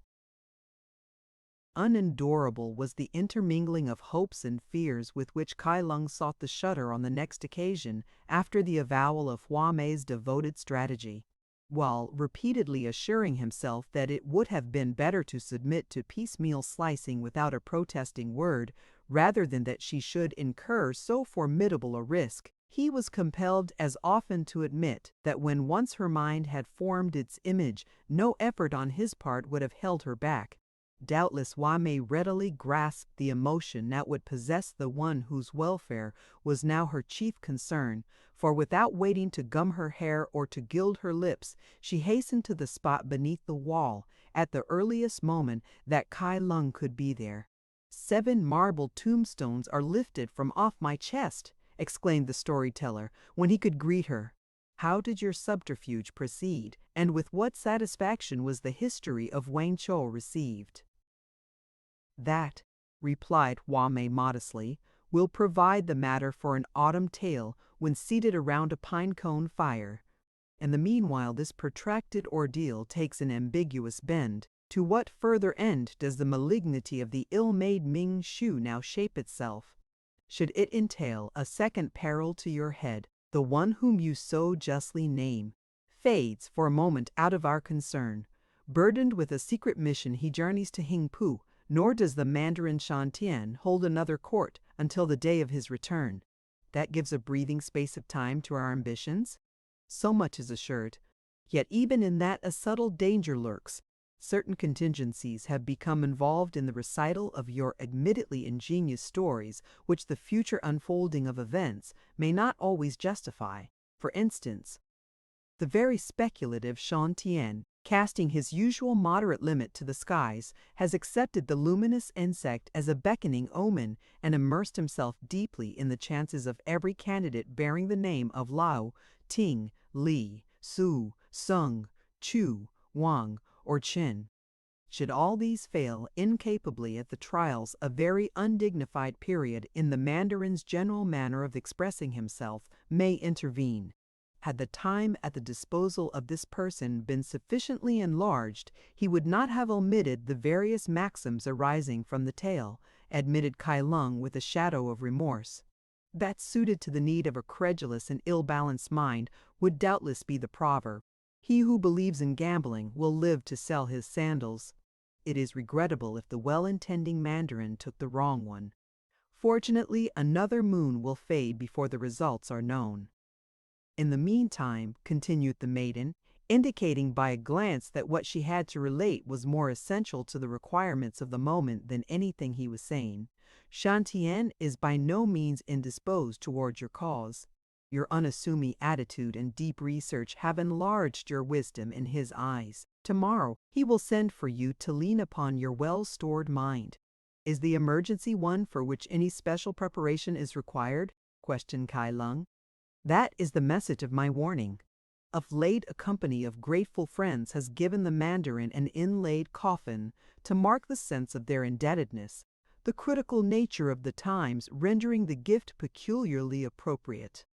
Unendurable was the intermingling of hopes and fears with which Kai Lung sought the shutter on the next occasion after the avowal of Hua Mei's devoted strategy. While repeatedly assuring himself that it would have been better to submit to piecemeal slicing without a protesting word, rather than that she should incur so formidable a risk, he was compelled as often to admit that when once her mind had formed its image, no effort on his part would have held her back. Doubtless Hua Mei readily grasped the emotion that would possess the one whose welfare was now her chief concern, for without waiting to gum her hair or to gild her lips, she hastened to the spot beneath the wall at the earliest moment that Kai Lung could be there. 7 marble tombstones are lifted from off my chest, exclaimed the storyteller when he could greet her. How did your subterfuge proceed, and with what satisfaction was the history of Wang Chou received? That, replied Hua Mei modestly, will provide the matter for an autumn tale when seated around a pine-cone fire. In the meanwhile this protracted ordeal takes an ambiguous bend. To what further end does the malignity of the ill-made Ming Shu now shape itself? Should it entail a second peril to your head, the one whom you so justly name fades for a moment out of our concern. Burdened with a secret mission, he journeys to Hingpu, nor does the Mandarin Shantian hold another court until the day of his return. That gives a breathing space of time to our ambitions? So much is assured. Yet even in that a subtle danger lurks. Certain contingencies have become involved in the recital of your admittedly ingenious stories, which the future unfolding of events may not always justify. For instance, the very speculative Shan Tian, casting his usual moderate limit to the skies, has accepted the luminous insect as a beckoning omen and immersed himself deeply in the chances of every candidate bearing the name of Lao, Ting, Li, Su, Sung, Chu, Wang, or Qin. Should all these fail incapably at the trials, a very undignified period in the Mandarin's general manner of expressing himself may intervene. Had the time at the disposal of this person been sufficiently enlarged, he would not have omitted the various maxims arising from the tale, admitted Kai Lung with a shadow of remorse. That suited to the need of a credulous and ill-balanced mind would doubtless be the proverb. He who believes in gambling will live to sell his sandals. It is regrettable if the well-intending Mandarin took the wrong one. Fortunately, another moon will fade before the results are known. In the meantime, continued the maiden, indicating by a glance that what she had to relate was more essential to the requirements of the moment than anything he was saying, Shantian is by no means indisposed toward your cause. Your unassuming attitude and deep research have enlarged your wisdom in his eyes. Tomorrow he will send for you to lean upon your well-stored mind. Is the emergency one for which any special preparation is required? Questioned Kai Lung. That is the message of my warning. Of late a company of grateful friends has given the Mandarin an inlaid coffin to mark the sense of their indebtedness, the critical nature of the times rendering the gift peculiarly appropriate.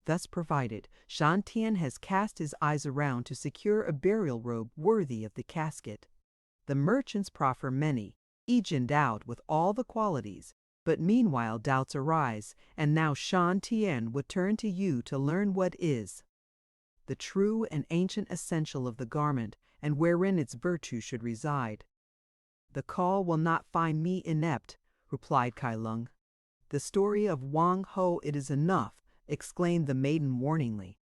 Thus provided, Shan Tian has cast his eyes around to secure a burial robe worthy of the casket. The merchants proffer many, each endowed with all the qualities, but meanwhile doubts arise, and now Shan Tian would turn to you to learn what is the true and ancient essential of the garment, and wherein its virtue should reside. The call will not find me inept, replied Kai Lung. The story of Wang Ho it is enough, exclaimed the maiden warningly.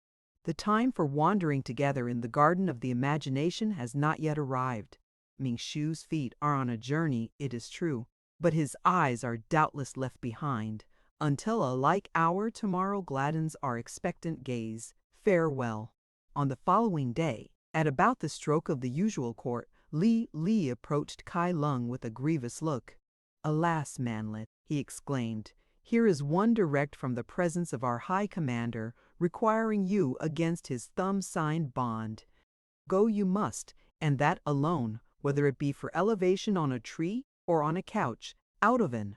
The time for wandering together in the garden of the imagination has not yet arrived. Ming Shu's feet are on a journey, it is true, but his eyes are doubtless left behind, until a like hour tomorrow gladdens our expectant gaze. Farewell. On the following day, at about the stroke of the usual court, Li approached Kai Lung with a grievous look. Alas, manlet, he exclaimed, Here is one direct from the presence of our high commander, requiring you against his thumb-signed bond. Go you must, and that alone, whether it be for elevation on a tree or on a couch, out of an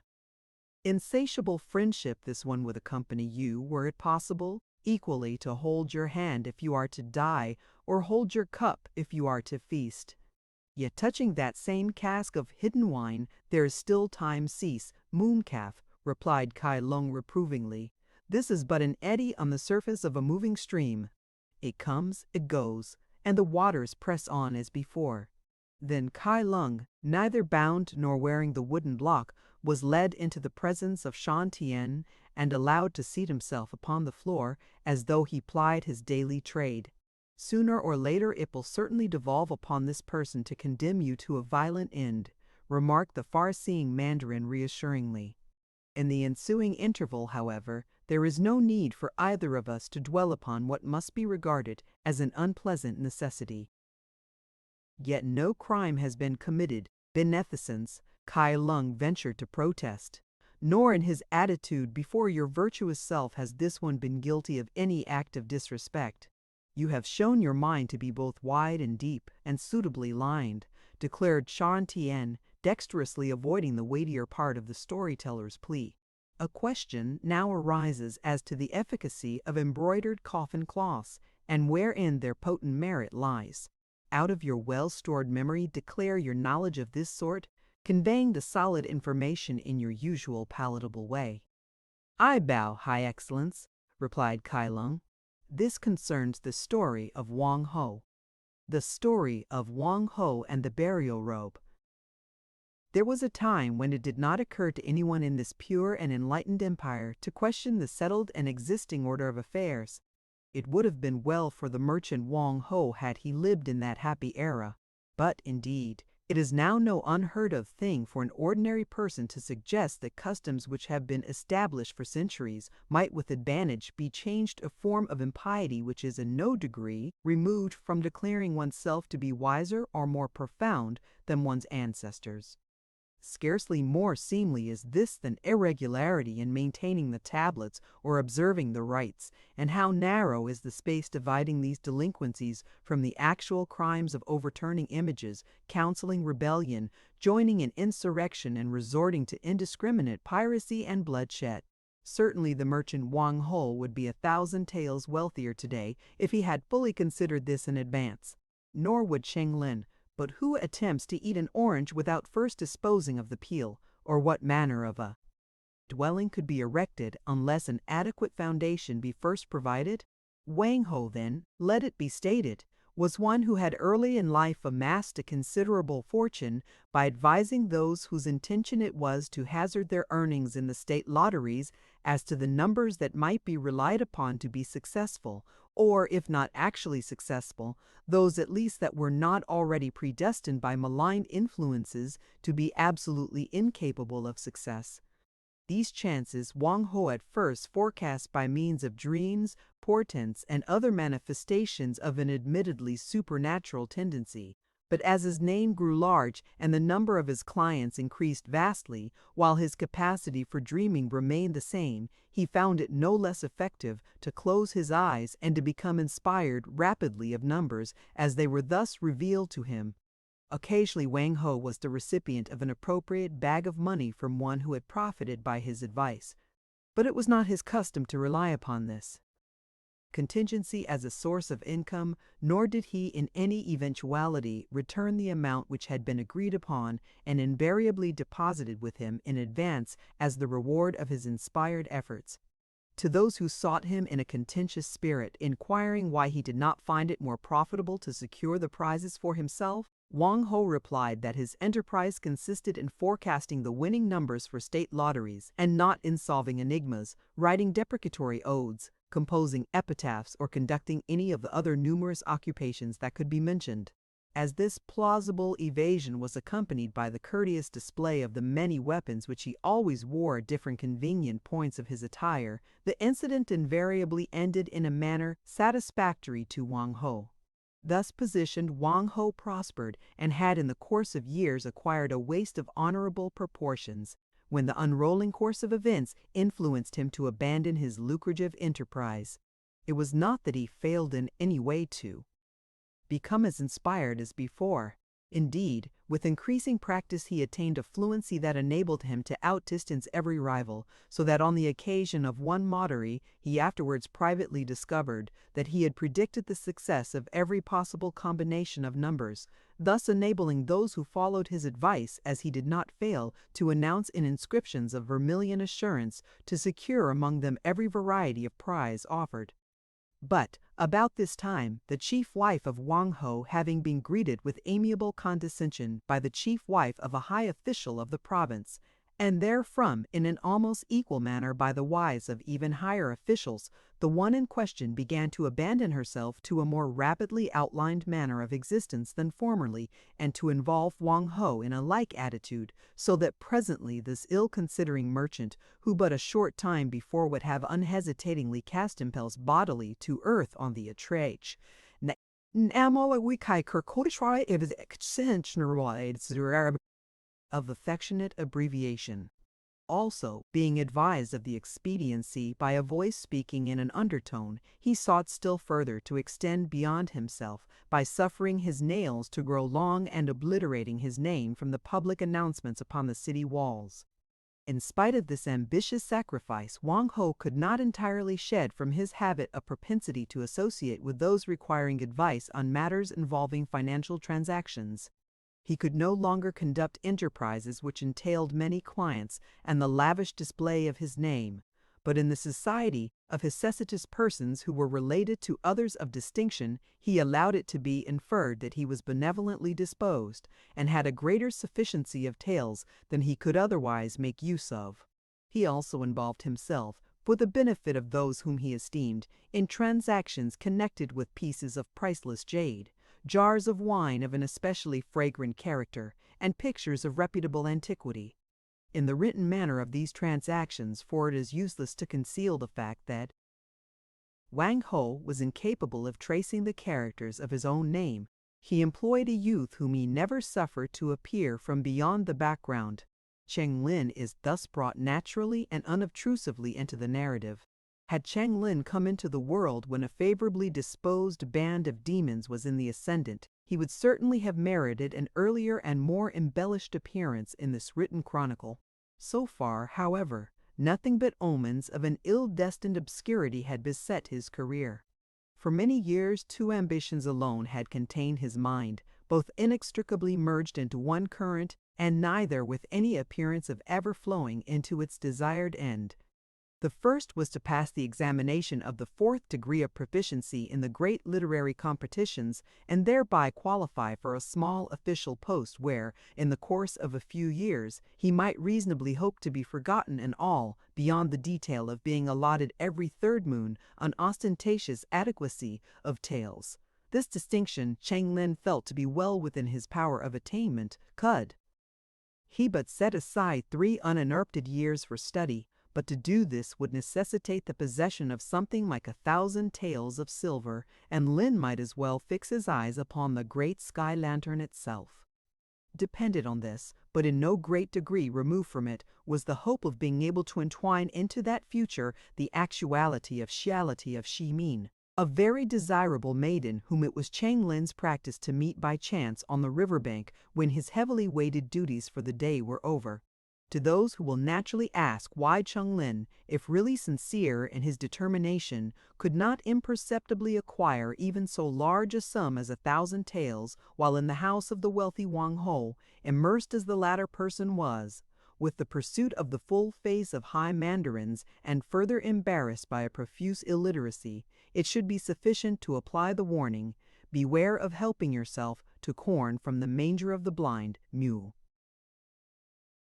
insatiable friendship. This one would accompany you, were it possible, equally to hold your hand if you are to die, or hold your cup if you are to feast. Yet touching that same cask of hidden wine, there is still time. Cease, mooncalf, replied Kai Lung reprovingly. This is but an eddy on the surface of a moving stream. It comes, it goes, and the waters press on as before. Then Kai Lung, neither bound nor wearing the wooden block, was led into the presence of Shan Tien and allowed to seat himself upon the floor as though he plied his daily trade. Sooner or later it will certainly devolve upon this person to condemn you to a violent end, remarked the far-seeing Mandarin reassuringly. In the ensuing interval, however, there is no need for either of us to dwell upon what must be regarded as an unpleasant necessity. Yet no crime has been committed, beneficence, Kai Lung ventured to protest. Nor in his attitude before your virtuous self has this one been guilty of any act of disrespect. You have shown your mind to be both wide and deep, and suitably lined, declared Shan Tien, dexterously avoiding the weightier part of the storyteller's plea. A question now arises as to the efficacy of embroidered coffin cloths, and wherein their potent merit lies. Out of your well-stored memory declare your knowledge of this sort, conveying the solid information in your usual palatable way. I bow, High Excellence, replied Kai Lung. This concerns the story of Wang Ho. The story of Wang Ho and the burial robe. There was a time when it did not occur to anyone in this pure and enlightened empire to question the settled and existing order of affairs. It would have been well for the merchant Wang Ho had he lived in that happy era. But, indeed, it is now no unheard of thing for an ordinary person to suggest that customs which have been established for centuries might with advantage be changed to a form of impiety which is in no degree removed from declaring oneself to be wiser or more profound than one's ancestors. Scarcely more seemly is this than irregularity in maintaining the tablets or observing the rites, and how narrow is the space dividing these delinquencies from the actual crimes of overturning images, counseling rebellion, joining in insurrection, and resorting to indiscriminate piracy and bloodshed. Certainly the merchant Wang Ho would be 1,000 taels wealthier today if he had fully considered this in advance. Nor would Cheng Lin. But who attempts to eat an orange without first disposing of the peel, or what manner of a dwelling could be erected unless an adequate foundation be first provided? Wang Ho, then, let it be stated, was one who had early in life amassed a considerable fortune by advising those whose intention it was to hazard their earnings in the state lotteries as to the numbers that might be relied upon to be successful, or, if not actually successful, those at least that were not already predestined by malign influences to be absolutely incapable of success. These chances Wang Ho at first forecast by means of dreams, portents, and other manifestations of an admittedly supernatural tendency. But as his name grew large and the number of his clients increased vastly, while his capacity for dreaming remained the same, he found it no less effective to close his eyes and to become inspired rapidly of numbers as they were thus revealed to him. Occasionally Wang Ho was the recipient of an appropriate bag of money from one who had profited by his advice, but it was not his custom to rely upon this contingency as a source of income, nor did he in any eventuality return the amount which had been agreed upon and invariably deposited with him in advance as the reward of his inspired efforts. To those who sought him in a contentious spirit, inquiring why he did not find it more profitable to secure the prizes for himself, Wang Ho replied that his enterprise consisted in forecasting the winning numbers for state lotteries, and not in solving enigmas, writing deprecatory odes, composing epitaphs, or conducting any of the other numerous occupations that could be mentioned. As this plausible evasion was accompanied by the courteous display of the many weapons which he always wore at different convenient points of his attire, the incident invariably ended in a manner satisfactory to Wang Ho. Thus positioned, Wang Ho prospered, and had in the course of years acquired a waist of honorable proportions, when the unrolling course of events influenced him to abandon his lucrative enterprise. It was not that he failed in any way to become as inspired as before. Indeed, with increasing practice he attained a fluency that enabled him to outdistance every rival, so that on the occasion of one Maudry he afterwards privately discovered that he had predicted the success of every possible combination of numbers, thus enabling those who followed his advice, as he did not fail to announce in inscriptions of vermilion assurance, to secure among them every variety of prize offered. But, about this time, the chief wife of Wang Ho having been greeted with amiable condescension by the chief wife of a high official of the province, and therefrom in an almost equal manner by the wives of even higher officials, the one in question began to abandon herself to a more rapidly outlined manner of existence than formerly, and to involve Wang Ho in a like attitude, so that presently this ill-considering merchant, who but a short time before would have unhesitatingly cast himself bodily to earth on the outrage, of affectionate abbreviation. Also, being advised of the expediency by a voice speaking in an undertone, he sought still further to extend beyond himself by suffering his nails to grow long and obliterating his name from the public announcements upon the city walls. In spite of this ambitious sacrifice, Wang Ho could not entirely shed from his habit a propensity to associate with those requiring advice on matters involving financial transactions. He could no longer conduct enterprises which entailed many clients and the lavish display of his name, but in the society of necessitous persons who were related to others of distinction, he allowed it to be inferred that he was benevolently disposed, and had a greater sufficiency of tales than he could otherwise make use of. He also involved himself, for the benefit of those whom he esteemed, in transactions connected with pieces of priceless jade, jars of wine of an especially fragrant character, and pictures of reputable antiquity. In the written manner of these transactions, for it is useless to conceal the fact that Wang Ho was incapable of tracing the characters of his own name, he employed a youth whom he never suffered to appear from beyond the background. Cheng Lin is thus brought naturally and unobtrusively into the narrative. Had Cheng Lin come into the world when a favorably disposed band of demons was in the ascendant, he would certainly have merited an earlier and more embellished appearance in this written chronicle. So far, however, nothing but omens of an ill-destined obscurity had beset his career. For many years, two ambitions alone had contained his mind, both inextricably merged into one current, and neither with any appearance of ever flowing into its desired end. The first was to pass the examination of the 4th degree of proficiency in the great literary competitions, and thereby qualify for a small official post where, in the course of a few years, he might reasonably hope to be forgotten in all, beyond the detail of being allotted every third moon an ostentatious adequacy of tales. This distinction Cheng Lin felt to be well within his power of attainment, could he but set aside 3 uninterrupted years for study. But to do this would necessitate the possession of something like 1,000 taels of silver, and Lin might as well fix his eyes upon the great sky lantern itself. Depended on this, but in no great degree removed from it, was the hope of being able to entwine into that future the actuality of Shi Min, a very desirable maiden whom it was Cheng Lin's practice to meet by chance on the river bank when his heavily weighted duties for the day were over. To those who will naturally ask why Cheng Lin, if really sincere in his determination, could not imperceptibly acquire even so large a sum as 1,000 taels while in the house of the wealthy Wang Ho, immersed as the latter person was, with the pursuit of the full face of high mandarins and further embarrassed by a profuse illiteracy, it should be sufficient to apply the warning, beware of helping yourself to corn from the manger of the blind mule.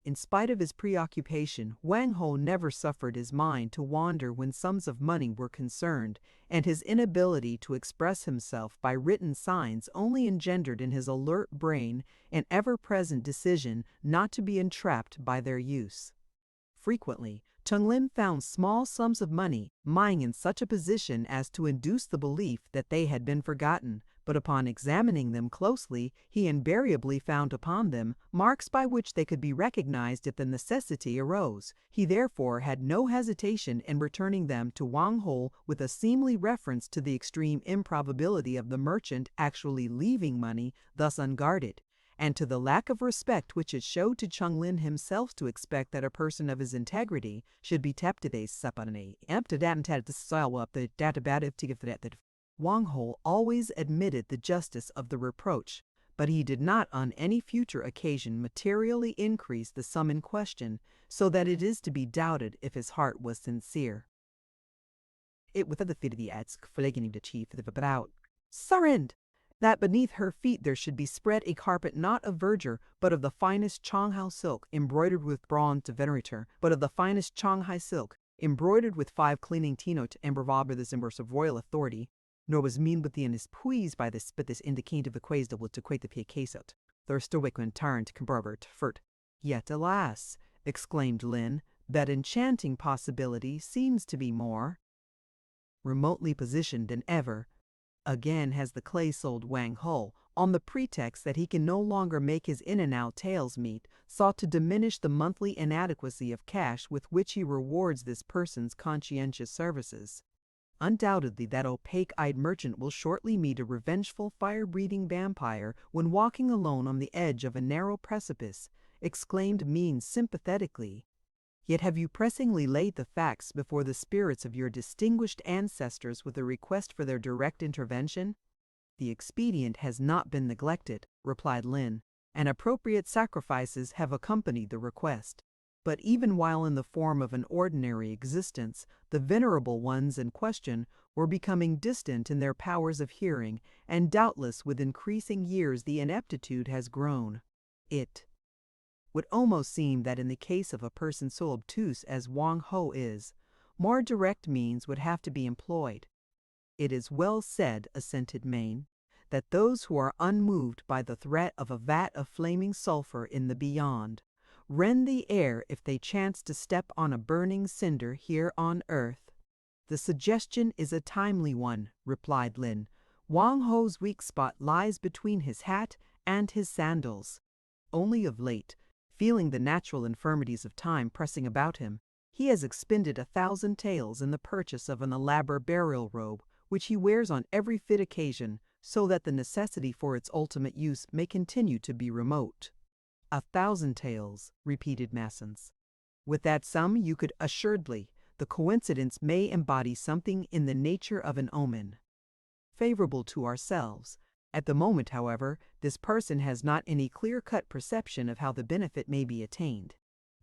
In spite of his preoccupation, Wang Ho never suffered his mind to wander when sums of money were concerned, and his inability to express himself by written signs only engendered in his alert brain an ever-present decision not to be entrapped by their use. Frequently, Cheng Lin found small sums of money lying in such a position as to induce the belief that they had been forgotten, but upon examining them closely, he invariably found upon them marks by which they could be recognized if the necessity arose. He therefore had no hesitation in returning them to Wang Ho with a seemly reference to the extreme improbability of the merchant actually leaving money thus unguarded, and to the lack of respect which it showed to Chung Lin himself to expect that a person of his integrity should be Wang Ho always admitted the justice of the reproach, but he did not on any future occasion materially increase the sum in question, so that it is to be doubted if his heart was sincere. It was the fit of the ads flagging the chief of the about. Surrend! That beneath her feet there should be spread a carpet not of verdure, but of the finest Changhai silk, embroidered with bronze to venerator, but of the finest Changhai silk, embroidered with 5 cleaning tenot and bravado the symbols of royal authority, nor was mean with the is pleased by this, but this indicative the quays that would to quake the piacasot. Their stoic turned Comberbert furt. Yet alas, exclaimed Lin, that enchanting possibility seems to be more remotely positioned than ever. Again has the clay sold Wang Ho, on the pretext that he can no longer make his in-and-out tails meet, sought to diminish the monthly inadequacy of cash with which he rewards this person's conscientious services. Undoubtedly that opaque-eyed merchant will shortly meet a revengeful fire-breathing vampire when walking alone on the edge of a narrow precipice, exclaimed Mean sympathetically. Yet have you pressingly laid the facts before the spirits of your distinguished ancestors with a request for their direct intervention? The expedient has not been neglected, replied Lin, and appropriate sacrifices have accompanied the request. But even while in the form of an ordinary existence, the venerable ones in question were becoming distant in their powers of hearing, and doubtless with increasing years the ineptitude has grown. It would almost seem that in the case of a person so obtuse as Wang Ho is, more direct means would have to be employed. It is well said, assented Maine, that those who are unmoved by the threat of a vat of flaming sulphur in the beyond rend the air if they chance to step on a burning cinder here on earth. The suggestion is a timely one, replied Lin. Wang Ho's weak spot lies between his hat and his sandals. Only of late, feeling the natural infirmities of time pressing about him, he has expended 1,000 taels in the purchase of an elaborate burial robe, which he wears on every fit occasion, so that the necessity for its ultimate use may continue to be remote. 1,000 taels, repeated Massons. With that sum you could assuredly, the coincidence may embody something in the nature of an omen, favorable to ourselves. At the moment, however, this person has not any clear-cut perception of how the benefit may be attained.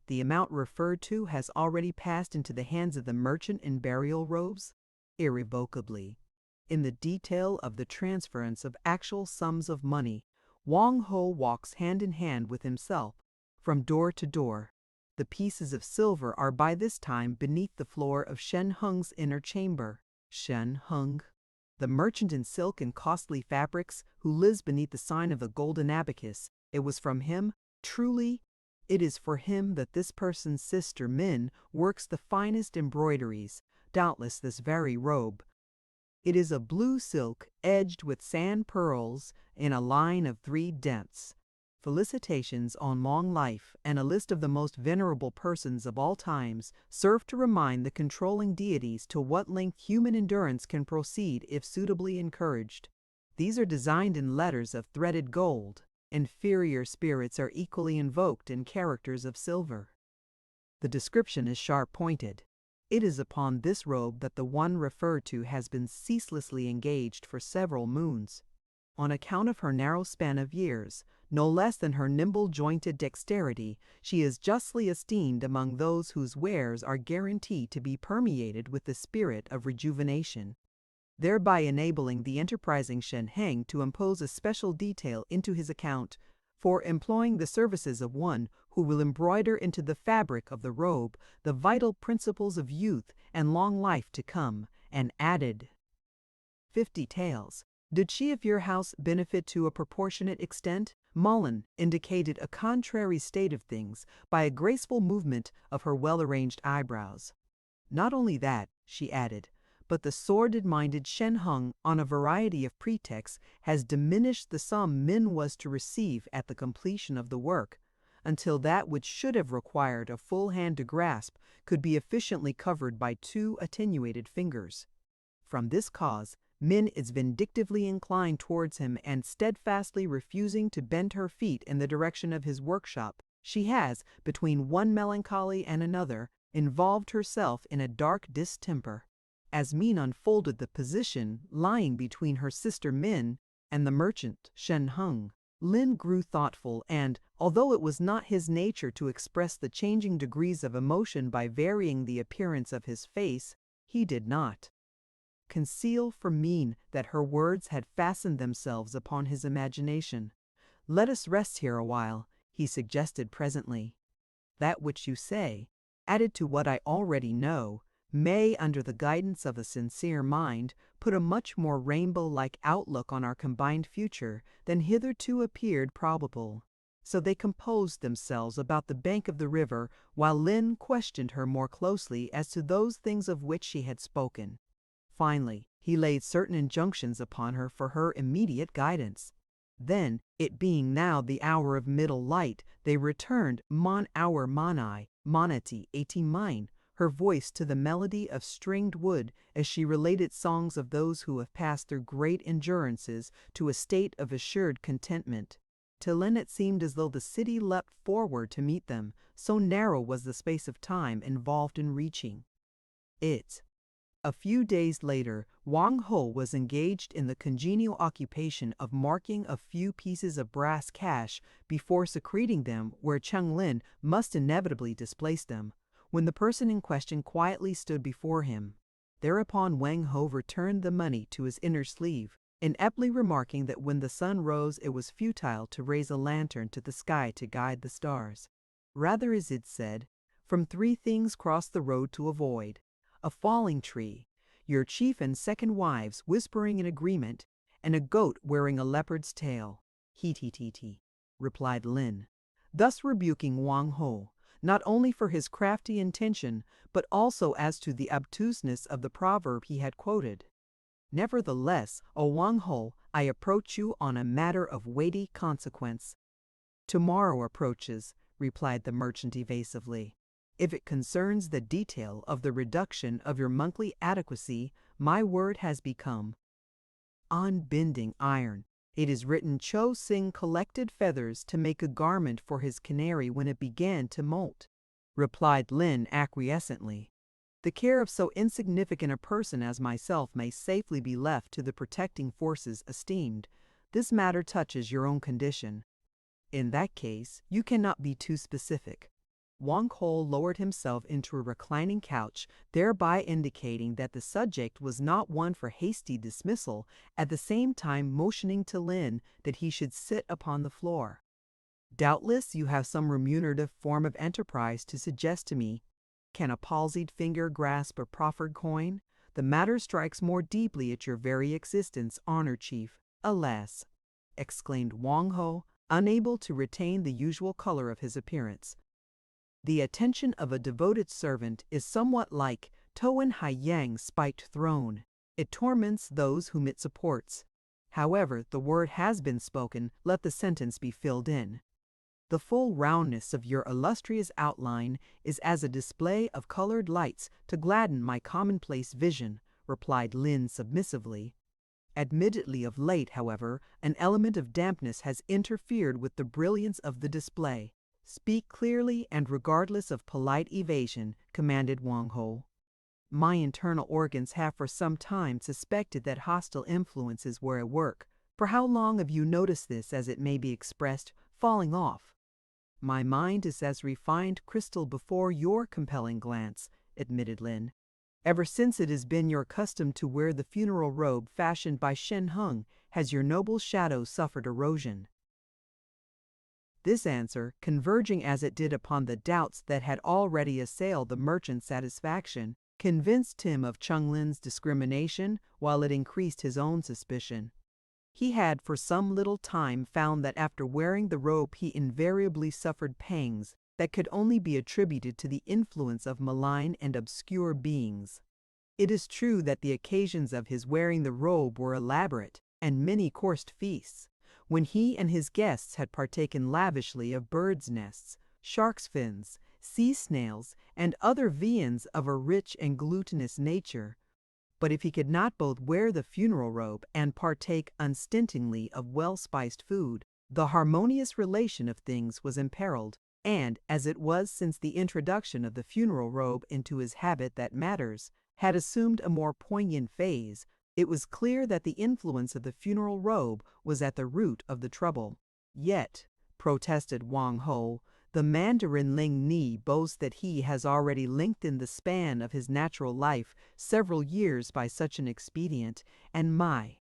The amount referred to has already passed into the hands of the merchant in burial robes? Irrevocably. In the detail of the transference of actual sums of money, Wang Ho walks hand in hand with himself, from door to door. The pieces of silver are by this time beneath the floor of Shen Hung's inner chamber. Shen Hung, the merchant in silk and costly fabrics, who lives beneath the sign of the golden abacus. It was from him, truly, it is for him that this person's sister Min works the finest embroideries, doubtless this very robe. It is of blue silk, edged with sand pearls, in a line of 3 dents. Felicitations on long life and a list of the most venerable persons of all times serve to remind the controlling deities to what length human endurance can proceed if suitably encouraged. These are designed in letters of threaded gold. Inferior spirits are equally invoked in characters of silver. The description is sharp-pointed. It is upon this robe that the one referred to has been ceaselessly engaged for several moons. On account of her narrow span of years, no less than her nimble-jointed dexterity, she is justly esteemed among those whose wares are guaranteed to be permeated with the spirit of rejuvenation, thereby enabling the enterprising Shen Heng to impose a special detail into his account for employing the services of one who will embroider into the fabric of the robe the vital principles of youth and long life to come, and added 50 taels. Did she of your house benefit to a proportionate extent? Mullen indicated a contrary state of things by a graceful movement of her well-arranged eyebrows. Not only that, she added, but the sordid-minded Shen Hung, on a variety of pretexts, has diminished the sum Min was to receive at the completion of the work, until that which should have required a full hand to grasp could be efficiently covered by two attenuated fingers. From this cause, Min is vindictively inclined towards him, and steadfastly refusing to bend her feet in the direction of his workshop, she has, between one melancholy and another, involved herself in a dark distemper. As Min unfolded the position lying between her sister Min and the merchant Shen Hung, Lin grew thoughtful, and, although it was not his nature to express the changing degrees of emotion by varying the appearance of his face, he did not conceal from Min that her words had fastened themselves upon his imagination. "Let us rest here a while," he suggested presently. "That which you say, added to what I already know, may, under the guidance of a sincere mind, put a much more rainbow-like outlook on our combined future than hitherto appeared probable." So they composed themselves about the bank of the river, while Lin questioned her more closely as to those things of which she had spoken. Finally, he laid certain injunctions upon her for her immediate guidance. Then, it being now the hour of middle light, they returned mon hour manai, monati 18 mine, her voice to the melody of stringed wood as she related songs of those who have passed through great endurances to a state of assured contentment. Till then it seemed as though the city leapt forward to meet them, so narrow was the space of time involved in reaching it. A few days later, Wang Ho was engaged in the congenial occupation of marking a few pieces of brass cash before secreting them where Cheng Lin must inevitably displace them, when the person in question quietly stood before him. Thereupon Wang Ho returned the money to his inner sleeve, ineptly remarking that when the sun rose it was futile to raise a lantern to the sky to guide the stars. Rather, as it said, from three things cross the road to avoid: a falling tree, your chief and second wives whispering in agreement, and a goat wearing a leopard's tail. "He," replied Lin, thus rebuking Wang Ho, not only for his crafty intention, but also as to the obtuseness of the proverb he had quoted. "Nevertheless, O Wang Ho, I approach you on a matter of weighty consequence." "Tomorrow approaches," replied the merchant evasively. "If it concerns the detail of the reduction of your monthly adequacy, my word has become unbending iron. It is written Cho Sing collected feathers to make a garment for his canary when it began to molt," replied Lin acquiescently. "The care of so insignificant a person as myself may safely be left to the protecting forces esteemed. This matter touches your own condition. In that case, you cannot be too specific." Wang Ho lowered himself into a reclining couch, thereby indicating that the subject was not one for hasty dismissal, at the same time motioning to Lin that he should sit upon the floor. "Doubtless you have some remunerative form of enterprise to suggest to me. Can a palsied finger grasp a proffered coin? The matter strikes more deeply at your very existence, honored chief." "Alas!" exclaimed Wang Ho, unable to retain the usual color of his appearance. "The attention of a devoted servant is somewhat like Toan Haiyang's spiked throne. It torments those whom it supports. However, the word has been spoken, let the sentence be filled in. The full roundness of your illustrious outline is as a display of colored lights to gladden my commonplace vision," replied Lin submissively. "Admittedly of late, however, an element of dampness has interfered with the brilliance of the display." "Speak clearly and regardless of polite evasion," commanded Wang Ho. "My internal organs have for some time suspected that hostile influences were at work. For how long have you noticed this, as it may be expressed, falling off?" "My mind is as refined crystal before your compelling glance," admitted Lin. "Ever since it has been your custom to wear the funeral robe fashioned by Shen Hung, has your noble shadow suffered erosion." This answer, converging as it did upon the doubts that had already assailed the merchant's satisfaction, convinced him of Cheng Lin's discrimination, while it increased his own suspicion. He had for some little time found that after wearing the robe he invariably suffered pangs that could only be attributed to the influence of malign and obscure beings. It is true that the occasions of his wearing the robe were elaborate, and many coursed feasts, when he and his guests had partaken lavishly of birds' nests, sharks' fins, sea snails, and other viands of a rich and glutinous nature. But if he could not both wear the funeral robe and partake unstintingly of well-spiced food, the harmonious relation of things was imperiled, and, as it was since the introduction of the funeral robe into his habit that matters had assumed a more poignant phase, it was clear that the influence of the funeral robe was at the root of the trouble. Yet, protested Wang Ho, the Mandarin Ling Ni boasts that he has already lengthened the span of his natural life several years by such an expedient, and my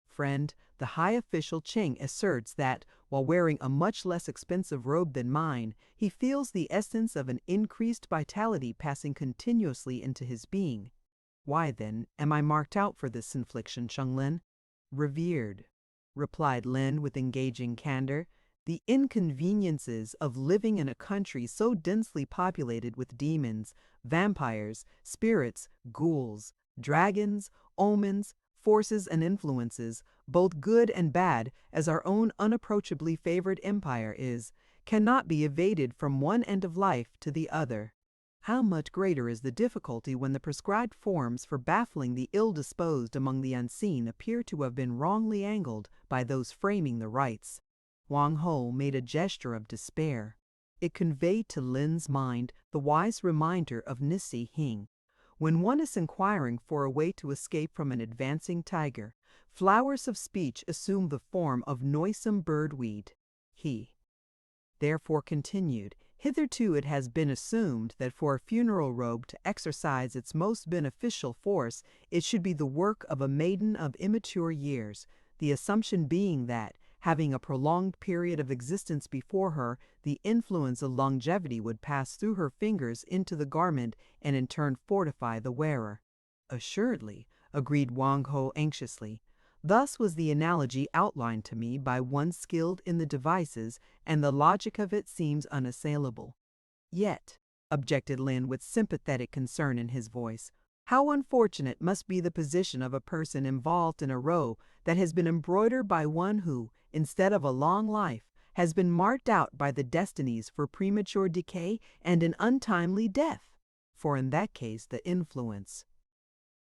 friend, the high official Cheng, asserts that, while wearing a much less expensive robe than mine, he feels the essence of an increased vitality passing continuously into his being. Why, then, am I marked out for this infliction, Chung Lin? Revered, replied Lin with engaging candor, the inconveniences of living in a country so densely populated with demons, vampires, spirits, ghouls, dragons, omens, forces and influences, both good and bad, as our own unapproachably favored empire is, cannot be evaded from one end of life to the other. How much greater is the difficulty when the prescribed forms for baffling the ill-disposed among the unseen appear to have been wrongly angled by those framing the rites. Wang Ho made a gesture of despair. It conveyed to Lin's mind the wise reminder of Nisi Hing. When one is inquiring for a way to escape from an advancing tiger, flowers of speech assume the form of noisome birdweed. He therefore continued, hitherto it has been assumed that for a funeral robe to exercise its most beneficial force, it should be the work of a maiden of immature years, the assumption being that, having a prolonged period of existence before her, the influence of longevity would pass through her fingers into the garment and in turn fortify the wearer. Assuredly, agreed Wang Ho anxiously. Thus was the analogy outlined to me by one skilled in the devices, and the logic of it seems unassailable. Yet, objected Lin with sympathetic concern in his voice, how unfortunate must be the position of a person involved in a robe that has been embroidered by one who, instead of a long life, has been marked out by the destinies for premature decay and an untimely death. For in that case the influence.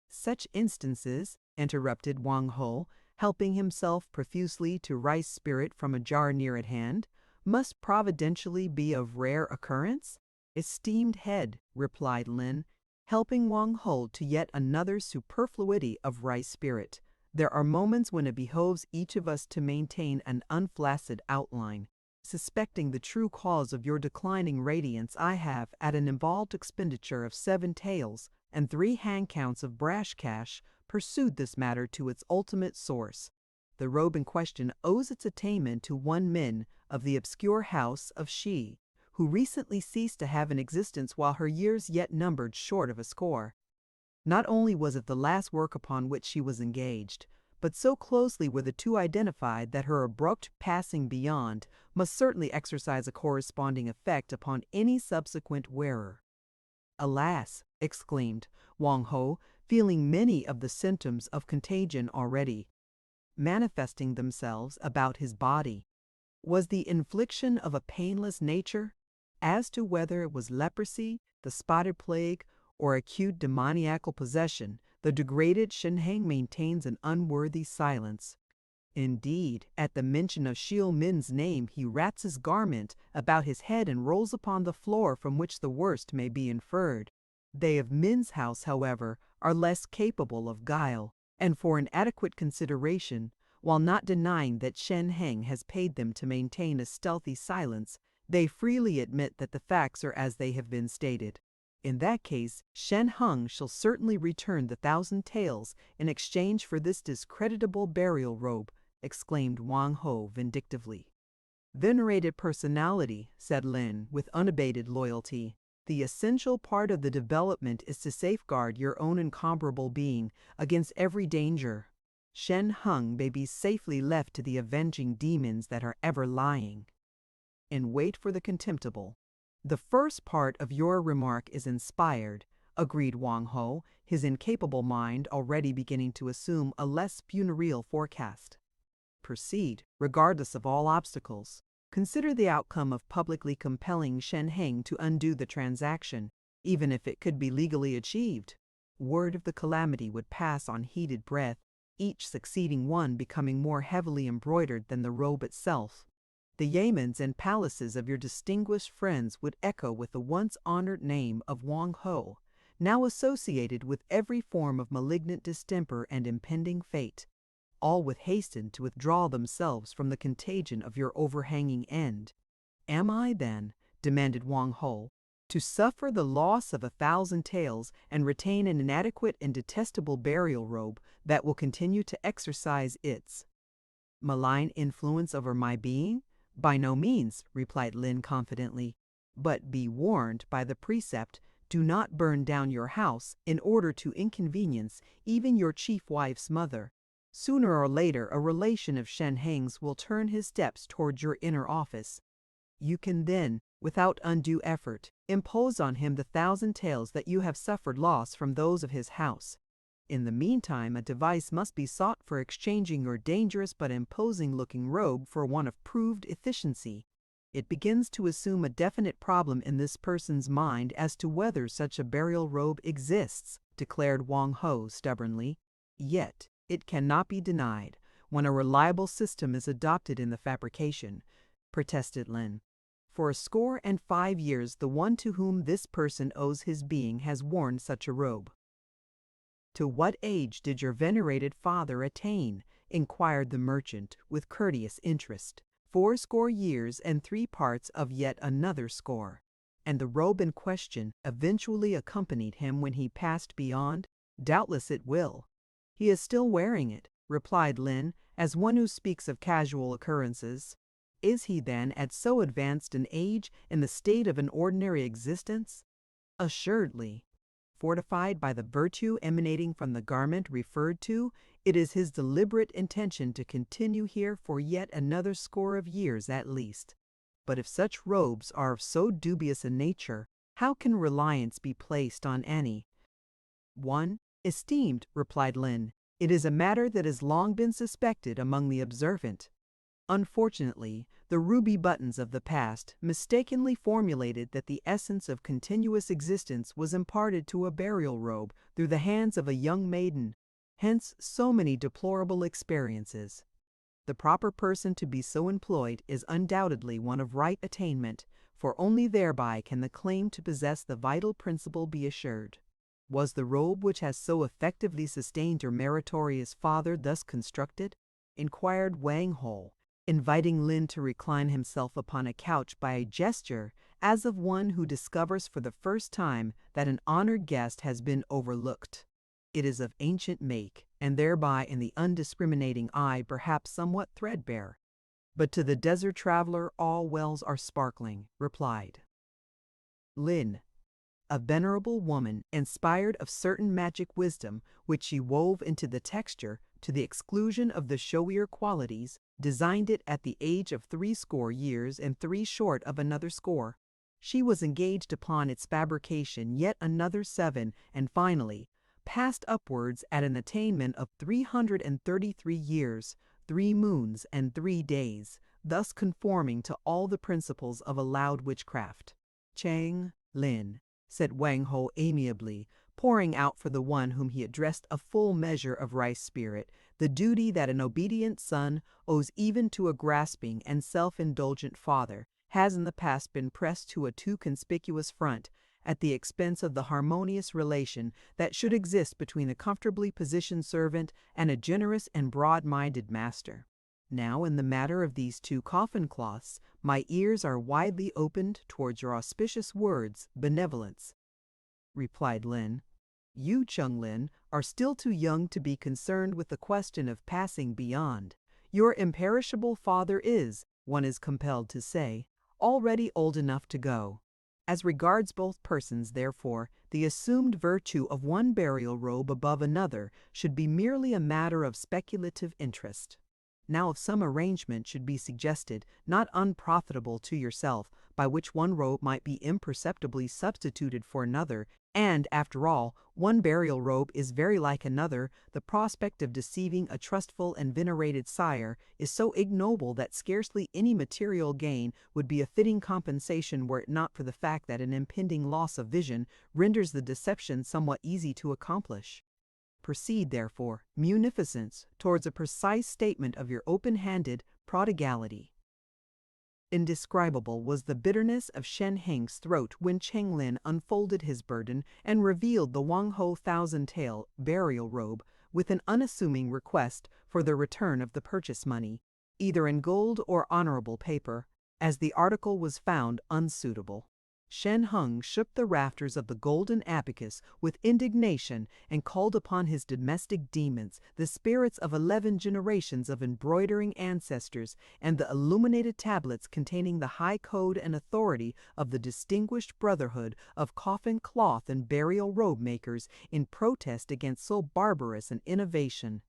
Such instances, interrupted Wang Ho, helping himself profusely to rice spirit from a jar near at hand, must providentially be of rare occurrence? Esteemed head, replied Lin, helping Wang Ho to yet another superfluity of rice spirit. There are moments when it behoves each of us to maintain an unflaccid outline. Suspecting the true cause of your declining radiance, I have, at an involved expenditure of 7 taels and 3 hand counts of brash cash, pursued this matter to its ultimate source. The robe in question owes its attainment to one Min of the obscure house of Shi, who recently ceased to have an existence while her years yet numbered short of a score. Not only was it the last work upon which she was engaged, but so closely were the two identified that her abrupt passing beyond must certainly exercise a corresponding effect upon any subsequent wearer. Alas, exclaimed Wang Ho, feeling many of the symptoms of contagion already manifesting themselves about his body. Was the infliction of a painless nature? As to whether it was leprosy, the spotted plague, or acute demoniacal possession, the degraded Shen Heng maintains an unworthy silence. Indeed, at the mention of Xiu Min's name, he wraps his garment about his head and rolls upon the floor, from which the worst may be inferred. They of Min's house, however, are less capable of guile, and for an adequate consideration, while not denying that Shen Heng has paid them to maintain a stealthy silence, they freely admit that the facts are as they have been stated. In that case, Shen Heng shall certainly return the 1,000 taels in exchange for this discreditable burial robe, exclaimed Wang Ho vindictively. Venerated personality, said Lin with unabated loyalty, the essential part of the development is to safeguard your own incomparable being against every danger. Shen Heng may be safely left to the avenging demons that are ever lying in wait for the contemptible. The first part of your remark is inspired. agreed Wang Ho, his incapable mind already beginning to assume a less funereal forecast. Proceed, regardless of all obstacles. Consider the outcome of publicly compelling Shen Heng to undo the transaction, even if it could be legally achieved. Word of the calamity would pass on heated breath, each succeeding one becoming more heavily embroidered than the robe itself. The yamens and palaces of your distinguished friends would echo with the once honored name of Wang Ho, now associated with every form of malignant distemper and impending fate. All would hasten to withdraw themselves from the contagion of your overhanging end. Am I, then, demanded Wang Ho, to suffer the loss of 1,000 taels and retain an inadequate and detestable burial robe that will continue to exercise its malign influence over my being? By no means, replied Lin confidently. But be warned by the precept, do not burn down your house in order to inconvenience even your chief wife's mother. Sooner or later, a relation of Shen Heng's will turn his steps towards your inner office. You can then, without undue effort, impose on him the 1,000 taels that you have suffered loss from those of his house. In the meantime, a device must be sought for exchanging your dangerous but imposing-looking robe for one of proved efficiency. It begins to assume a definite problem in this person's mind as to whether such a burial robe exists, declared Wang Ho stubbornly. Yet, it cannot be denied when a reliable system is adopted in the fabrication, protested Lin. For 105 years, the one to whom this person owes his being has worn such a robe. To what age did your venerated father attain? Inquired the merchant with courteous interest. 80 years and 3 parts of yet another score. And the robe in question eventually accompanied him when he passed beyond? Doubtless it will. He is still wearing it, replied Lin, as one who speaks of casual occurrences. Is he then at so advanced an age in the state of an ordinary existence? Assuredly. Fortified by the virtue emanating from the garment referred to, it is his deliberate intention to continue here for yet another score of years at least. But if such robes are of so dubious a nature, how can reliance be placed on any one? Esteemed, replied Lin, it is a matter that has long been suspected among the observant. Unfortunately, the ruby buttons of the past mistakenly formulated that the essence of continuous existence was imparted to a burial robe through the hands of a young maiden, hence so many deplorable experiences. The proper person to be so employed is undoubtedly one of right attainment, for only thereby can the claim to possess the vital principle be assured. Was the robe which has so effectively sustained your meritorious father thus constructed? Inquired Wang Ho, inviting Lin to recline himself upon a couch by a gesture as of one who discovers for the first time that an honored guest has been overlooked. It is of ancient make, and thereby in the undiscriminating eye perhaps somewhat threadbare. But to the desert traveler all wells are sparkling, replied Lin. A venerable woman, inspired of certain magic wisdom which she wove into the texture to the exclusion of the showier qualities, designed it at the age of 80 years and 3 short of another score. She was engaged upon its fabrication yet another 7, and finally passed upwards at an attainment of 333 years, 3 moons, and 3 days, thus conforming to all the principles of allowed witchcraft. Chang Lin, said Wang Ho amiably, pouring out for the one whom he addressed a full measure of rice spirit, the duty that an obedient son owes even to a grasping and self-indulgent father has in the past been pressed to a too conspicuous front at the expense of the harmonious relation that should exist between a comfortably positioned servant and a generous and broad-minded master. Now, in the matter of these 2 coffin cloths, my ears are widely opened towards your auspicious words, benevolence, replied Lin. You, Chung Lin, are still too young to be concerned with the question of passing beyond. Your imperishable father is, one is compelled to say, already old enough to go. As regards both persons, therefore, the assumed virtue of one burial robe above another should be merely a matter of speculative interest. Now if some arrangement should be suggested, not unprofitable to yourself, by which one robe might be imperceptibly substituted for another, and, after all, one burial robe is very like another, the prospect of deceiving a trustful and venerated sire is so ignoble that scarcely any material gain would be a fitting compensation were it not for the fact that an impending loss of vision renders the deception somewhat easy to accomplish. Proceed, therefore, munificence, towards a precise statement of your open-handed prodigality. Indescribable was the bitterness of Shen Heng's throat when Cheng Lin unfolded his burden and revealed the Wang Ho thousand-tael burial robe with an unassuming request for the return of the purchase money, either in gold or honorable paper, as the article was found unsuitable. Shen Heng shook the rafters of the golden abacus with indignation and called upon his domestic demons, the spirits of 11 generations of embroidering ancestors, and the illuminated tablets containing the high code and authority of the distinguished brotherhood of coffin cloth and burial robe makers in protest against so barbarous an innovation.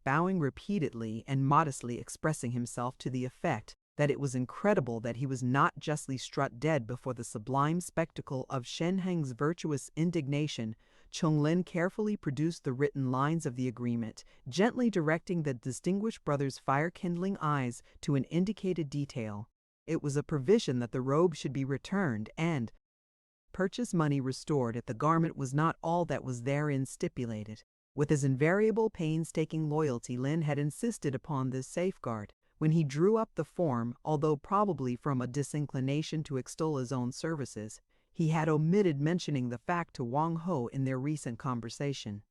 Bowing repeatedly and modestly expressing himself to the effect that it was incredible that he was not justly struck dead before the sublime spectacle of Shen Heng's virtuous indignation, Cheng Lin carefully produced the written lines of the agreement, gently directing the distinguished brother's fire-kindling eyes to an indicated detail. It was a provision that the robe should be returned and purchase money restored if the garment was not all that was therein stipulated. With his invariable painstaking loyalty, Lin had insisted upon this safeguard. When he drew up the form, although probably from a disinclination to extol his own services, he had omitted mentioning the fact to Wang Ho in their recent conversation.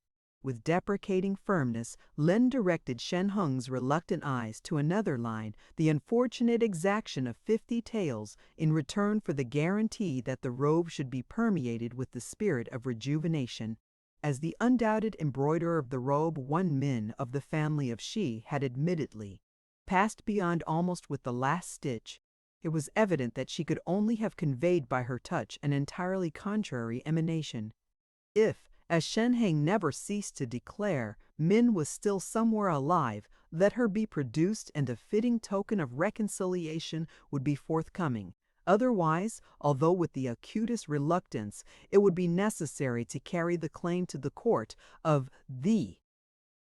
With deprecating firmness, Lin directed Shen Heng's reluctant eyes to another line, the unfortunate exaction of 50 taels in return for the guarantee that the robe should be permeated with the spirit of rejuvenation. As the undoubted embroiderer of the robe, one Min of the family of Shi had admittedly passed beyond almost with the last stitch, it was evident that she could only have conveyed by her touch an entirely contrary emanation. If, as Shen Heng never ceased to declare, Min was still somewhere alive, let her be produced and a fitting token of reconciliation would be forthcoming. Otherwise, although with the acutest reluctance, it would be necessary to carry the claim to the court of the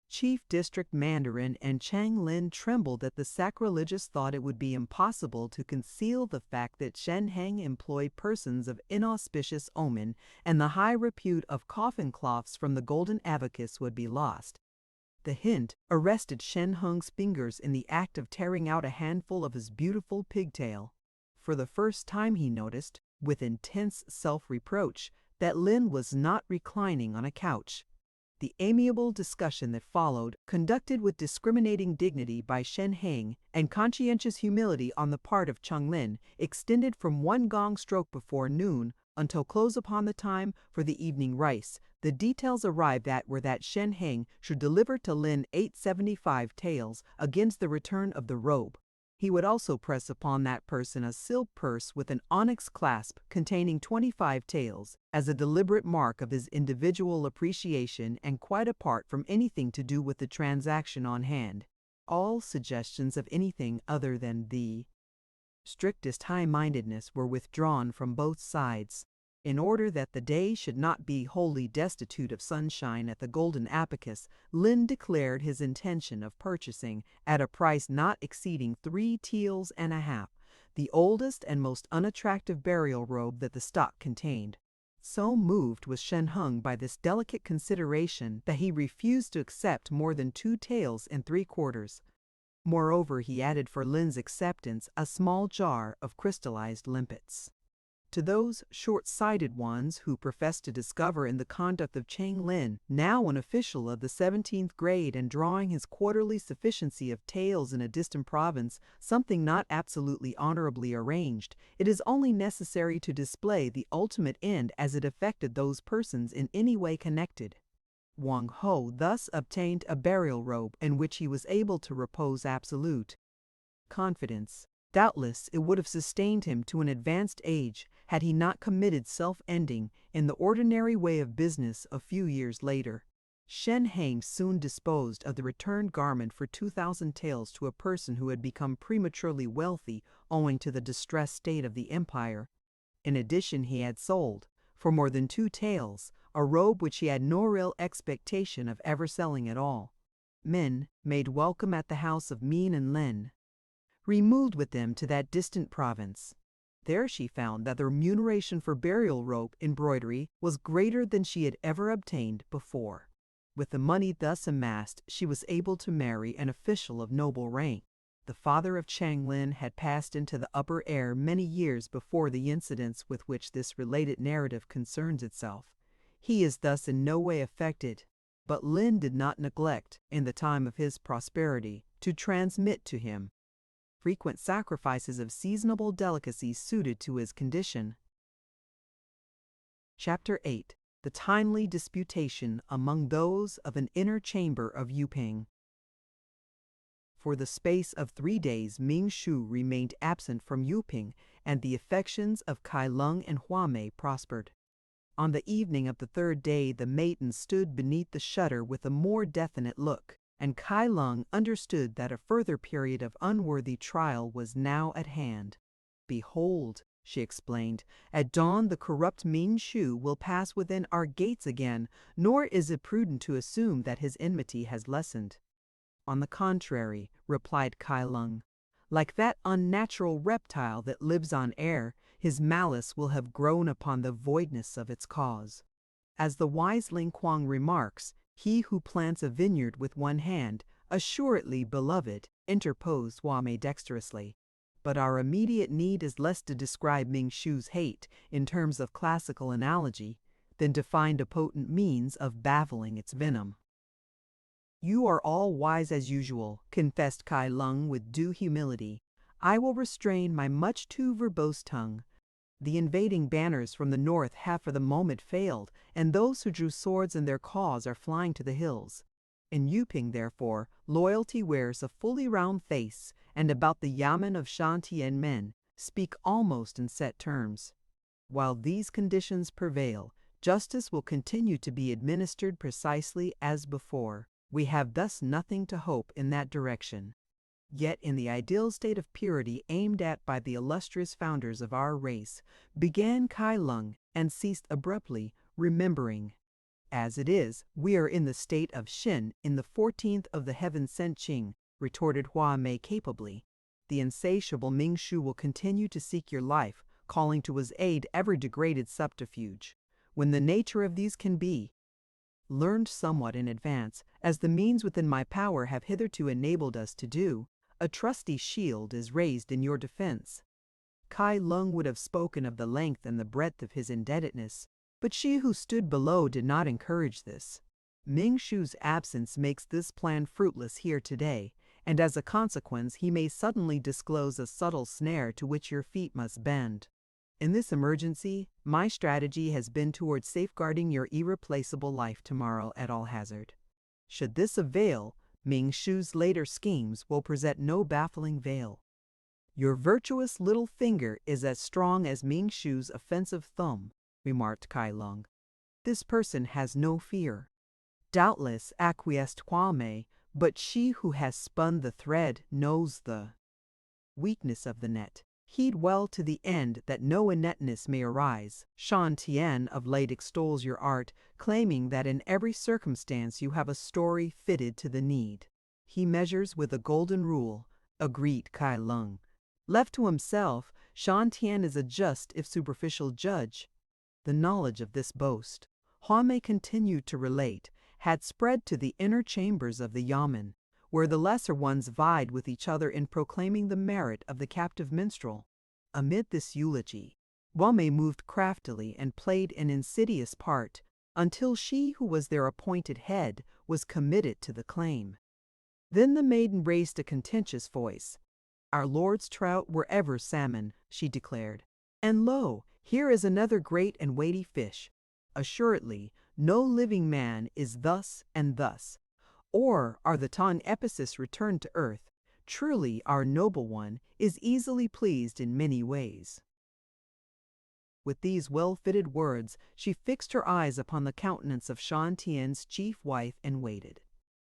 Chief District Mandarin, and Cheng Lin trembled at the sacrilegious thought it would be impossible to conceal the fact that Shen Heng employed persons of inauspicious omen, and the high repute of coffin cloths from the golden abacus would be lost. The hint arrested Shen Heng's fingers in the act of tearing out a handful of his beautiful pigtail. For the first time he noticed, with intense self-reproach, that Lin was not reclining on a couch. The amiable discussion that followed, conducted with discriminating dignity by Shen Heng and conscientious humility on the part of Cheng Lin, extended from one gong stroke before noon until close upon the time for the evening rice. The details arrived at were that Shen Heng should deliver to Lin 875 taels against the return of the robe. He would also press upon that person a silk purse with an onyx clasp containing 25 taels, as a deliberate mark of his individual appreciation and quite apart from anything to do with the transaction on hand. All suggestions of anything other than the strictest high-mindedness were withdrawn from both sides. In order that the day should not be wholly destitute of sunshine at the golden abacus, Lin declared his intention of purchasing, at a price not exceeding 3 taels and a half, the oldest and most unattractive burial robe that the stock contained. So moved was Shen Heng by this delicate consideration that he refused to accept more than 2 taels and 3/4. Moreover, he added for Lin's acceptance a small jar of crystallized limpets. To those short-sighted ones who professed to discover in the conduct of Cheng Lin, now an official of the 17th grade and drawing his quarterly sufficiency of taels in a distant province, something not absolutely honorably arranged, it is only necessary to display the ultimate end as it affected those persons in any way connected. Wang Ho thus obtained a burial robe in which he was able to repose absolute confidence. Doubtless it would have sustained him to an advanced age had he not committed self-ending in the ordinary way of business a few years later. Shen Hang soon disposed of the returned garment for 2,000 taels to a person who had become prematurely wealthy owing to the distressed state of the empire. In addition, he had sold, for more than 2 taels, a robe which he had no real expectation of ever selling at all. Min, made welcome at the house of Min and Lin, removed with them to that distant province. There she found that the remuneration for burial robe embroidery was greater than she had ever obtained before. With the money thus amassed, she was able to marry an official of noble rank. The father of Chang Lin had passed into the upper air many years before the incidents with which this related narrative concerns itself. He is thus in no way affected, but Lin did not neglect, in the time of his prosperity, to transmit to him frequent sacrifices of seasonable delicacies suited to his condition. Chapter 8. The timely disputation among those of an inner chamber of Yuping. For the space of 3 days Ming Shu remained absent from Yuping, and the affections of Kai Lung and Hua Mei prospered. On the evening of the 3rd day the maiden stood beneath the shutter with a more definite look, and Kai Lung understood that a further period of unworthy trial was now at hand. "Behold," she explained, "at dawn the corrupt Ming Shu will pass within our gates again, nor is it prudent to assume that his enmity has lessened." "On the contrary," replied Kai Lung, "like that unnatural reptile that lives on air, his malice will have grown upon the voidness of its cause. As the wise Ling Kuang remarks, he who plants a vineyard with one hand, assuredly, beloved," interposed Hua Mei dexterously. "But our immediate need is less to describe Ming Shu's hate in terms of classical analogy than to find a potent means of baffling its venom." "You are all wise as usual," confessed Kai Lung with due humility. "I will restrain my much too verbose tongue. The invading banners from the north have for the moment failed, and those who drew swords in their cause are flying to the hills. In Yuping, therefore, loyalty wears a fully round face, and about the yamen of Shantian men speak almost in set terms. While these conditions prevail, justice will continue to be administered precisely as before. We have thus nothing to hope in that direction. Yet in the ideal state of purity aimed at by the illustrious founders of our race, began Kai Lung and ceased abruptly, remembering. As it is, we are in the state of Shin in the 14th of the heaven-sent Qing, retorted Hua Mei capably. The insatiable Ming Shu will continue to seek your life, calling to his aid every degraded subterfuge. When the nature of these can be learned somewhat in advance, as the means within my power have hitherto enabled us to do, a trusty shield is raised in your defense." Kai Lung would have spoken of the length and the breadth of his indebtedness, but she who stood below did not encourage this. Ming Shu's absence makes this plan fruitless here today, and as a consequence he may suddenly disclose a subtle snare to which your feet must bend. In this emergency, my strategy has been towards safeguarding your irreplaceable life tomorrow at all hazard. Should this avail, Ming Shu's later schemes will present no baffling veil. "Your virtuous little finger is as strong as Ming Shu's offensive thumb," remarked Kai Lung. "This person has no fear." "Doubtless," acquiesced Hua Mei, "but she who has spun the thread knows the weakness of the net. Heed well to the end that no ineptness may arise. Shan Tian of late extols your art, claiming that in every circumstance you have a story fitted to the need." "He measures with a golden rule," agreed Kai Lung. "Left to himself, Shan Tian is a just if superficial judge." The knowledge of this boast, Hua Mei continued to relate, had spread to the inner chambers of the yamen, where the lesser ones vied with each other in proclaiming the merit of the captive minstrel. Amid this eulogy, Hua Mei moved craftily and played an insidious part until she who was their appointed head was committed to the claim. Then the maiden raised a contentious voice. "Our lord's trout were ever salmon," she declared. "And lo, here is another great and weighty fish. Assuredly, no living man is thus and thus. Or are the Tang epicists returned to earth? Truly, our noble one is easily pleased in many ways." With these well-fitted words, she fixed her eyes upon the countenance of Shan Tien's chief wife and waited.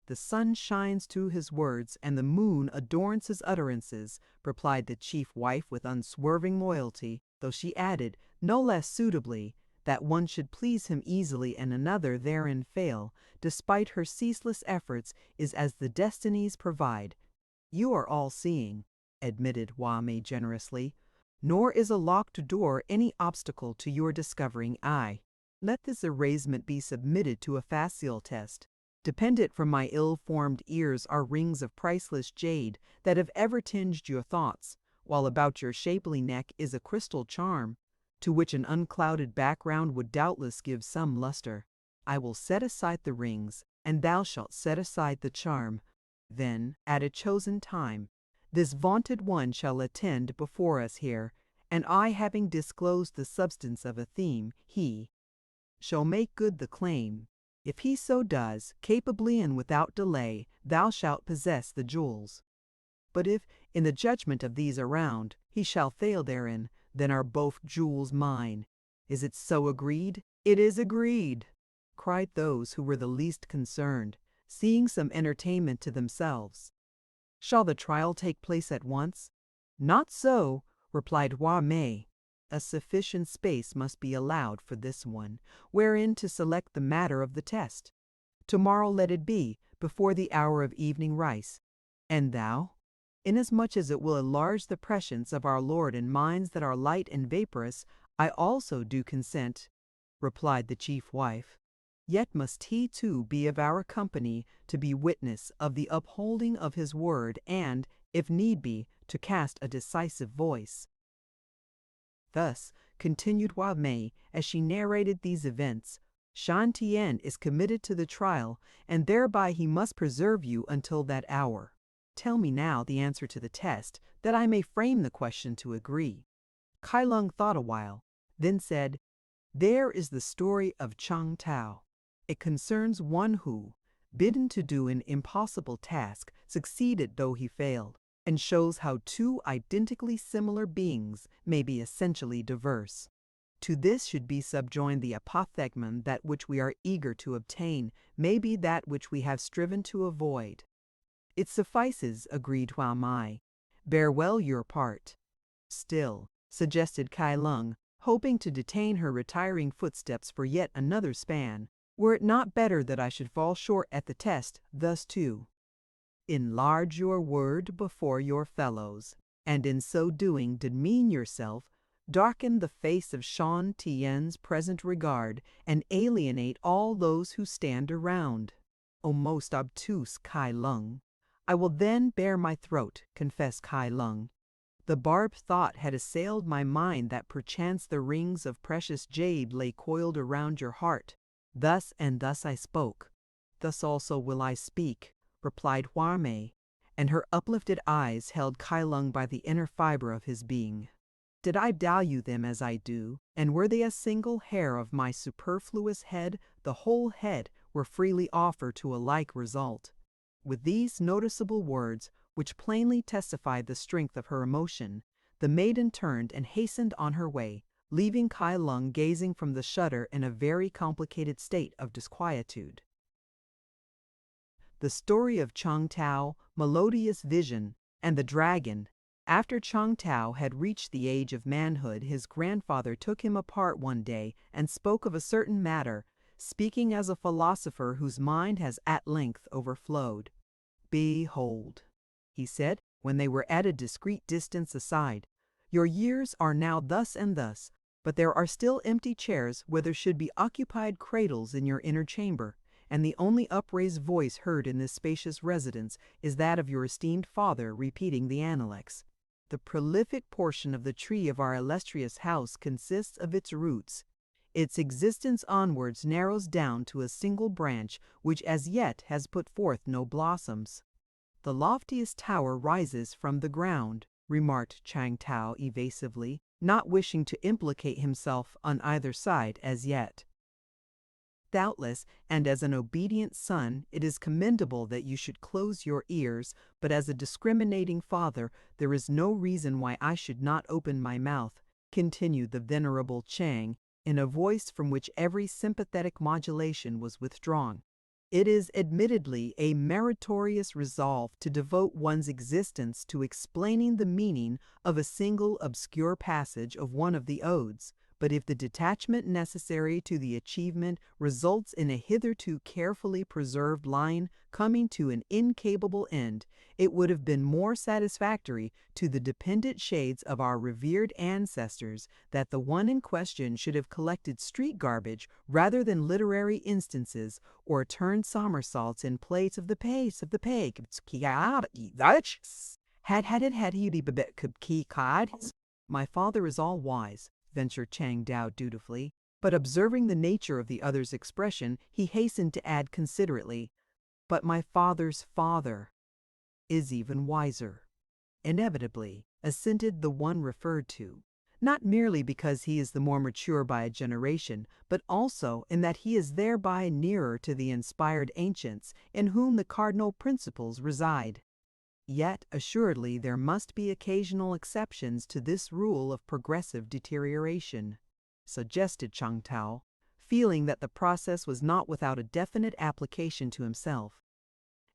"The sun shines through his words, and the moon adorns his utterances," replied the chief wife with unswerving loyalty, though she added, no less suitably, that one should please him easily and another therein fail, despite her ceaseless efforts, is as the destinies provide. "You are all-seeing," admitted Hua Mei generously, "nor is a locked door any obstacle to your discovering I. Let this arrangement be submitted to a facile test. Dependent from my ill-formed ears are rings of priceless jade that have ever tinged your thoughts, while about your shapely neck is a crystal charm, to which an unclouded background would doubtless give some luster. I will set aside the rings, and thou shalt set aside the charm. Then, at a chosen time, this vaunted one shall attend before us here, and I having disclosed the substance of a theme, he shall make good the claim. If he so does, capably and without delay, thou shalt possess the jewels. But if, in the judgment of these around, he shall fail therein, then are both jewels mine. Is it so agreed?" "It is agreed," cried those who were the least concerned, seeing some entertainment to themselves. "Shall the trial take place at once?" "Not so," replied Hua Mei. "A sufficient space must be allowed for this one, wherein to select the matter of the test. Tomorrow let it be, before the hour of evening rice. And thou? Inasmuch as it will enlarge the prescience of our Lord in minds that are light and vaporous, I also do consent," replied the chief wife. "Yet must he too be of our company, to be witness of the upholding of his word and, if need be, to cast a decisive voice." Thus, continued Hua Mei, as she narrated these events, "Shan Tien is committed to the trial, and thereby he must preserve you until that hour. Tell me now the answer to the test, that I may frame the question to agree." Kai Lung thought a while, then said, "There is the story of Chang Tao. It concerns one who, bidden to do an impossible task, succeeded though he failed, and shows how two identically similar beings may be essentially diverse. To this should be subjoined the apothegm that which we are eager to obtain may be that which we have striven to avoid." "It suffices," agreed Hua Mei. "Bear well your part." "Still," suggested Kai Lung, hoping to detain her retiring footsteps for yet another span, "were it not better that I should fall short at the test thus too? Enlarge your word before your fellows, and in so doing demean yourself, darken the face of Shan Tien's present regard, and alienate all those who stand around. O most obtuse Kai Lung!" "I will then bare my throat," confessed Kai Lung. "The barbed thought had assailed my mind that perchance the rings of precious jade lay coiled around your heart. Thus and thus I spoke. Thus also will I speak," replied Hua Mei, and her uplifted eyes held Kai Lung by the inner fibre of his being. "Did I value them as I do, and were they a single hair of my superfluous head, the whole head were freely offered to a like result." With these noticeable words, which plainly testified the strength of her emotion, the maiden turned and hastened on her way, leaving Kai Lung gazing from the shutter in a very complicated state of disquietude. The story of Chang Tao, Melodious Vision, and the Dragon. After Chang Tao had reached the age of manhood, his grandfather took him apart one day and spoke of a certain matter, speaking as a philosopher whose mind has at length overflowed. "Behold," he said, when they were at a discreet distance aside, "your years are now thus and thus, but there are still empty chairs where there should be occupied cradles in your inner chamber, and the only upraised voice heard in this spacious residence is that of your esteemed father repeating the Analects. The prolific portion of the tree of our illustrious house consists of its roots. Its existence onwards narrows down to a single branch which as yet has put forth no blossoms." "The loftiest tower rises from the ground," remarked Chang Tao evasively, not wishing to implicate himself on either side as yet. "Doubtless, and as an obedient son, it is commendable that you should close your ears, but as a discriminating father, there is no reason why I should not open my mouth. continued the venerable Chang, in a voice from which every sympathetic modulation was withdrawn. It is admittedly a meritorious resolve to devote one's existence to explaining the meaning of a single obscure passage of one of the odes, but if the detachment necessary to the achievement results in a hitherto carefully preserved line coming to an incapable end, it would have been more satisfactory to the dependent shades of our revered ancestors that the one in question should have collected street garbage rather than literary instances, or turned somersaults in plates of the pace of the peg. My father is all wise, ventured Chang Dao dutifully, but observing the nature of the other's expression, he hastened to add considerately, "But my father's father is even wiser." Inevitably, assented the one referred to, not merely because he is the more mature by a generation, but also in that he is thereby nearer to the inspired ancients in whom the cardinal principles reside. Yet, assuredly, there must be occasional exceptions to this rule of progressive deterioration, suggested Chang Tao, feeling that the process was not without a definite application to himself.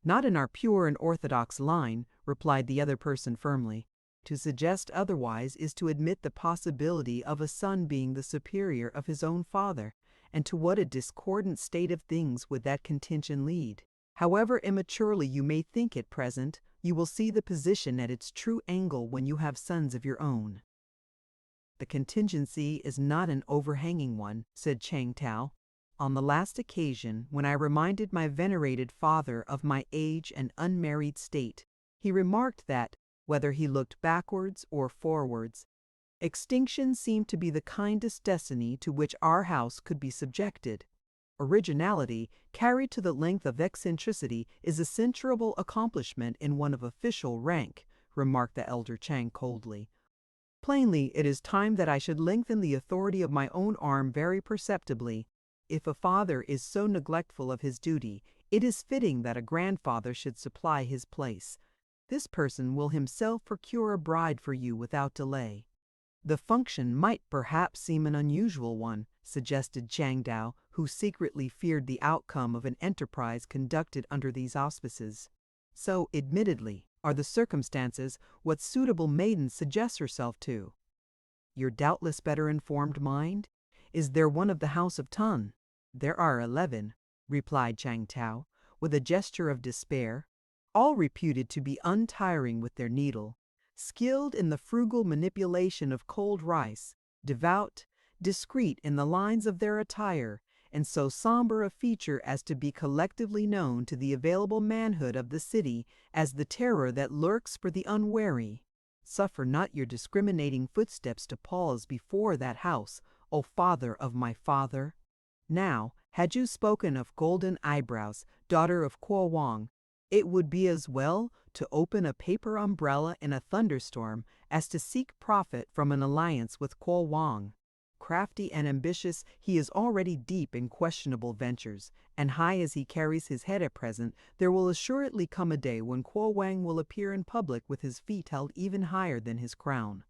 "Not in our pure and orthodox line," replied the other person firmly. "To suggest otherwise is to admit the possibility of a son being the superior of his own father, and to what a discordant state of things would that contention lead? However immaturely you may think it present, you will see the position at its true angle when you have sons of your own." "The contingency is not an overhanging one," said Chang Tao. "On the last occasion, when I reminded my venerated father of my age and unmarried state, he remarked that, whether he looked backwards or forwards, extinction seemed to be the kindest destiny to which our house could be subjected. Originality, carried to the length of eccentricity, is a censurable accomplishment in one of official rank," remarked the elder Chang coldly. "Plainly, it is time that I should lengthen the authority of my own arm very perceptibly. If a father is so neglectful of his duty, it is fitting that a grandfather should supply his place. This person will himself procure a bride for you without delay." "The function might perhaps seem an unusual one," suggested Chang Dao, who secretly feared the outcome of an enterprise conducted under these auspices. "So, admittedly, are the circumstances. What suitable maiden suggests herself to?" "Your doubtless better informed mind? Is there one of the house of Tun?" "There are 11," replied Chang Tao, with a gesture of despair, "all reputed to be untiring with their needle, skilled in the frugal manipulation of cold rice, devout, discreet in the lines of their attire, and so somber a feature as to be collectively known to the available manhood of the city as the terror that lurks for the unwary. Suffer not your discriminating footsteps to pause before that house, O father of my father. Now, had you spoken of golden eyebrows, daughter of Kuo Wang, it would be as well to open a paper umbrella in a thunderstorm as to seek profit from an alliance with Kuo Wang. Crafty and ambitious, he is already deep in questionable ventures, and high as he carries his head at present, there will assuredly come a day when Kuo Wang will appear in public with his feet held even higher than his crown."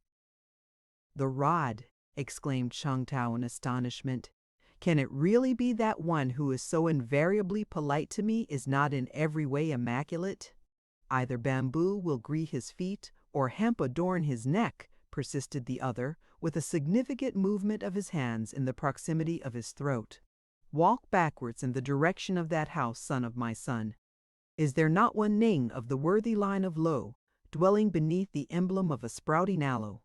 "The rod!" exclaimed Chang Tao in astonishment. "Can it really be that one who is so invariably polite to me is not in every way immaculate?" "Either bamboo will greet his feet, or hemp adorn his neck," persisted the other, with a significant movement of his hands in the proximity of his throat. "Walk backwards in the direction of that house, son of my son. Is there not one Ning of the worthy line of Lo, dwelling beneath the emblem of a sprouting aloe?"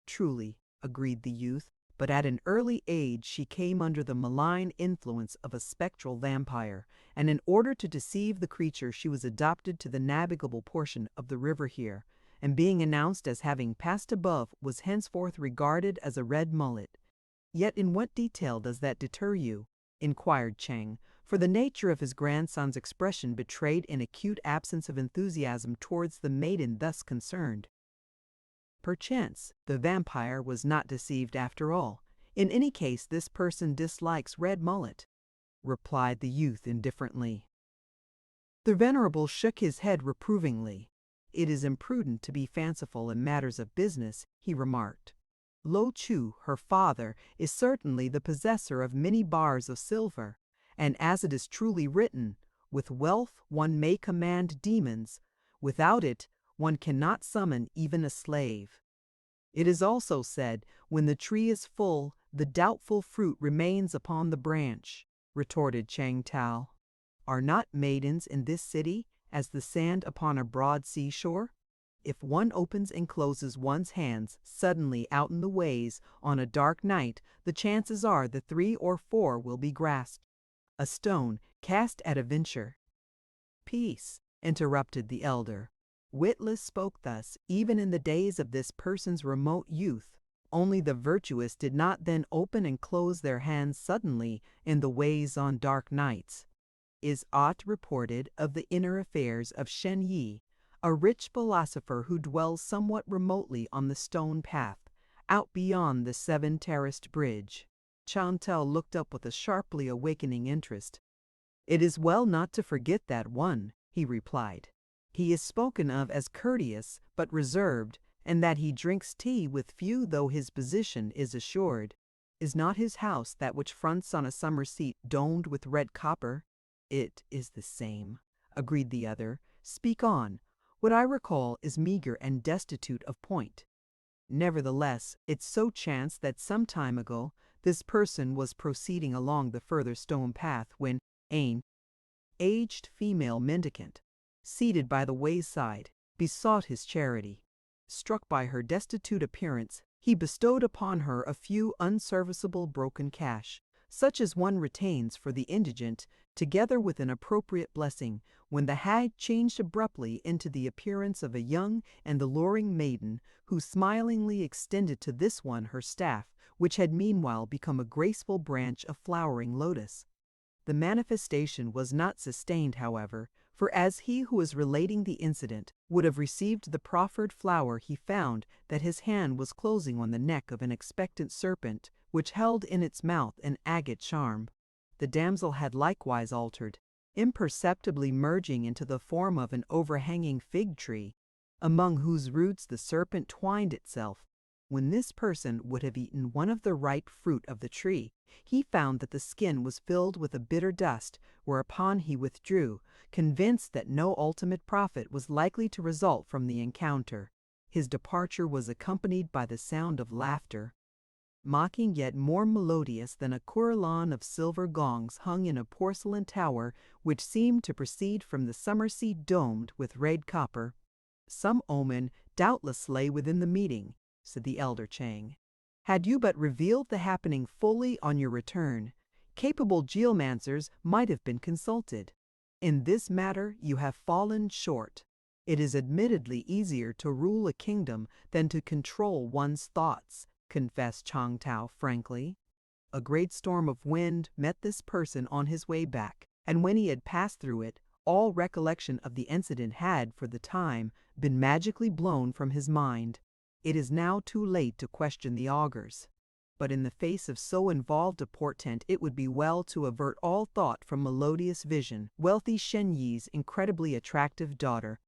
"Truly," agreed the youth, "but at an early age she came under the malign influence of a spectral vampire, and in order to deceive the creature she was adopted to the navigable portion of the river here, and being announced as having passed above, was henceforth regarded as a red mullet." "Yet in what detail does that deter you?" inquired Chang, for the nature of his grandson's expression betrayed an acute absence of enthusiasm towards the maiden thus concerned. "Perchance the vampire was not deceived after all. In any case, this person dislikes red mullet," replied the youth indifferently. The venerable shook his head reprovingly. "It is imprudent to be fanciful in matters of business," he remarked. Lo Chu, her father, is certainly the possessor of many bars of silver, and as it is truly written, with wealth one may command demons, without it one cannot summon even a slave. It is also said, when the tree is full, the doubtful fruit remains upon the branch, retorted Chang Tao. Are not maidens in this city as the sand upon a broad seashore? If one opens and closes one's hands suddenly out in the ways on a dark night, the chances are that 3 or 4 will be grasped. A stone cast at a venture. Peace, interrupted the elder. Witless spoke thus even in the days of this person's remote youth. Only the virtuous did not then open and close their hands suddenly in the ways on dark nights. Is aught reported of the inner affairs of Shen Yi, a rich philosopher who dwells somewhat remotely on the stone path, out beyond the 7-terraced bridge? Chang Tao looked up with a sharply awakening interest. It is well not to forget that one, he replied. He is spoken of as courteous but reserved, and that he drinks tea with few though his position is assured. Is not his house that which fronts on a summer seat domed with red copper? It is the same, agreed the other. Speak on. What I recall is meager and destitute of point. Nevertheless, it so chanced that some time ago this person was proceeding along the further stone path when an aged female mendicant, seated by the wayside, besought his charity. Struck by her destitute appearance, he bestowed upon her a few unserviceable broken cash, such as one retains for the indigent, together with an appropriate blessing, when the hag changed abruptly into the appearance of a young and alluring maiden, who smilingly extended to this one her staff, which had meanwhile become a graceful branch of flowering lotus. The manifestation was not sustained, however, for as he who was relating the incident would have received the proffered flower, he found that his hand was closing on the neck of an expectant serpent, which held in its mouth an agate charm. The damsel had likewise altered, imperceptibly merging into the form of an overhanging fig tree, among whose roots the serpent twined itself. When this person would have eaten one of the ripe fruit of the tree, he found that the skin was filled with a bitter dust, whereupon he withdrew, convinced that no ultimate profit was likely to result from the encounter. His departure was accompanied by the sound of laughter, mocking yet more melodious than a courlan of silver gongs hung in a porcelain tower, which seemed to proceed from the summer seat domed with red copper. Some omen doubtless lay within the meeting, said the elder Chang. Had you but revealed the happening fully on your return, capable geomancers might have been consulted. In this matter you have fallen short. It is admittedly easier to rule a kingdom than to control one's thoughts, confessed Chang Tao frankly. A great storm of wind met this person on his way back, and when he had passed through it, all recollection of the incident had, for the time, been magically blown from his mind. It is now too late to question the augurs, but in the face of so involved a portent it would be well to avert all thought from melodious vision. Wealthy Shen Yi's incredibly attractive daughter.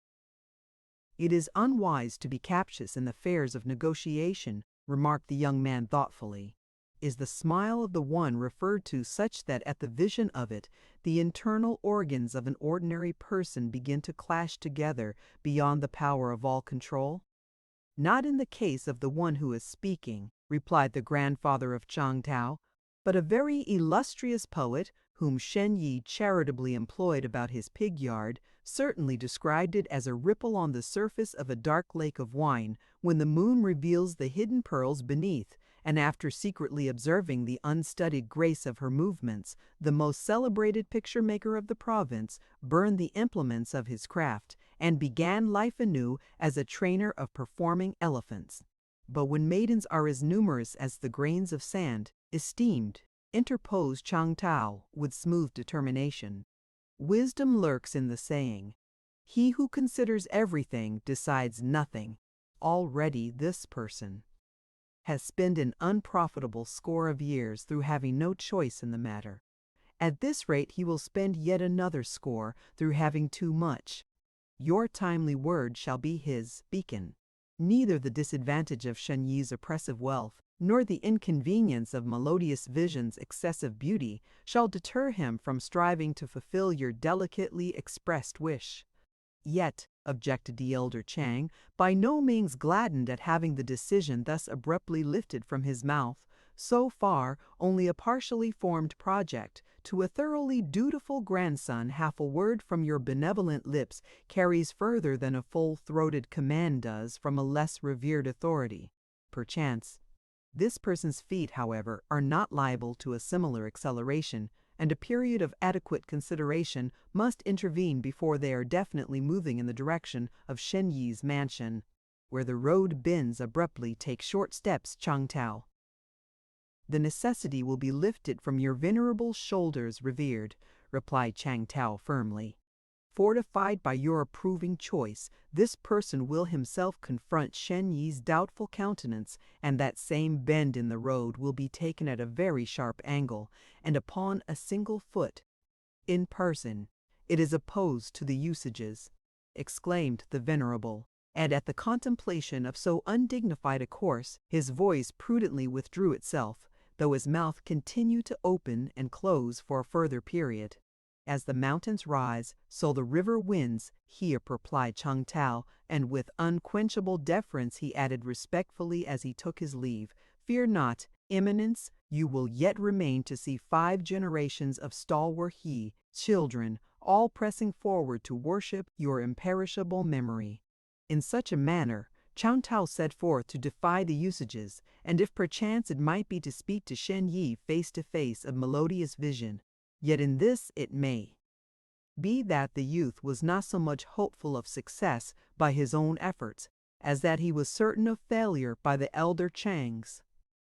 It is unwise to be captious in the affairs of negotiation, remarked the young man thoughtfully. Is the smile of the one referred to such that at the vision of it the internal organs of an ordinary person begin to clash together beyond the power of all control? Not in the case of the one who is speaking, replied the grandfather of Chang Tao, but a very illustrious poet, whom Shen Yi charitably employed about his pig yard, certainly described it as a ripple on the surface of a dark lake of wine, when the moon reveals the hidden pearls beneath, and after secretly observing the unstudied grace of her movements, the most celebrated picture-maker of the province burned the implements of his craft, and began life anew as a trainer of performing elephants. But when maidens are as numerous as the grains of sand, esteemed, interposed Chang Tao with smooth determination. Wisdom lurks in the saying, he who considers everything decides nothing. Already this person has spent an unprofitable score of years through having no choice in the matter. At this rate he will spend yet another score through having too much. Your timely word shall be his beacon. Neither the disadvantage of Shen Yi's oppressive wealth, nor the inconvenience of melodious vision's excessive beauty shall deter him from striving to fulfill your delicately expressed wish. Yet, objected the elder Chang, by no means gladdened at having the decision thus abruptly lifted from his mouth, so far only a partially formed project, to a thoroughly dutiful grandson half a word from your benevolent lips carries further than a full-throated command does from a less revered authority. Perchance, this person's feet, however, are not liable to a similar acceleration, and a period of adequate consideration must intervene before they are definitely moving in the direction of Shen Yi's mansion. Where the road bends abruptly, take short steps, Chang Tao. The necessity will be lifted from your venerable shoulders, revered, replied Chang Tao firmly. Fortified by your approving choice, this person will himself confront Shen Yi's doubtful countenance, and that same bend in the road will be taken at a very sharp angle, and upon a single foot. In person, it is opposed to the usages, exclaimed the venerable, and at the contemplation of so undignified a course, his voice prudently withdrew itself, though his mouth continued to open and close for a further period. As the mountains rise, so the river winds, here replied Chang Tao, and with unquenchable deference he added respectfully as he took his leave, "Fear not, Eminence, you will yet remain to see 5 generations of stalwart He children, all pressing forward to worship your imperishable memory." In such a manner, Chang Tao set forth to defy the usages, and if perchance it might be to speak to Shen Yi face to face of melodious vision, yet in this it may be that the youth was not so much hopeful of success by his own efforts, as that he was certain of failure by the elder Chang's.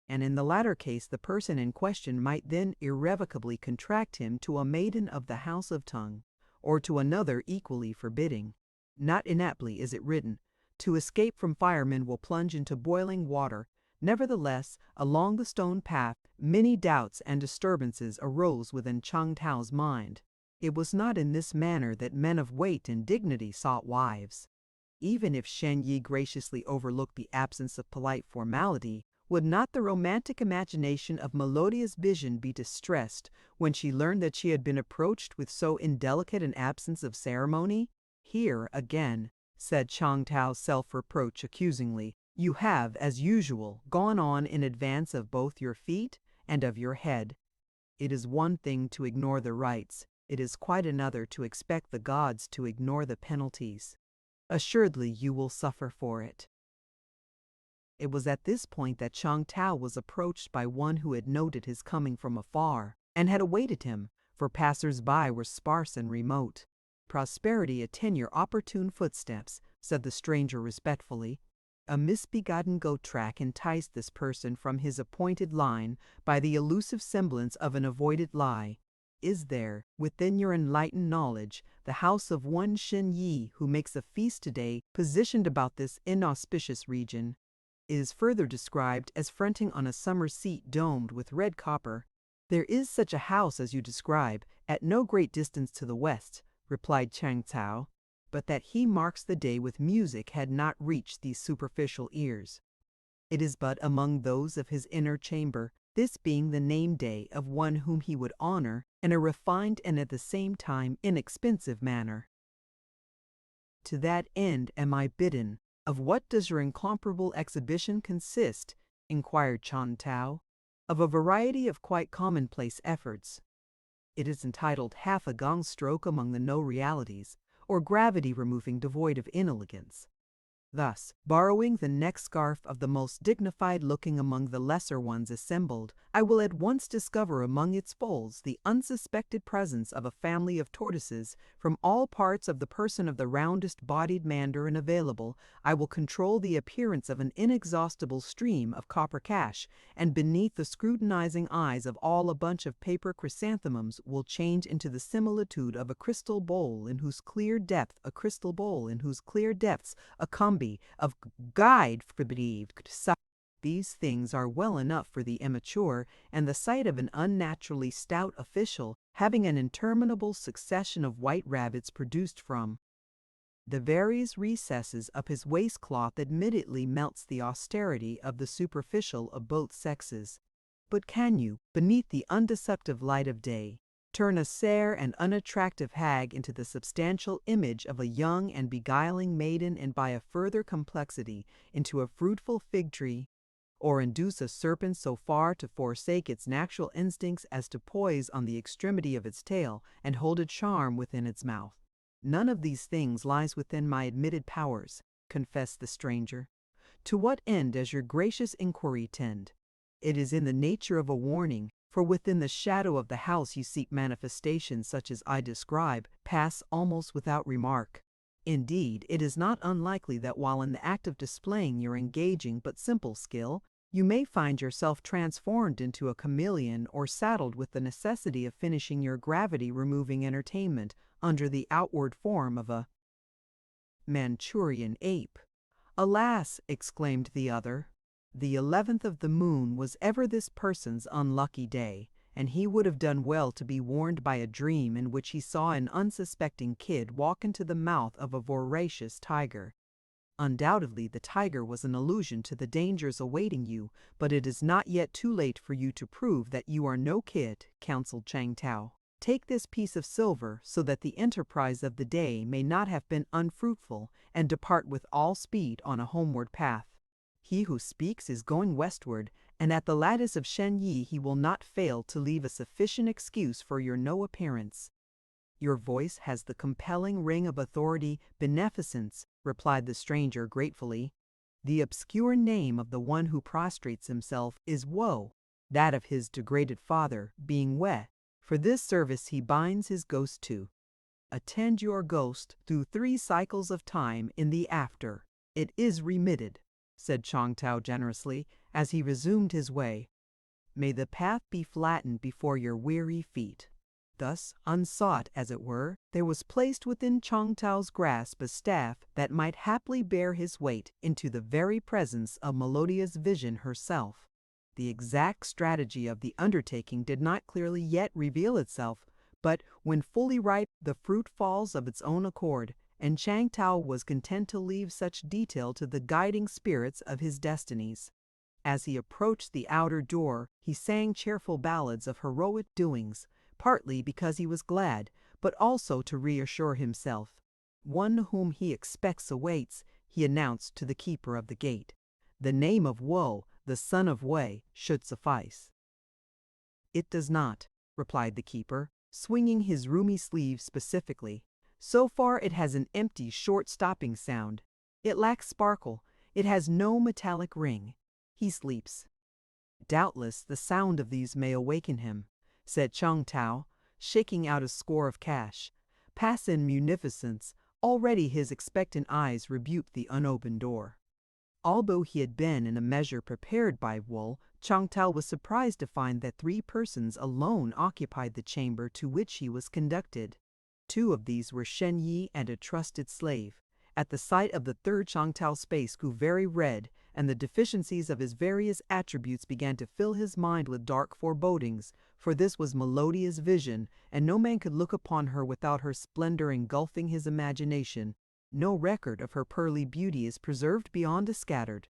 And in the latter case the person in question might then irrevocably contract him to a maiden of the house of Tung, or to another equally forbidding. Not inaptly is it written, "To escape from firemen will plunge into boiling water." Nevertheless, along the stone path, many doubts and disturbances arose within Chang Tao's mind. It was not in this manner that men of weight and dignity sought wives. Even if Shen Yi graciously overlooked the absence of polite formality, would not the romantic imagination of melodious vision be distressed when she learned that she had been approached with so indelicate an absence of ceremony? Here, again, said Chang Tao's self-reproach accusingly, you have, as usual, gone on in advance of both your feet and of your head. It is one thing to ignore the rites, it is quite another to expect the gods to ignore the penalties. Assuredly you will suffer for it. It was at this point that Chang Tao was approached by one who had noted his coming from afar, and had awaited him, for passers-by were sparse and remote. "Prosperity attend your opportune footsteps," said the stranger respectfully. A misbegotten goat-track enticed this person from his appointed line by the elusive semblance of an avoided lie. Is there, within your enlightened knowledge, the house of one Shen Yi who makes a feast today, positioned about this inauspicious region? It is further described as fronting on a summer seat domed with red copper. "There is such a house as you describe, at no great distance to the west," replied Chang Tao, but that he marks the day with music had not reached these superficial ears. It is but among those of his inner chamber, this being the name day of one whom he would honor in a refined and at the same time inexpensive manner. "To that end am I bidden. Of what does your incomparable exhibition consist?" inquired Chang Tao. "Of a variety of quite commonplace efforts. It is entitled Half a Gong Stroke Among the No Realities, or Gravity Removing Devoid of Inelegance. Thus, borrowing the neck scarf of the most dignified-looking among the lesser ones assembled, I will at once discover among its folds the unsuspected presence of a family of tortoises. From all parts of the person of the roundest-bodied mandarin available, I will control the appearance of an inexhaustible stream of copper cash, and beneath the scrutinizing eyes of all a bunch of paper chrysanthemums will change into the similitude of a crystal bowl in whose clear depths a combi of guide believed. These things are well enough for the immature, and the sight of an unnaturally stout official having an interminable succession of white rabbits produced from The various recesses of his waistcloth admittedly melts the austerity of the superficial of both sexes. But can you, beneath the undeceptive light of day, turn a sere and unattractive hag into the substantial image of a young and beguiling maiden, and by a further complexity into a fruitful fig tree, or induce a serpent so far to forsake its natural instincts as to poise on the extremity of its tail and hold a charm within its mouth? None of these things lies within my admitted powers, confessed the stranger. To what end does your gracious inquiry tend? It is in the nature of a warning, for within the shadow of the house you seek manifestations such as I describe pass almost without remark. Indeed, it is not unlikely that while in the act of displaying your engaging but simple skill, you may find yourself transformed into a chameleon or saddled with the necessity of finishing your gravity-removing entertainment under the outward form of a Manchurian ape. Alas, exclaimed the other, the 11th of the moon was ever this person's unlucky day, and he would have done well to be warned by a dream in which he saw an unsuspecting kid walk into the mouth of a voracious tiger. Undoubtedly the tiger was an allusion to the dangers awaiting you, but it is not yet too late for you to prove that you are no kid, counseled Chang Tao. Take this piece of silver so that the enterprise of the day may not have been unfruitful, and depart with all speed on a homeward path. He who speaks is going westward, and at the lattice of Shen Yi he will not fail to leave a sufficient excuse for your no appearance. Your voice has the compelling ring of authority, beneficence, replied the stranger gratefully. The obscure name of the one who prostrates himself is Woe, that of his degraded father being We. For this service he binds his ghost to. Attend your ghost through 3 cycles of time in the after. It is remitted, said Chang Tao generously, as he resumed his way. May the path be flattened before your weary feet. Thus, unsought as it were, there was placed within Chang Tao's grasp a staff that might haply bear his weight into the very presence of Melodia's vision herself. The exact strategy of the undertaking did not clearly yet reveal itself, but when fully ripe the fruit falls of its own accord, and Chang Tao was content to leave such detail to the guiding spirits of his destinies. As he approached the outer door, he sang cheerful ballads of heroic doings, partly because he was glad, but also to reassure himself. One whom he expects awaits, he announced to the keeper of the gate. The name of Woe, the son of Wei, should suffice. It does not, replied the keeper, swinging his roomy sleeve specifically. So far it has an empty, short-stopping sound. It lacks sparkle. It has no metallic ring. He sleeps. Doubtless the sound of these may awaken him, said Chang Tao, shaking out a score of cash. Pass in munificence. Already his expectant eyes rebuked the unopened door. Although he had been in a measure prepared by Wool, Chang Tao was surprised to find that 3 persons alone occupied the chamber to which he was conducted. 2 of these were Shen Yi and a trusted slave. At the sight of the third, Chang Tao's face grew very red, and the deficiencies of his various attributes began to fill his mind with dark forebodings, for this was Melodia's vision, and no man could look upon her without her splendor engulfing his imagination. No record of her pearly beauty is preserved beyond a scattered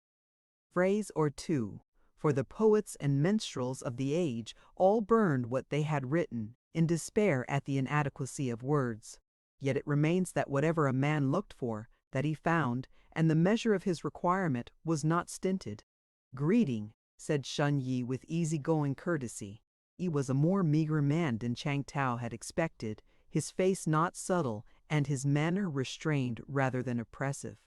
phrase or 2, for the poets and minstrels of the age all burned what they had written, in despair at the inadequacy of words. Yet it remains that whatever a man looked for, that he found, and the measure of his requirement was not stinted. Greeting, said Shen Yi with easy-going courtesy. He was a more meager man than Chang Tao had expected, his face not subtle, and his manner restrained rather than oppressive.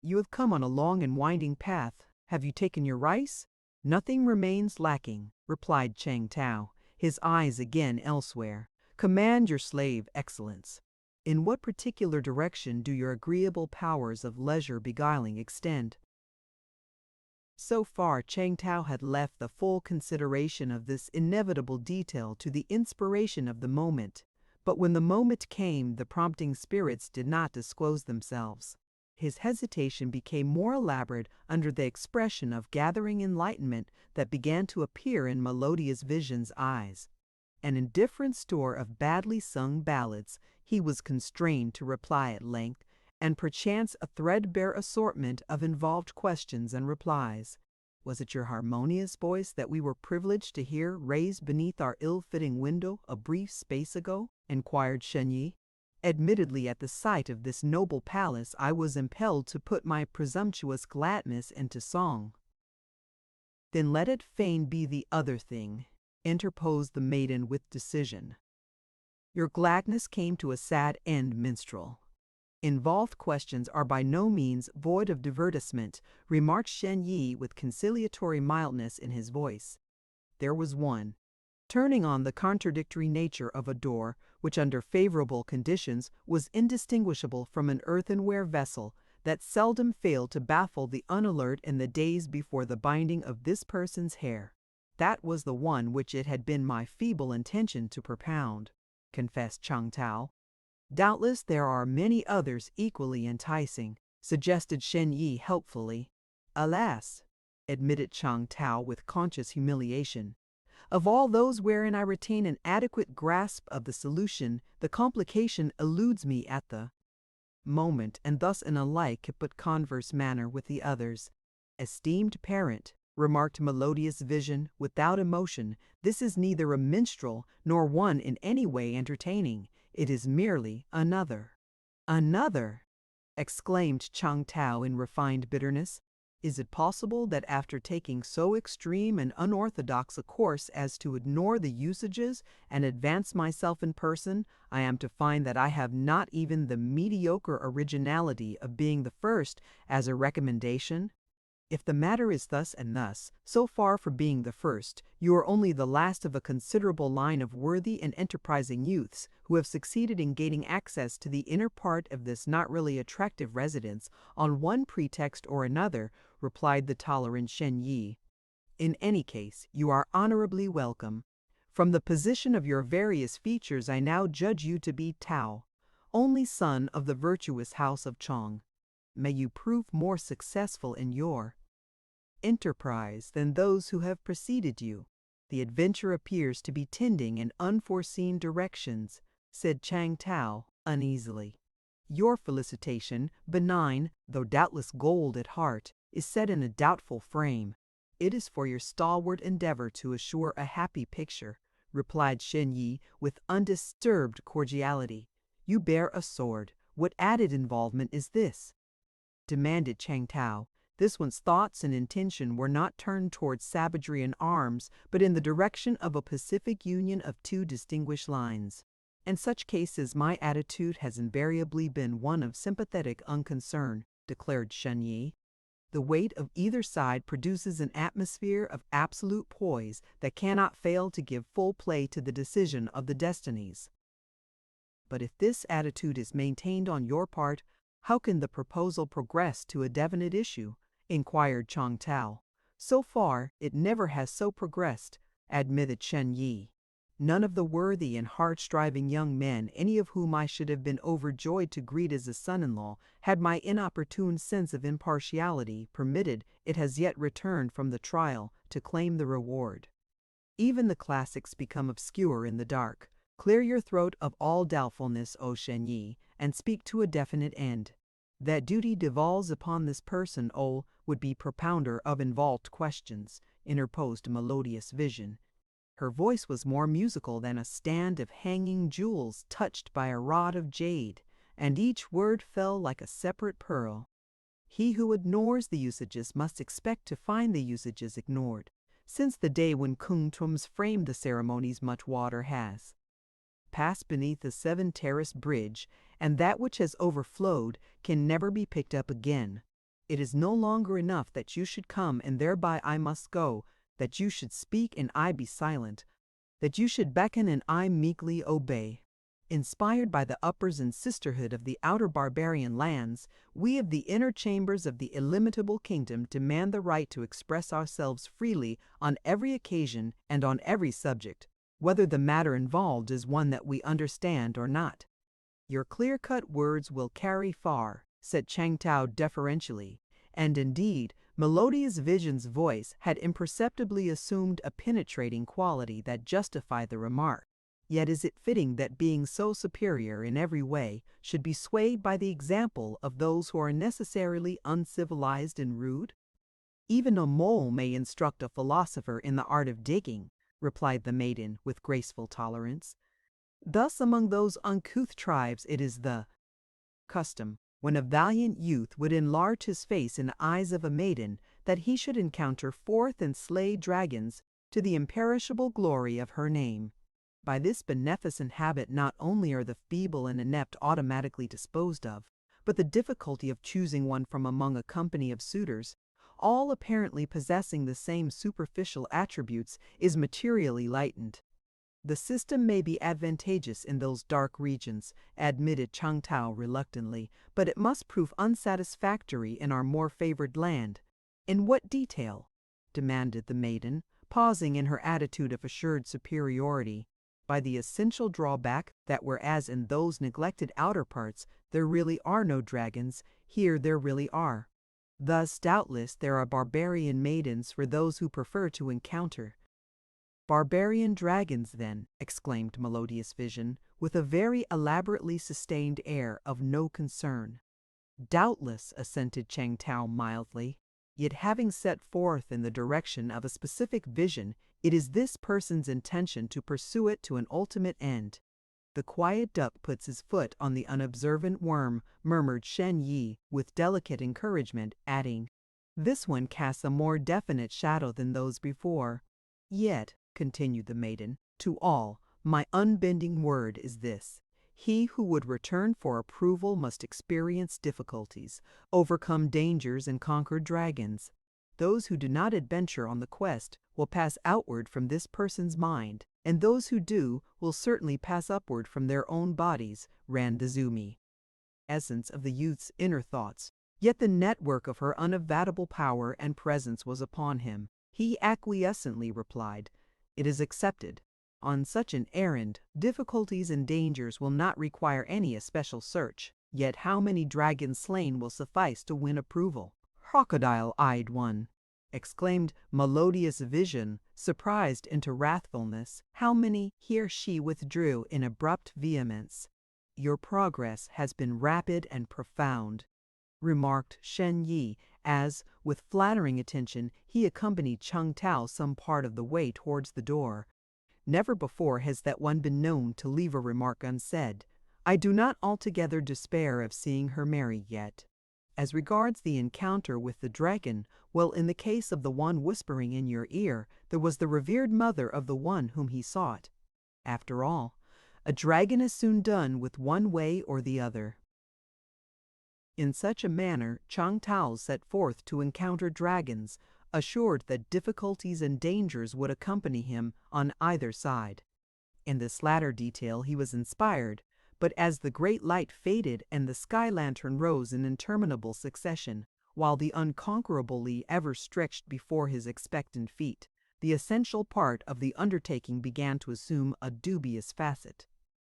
You have come on a long and winding path. Have you taken your rice? Nothing remains lacking, replied Chang Tao, his eyes again elsewhere. Command your slave, Excellence. In what particular direction do your agreeable powers of leisure beguiling extend? So far, Chang Tao had left the full consideration of this inevitable detail to the inspiration of the moment. But when the moment came, the prompting spirits did not disclose themselves. His hesitation became more elaborate under the expression of gathering enlightenment that began to appear in Melodia's vision's eyes. An indifferent store of badly sung ballads, he was constrained to reply at length, and perchance a threadbare assortment of involved questions and replies. Was it your harmonious voice that we were privileged to hear raised beneath our ill-fitting window a brief space ago? Inquired Shen Yi. Admittedly, at the sight of this noble palace, I was impelled to put my presumptuous gladness into song. Then let it fain be the other thing, interposed the maiden with decision. Your gladness came to a sad end, minstrel. Involved questions are by no means void of divertissement, remarked Shen Yi with conciliatory mildness in his voice. There was one. Turning on the contradictory nature of a door, which under favorable conditions was indistinguishable from an earthenware vessel, that seldom failed to baffle the unalert in the days before the binding of this person's hair. That was the one which it had been my feeble intention to propound, confessed Chang Tao. Doubtless there are many others equally enticing, suggested Shen Yi helpfully. Alas, admitted Chang Tao with conscious humiliation, of all those wherein I retain an adequate grasp of the solution, the complication eludes me at the moment, and thus in a like but converse manner with the others. Esteemed parent, remarked Melodious Vision without emotion, this is neither a minstrel nor one in any way entertaining. It is merely another. Another! Exclaimed Chang Tao in refined bitterness. Is it possible that after taking so extreme and unorthodox a course as to ignore the usages and advance myself in person, I am to find that I have not even the mediocre originality of being the first as a recommendation? If the matter is thus and thus, so far from being the first, you are only the last of a considerable line of worthy and enterprising youths who have succeeded in gaining access to the inner part of this not really attractive residence on one pretext or another, replied the tolerant Shen Yi. In any case, you are honorably welcome. From the position of your various features, I now judge you to be Tao, only son of the virtuous house of Chong. May you prove more successful in your enterprise than those who have preceded you. The adventure appears to be tending in unforeseen directions, said Chang Tao uneasily. Your felicitation, benign, though doubtless gold at heart, is set in a doubtful frame. It is for your stalwart endeavor to assure a happy picture, replied Shen Yi with undisturbed cordiality. You bear a sword. What added involvement is this? Demanded Chang Tao. This one's thoughts and intention were not turned towards savagery and arms, but in the direction of a pacific union of two distinguished lines. In such cases my attitude has invariably been one of sympathetic unconcern, declared Shen Yi. The weight of either side produces an atmosphere of absolute poise that cannot fail to give full play to the decision of the destinies. But if this attitude is maintained on your part, how can the proposal progress to a definite issue? Inquired Chang Tao. So far, it never has so progressed, admitted Shen Yi. None of the worthy and hard-striving young men, any of whom I should have been overjoyed to greet as a son-in-law, had my inopportune sense of impartiality permitted, it has yet returned from the trial to claim the reward. Even the classics become obscure in the dark. Clear your throat of all doubtfulness, O Shen Yi, and speak to a definite end. That duty devolves upon this person, O would-be propounder of involved questions, interposed Melodious Vision. Her voice was more musical than a stand of hanging jewels touched by a rod of jade, and each word fell like a separate pearl. He who ignores the usages must expect to find the usages ignored. Since the day when Kung Tums framed the ceremonies, much water has passed beneath the seven-terraced bridge, and that which has overflowed can never be picked up again. It is no longer enough that you should come and thereby I must go, that you should speak and I be silent, that you should beckon and I meekly obey. Inspired by the uppers and sisterhood of the outer barbarian lands, we of the inner chambers of the illimitable kingdom demand the right to express ourselves freely on every occasion and on every subject, whether the matter involved is one that we understand or not. Your clear-cut words will carry far, said Chang Tao deferentially, and indeed, Melodious Vision's voice had imperceptibly assumed a penetrating quality that justified the remark. Yet is it fitting that being so superior in every way should be swayed by the example of those who are necessarily uncivilized and rude? Even a mole may instruct a philosopher in the art of digging, replied the maiden with graceful tolerance. Thus among those uncouth tribes it is the custom, when a valiant youth would enlarge his face in the eyes of a maiden, that he should encounter forth and slay dragons to the imperishable glory of her name. By this beneficent habit not only are the feeble and inept automatically disposed of, but the difficulty of choosing one from among a company of suitors, all apparently possessing the same superficial attributes, is materially lightened. The system may be advantageous in those dark regions, admitted Chang Tao reluctantly, but it must prove unsatisfactory in our more favored land. In what detail? Demanded the maiden, pausing in her attitude of assured superiority. By the essential drawback that whereas in those neglected outer parts there really are no dragons, here there really are. Thus, doubtless, there are barbarian maidens for those who prefer to encounter. Barbarian dragons, then, exclaimed Melodious Vision, with a very elaborately sustained air of no concern. Doubtless, assented Chang Tao mildly. Yet having set forth in the direction of a specific vision, it is this person's intention to pursue it to an ultimate end. The quiet duck puts his foot on the unobservant worm, murmured Shen Yi with delicate encouragement, adding, this one casts a more definite shadow than those before. Yet, continued the maiden, to all, my unbending word is this. He who would return for approval must experience difficulties, overcome dangers, and conquer dragons. Those who do not adventure on the quest will pass outward from this person's mind, and those who do will certainly pass upward from their own bodies, ran the Zumi. Essence of the youth's inner thoughts, yet the network of her unavailable power and presence was upon him. He acquiescently replied, it is accepted. On such an errand, difficulties and dangers will not require any especial search, yet how many dragons slain will suffice to win approval? Crocodile-eyed one, exclaimed Melodious Vision, surprised into wrathfulness. How many? Here she withdrew in abrupt vehemence. Your progress has been rapid and profound, remarked Shen Yi, as, with flattering attention, he accompanied Chang Tao some part of the way towards the door. Never before has that one been known to leave a remark unsaid. I do not altogether despair of seeing her marry yet. As regards the encounter with the dragon, well, in the case of the one whispering in your ear, there was the revered mother of the one whom he sought. After all, a dragon is soon done with one way or the other. In such a manner, Chang Tao set forth to encounter dragons, assured that difficulties and dangers would accompany him on either side. In this latter detail he was inspired, but as the great light faded and the sky lantern rose in interminable succession, while the unconquerably ever stretched before his expectant feet, the essential part of the undertaking began to assume a dubious facet.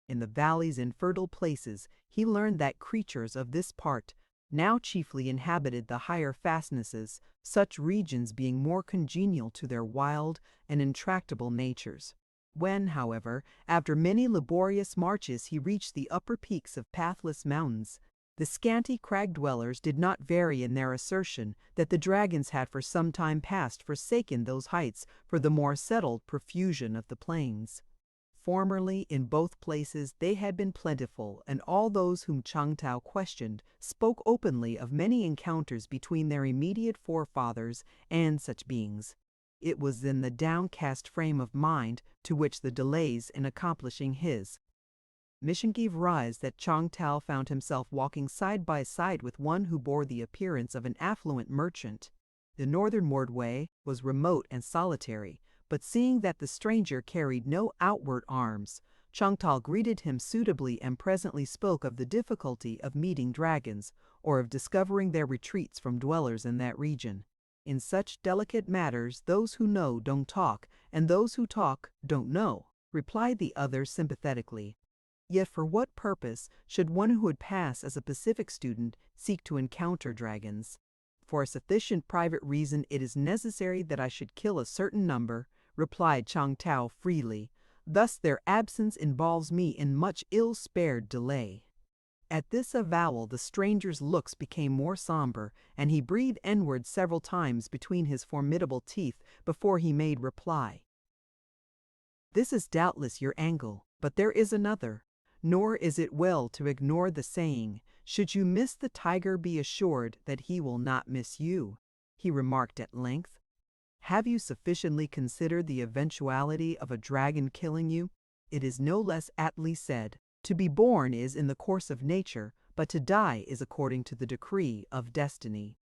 In the valleys and fertile places he learned that creatures of this part now chiefly inhabited the higher fastnesses, such regions being more congenial to their wild and intractable natures. When, however, after many laborious marches he reached the upper peaks of pathless mountains, the scanty crag-dwellers did not vary in their assertion that the dragons had for some time past forsaken those heights for the more settled profusion of the plains. Formerly, in both places, they had been plentiful, and all those whom Chang Tao questioned spoke openly of many encounters between their immediate forefathers and such beings. It was in the downcast frame of mind to which the delays in accomplishing his mission gave rise that Chang Tao found himself walking side by side with one who bore the appearance of an affluent merchant. The northernward way was remote and solitary, but seeing that the stranger carried no outward arms, Chang Tao greeted him suitably and presently spoke of the difficulty of meeting dragons, or of discovering their retreats from dwellers in that region. In such delicate matters, those who know don't talk, and those who talk don't know, replied the other sympathetically. Yet for what purpose should one who would pass as a Pacific student seek to encounter dragons? For a sufficient private reason it is necessary that I should kill a certain number, replied Chang Tao freely, Thus their absence involves me in much ill-spared delay." At this avowal the stranger's looks became more somber, and he breathed inward several times between his formidable teeth before he made reply. "This is doubtless your angle, but there is another. Nor is it well to ignore the saying, 'Should you miss the tiger, be assured that he will not miss you,'" he remarked at length. "Have you sufficiently considered the eventuality of a dragon killing you? It is no less aptly said, 'To be born is in the course of nature, but to die is according to the decree of destiny.'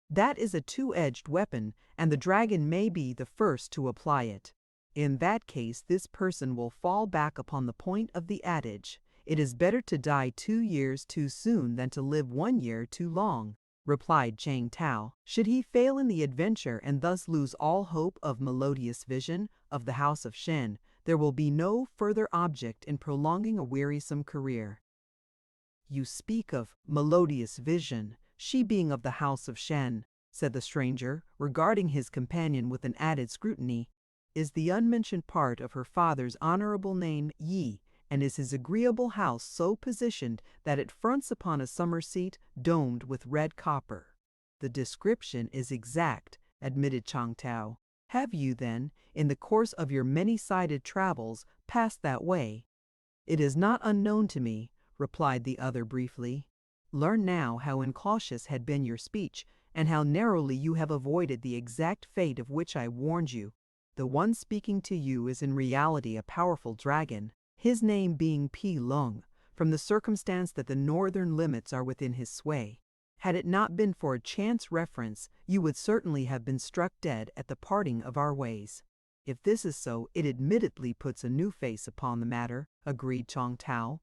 That is a two-edged weapon, and the dragon may be the first to apply it. In that case this person will fall back upon the point of the adage, 'It is better to die 2 years too soon than to live 1 year too long,'" replied Chang Tao. "Should he fail in the adventure and thus lose all hope of melodious vision of the house of Shen, there will be no further object in prolonging a wearisome career." "You speak of melodious vision, she being of the house of Shen," said the stranger, regarding his companion with an added scrutiny. "Is the unmentioned part of her father's honorable name Yi, and is his agreeable house so positioned that it fronts upon a summer seat domed with red copper?" "The description is exact," admitted Chang Tao. "Have you, then, in the course of your many-sided travels, passed that way?" "It is not unknown to me," replied the other briefly. "Learn now how incautious had been your speech, and how narrowly you have avoided the exact fate of which I warned you. The one speaking to you is in reality a powerful dragon, his name being Pi Lung, from the circumstance that the northern limits are within his sway. Had it not been for a chance reference, you would certainly have been struck dead at the parting of our ways." "If this is so, it admittedly puts a new face upon the matter," agreed Chang Tao.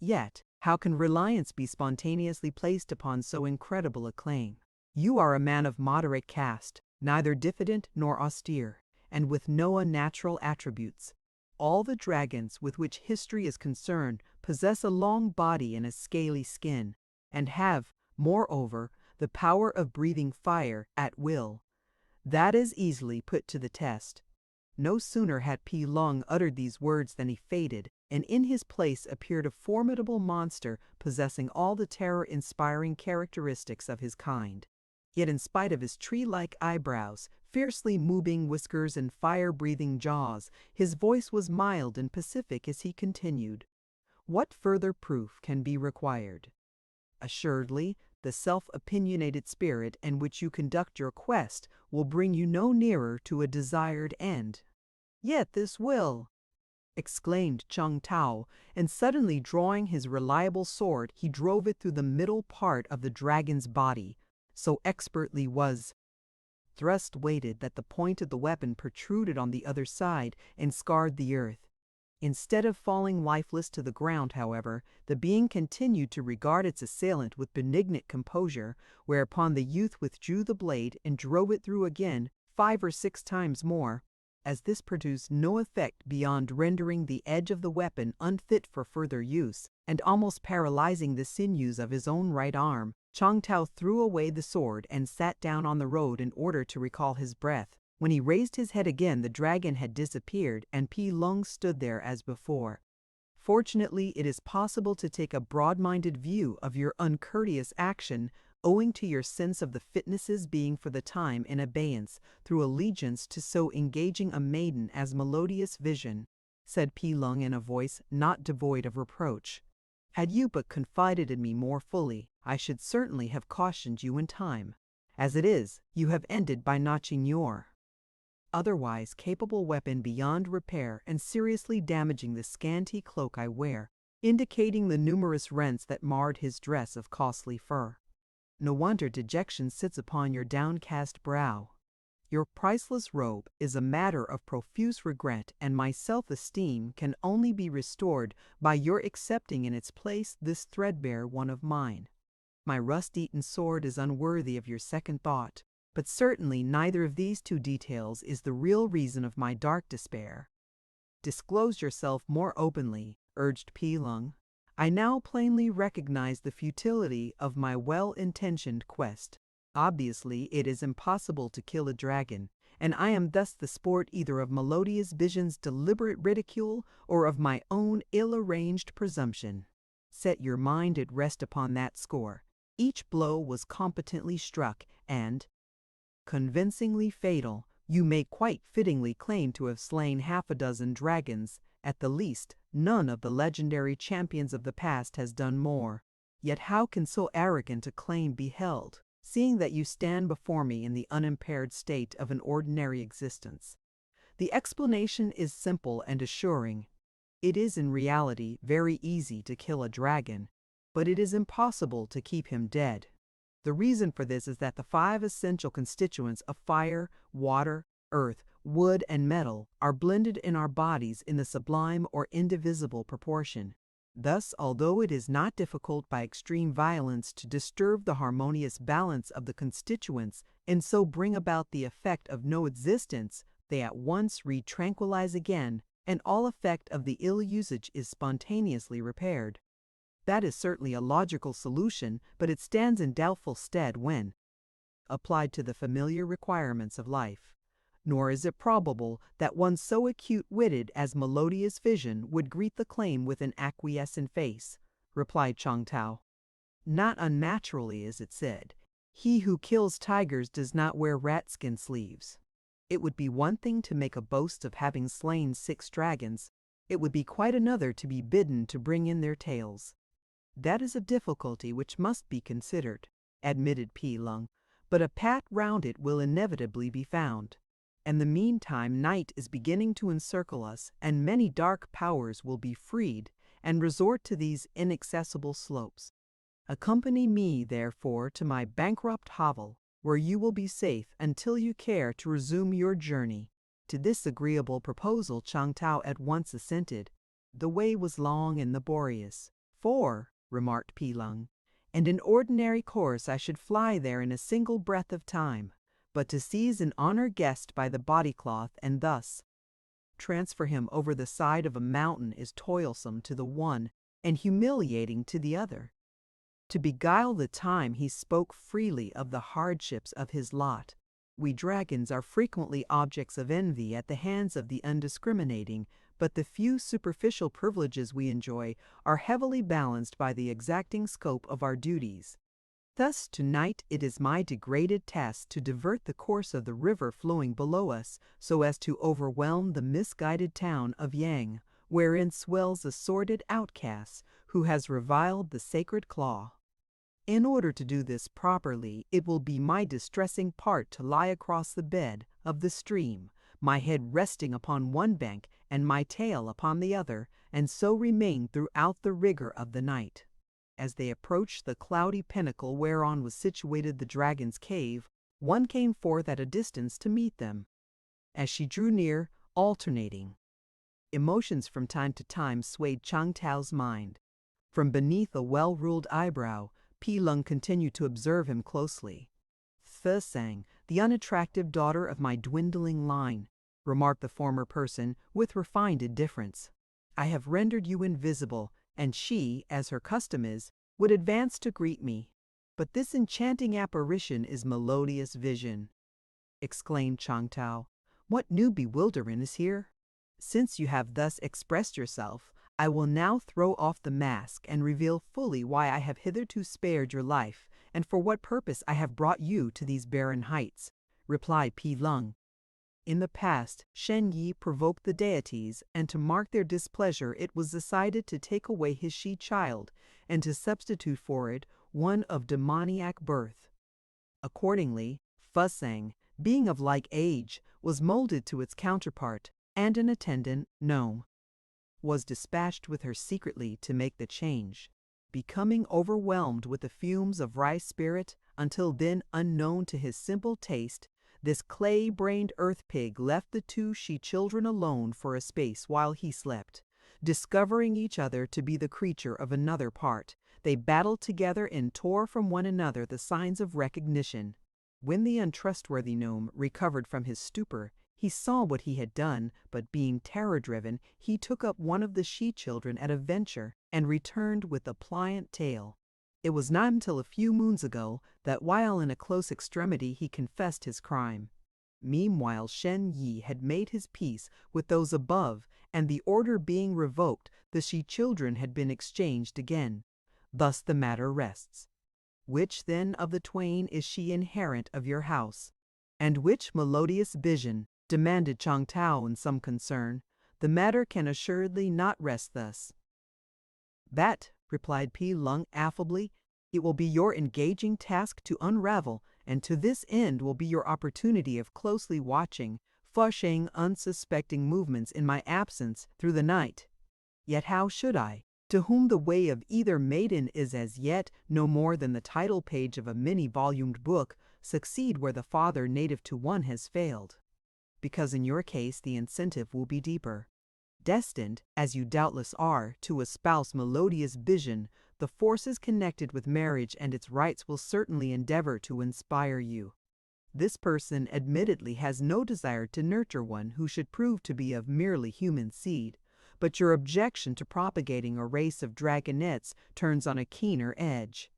"Yet, how can reliance be spontaneously placed upon so incredible a claim? You are a man of moderate caste, neither diffident nor austere, and with no unnatural attributes. All the dragons with which history is concerned possess a long body and a scaly skin, and have, moreover, the power of breathing fire at will. That is easily put to the test." No sooner had Pi Lung uttered these words than he faded, and in his place appeared a formidable monster possessing all the terror-inspiring characteristics of his kind. Yet in spite of his tree-like eyebrows, fiercely moving whiskers and fire-breathing jaws, his voice was mild and pacific as he continued, "What further proof can be required? Assuredly, the self-opinionated spirit in which you conduct your quest will bring you no nearer to a desired end." "Yet this will," exclaimed Chang Tao, and suddenly drawing his reliable sword, he drove it through the middle part of the dragon's body. So expertly was thrust weighted that the point of the weapon protruded on the other side and scarred the earth. Instead of falling lifeless to the ground, however, the being continued to regard its assailant with benignant composure, whereupon the youth withdrew the blade and drove it through again 5 or 6 times more. As this produced no effect beyond rendering the edge of the weapon unfit for further use, and almost paralyzing the sinews of his own right arm, Chang Tao threw away the sword and sat down on the road in order to recall his breath. When he raised his head again, the dragon had disappeared, and Pi Lung stood there as before. "Fortunately, it is possible to take a broad-minded view of your uncourteous action, owing to your sense of the fitnesses being for the time in abeyance through allegiance to so engaging a maiden as Melodious Vision," said Pi Lung in a voice not devoid of reproach. "Had you but confided in me more fully, I should certainly have cautioned you in time. As it is, you have ended by notching your otherwise capable weapon beyond repair and seriously damaging the scanty cloak I wear, indicating the numerous rents that marred his dress of costly fur. No wonder dejection sits upon your downcast brow. Your priceless robe is a matter of profuse regret, and my self-esteem can only be restored by your accepting in its place this threadbare one of mine. My rust-eaten sword is unworthy of your second thought, but certainly neither of these 2 details is the real reason of my dark despair." "Disclose yourself more openly," urged Pi Lung. "I now plainly recognize the futility of my well-intentioned quest. Obviously, it is impossible to kill a dragon, and I am thus the sport either of Melodious Vision's deliberate ridicule or of my own ill-arranged presumption. Set your mind at rest upon that score. Each blow was competently struck and convincingly fatal. You may quite fittingly claim to have slain half a dozen dragons. At the least, none of the legendary champions of the past has done more. Yet how can so arrogant a claim be held, seeing that you stand before me in the unimpaired state of an ordinary existence? The explanation is simple and assuring. It is in reality very easy to kill a dragon, but it is impossible to keep him dead. The reason for this is that the 5 essential constituents of fire, water, earth, wood, and metal are blended in our bodies in the sublime or indivisible proportion. Thus, although it is not difficult by extreme violence to disturb the harmonious balance of the constituents and so bring about the effect of no existence, they at once re-tranquilize again, and all effect of the ill usage is spontaneously repaired. That is certainly a logical solution, but it stands in doubtful stead when applied to the familiar requirements of life. Nor is it probable that one so acute-witted as Melodious Vision would greet the claim with an acquiescent face, replied Chang Tao. Not unnaturally is it said, he who kills tigers does not wear rat-skin sleeves. It would be one thing to make a boast of having slain 6 dragons. It would be quite another to be bidden to bring in their tails. That is a difficulty which must be considered, admitted Pi Lung, but a path round it will inevitably be found. In the meantime, night is beginning to encircle us, and many dark powers will be freed and resort to these inaccessible slopes. Accompany me, therefore, to my bankrupt hovel, where you will be safe until you care to resume your journey. To this agreeable proposal Chang Tao at once assented. The way was long and laborious. Remarked Pi Lung, and in ordinary course I should fly there in a single breath of time, but to seize an honored guest by the body-cloth and thus transfer him over the side of a mountain is toilsome to the one and humiliating to the other. To beguile the time he spoke freely of the hardships of his lot. We dragons are frequently objects of envy at the hands of the undiscriminating, but the few superficial privileges we enjoy are heavily balanced by the exacting scope of our duties. Thus, tonight it is my degraded task to divert the course of the river flowing below us so as to overwhelm the misguided town of Yang, wherein swells a sordid outcast who has reviled the sacred claw. In order to do this properly, it will be my distressing part to lie across the bed of the stream, my head resting upon one bank and my tail upon the other, and so remain throughout the rigor of the night. As they approached the cloudy pinnacle whereon was situated the dragon's cave, one came forth at a distance to meet them. As she drew near, alternating emotions from time to time swayed Chang Tao's mind. From beneath a well-ruled eyebrow, Pi Lung continued to observe him closely. "Thesang, the unattractive daughter of my dwindling line," remarked the former person with refined indifference. "I have rendered you invisible, and she, as her custom is, would advance to greet me. But this enchanting apparition is Melodious Vision," exclaimed Chang Tao. "What new bewilderment is here? Since you have thus expressed yourself, I will now throw off the mask and reveal fully why I have hitherto spared your life, and for what purpose I have brought you to these barren heights," replied Pi Lung. "In the past, Shen Yi provoked the deities, and to mark their displeasure it was decided to take away his she-child, and to substitute for it one of demoniac birth. Accordingly, Fusang, being of like age, was molded to its counterpart, and an attendant, No, was dispatched with her secretly to make the change. Becoming overwhelmed with the fumes of rice spirit, until then unknown to his simple taste, this clay-brained earth pig left the 2 she-children alone for a space while he slept. Discovering each other to be the creature of another part, they battled together and tore from one another the signs of recognition. When the untrustworthy gnome recovered from his stupor, he saw what he had done, but being terror-driven, he took up one of the she-children at a venture and returned with a pliant tail. It was not until a few moons ago that while in a close extremity he confessed his crime. Meanwhile Shen Yi had made his peace with those above, and the order being revoked, the she children had been exchanged again. Thus the matter rests. Which then of the twain is she inherent of your house? And which melodious vision? Demanded Chang Tao in some concern. The matter can assuredly not rest thus. That, replied Pi Lung affably, it will be your engaging task to unravel, and to this end will be your opportunity of closely watching, Fusheng unsuspecting movements in my absence through the night. Yet how should I, to whom the way of either maiden is as yet no more than the title page of a many-volumed book, succeed where the father native to one has failed? Because in your case the incentive will be deeper. Destined, as you doubtless are, to espouse melodious vision, the forces connected with marriage and its rites will certainly endeavor to inspire you. This person admittedly has no desire to nurture one who should prove to be of merely human seed, but your objection to propagating a race of dragonettes turns on a keener edge.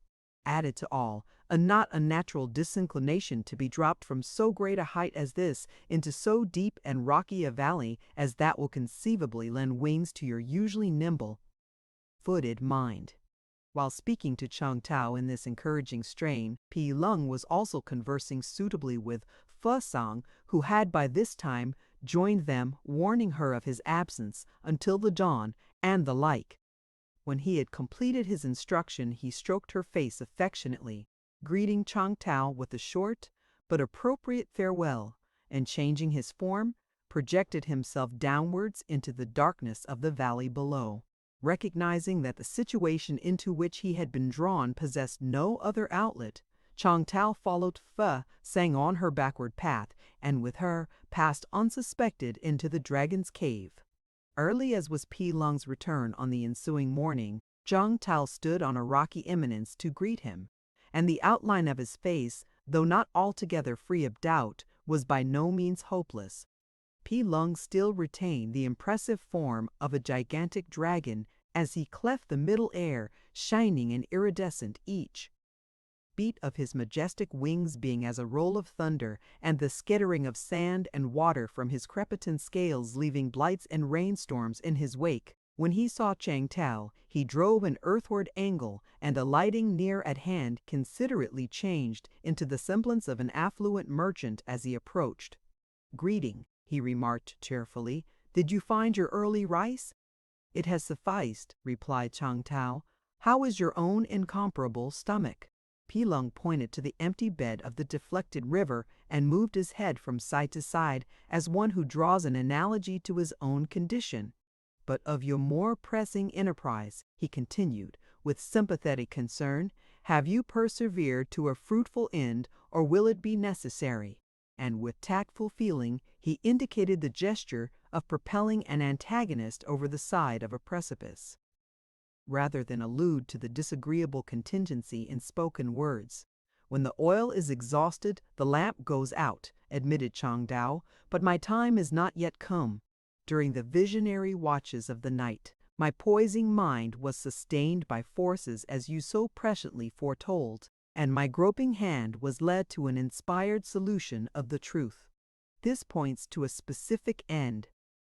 Added to all, a not unnatural disinclination to be dropped from so great a height as this into so deep and rocky a valley as that will conceivably lend wings to your usually nimble-footed mind. While speaking to Chang Tao in this encouraging strain, Pi Lung was also conversing suitably with Fu Sang, who had by this time joined them, warning her of his absence until the dawn, and the like. When he had completed his instruction, he stroked her face affectionately, greeting Chang Tao with a short but appropriate farewell, and changing his form, projected himself downwards into the darkness of the valley below. Recognizing that the situation into which he had been drawn possessed no other outlet, Chang Tao followed Fu Sang on her backward path, and with her passed unsuspected into the dragon's cave. Early as was Pi Lung's return on the ensuing morning, Chang Tao stood on a rocky eminence to greet him, and the outline of his face, though not altogether free of doubt, was by no means hopeless. Pi Lung still retained the impressive form of a gigantic dragon as he cleft the middle air, shining and iridescent each beat of his majestic wings being as a roll of thunder, and the skittering of sand and water from his crepitant scales leaving blights and rainstorms in his wake. When he saw Chang Tao, he drove an earthward angle, and alighting near at hand, considerately changed into the semblance of an affluent merchant as he approached. "Greeting," he remarked cheerfully. "Did you find your early rice?" "It has sufficed," replied Chang Tao. "How is your own incomparable stomach?" Pi Lung pointed to the empty bed of the deflected river and moved his head from side to side as one who draws an analogy to his own condition. "But of your more pressing enterprise," he continued, with sympathetic concern, "have you persevered to a fruitful end, or will it be necessary?" And with tactful feeling, he indicated the gesture of propelling an antagonist over the side of a precipice, rather than allude to the disagreeable contingency in spoken words. "When the oil is exhausted, the lamp goes out," admitted Chang Tao, "but my time is not yet come. During the visionary watches of the night, my poising mind was sustained by forces as you so presciently foretold, and my groping hand was led to an inspired solution of the truth. This points to a specific end."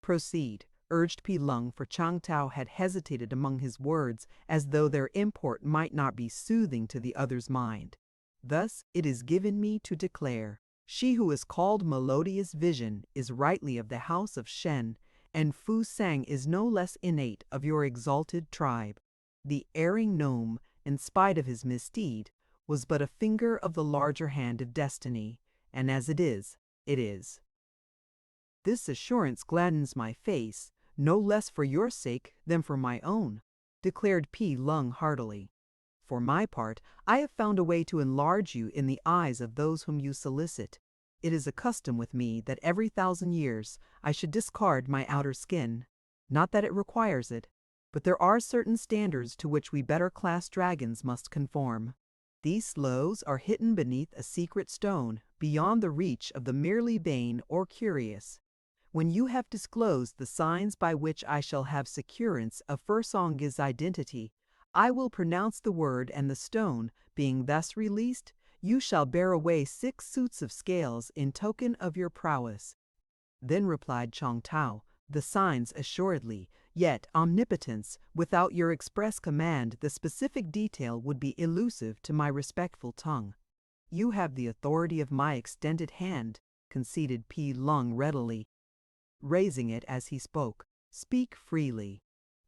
"Proceed," urged Pi Lung, for Chang Tao had hesitated among his words as though their import might not be soothing to the other's mind. "Thus it is given me to declare, she who is called Melodious Vision is rightly of the house of Shen, and Fu Sang is no less innate of your exalted tribe. The erring gnome, in spite of his misdeed, was but a finger of the larger hand of destiny, and as it is, it is. This assurance gladdens my face, no less for your sake than for my own," declared Pi Lung heartily. "For my part, I have found a way to enlarge you in the eyes of those whom you solicit. It is a custom with me that every 1,000 years I should discard my outer skin. Not that it requires it, but there are certain standards to which we better class dragons must conform. These slows are hidden beneath a secret stone, beyond the reach of the merely vain or curious. When you have disclosed the signs by which I shall have securance of Fursong's identity, I will pronounce the word, and the stone, being thus released, you shall bear away 6 suits of scales in token of your prowess. Then replied Chang Tao, the signs assuredly, yet omnipotence, without your express command the specific detail would be elusive to my respectful tongue. You have the authority of my extended hand, conceded Pi Lung readily, raising it as he spoke. Speak freely.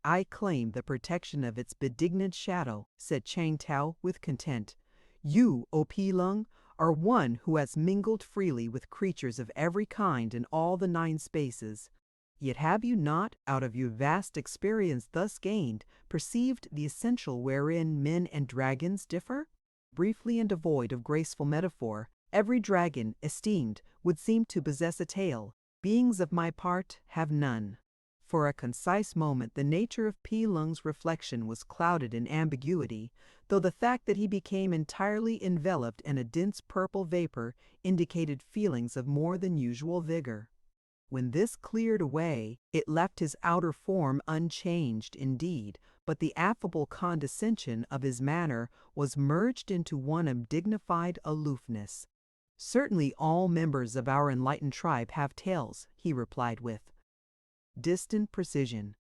I claim the protection of its benignant shadow, said Chang Tao with content. You, O Pi Lung, are one who has mingled freely with creatures of every kind in all the 9 spaces. Yet have you not, out of your vast experience thus gained, perceived the essential wherein men and dragons differ? Briefly and devoid of graceful metaphor, every dragon, esteemed, would seem to possess a tail. Beings of my part have none. For a concise moment the nature of Pi Lung's reflection was clouded in ambiguity, though the fact that he became entirely enveloped in a dense purple vapor indicated feelings of more than usual vigor. When this cleared away, it left his outer form unchanged indeed, but the affable condescension of his manner was merged into one of dignified aloofness. Certainly all members of our enlightened tribe have tails, he replied with distant precision.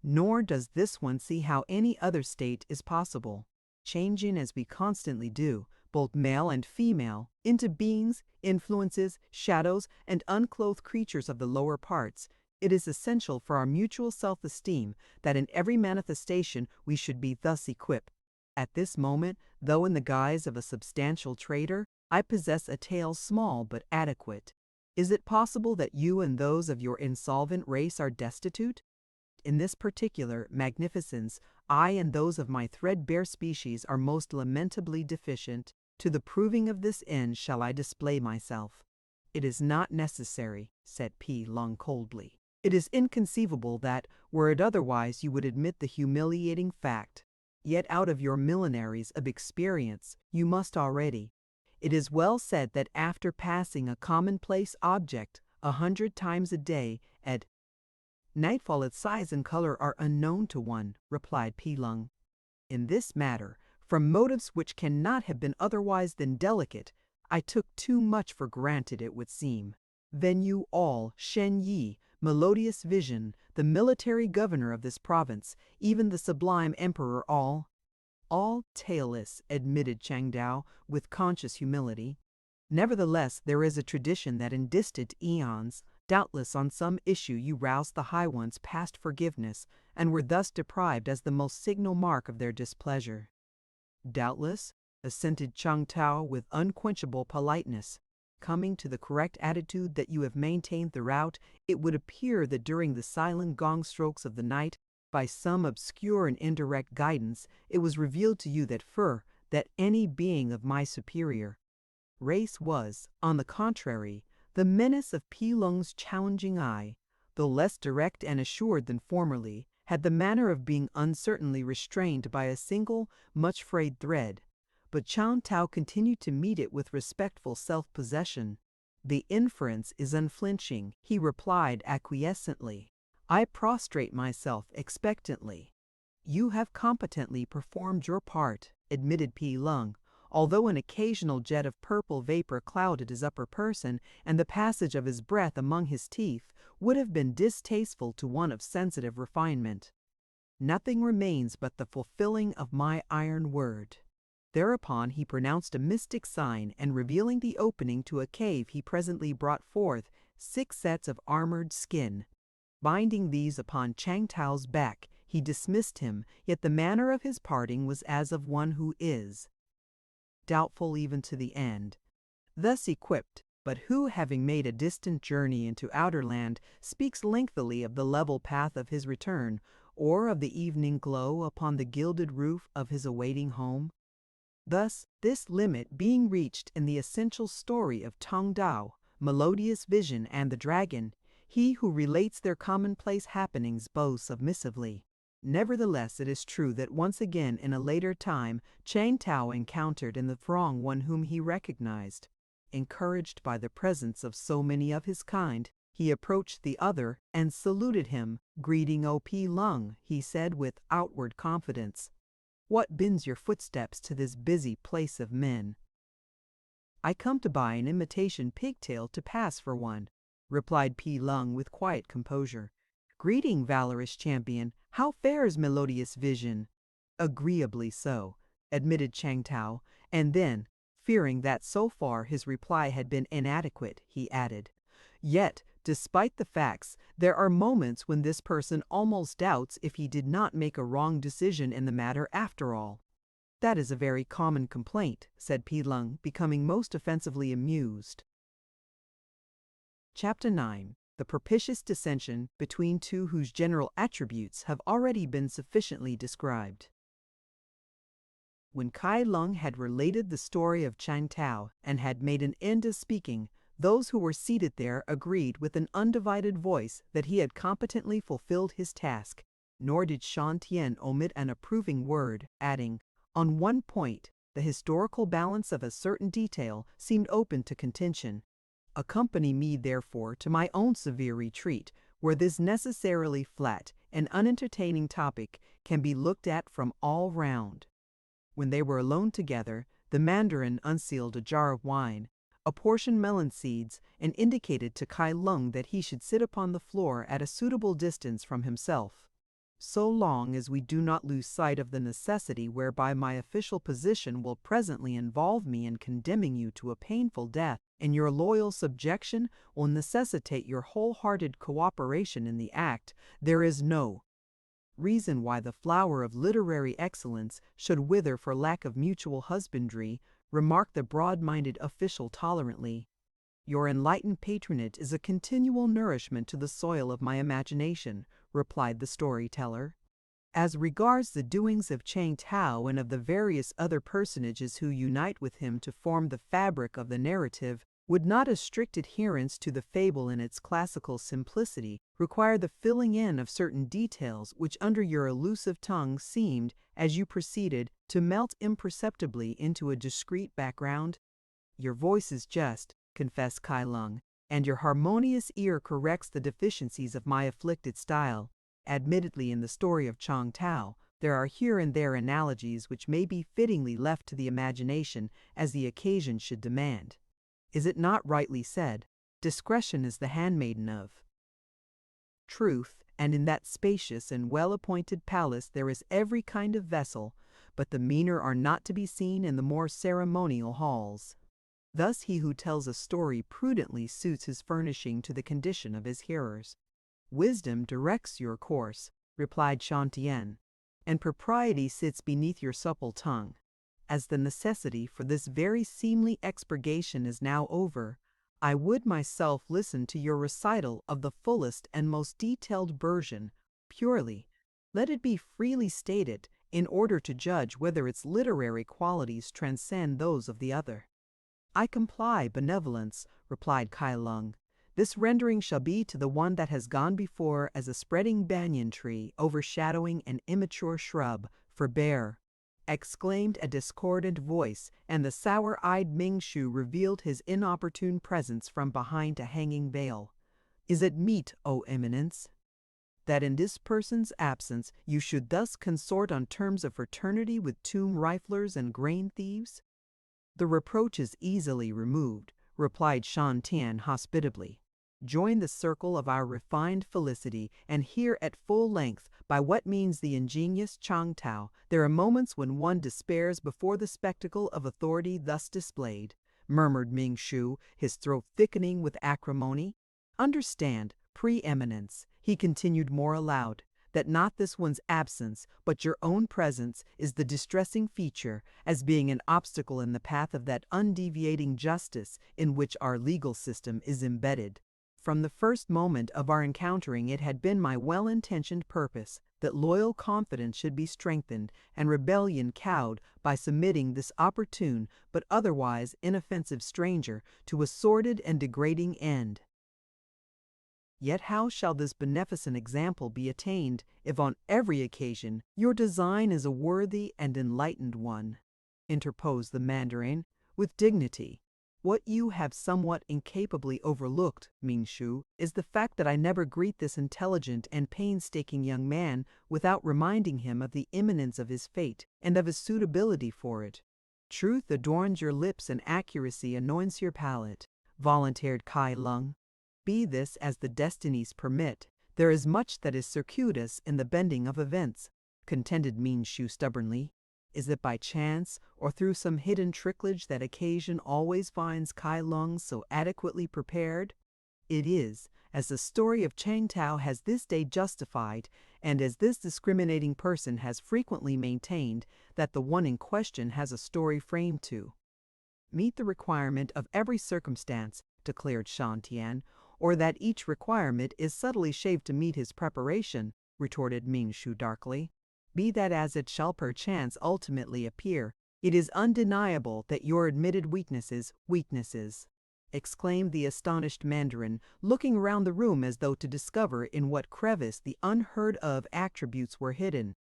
Nor does this one see how any other state is possible. Changing as we constantly do, both male and female, into beings, influences, shadows, and unclothed creatures of the lower parts, it is essential for our mutual self-esteem that in every manifestation we should be thus equipped. At this moment, though in the guise of a substantial trader, I possess a tail small but adequate. Is it possible that you and those of your insolvent race are destitute? In this particular magnificence, I and those of my threadbare species are most lamentably deficient. To the proving of this end shall I display myself. It is not necessary, said Pi Lung coldly. It is inconceivable that, were it otherwise, you would admit the humiliating fact. Yet out of your millennaries of experience, you must already. It is well said that after passing a commonplace object 100 times a day at nightfall its size and color are unknown to one, replied Pi Lung. In this matter, from motives which cannot have been otherwise than delicate, I took too much for granted, it would seem. Then you all, Shen Yi, Melodious Vision, the military governor of this province, even the sublime emperor, all tailless, admitted Chang Tao with conscious humility. Nevertheless, there is a tradition that in distant eons, doubtless on some issue you roused the high ones past forgiveness, and were thus deprived as the most signal mark of their displeasure. Doubtless, assented Chang Tao with unquenchable politeness. Coming to the correct attitude that you have maintained throughout, it would appear that during the silent gong strokes of the night, by some obscure and indirect guidance, it was revealed to you that any being of my superior race was, on the contrary, the menace of Pi Lung's challenging eye, though less direct and assured than formerly, had the manner of being uncertainly restrained by a single, much frayed thread. But Chang Tao continued to meet it with respectful self-possession. The inference is unflinching, he replied acquiescently. I prostrate myself expectantly. You have competently performed your part, admitted Pi Lung, although an occasional jet of purple vapor clouded his upper person, and the passage of his breath among his teeth would have been distasteful to one of sensitive refinement. Nothing remains but the fulfilling of my iron word. Thereupon he pronounced a mystic sign, and revealing the opening to a cave he presently brought forth 6 sets of armored skin. Binding these upon Chang Tao's back, he dismissed him, yet the manner of his parting was as of one who is doubtful even to the end. Thus equipped, but who, having made a distant journey into outer land, speaks lengthily of the level path of his return, or of the evening glow upon the gilded roof of his awaiting home. Thus, this limit being reached in the essential story of Chang Tao, Melodious Vision, and the Dragon, he who relates their commonplace happenings bows submissively. Nevertheless, it is true that once again in a later time Chang Tao encountered in the throng one whom he recognized. Encouraged by the presence of so many of his kind, he approached the other and saluted him. Greeting, O Pi Lung, he said with outward confidence. What bends your footsteps to this busy place of men? I come to buy an imitation pigtail to pass for one," replied Pi Lung with quiet composure. "Greeting, valorous champion. How fares melodious vision?" "Agreeably so," admitted Chang Tao, and then, fearing that so far his reply had been inadequate, he added, "Yet, despite the facts, there are moments when this person almost doubts if he did not make a wrong decision in the matter after all." "That is a very common complaint," said Pi Lung, becoming most offensively amused. Chapter 9. The propitious dissension between two whose general attributes have already been sufficiently described. When Kai Lung had related the story of Chang Tao and had made an end of speaking, those who were seated there agreed with an undivided voice that he had competently fulfilled his task, nor did Shan Tian omit an approving word, adding, "On one point, the historical balance of a certain detail seemed open to contention. Accompany me, therefore, to my own severe retreat, where this necessarily flat and unentertaining topic can be looked at from all round." When they were alone together, the mandarin unsealed a jar of wine, apportioned melon seeds, and indicated to Kai Lung that he should sit upon the floor at a suitable distance from himself. "So long as we do not lose sight of the necessity whereby my official position will presently involve me in condemning you to a painful death, and your loyal subjection will necessitate your wholehearted cooperation in the act, there is no reason why the flower of literary excellence should wither for lack of mutual husbandry," remarked the broad-minded official tolerantly. "Your enlightened patronage is a continual nourishment to the soil of my imagination," replied the storyteller. "As regards the doings of Chang Tao and of the various other personages who unite with him to form the fabric of the narrative, would not a strict adherence to the fable in its classical simplicity require the filling in of certain details which under your elusive tongue seemed, as you proceeded, to melt imperceptibly into a discreet background?" "Your voice is just," confessed Kai Lung, "and your harmonious ear corrects the deficiencies of my afflicted style. Admittedly, in the story of Chang Tao, there are here and there analogies which may be fittingly left to the imagination as the occasion should demand. Is it not rightly said, 'Discretion is the handmaiden of truth,' and in that spacious and well-appointed palace there is every kind of vessel, but the meaner are not to be seen in the more ceremonial halls. Thus he who tells a story prudently suits his furnishing to the condition of his hearers." "Wisdom directs your course," replied Shan Tian, "and propriety sits beneath your supple tongue. As the necessity for this very seemly expurgation is now over, I would myself listen to your recital of the fullest and most detailed version, purely, let it be freely stated, in order to judge whether its literary qualities transcend those of the other." "I comply, benevolence," replied Kai Lung. "This rendering shall be to the one that has gone before as a spreading banyan tree overshadowing an immature shrub. Forbear!" exclaimed a discordant voice, and the sour-eyed Ming Shu revealed his inopportune presence from behind a hanging veil. "Is it meet, O Eminence, that in this person's absence you should thus consort on terms of fraternity with tomb riflers and grain thieves?" "The reproach is easily removed," replied Shan Tian hospitably. "Join the circle of our refined felicity, and hear at full length by what means the ingenious Chang Tao. There are moments when one despairs before the spectacle of authority thus displayed," murmured Ming Shu, his throat thickening with acrimony. "Understand, preeminence," he continued more aloud, "that not this one's absence, but your own presence, is the distressing feature, as being an obstacle in the path of that undeviating justice in which our legal system is embedded. From the first moment of our encountering it had been my well-intentioned purpose that loyal confidence should be strengthened and rebellion cowed by submitting this opportune but otherwise inoffensive stranger to a sordid and degrading end. Yet how shall this beneficent example be attained if on every occasion your design is a worthy and enlightened one?" interposed the mandarin with dignity. "What you have somewhat incapably overlooked, Ming Shu, is the fact that I never greet this intelligent and painstaking young man without reminding him of the imminence of his fate and of his suitability for it. Truth adorns your lips and accuracy anoints your palate, volunteered Kai Lung. Be this as the destinies permit. There is much that is circuitous in the bending of events, contended Ming Shu stubbornly. Is it by chance or through some hidden tricklage that occasion always finds Kai Lung so adequately prepared? It is, as the story of Chang Tao has this day justified, and as this discriminating person has frequently maintained, that the one in question has a story framed to meet the requirement of every circumstance, declared Shan Tian, or that each requirement is subtly shaped to meet his preparation, retorted Ming Shu darkly. Be that as it shall perchance ultimately appear, it is undeniable that your admitted weaknesses, exclaimed the astonished Mandarin, looking around the room as though to discover in what crevice the unheard-of attributes were hidden.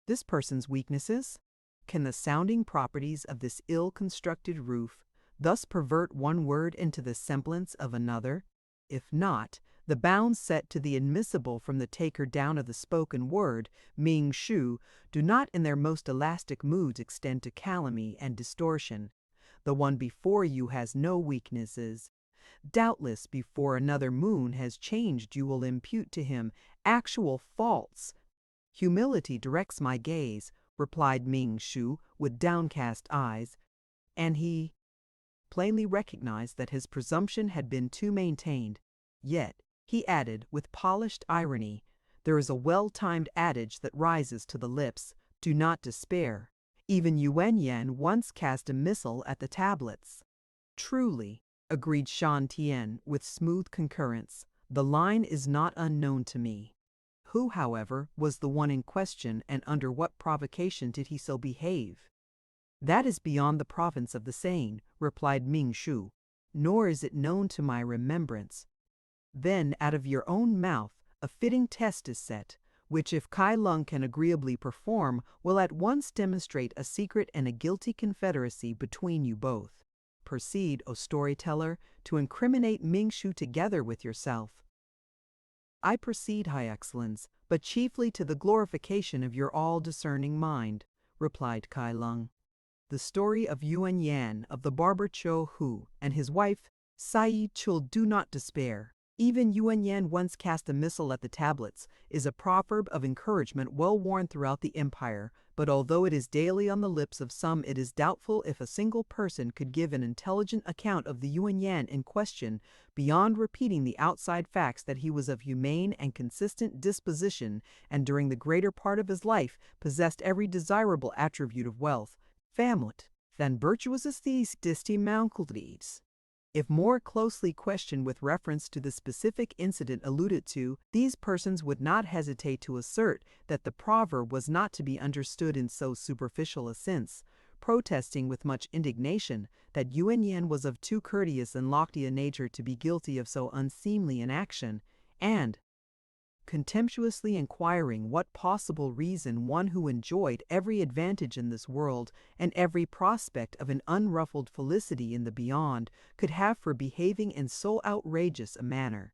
This person's weaknesses? Can the sounding properties of this ill-constructed roof thus pervert one word into the semblance of another? If not, the bounds set to the admissible from the taker down of the spoken word, Ming Shu, do not in their most elastic moods extend to calumny and distortion. The one before you has no weaknesses. Doubtless before another moon has changed you will impute to him actual faults. Humility directs my gaze, replied Ming Shu with downcast eyes, and he plainly recognized that his presumption had been too maintained. Yet, he added with polished irony, there is a well-timed adage that rises to the lips, do not despair. Even Yuan Yan once cast a missile at the tablets. Truly, agreed Shan Tian with smooth concurrence, the line is not unknown to me. Who, however, was the one in question, and under what provocation did he so behave? That is beyond the province of the saying, replied Ming Shu, nor is it known to my remembrance. Then out of your own mouth a fitting test is set, which if Kai Lung can agreeably perform, will at once demonstrate a secret and a guilty confederacy between you both. Proceed, O storyteller, to incriminate Ming Shu together with yourself. I proceed, High Excellence, but chiefly to the glorification of your all-discerning mind, replied Kai Lung. The story of Yuan Yan of the barber Cho Hu and his wife, Sai Chul, do not despair. Even Yuan Yan once cast a missile at the tablets, is a proverb of encouragement well worn throughout the empire, but although it is daily on the lips of some, it is doubtful if a single person could give an intelligent account of the Yuan Yan in question, beyond repeating the outside facts that he was of humane and consistent disposition, and during the greater part of his life possessed every desirable attribute of wealth, family, than virtuous as these distimouncles. If more closely questioned with reference to the specific incident alluded to, these persons would not hesitate to assert that the proverb was not to be understood in so superficial a sense, protesting with much indignation that Yuan Yan was of too courteous and lofty a nature to be guilty of so unseemly an action, and contemptuously inquiring what possible reason one who enjoyed every advantage in this world and every prospect of an unruffled felicity in the beyond could have for behaving in so outrageous a manner.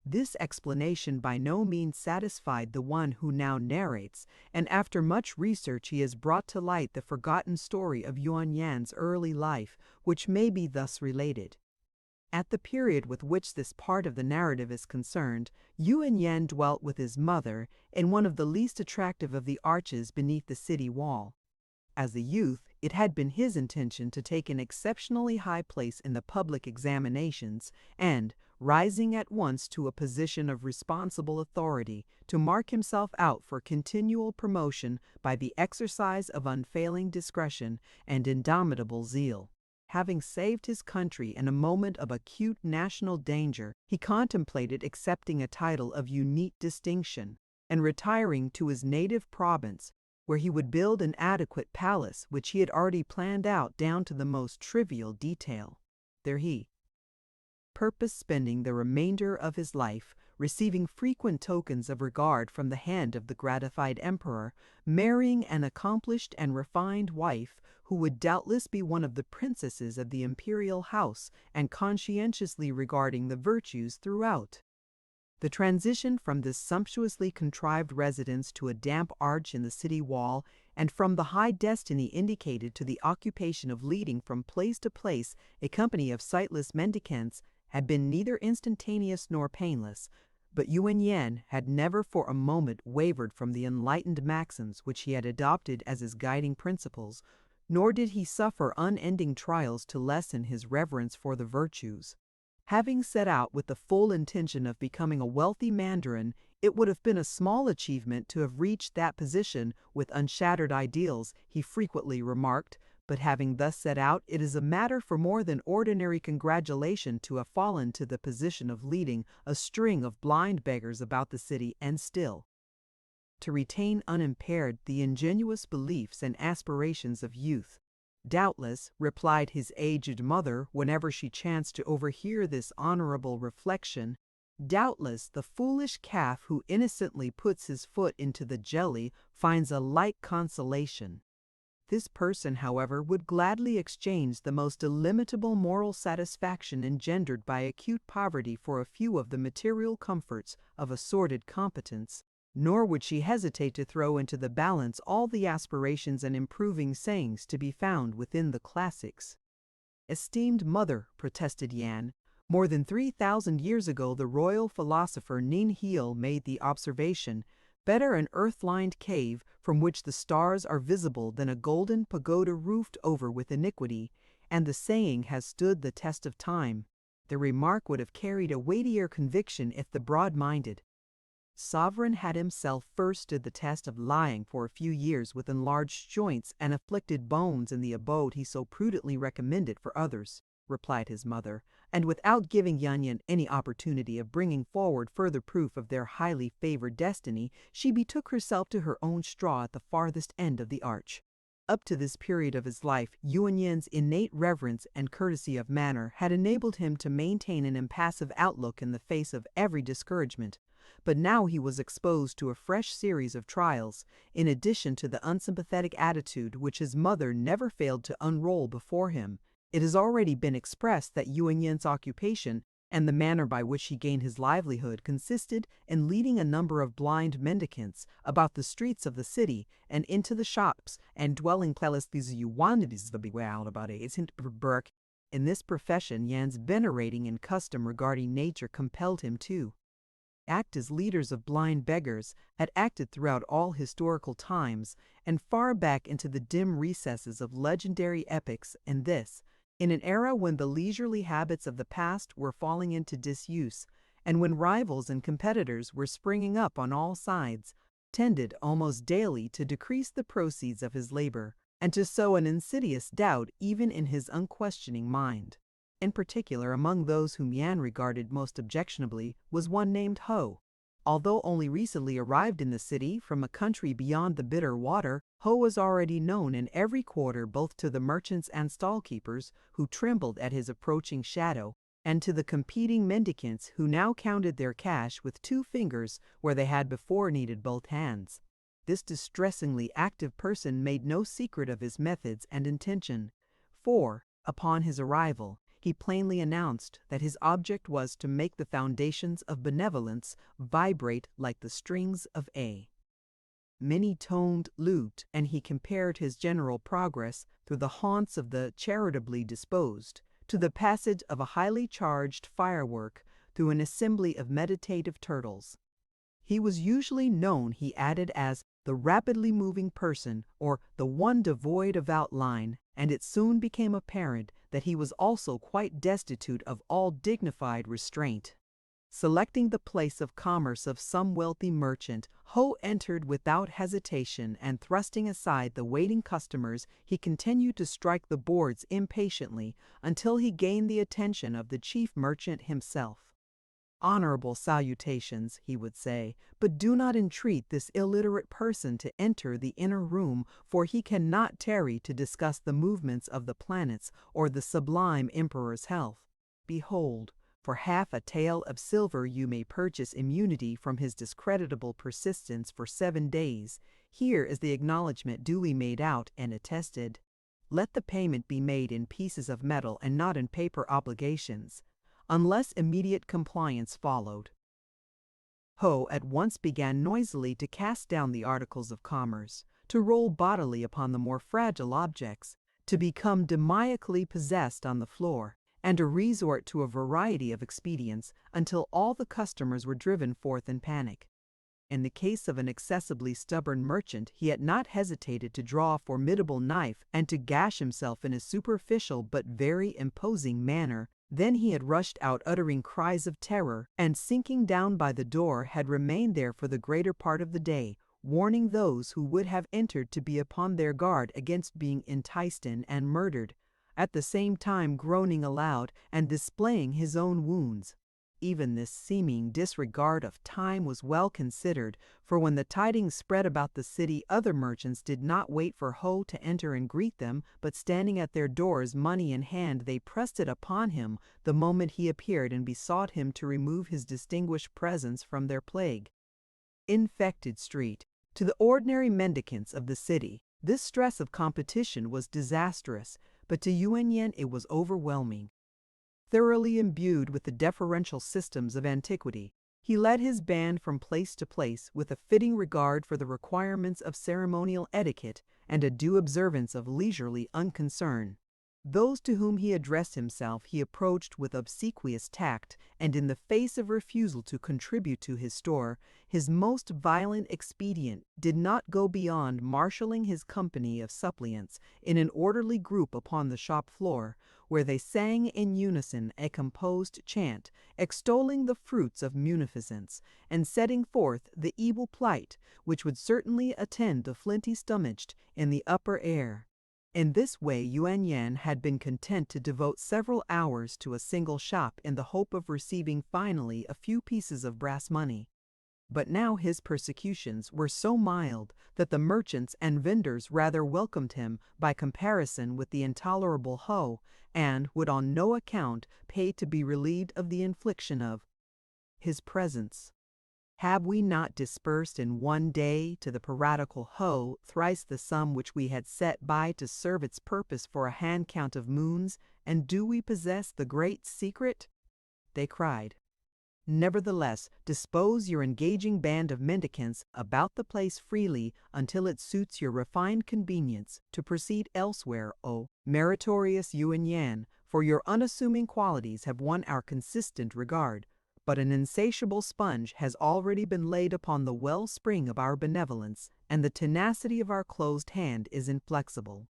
This explanation by no means satisfied the one who now narrates, and after much research he has brought to light the forgotten story of Yuan Yan's early life, which may be thus related. At the period with which this part of the narrative is concerned, Yuan Yan dwelt with his mother in one of the least attractive of the arches beneath the city wall. As a youth, it had been his intention to take an exceptionally high place in the public examinations and, rising at once to a position of responsible authority, to mark himself out for continual promotion by the exercise of unfailing discretion and indomitable zeal. Having saved his country in a moment of acute national danger, he contemplated accepting a title of unique distinction and retiring to his native province, where he would build an adequate palace which he had already planned out down to the most trivial detail. There he purposed spending the remainder of his life, receiving frequent tokens of regard from the hand of the gratified emperor, marrying an accomplished and refined wife who would doubtless be one of the princesses of the imperial house, and conscientiously regarding the virtues throughout. The transition from this sumptuously contrived residence to a damp arch in the city wall and from the high destiny indicated to the occupation of leading from place to place a company of sightless mendicants had been neither instantaneous nor painless, but Yuan Yan had never for a moment wavered from the enlightened maxims which he had adopted as his guiding principles, nor did he suffer unending trials to lessen his reverence for the virtues. Having set out with the full intention of becoming a wealthy mandarin, it would have been a small achievement to have reached that position with unshattered ideals, he frequently remarked, but having thus set out, it is a matter for more than ordinary congratulation to have fallen to the position of leading a string of blind beggars about the city and still to retain unimpaired the ingenuous beliefs and aspirations of youth. Doubtless, replied his aged mother whenever she chanced to overhear this honorable reflection, doubtless the foolish calf who innocently puts his foot into the jelly finds a like consolation. This person, however, would gladly exchange the most illimitable moral satisfaction engendered by acute poverty for a few of the material comforts of a sordid competence, nor would she hesitate to throw into the balance all the aspirations and improving sayings to be found within the classics. Esteemed mother, protested Yan, more than 3,000 years ago the royal philosopher Nin Heal made the observation, better an earth-lined cave from which the stars are visible than a golden pagoda roofed over with iniquity, and the saying has stood the test of time. The remark would have carried a weightier conviction if the broad-minded sovereign had himself first stood the test of lying for a few years with enlarged joints and afflicted bones in the abode he so prudently recommended for others, replied his mother, and without giving Yan any opportunity of bringing forward further proof of their highly favored destiny, she betook herself to her own straw at the farthest end of the arch. Up to this period of his life, Yuan Yan's innate reverence and courtesy of manner had enabled him to maintain an impassive outlook in the face of every discouragement. But now he was exposed to a fresh series of trials, in addition to the unsympathetic attitude which his mother never failed to unroll before him. It has already been expressed that Yuan Yan's occupation and the manner by which he gained his livelihood consisted in leading a number of blind mendicants about the streets of the city and into the shops and dwelling in this profession. Yan's venerating and custom regarding nature compelled him to act as leaders of blind beggars, had acted throughout all historical times and far back into the dim recesses of legendary epics, and this, in an era when the leisurely habits of the past were falling into disuse, and when rivals and competitors were springing up on all sides, tended almost daily to decrease the proceeds of his labor, and to sow an insidious doubt even in his unquestioning mind. In particular, among those whom Yan regarded most objectionably was one named Ho. Although only recently arrived in the city from a country beyond the bitter water, Ho was already known in every quarter both to the merchants and stall-keepers who trembled at his approaching shadow, and to the competing mendicants who now counted their cash with 2 fingers where they had before needed both hands. This distressingly active person made no secret of his methods and intention, for, upon his arrival, he plainly announced that his object was to make the foundations of benevolence vibrate like the strings of a many-toned lute, and he compared his general progress through the haunts of the charitably disposed to the passage of a highly charged firework through an assembly of meditative turtles. He was usually known, he added, as the rapidly moving person, or the one devoid of outline, and it soon became apparent that he was also quite destitute of all dignified restraint. Selecting the place of commerce of some wealthy merchant, Ho entered without hesitation, and thrusting aside the waiting customers, he continued to strike the boards impatiently until he gained the attention of the chief merchant himself. "Honorable salutations," he would say, "but do not entreat this illiterate person to enter the inner room, for he cannot tarry to discuss the movements of the planets or the sublime emperor's health. Behold, for half a tael of silver you may purchase immunity from his discreditable persistence for 7 days. Here is the acknowledgment duly made out and attested. Let the payment be made in pieces of metal and not in paper obligations." Unless immediate compliance followed, Ho at once began noisily to cast down the articles of commerce, to roll bodily upon the more fragile objects, to become demoniacally possessed on the floor, and to resort to a variety of expedients until all the customers were driven forth in panic. In the case of an excessively stubborn merchant, he had not hesitated to draw a formidable knife and to gash himself in a superficial but very imposing manner. Then he had rushed out uttering cries of terror, and sinking down by the door had remained there for the greater part of the day, warning those who would have entered to be upon their guard against being enticed in and murdered, at the same time groaning aloud and displaying his own wounds. Even this seeming disregard of time was well considered, for when the tidings spread about the city, other merchants did not wait for Ho to enter and greet them, but standing at their doors, money in hand, they pressed it upon him the moment he appeared and besought him to remove his distinguished presence from their plague infected street. To the ordinary mendicants of the city, this stress of competition was disastrous, but to Yuan Yan it was overwhelming. Thoroughly imbued with the deferential systems of antiquity, he led his band from place to place with a fitting regard for the requirements of ceremonial etiquette and a due observance of leisurely unconcern. Those to whom he addressed himself he approached with obsequious tact, and in the face of refusal to contribute to his store, his most violent expedient did not go beyond marshalling his company of suppliants in an orderly group upon the shop floor, where they sang in unison a composed chant, extolling the fruits of munificence, and setting forth the evil plight which would certainly attend the flinty-stomached in the upper air. In this way Yuan Yan had been content to devote several hours to a single shop in the hope of receiving finally a few pieces of brass money. But now his persecutions were so mild that the merchants and vendors rather welcomed him by comparison with the intolerable Ho, and would on no account pay to be relieved of the infliction of his presence. Have we not disbursed in one day to the piratical Ho thrice the sum which we had set by to serve its purpose for a hand count of moons, and do we possess the great secret? They cried. Nevertheless, dispose your engaging band of mendicants about the place freely until it suits your refined convenience to proceed elsewhere, O meritorious Yuan Yan, for your unassuming qualities have won our consistent regard. But an insatiable sponge has already been laid upon the wellspring of our benevolence, and the tenacity of our closed hand is inflexible.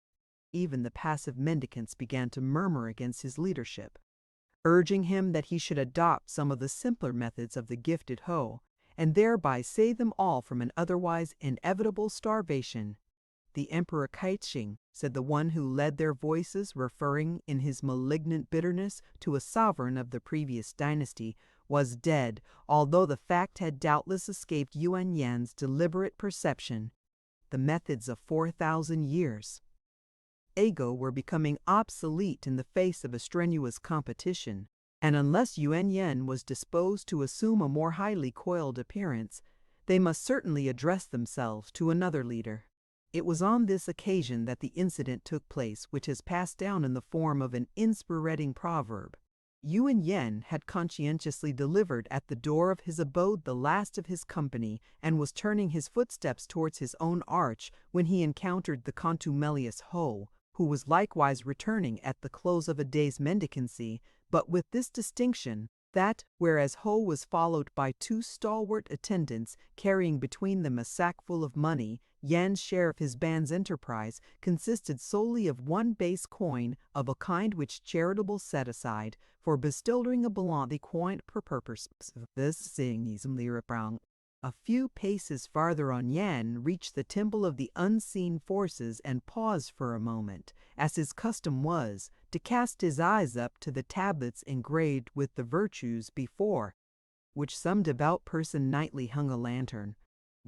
Even the passive mendicants began to murmur against his leadership, urging him that he should adopt some of the simpler methods of the gifted Ho, and thereby save them all from an otherwise inevitable starvation. The Emperor Kaiching, said the one who led their voices, referring in his malignant bitterness to a sovereign of the previous dynasty, was dead, although the fact had doubtless escaped Yuan Yan's deliberate perception. The methods of 4,000 years ago were becoming obsolete in the face of a strenuous competition, and unless Yuan Yan was disposed to assume a more highly coiled appearance, they must certainly address themselves to another leader. It was on this occasion that the incident took place which has passed down in the form of an inspiriting proverb. Yuan Yan had conscientiously delivered at the door of his abode the last of his company, and was turning his footsteps towards his own arch when he encountered the contumelious Ho, who was likewise returning at the close of a day's mendicancy, but with this distinction, that, whereas Ho was followed by 2 stalwart attendants carrying between them a sackful of money, Yan's share of his band's enterprise consisted solely of 1 base coin of a kind which charitable set aside for bestowing a blanc the coin per purpose of this signism lirapang. A few paces farther on, Yan reached the temple of the unseen forces and paused for a moment, as his custom was, to cast his eyes up to the tablets engraved with the virtues before which some devout person nightly hung a lantern.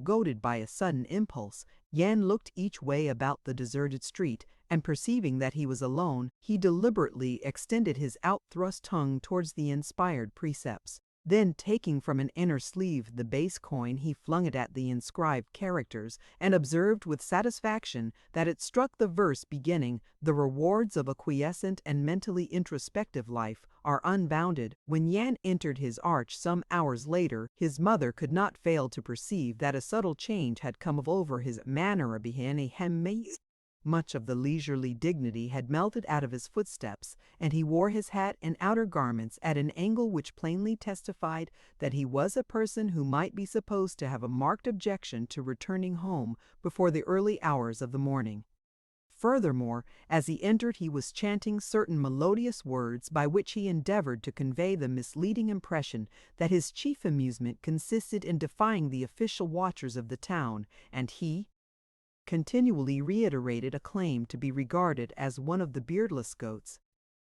Goaded by a sudden impulse, Yan looked each way about the deserted street, and perceiving that he was alone, he deliberately extended his out-thrust tongue towards the inspired precepts. Then, taking from an inner sleeve the base coin, he flung it at the inscribed characters and observed with satisfaction that it struck the verse beginning, "The rewards of a quiescent and mentally introspective life are unbounded." When Yan entered his arch some hours later, his mother could not fail to perceive that a subtle change had come over his manner. Much of the leisurely dignity had melted out of his footsteps, and he wore his hat and outer garments at an angle which plainly testified that he was a person who might be supposed to have a marked objection to returning home before the early hours of the morning. Furthermore, as he entered he was chanting certain melodious words by which he endeavored to convey the misleading impression that his chief amusement consisted in defying the official watchers of the town, and he continually reiterated a claim to be regarded as one of the beardless goats.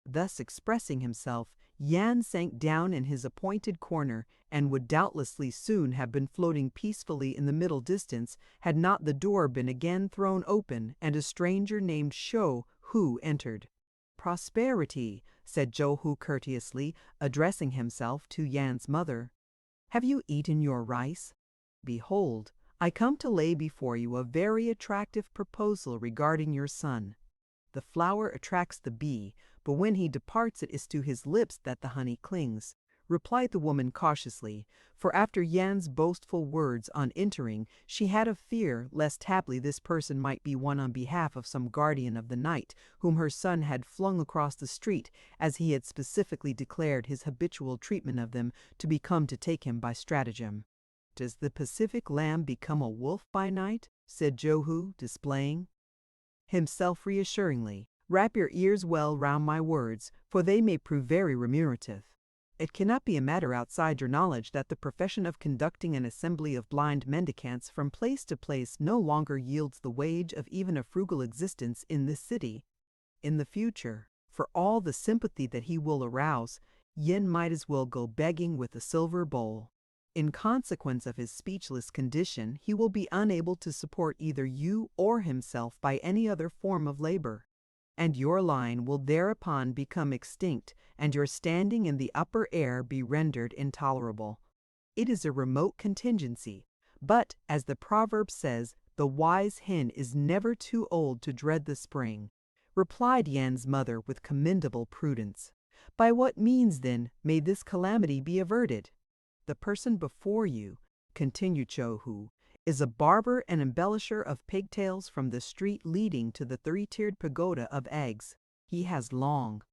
Thus expressing himself, Yan sank down in his appointed corner, and would doubtlessly soon have been floating peacefully in the middle distance had not the door been again thrown open and a stranger named Shou Hu entered. "Prosperity," said Zhou Hu courteously, addressing himself to Yan's mother. "Have you eaten your rice? Behold, I come to lay before you a very attractive proposal regarding your son. The flower attracts the bee, but when he departs it is to his lips that the honey clings," replied the woman cautiously, for after Yan's boastful words on entering, she had a fear lest haply this person might be one on behalf of some guardian of the night whom her son had flung across the street, as he had specifically declared his habitual treatment of them to become to take him by stratagem. "Does the Pacific lamb become a wolf by night?" said Zhou, displaying himself reassuringly. "Wrap your ears well round my words, for they may prove very remunerative. It cannot be a matter outside your knowledge that the profession of conducting an assembly of blind mendicants from place to place no longer yields the wage of even a frugal existence in this city. In the future, for all the sympathy that he will arouse, Yin might as well go begging with a silver bowl. In consequence of his speechless condition, he will be unable to support either you or himself by any other form of labor, and your line will thereupon become extinct, and your standing in the upper air be rendered intolerable. It is a remote contingency, but, as the proverb says, the wise hen is never too old to dread the spring," replied Yan's mother with commendable prudence. "By what means, then, may this calamity be averted?" "The person before you," continued Zhou Hu, "is a barber and embellisher of pigtails from the street leading to the three-tiered pagoda of eggs. He has long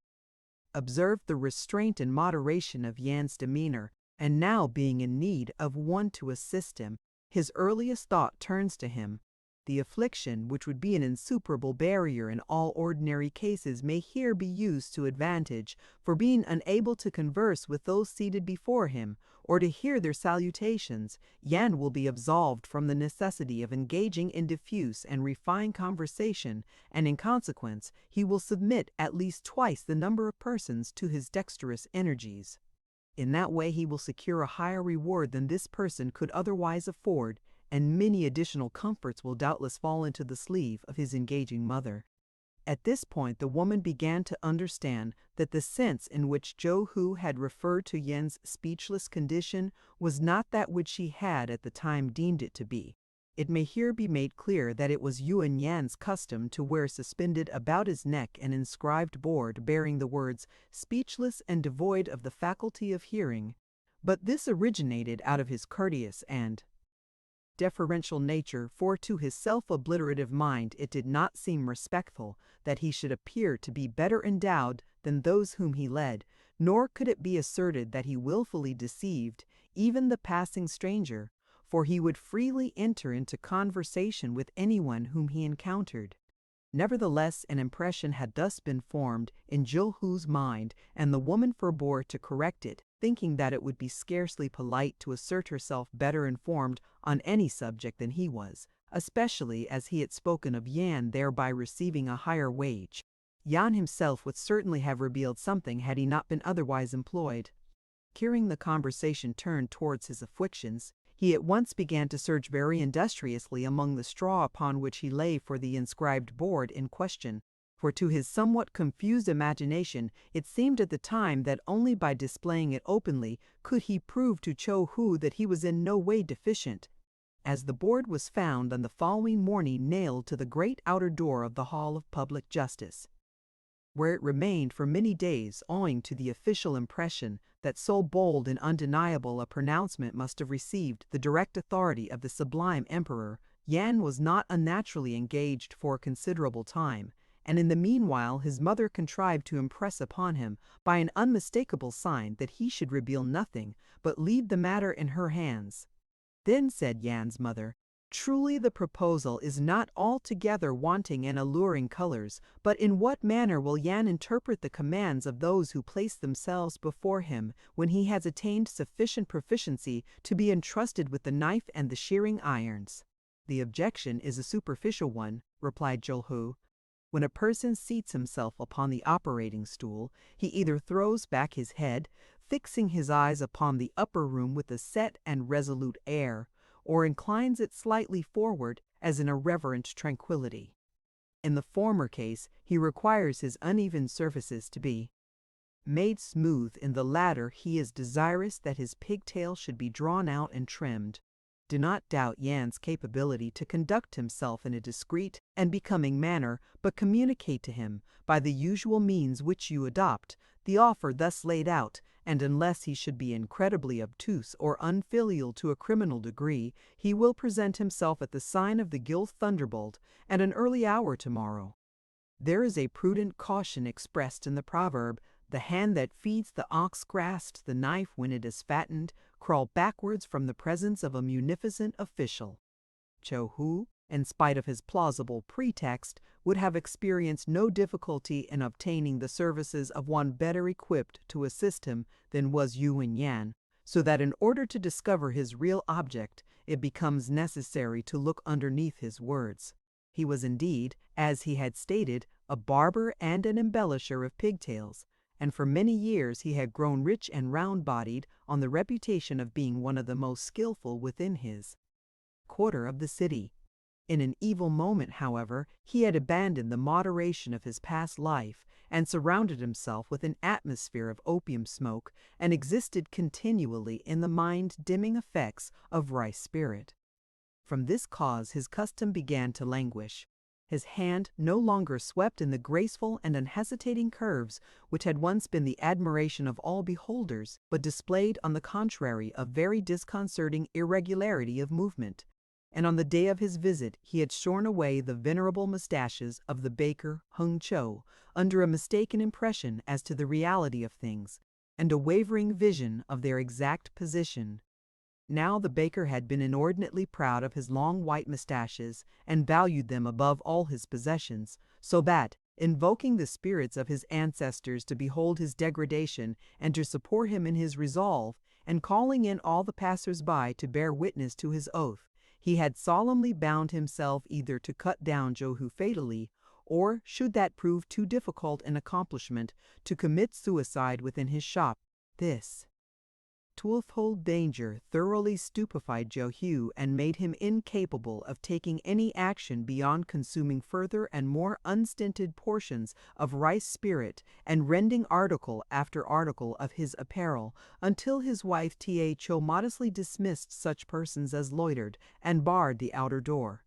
observed the restraint and moderation of Yan's demeanor, and now being in need of one to assist him, his earliest thought turns to him. The affliction, which would be an insuperable barrier in all ordinary cases, may here be used to advantage, for being unable to converse with those seated before him, or to hear their salutations, Yan will be absolved from the necessity of engaging in diffuse and refined conversation, and in consequence he will submit at least twice the number of persons to his dexterous energies. In that way he will secure a higher reward than this person could otherwise afford, and many additional comforts will doubtless fall into the sleeve of his engaging mother." At this point the woman began to understand that the sense in which Zhou Hu had referred to Yan's speechless condition was not that which she had at the time deemed it to be. It may here be made clear that it was Yuan Yan's custom to wear suspended about his neck an inscribed board bearing the words "speechless and devoid of the faculty of hearing," but this originated out of his courteous and deferential nature, for to his self-obliterative mind it did not seem respectful that he should appear to be better endowed than those whom he led, nor could it be asserted that he willfully deceived even the passing stranger, for he would freely enter into conversation with anyone whom he encountered. Nevertheless, an impression had thus been formed in Zhou Hu's mind, and the woman forbore to correct it, thinking that it would be scarcely polite to assert herself better informed on any subject than he was, especially as he had spoken of Yan thereby receiving a higher wage. Yan himself would certainly have revealed something had he not been otherwise employed. Hearing the conversation turned towards his afflictions, he at once began to search very industriously among the straw upon which he lay for the inscribed board in question. for to his somewhat confused imagination it seemed at the time that only by displaying it openly could he prove to Cho-hu that he was in no way deficient, as the board was found on the following morning nailed to the great outer door of the Hall of Public Justice, where it remained for many days owing to the official impression that so bold and undeniable a pronouncement must have received the direct authority of the sublime emperor. Yan was not unnaturally engaged for a considerable time, and in the meanwhile his mother contrived to impress upon him by an unmistakable sign that he should reveal nothing, but leave the matter in her hands. Then said Yan's mother, "Truly the proposal is not altogether wanting in alluring colors, but in what manner will Yan interpret the commands of those who place themselves before him when he has attained sufficient proficiency to be entrusted with the knife and the shearing irons?" "The objection is a superficial one," replied Cho-hu. "When a person seats himself upon the operating stool, he either throws back his head, fixing his eyes upon the upper room with a set and resolute air, or inclines it slightly forward as in a reverent tranquillity. In the former case, he requires his uneven surfaces to be made smooth. In the latter, he is desirous that his pigtail should be drawn out and trimmed. Do not doubt Yan's capability to conduct himself in a discreet and becoming manner, but communicate to him, by the usual means which you adopt, the offer thus laid out, and unless he should be incredibly obtuse or unfilial to a criminal degree, he will present himself at the sign of the gilt thunderbolt at an early hour tomorrow. There is a prudent caution expressed in the proverb, 'The hand that feeds the ox grasps the knife when it is fattened,' crawl backwards from the presence of a munificent official." Cho-hu, in spite of his plausible pretext, would have experienced no difficulty in obtaining the services of one better equipped to assist him than was Yuen Yan, so that in order to discover his real object, it becomes necessary to look underneath his words. He was indeed, as he had stated, a barber and an embellisher of pigtails, and for many years he had grown rich and round-bodied on the reputation of being one of the most skillful within his quarter of the city. In an evil moment, however, he had abandoned the moderation of his past life and surrounded himself with an atmosphere of opium smoke and existed continually in the mind-dimming effects of rice spirit. From this cause his custom began to languish. His hand no longer swept in the graceful and unhesitating curves which had once been the admiration of all beholders, but displayed on the contrary a very disconcerting irregularity of movement. And on the day of his visit he had shorn away the venerable mustaches of the baker Hung Cho, under a mistaken impression as to the reality of things, and a wavering vision of their exact position. Now the baker had been inordinately proud of his long white mustaches and valued them above all his possessions, so that, invoking the spirits of his ancestors to behold his degradation and to support him in his resolve, and calling in all the passers-by to bear witness to his oath, he had solemnly bound himself either to cut down Cho-hu fatally, or, should that prove too difficult an accomplishment, to commit suicide within his shop. This twofold danger thoroughly stupefied Cho-hu and made him incapable of taking any action beyond consuming further and more unstinted portions of rice spirit and rending article after article of his apparel, until his wife Ta Cho modestly dismissed such persons as loitered and barred the outer door.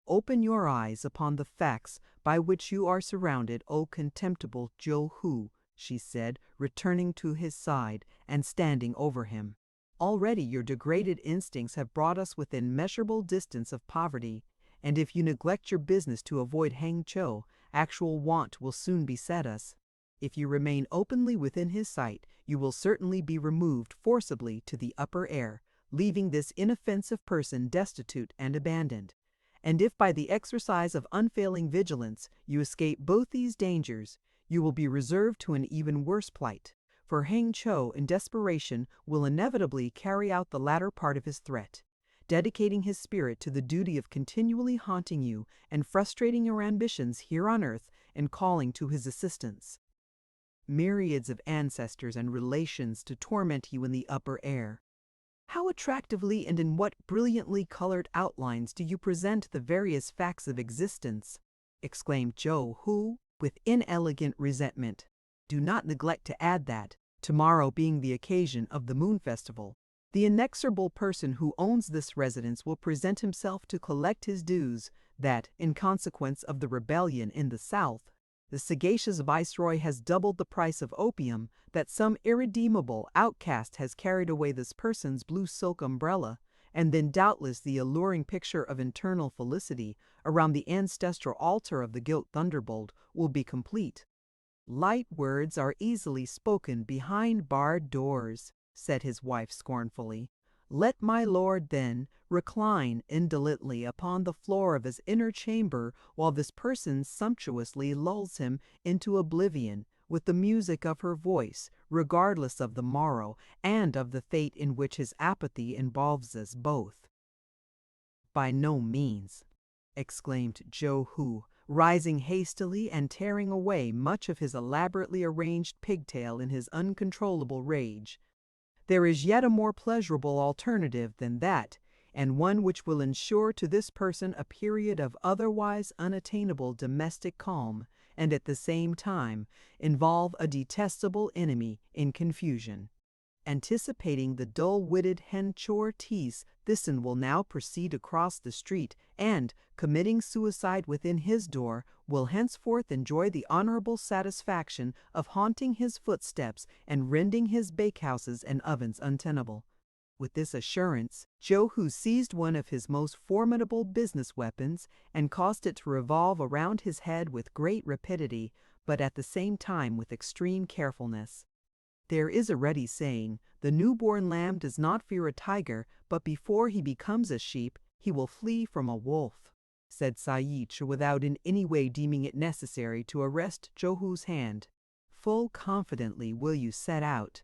"Open your eyes upon the facts by which you are surrounded, O contemptible Cho-hu," she said, returning to his side and standing over him. "Already your degraded instincts have brought us within measurable distance of poverty, and if you neglect your business to avoid Hang Cho, actual want will soon beset us. If you remain openly within his sight, you will certainly be removed forcibly to the upper air, leaving this inoffensive person destitute and abandoned. And if by the exercise of unfailing vigilance you escape both these dangers, you will be reserved to an even worse plight, for Hang Cho in desperation will inevitably carry out the latter part of his threat, dedicating his spirit to the duty of continually haunting you and frustrating your ambitions here on earth and calling to his assistance myriads of ancestors and relations to torment you in the upper air. How attractively and in what brilliantly colored outlines do you present the various facts of existence!" exclaimed Cho-hu, with inelegant resentment. Do not neglect to add that, tomorrow being the occasion of the Moon Festival, the inexorable person who owns this residence will present himself to collect his dues, that, in consequence of the rebellion in the South, the sagacious viceroy has doubled the price of opium, that some irredeemable outcast has carried away this person's blue silk umbrella, and then doubtless the alluring picture of eternal felicity around the ancestral altar of the gilt thunderbolt will be complete. Light words are easily spoken behind barred doors, said his wife scornfully. Let my lord, then, recline indolently upon the floor of his inner chamber while this person sumptuously lulls him into oblivion with the music of her voice, regardless of the morrow and of the fate in which his apathy involves us both. By no means, exclaimed Joe Hu, rising hastily and tearing away much of his elaborately arranged pigtail in his uncontrollable rage. There is yet a more pleasurable alternative than that, and one which will ensure to this person a period of otherwise unattainable domestic calm, and at the same time involve a detestable enemy in confusion. Anticipating the dull-witted Henchor-Tees, Thyssen will now proceed across the street and, committing suicide within his door, will henceforth enjoy the honorable satisfaction of haunting his footsteps and rending his bakehouses and ovens untenable. With this assurance, Joe Hu seized one of his most formidable business weapons and caused it to revolve around his head with great rapidity, but at the same time with extreme carefulness. There is a ready saying, the newborn lamb does not fear a tiger, but before he becomes a sheep, he will flee from a wolf, said Saich without in any way deeming it necessary to arrest Joe Hu's hand. Full confidently will you set out.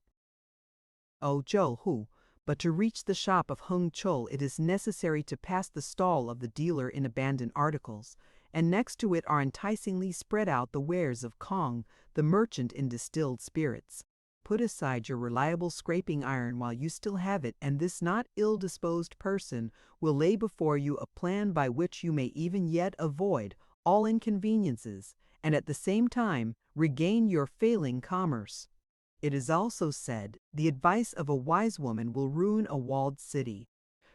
O Joe Hu, but to reach the shop of Hung Chul it is necessary to pass the stall of the dealer in abandoned articles, and next to it are enticingly spread out the wares of Kong, the merchant in distilled spirits. Put aside your reliable scraping iron while you still have it, and this not ill-disposed person will lay before you a plan by which you may even yet avoid all inconveniences, and at the same time regain your failing commerce. It is also said, the advice of a wise woman will ruin a walled city,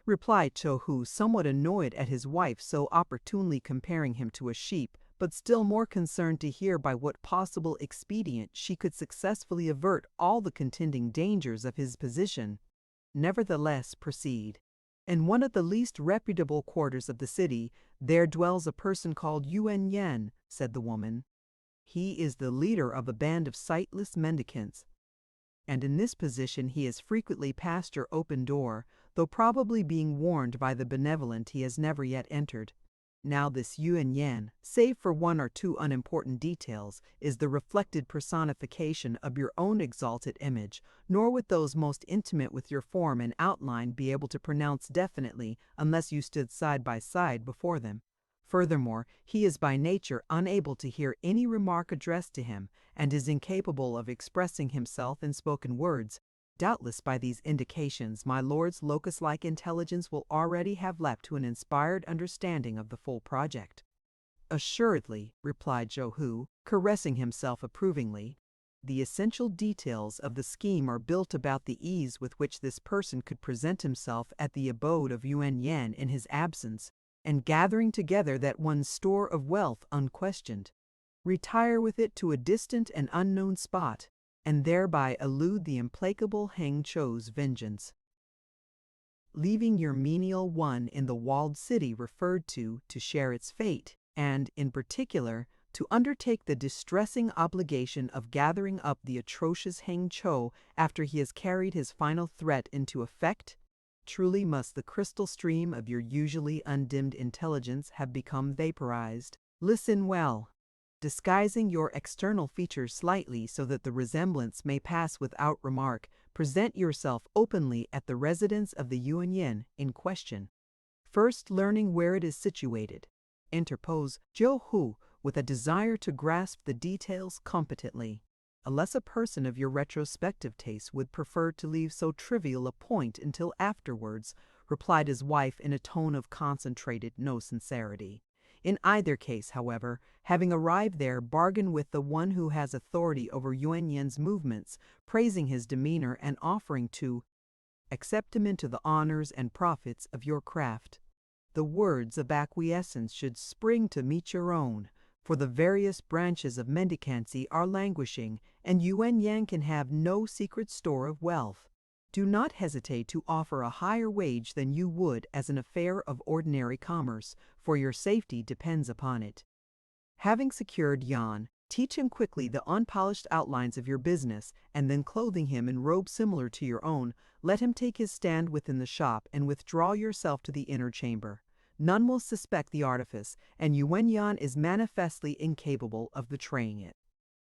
replied Cho Hu, somewhat annoyed at his wife so opportunely comparing him to a sheep, but still more concerned to hear by what possible expedient she could successfully avert all the contending dangers of his position. Nevertheless, proceed. In one of the least reputable quarters of the city, there dwells a person called Yuan Yan, said the woman. He is the leader of a band of sightless mendicants, and in this position he has frequently passed your open door, though probably being warned by the benevolent he has never yet entered. Now this Yuan Yan, save for one or two unimportant details, is the reflected personification of your own exalted image, nor would those most intimate with your form and outline be able to pronounce definitely unless you stood side by side before them. Furthermore, he is by nature unable to hear any remark addressed to him, and is incapable of expressing himself in spoken words. Doubtless by these indications my lord's locust-like intelligence will already have leapt to an inspired understanding of the full project. Assuredly, replied Joe Hu, caressing himself approvingly. The essential details of the scheme are built about the ease with which this person could present himself at the abode of Yuan Yan in his absence, and gathering together that one store of wealth unquestioned, retire with it to a distant and unknown spot, and thereby elude the implacable Heng Cho's vengeance. Leaving your menial one in the walled city referred to share its fate, and, in particular, to undertake the distressing obligation of gathering up the atrocious Heng Cho after he has carried his final threat into effect, truly must the crystal stream of your usually undimmed intelligence have become vaporized. Listen well. Disguising your external features slightly so that the resemblance may pass without remark, present yourself openly at the residence of the Yuan Yan in question. First learning where it is situated, interpose Joe Hu with a desire to grasp the details competently, unless a person of your retrospective taste would prefer to leave so trivial a point until afterwards, replied his wife in a tone of concentrated no sincerity. In either case, however, having arrived there, bargain with the one who has authority over Yuan Yan's movements, praising his demeanor and offering to accept him into the honors and profits of your craft. The words of acquiescence should spring to meet your own, for the various branches of mendicancy are languishing, and Yuan Yang can have no secret store of wealth. Do not hesitate to offer a higher wage than you would as an affair of ordinary commerce, for your safety depends upon it. Having secured Yan, teach him quickly the unpolished outlines of your business, and then clothing him in robes similar to your own, let him take his stand within the shop and withdraw yourself to the inner chamber. None will suspect the artifice, and Yuan Yan is manifestly incapable of betraying it.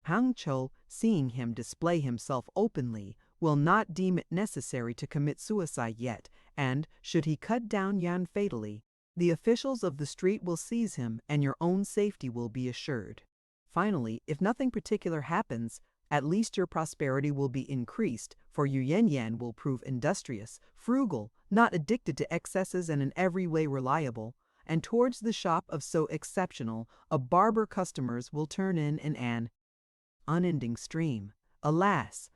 Hang Chou, seeing him display himself openly, will not deem it necessary to commit suicide yet, and, should he cut down Yan fatally, the officials of the street will seize him and your own safety will be assured. Finally, if nothing particular happens, at least your prosperity will be increased, for Yuan Yan will prove industrious, frugal, not addicted to excesses and in every way reliable, and towards the shop of so exceptional a barber customers will turn in an unending stream. Alas!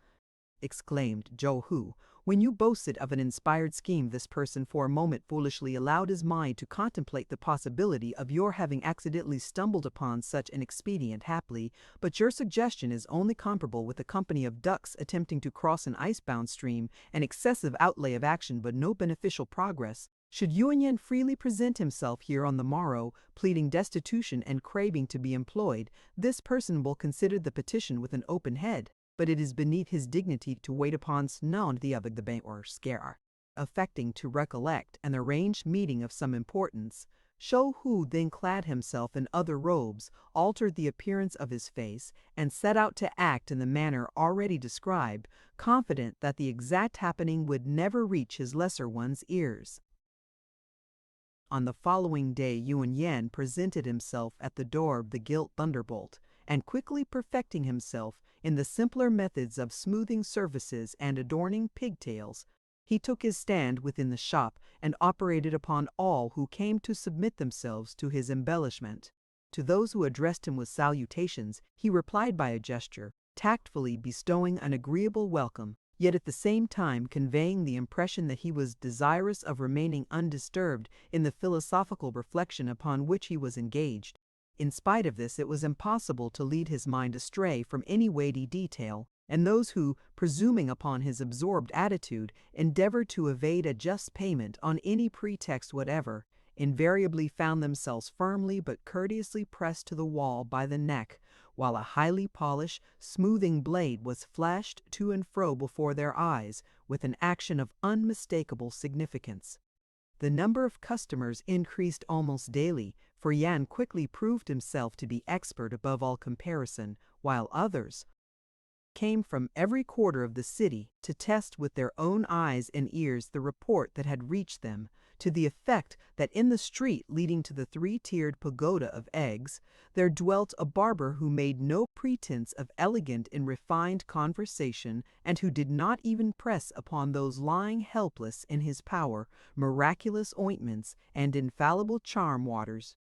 Exclaimed Zhou Hu, when you boasted of an inspired scheme, this person for a moment foolishly allowed his mind to contemplate the possibility of your having accidentally stumbled upon such an expedient haply, but your suggestion is only comparable with a company of ducks attempting to cross an icebound stream, an excessive outlay of action but no beneficial progress. Should Yuan Yan freely present himself here on the morrow, pleading destitution and craving to be employed, this person will consider the petition with an open head, but it is beneath his dignity to wait upon Snound the other the bank or scare. Affecting to recollect an arranged meeting of some importance, Shou Hu then clad himself in other robes, altered the appearance of his face, and set out to act in the manner already described, confident that the exact happening would never reach his lesser one's ears. On the following day, Yuan Yan presented himself at the door of the Gilt Thunderbolt, and quickly perfecting himself in the simpler methods of smoothing surfaces and adorning pigtails, he took his stand within the shop and operated upon all who came to submit themselves to his embellishment. To those who addressed him with salutations, he replied by a gesture, tactfully bestowing an agreeable welcome, yet at the same time conveying the impression that he was desirous of remaining undisturbed in the philosophical reflection upon which he was engaged. In spite of this, it was impossible to lead his mind astray from any weighty detail, and those who, presuming upon his absorbed attitude, endeavored to evade a just payment on any pretext whatever, invariably found themselves firmly but courteously pressed to the wall by the neck, while a highly polished, smoothing blade was flashed to and fro before their eyes with an action of unmistakable significance. The number of customers increased almost daily, for Yan quickly proved himself to be expert above all comparison, while others came from every quarter of the city to test with their own eyes and ears the report that had reached them, to the effect that in the street leading to the three-tiered pagoda of eggs, there dwelt a barber who made no pretense of elegant and refined conversation, and who did not even press upon those lying helpless in his power miraculous ointments and infallible charm waters.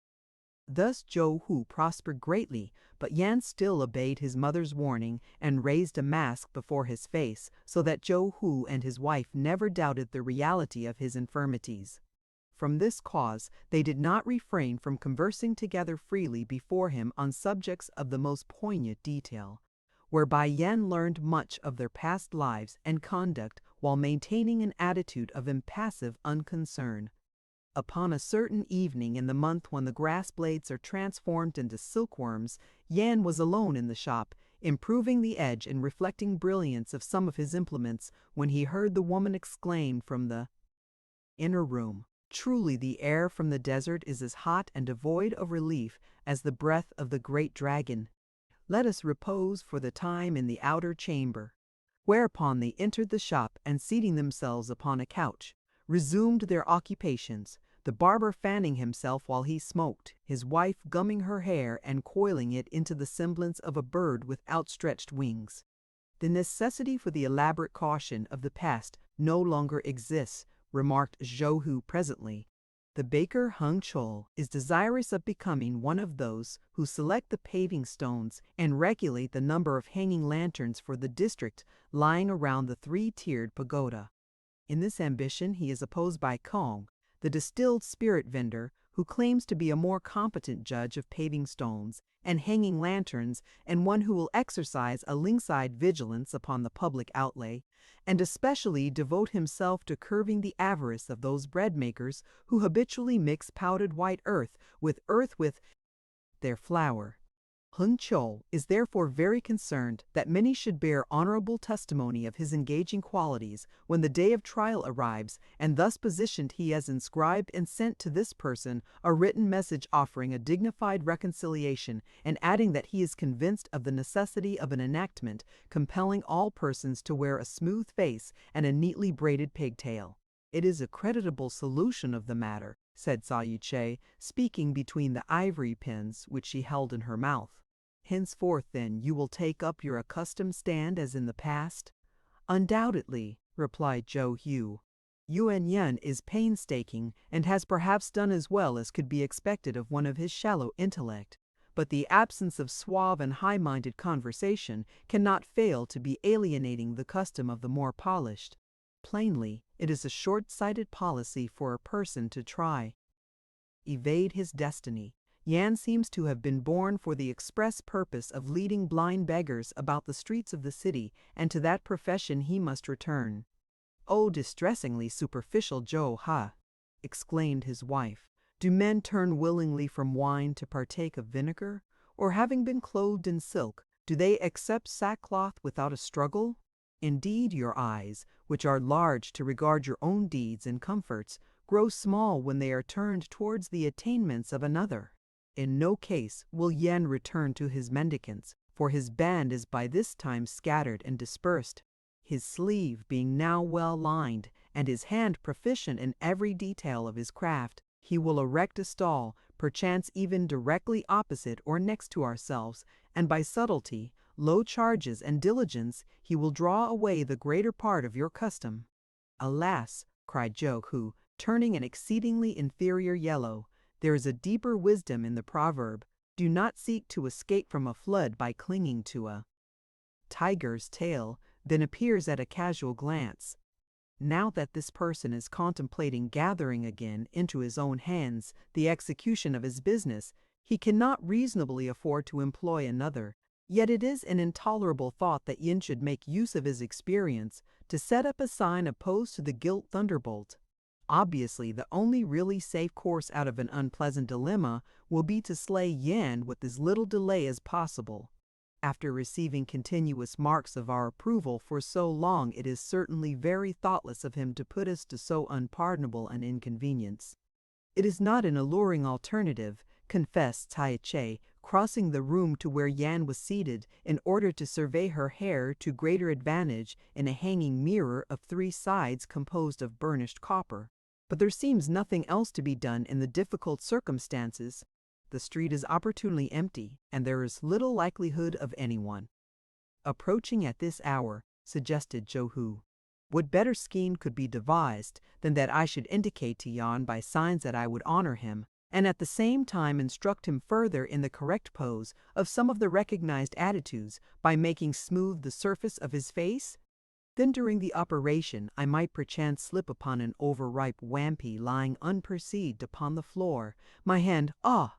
Thus Zhou Hu prospered greatly, but Yan still obeyed his mother's warning and raised a mask before his face, so that Zhou Hu and his wife never doubted the reality of his infirmities. From this cause, they did not refrain from conversing together freely before him on subjects of the most poignant detail, whereby Yan learned much of their past lives and conduct while maintaining an attitude of impassive unconcern. Upon a certain evening in the month when the grass blades are transformed into silkworms, Yan was alone in the shop, improving the edge and reflecting brilliance of some of his implements, when he heard the woman exclaim from the inner room, "Truly the air from the desert is as hot and devoid of relief as the breath of the great dragon. Let us repose for the time in the outer chamber." Whereupon they entered the shop and, seating themselves upon a couch, resumed their occupations, the barber fanning himself while he smoked, his wife gumming her hair and coiling it into the semblance of a bird with outstretched wings. "The necessity for the elaborate caution of the past no longer exists," remarked Zhou Hu presently. The baker Hung Chol is desirous of becoming one of those who select the paving stones and regulate the number of hanging lanterns for the district lying around the three-tiered pagoda. In this ambition he is opposed by Kong, the distilled spirit vendor, who claims to be a more competent judge of paving stones and hanging lanterns, and one who will exercise a lynx-eyed vigilance upon the public outlay, and especially devote himself to curbing the avarice of those bread makers who habitually mix powdered white earth with their flour. Hung Chol is therefore very concerned that many should bear honorable testimony of his engaging qualities when the day of trial arrives, and thus positioned he has inscribed and sent to this person a written message offering a dignified reconciliation, and adding that he is convinced of the necessity of an enactment compelling all persons to wear a smooth face and a neatly braided pigtail. "It is a creditable solution of the matter," said Sayuche, speaking between the ivory pins which she held in her mouth. "Henceforth, then, you will take up your accustomed stand as in the past?" "Undoubtedly," replied Zhou Hu. "Yuan Yun is painstaking and has perhaps done as well as could be expected of one of his shallow intellect, but the absence of suave and high-minded conversation cannot fail to be alienating the custom of the more polished. Plainly, it is a short-sighted policy for a person to try evade his destiny. Yan seems to have been born for the express purpose of leading blind beggars about the streets of the city, and to that profession he must return." "Oh, distressingly superficial Zhou Ha!" exclaimed his wife. "Do men turn willingly from wine to partake of vinegar? Or having been clothed in silk, do they accept sackcloth without a struggle? Indeed, your eyes, which are large to regard your own deeds and comforts, grow small when they are turned towards the attainments of another." In no case will Yen return to his mendicants, for his band is by this time scattered and dispersed. His sleeve being now well lined, and his hand proficient in every detail of his craft, he will erect a stall, perchance even directly opposite or next to ourselves, and by subtlety, low charges, and diligence, he will draw away the greater part of your custom. "Alas!" cried Zhou, turning an exceedingly inferior yellow, "there is a deeper wisdom in the proverb, 'Do not seek to escape from a flood by clinging to a tiger's tail,' than appears at a casual glance. Now that this person is contemplating gathering again into his own hands the execution of his business, he cannot reasonably afford to employ another. Yet it is an intolerable thought that Yin should make use of his experience to set up a sign opposed to the gilt thunderbolt. Obviously, the only really safe course out of an unpleasant dilemma will be to slay Yan with as little delay as possible. After receiving continuous marks of our approval for so long, it is certainly very thoughtless of him to put us to so unpardonable an inconvenience." "It is not an alluring alternative," confessed Tai Che, crossing the room to where Yan was seated in order to survey her hair to greater advantage in a hanging mirror of 3 sides composed of burnished copper. "But there seems nothing else to be done in the difficult circumstances. The street is opportunely empty, and there is little likelihood of anyone." "Approaching at this hour," suggested Zhou Hu. "What better scheme could be devised than that I should indicate to Yan by signs that I would honor him, and at the same time instruct him further in the correct pose of some of the recognized attitudes by making smooth the surface of his face? Then during the operation I might perchance slip upon an overripe wampy lying unperceived upon the floor. My hand, ah!"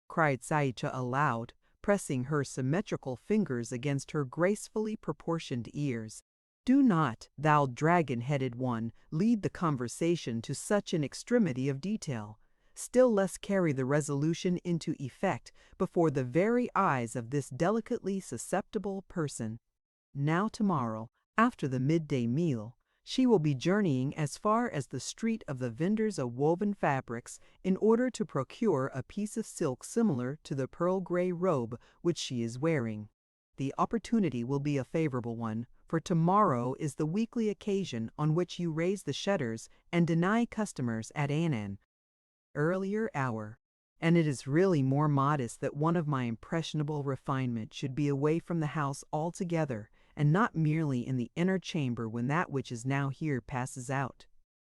cried Saicha aloud, pressing her symmetrical fingers against her gracefully proportioned ears. "Do not, thou dragon-headed one, lead the conversation to such an extremity of detail. Still less carry the resolution into effect before the very eyes of this delicately susceptible person. Now tomorrow, after the midday meal, she will be journeying as far as the street of the vendors of woven fabrics in order to procure a piece of silk similar to the pearl-gray robe which she is wearing. The opportunity will be a favorable one, for tomorrow is the weekly occasion on which you raise the shutters and deny customers at an earlier hour, and it is really more modest that one of my impressionable refinement should be away from the house altogether, and not merely in the inner chamber when that which is now here passes out."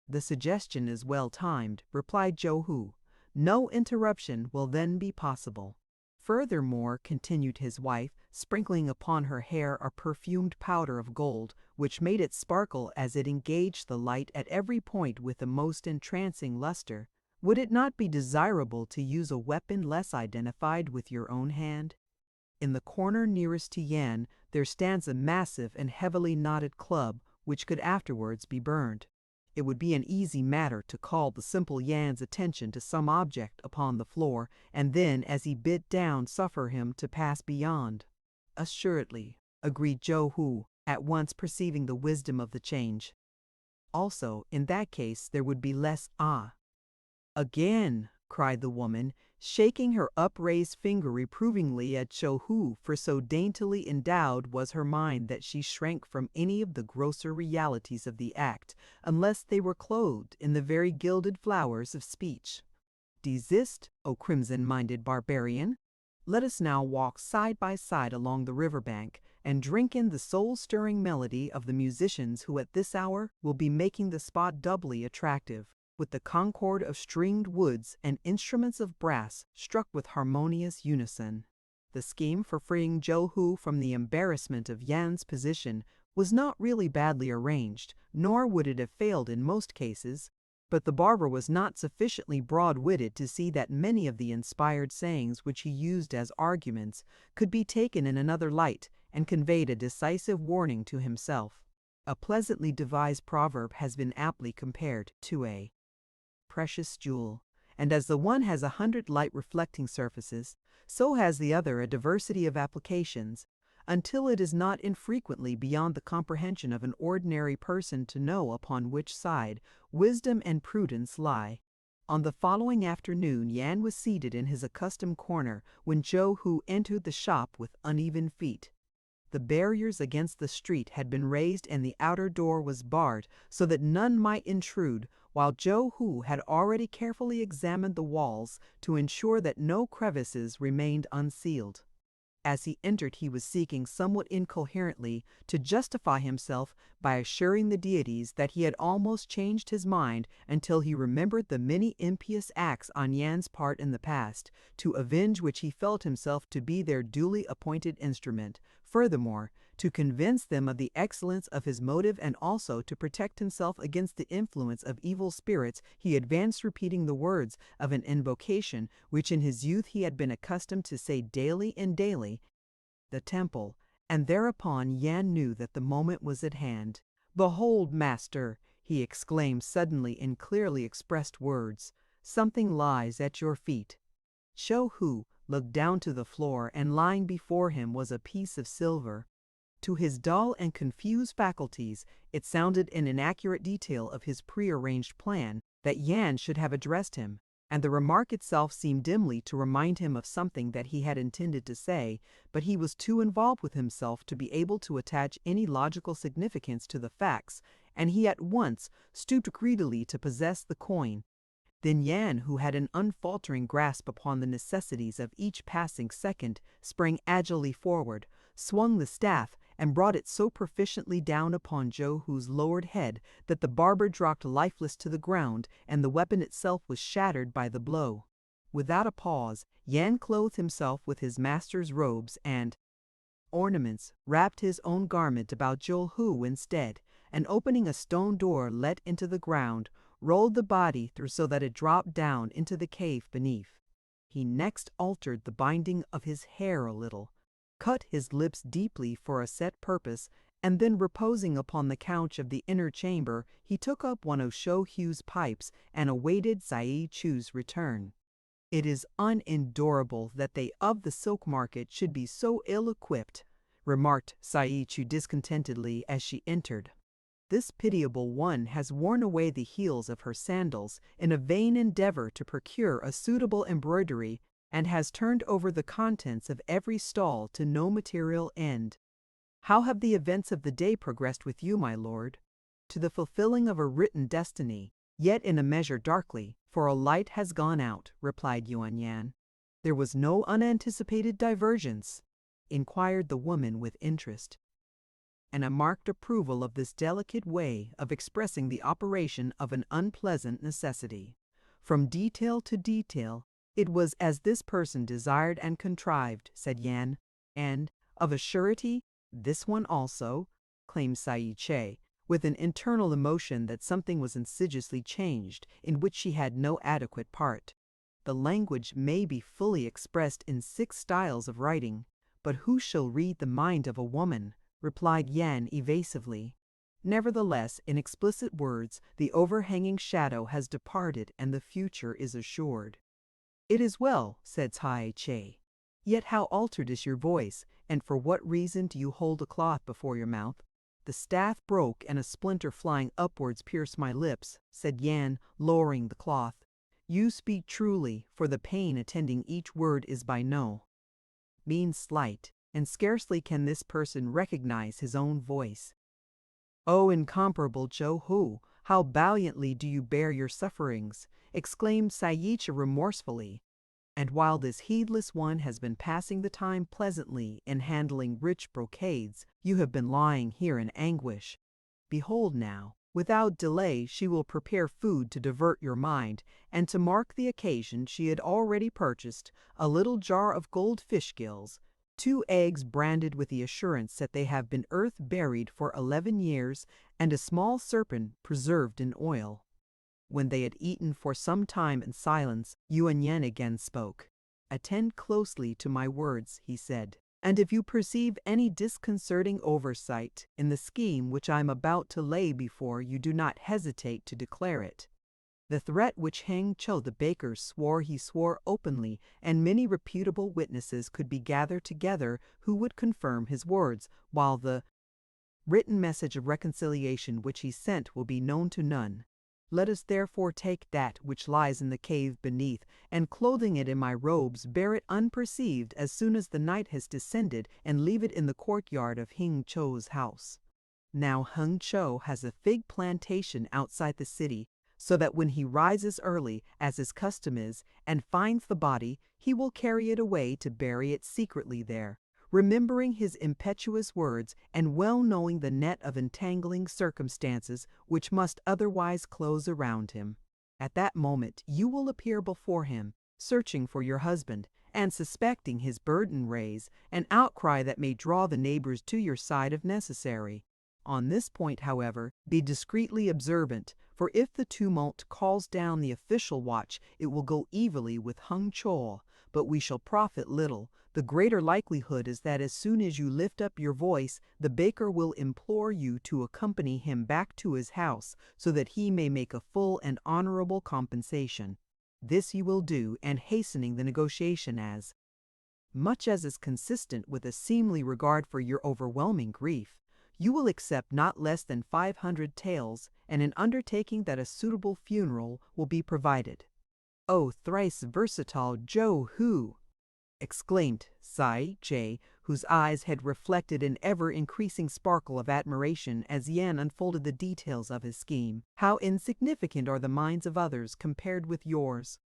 The suggestion is well timed, replied Zhou. No interruption will then be possible. Furthermore, continued his wife, sprinkling upon her hair a perfumed powder of gold, which made it sparkle as it engaged the light at every point with the most entrancing luster, would it not be desirable to use a weapon less identified with your own hand? In the corner nearest to Yan there stands a massive and heavily knotted club which could afterwards be burned. It would be an easy matter to call the simple Yan's attention to some object upon the floor, and then, as he bit down, suffer him to pass beyond. Assuredly, agreed Zhou, at once perceiving the wisdom of the change. Also, in that case, there would be less Again, cried the woman, shaking her upraised finger reprovingly at Zhou, for so daintily endowed was her mind that she shrank from any of the grosser realities of the act, unless they were clothed in the very gilded flowers of speech. Desist, O crimson-minded barbarian. Let us now walk side by side along the river bank and drink in the soul-stirring melody of the musicians who at this hour will be making the spot doubly attractive, with the concord of stringed woods and instruments of brass struck with harmonious unison. The scheme for freeing Zhou from the embarrassment of Yan's position was not really badly arranged, nor would it have failed in most cases, but the barber was not sufficiently broad-witted to see that many of the inspired sayings which he used as arguments could be taken in another light and conveyed a decisive warning to himself. A pleasantly devised proverb has been aptly compared to a precious jewel, and as the one has 100 light-reflecting surfaces, so has the other a diversity of applications, until it is not infrequently beyond the comprehension of an ordinary person to know upon which side wisdom and prudence lie. On the following afternoon Yan was seated in his accustomed corner when Zhou entered the shop with uneven feet. The barriers against the street had been raised and the outer door was barred so that none might intrude, while Zhou had already carefully examined the walls to ensure that no crevices remained unsealed. As he entered he was seeking somewhat incoherently to justify himself by assuring the deities that he had almost changed his mind until he remembered the many impious acts on Yan's part in the past, to avenge which he felt himself to be their duly appointed instrument. Furthermore, to convince them of the excellence of his motive and also to protect himself against the influence of evil spirits, he advanced repeating the words of an invocation which in his youth he had been accustomed to say daily and daily, the temple, and thereupon Yan knew that the moment was at hand. "Behold, master," he exclaimed suddenly in clearly expressed words, "something lies at your feet." Zhou looked down to the floor, and lying before him was a piece of silver. To his dull and confused faculties, it sounded an inaccurate detail of his prearranged plan that Yan should have addressed him, and the remark itself seemed dimly to remind him of something that he had intended to say, but he was too involved with himself to be able to attach any logical significance to the facts, and he at once stooped greedily to possess the coin. Then Yan, who had an unfaltering grasp upon the necessities of each passing second, sprang agilely forward, swung the staff, and brought it so proficiently down upon Zhou's lowered head that the barber dropped lifeless to the ground, and the weapon itself was shattered by the blow. Without a pause, Yan clothed himself with his master's robes and ornaments, wrapped his own garment about Zhou instead, and opening a stone door let into the ground, rolled the body through so that it dropped down into the cave beneath. He next altered the binding of his hair a little, cut his lips deeply for a set purpose, and then reposing upon the couch of the inner chamber, he took up one of Zhou's pipes and awaited Zai Chu's return. "It is unendurable that they of the silk market should be so ill-equipped," remarked Zai Chu discontentedly as she entered. "This pitiable one has worn away the heels of her sandals in a vain endeavor to procure a suitable embroidery, and has turned over the contents of every stall to no material end. How have the events of the day progressed with you, my lord?" "To the fulfilling of a written destiny, yet in a measure darkly, for a light has gone out," replied Yuan Yan. "There was no unanticipated divergence?" inquired the woman with interest. and a marked approval of this delicate way of expressing the operation of an unpleasant necessity. From detail to detail, it was as this person desired and contrived, said Yan, and, of a surety, this one also, claimed Sai Che, with an internal emotion that something was insidiously changed in which she had no adequate part. The language may be fully expressed in 6 styles of writing, but who shall read the mind of a woman? Replied Yan evasively. Nevertheless, in explicit words, the overhanging shadow has departed and the future is assured. It is well, said Tai Che. Yet how altered is your voice, and for what reason do you hold a cloth before your mouth? The staff broke and a splinter flying upwards pierced my lips, said Yan, lowering the cloth. You speak truly, for the pain attending each word is by no means slight, and scarcely can this person recognize his own voice. O incomparable Zhou, how valiantly do you bear your sufferings, exclaimed Saiyicha remorsefully. And while this heedless one has been passing the time pleasantly in handling rich brocades, you have been lying here in anguish. Behold now, without delay she will prepare food to divert your mind, and to mark the occasion she had already purchased a little jar of gold fish gills, 2 eggs branded with the assurance that they have been earth-buried for 11 years, and a small serpent preserved in oil. When they had eaten for some time in silence, Yuan Yan again spoke. Attend closely to my words, he said, and if you perceive any disconcerting oversight in the scheme which I am about to lay before you, do not hesitate to declare it. The threat which Heng Cho the baker swore he swore openly, and many reputable witnesses could be gathered together who would confirm his words, while the written message of reconciliation which he sent will be known to none. Let us therefore take that which lies in the cave beneath, and clothing it in my robes, bear it unperceived as soon as the night has descended, and leave it in the courtyard of Heng Cho's house. Now Heng Cho has a fig plantation outside the city, so that when he rises early, as his custom is, and finds the body, he will carry it away to bury it secretly there, remembering his impetuous words and well knowing the net of entangling circumstances which must otherwise close around him. At that moment you will appear before him, searching for your husband, and suspecting his burden raise an outcry that may draw the neighbors to your side if necessary. On this point, however, be discreetly observant, for if the tumult calls down the official watch, it will go evilly with Heng Cho, but we shall profit little. The greater likelihood is that as soon as you lift up your voice, the baker will implore you to accompany him back to his house, so that he may make a full and honorable compensation. This you will do, and hastening the negotiation as much as is consistent with a seemly regard for your overwhelming grief. You will accept not less than 500 taels, and an undertaking that a suitable funeral will be provided. O thrice versatile Zhou Hu! Exclaimed Sai Che, whose eyes had reflected an ever-increasing sparkle of admiration as Yan unfolded the details of his scheme. How insignificant are the minds of others compared with yours!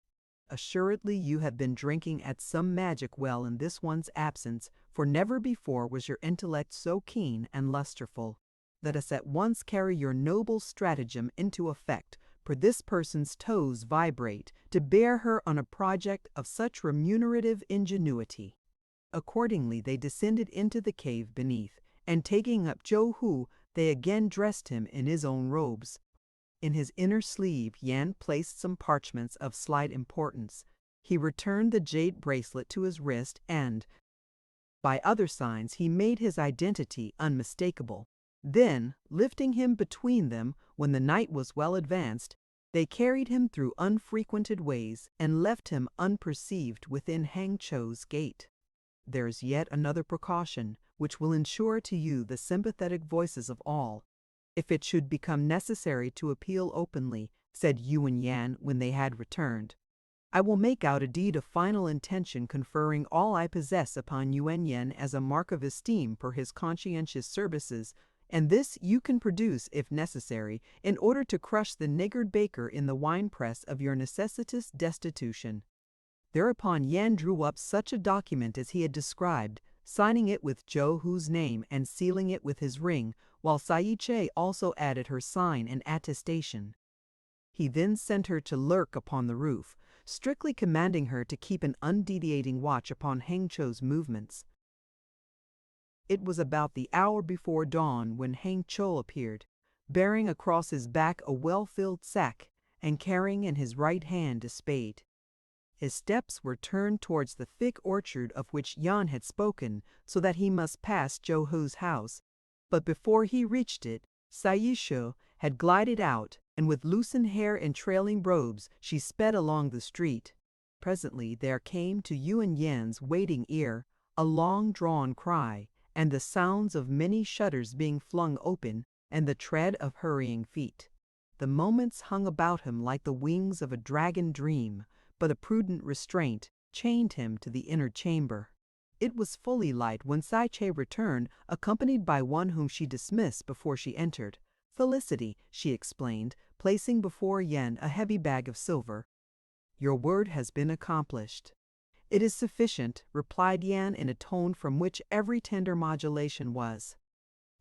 Assuredly you have been drinking at some magic well in this one's absence, for never before was your intellect so keen and lusterful. Let us at once carry your noble stratagem into effect, for this person's toes vibrate, to bear her on a project of such remunerative ingenuity. Accordingly they descended into the cave beneath, and taking up Zhou Hu, they again dressed him in his own robes. In his inner sleeve Yan placed some parchments of slight importance. He returned the jade bracelet to his wrist and, by other signs, he made his identity unmistakable. Then, lifting him between them, when the night was well advanced, they carried him through unfrequented ways and left him unperceived within Heng Cho's gate. There is yet another precaution, which will ensure to you the sympathetic voices of all. If it should become necessary to appeal openly, said Yuan Yan when they had returned, I will make out a deed of final intention conferring all I possess upon Yuan Yan as a mark of esteem for his conscientious services, and this you can produce, if necessary, in order to crush the niggard baker in the winepress of your necessitous destitution. Thereupon Yan drew up such a document as he had described, signing it with Zhou Hu's name and sealing it with his ring, while Saiche also added her sign and attestation. He then sent her to lurk upon the roof, strictly commanding her to keep an undeviating watch upon Hangzhou's movements. It was about the hour before dawn when Hangzhou appeared, bearing across his back a well-filled sack and carrying in his right hand a spade. His steps were turned towards the thick orchard of which Yan had spoken, so that he must pass Zhou Hu's house. But before he reached it, Saisho had glided out, and with loosened hair and trailing robes, she sped along the street. Presently there came to Yuan Yan's waiting ear a long-drawn cry, and the sounds of many shutters being flung open, and the tread of hurrying feet. The moments hung about him like the wings of a dragon dream, but a prudent restraint chained him to the inner chamber. It was fully light when Saiche returned, accompanied by one whom she dismissed before she entered. "Felicity," she explained, placing before Yan a heavy bag of silver. "Your word has been accomplished." "It is sufficient," replied Yan in a tone from which every tender modulation was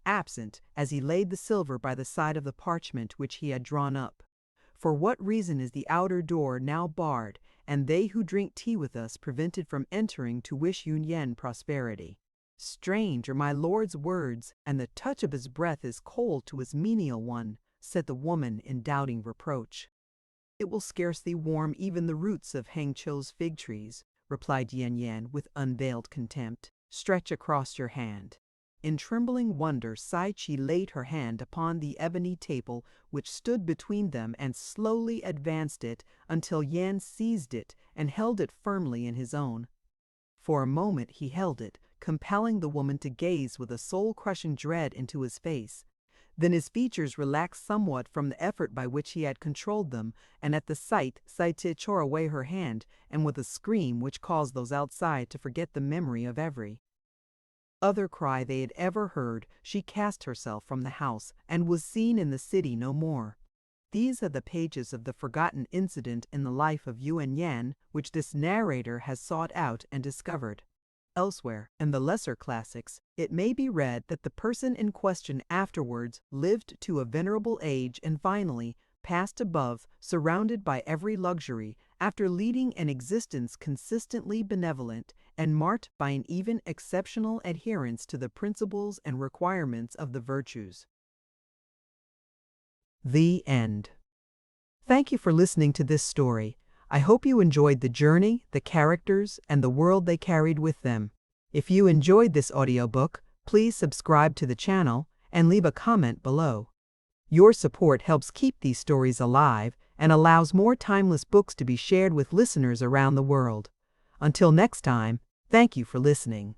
absent, as he laid the silver by the side of the parchment which he had drawn up. "For what reason is the outer door now barred, and they who drink tea with us prevented from entering to wish Yun Yan prosperity? Strange are my lord's words, and the touch of his breath is cold to his menial one," said the woman in doubting reproach. "It will scarcely warm even the roots of Hangzhou's fig trees," replied Yan Yan with unveiled contempt. "Stretch across your hand." In trembling wonder, Saichi laid her hand upon the ebony table which stood between them and slowly advanced it until Yan seized it and held it firmly in his own. For a moment he held it, compelling the woman to gaze with a soul-crushing dread into his face. Then his features relaxed somewhat from the effort by which he had controlled them, and at the sight Saiche tore away her hand, and with a scream which caused those outside to forget the memory of every other cry they had ever heard, she cast herself from the house and was seen in the city no more. These are the pages of the forgotten incident in the life of Yuan Yan, which this narrator has sought out and discovered. Elsewhere, in the lesser classics, it may be read that the person in question afterwards lived to a venerable age and finally passed above, surrounded by every luxury, after leading an existence consistently benevolent and marked by an even exceptional adherence to the principles and requirements of the virtues. The end. Thank you for listening to this story. I hope you enjoyed the journey, the characters, and the world they carried with them. If you enjoyed this audiobook, please subscribe to the channel and leave a comment below. Your support helps keep these stories alive and allows more timeless books to be shared with listeners around the world. Until next time, thank you for listening.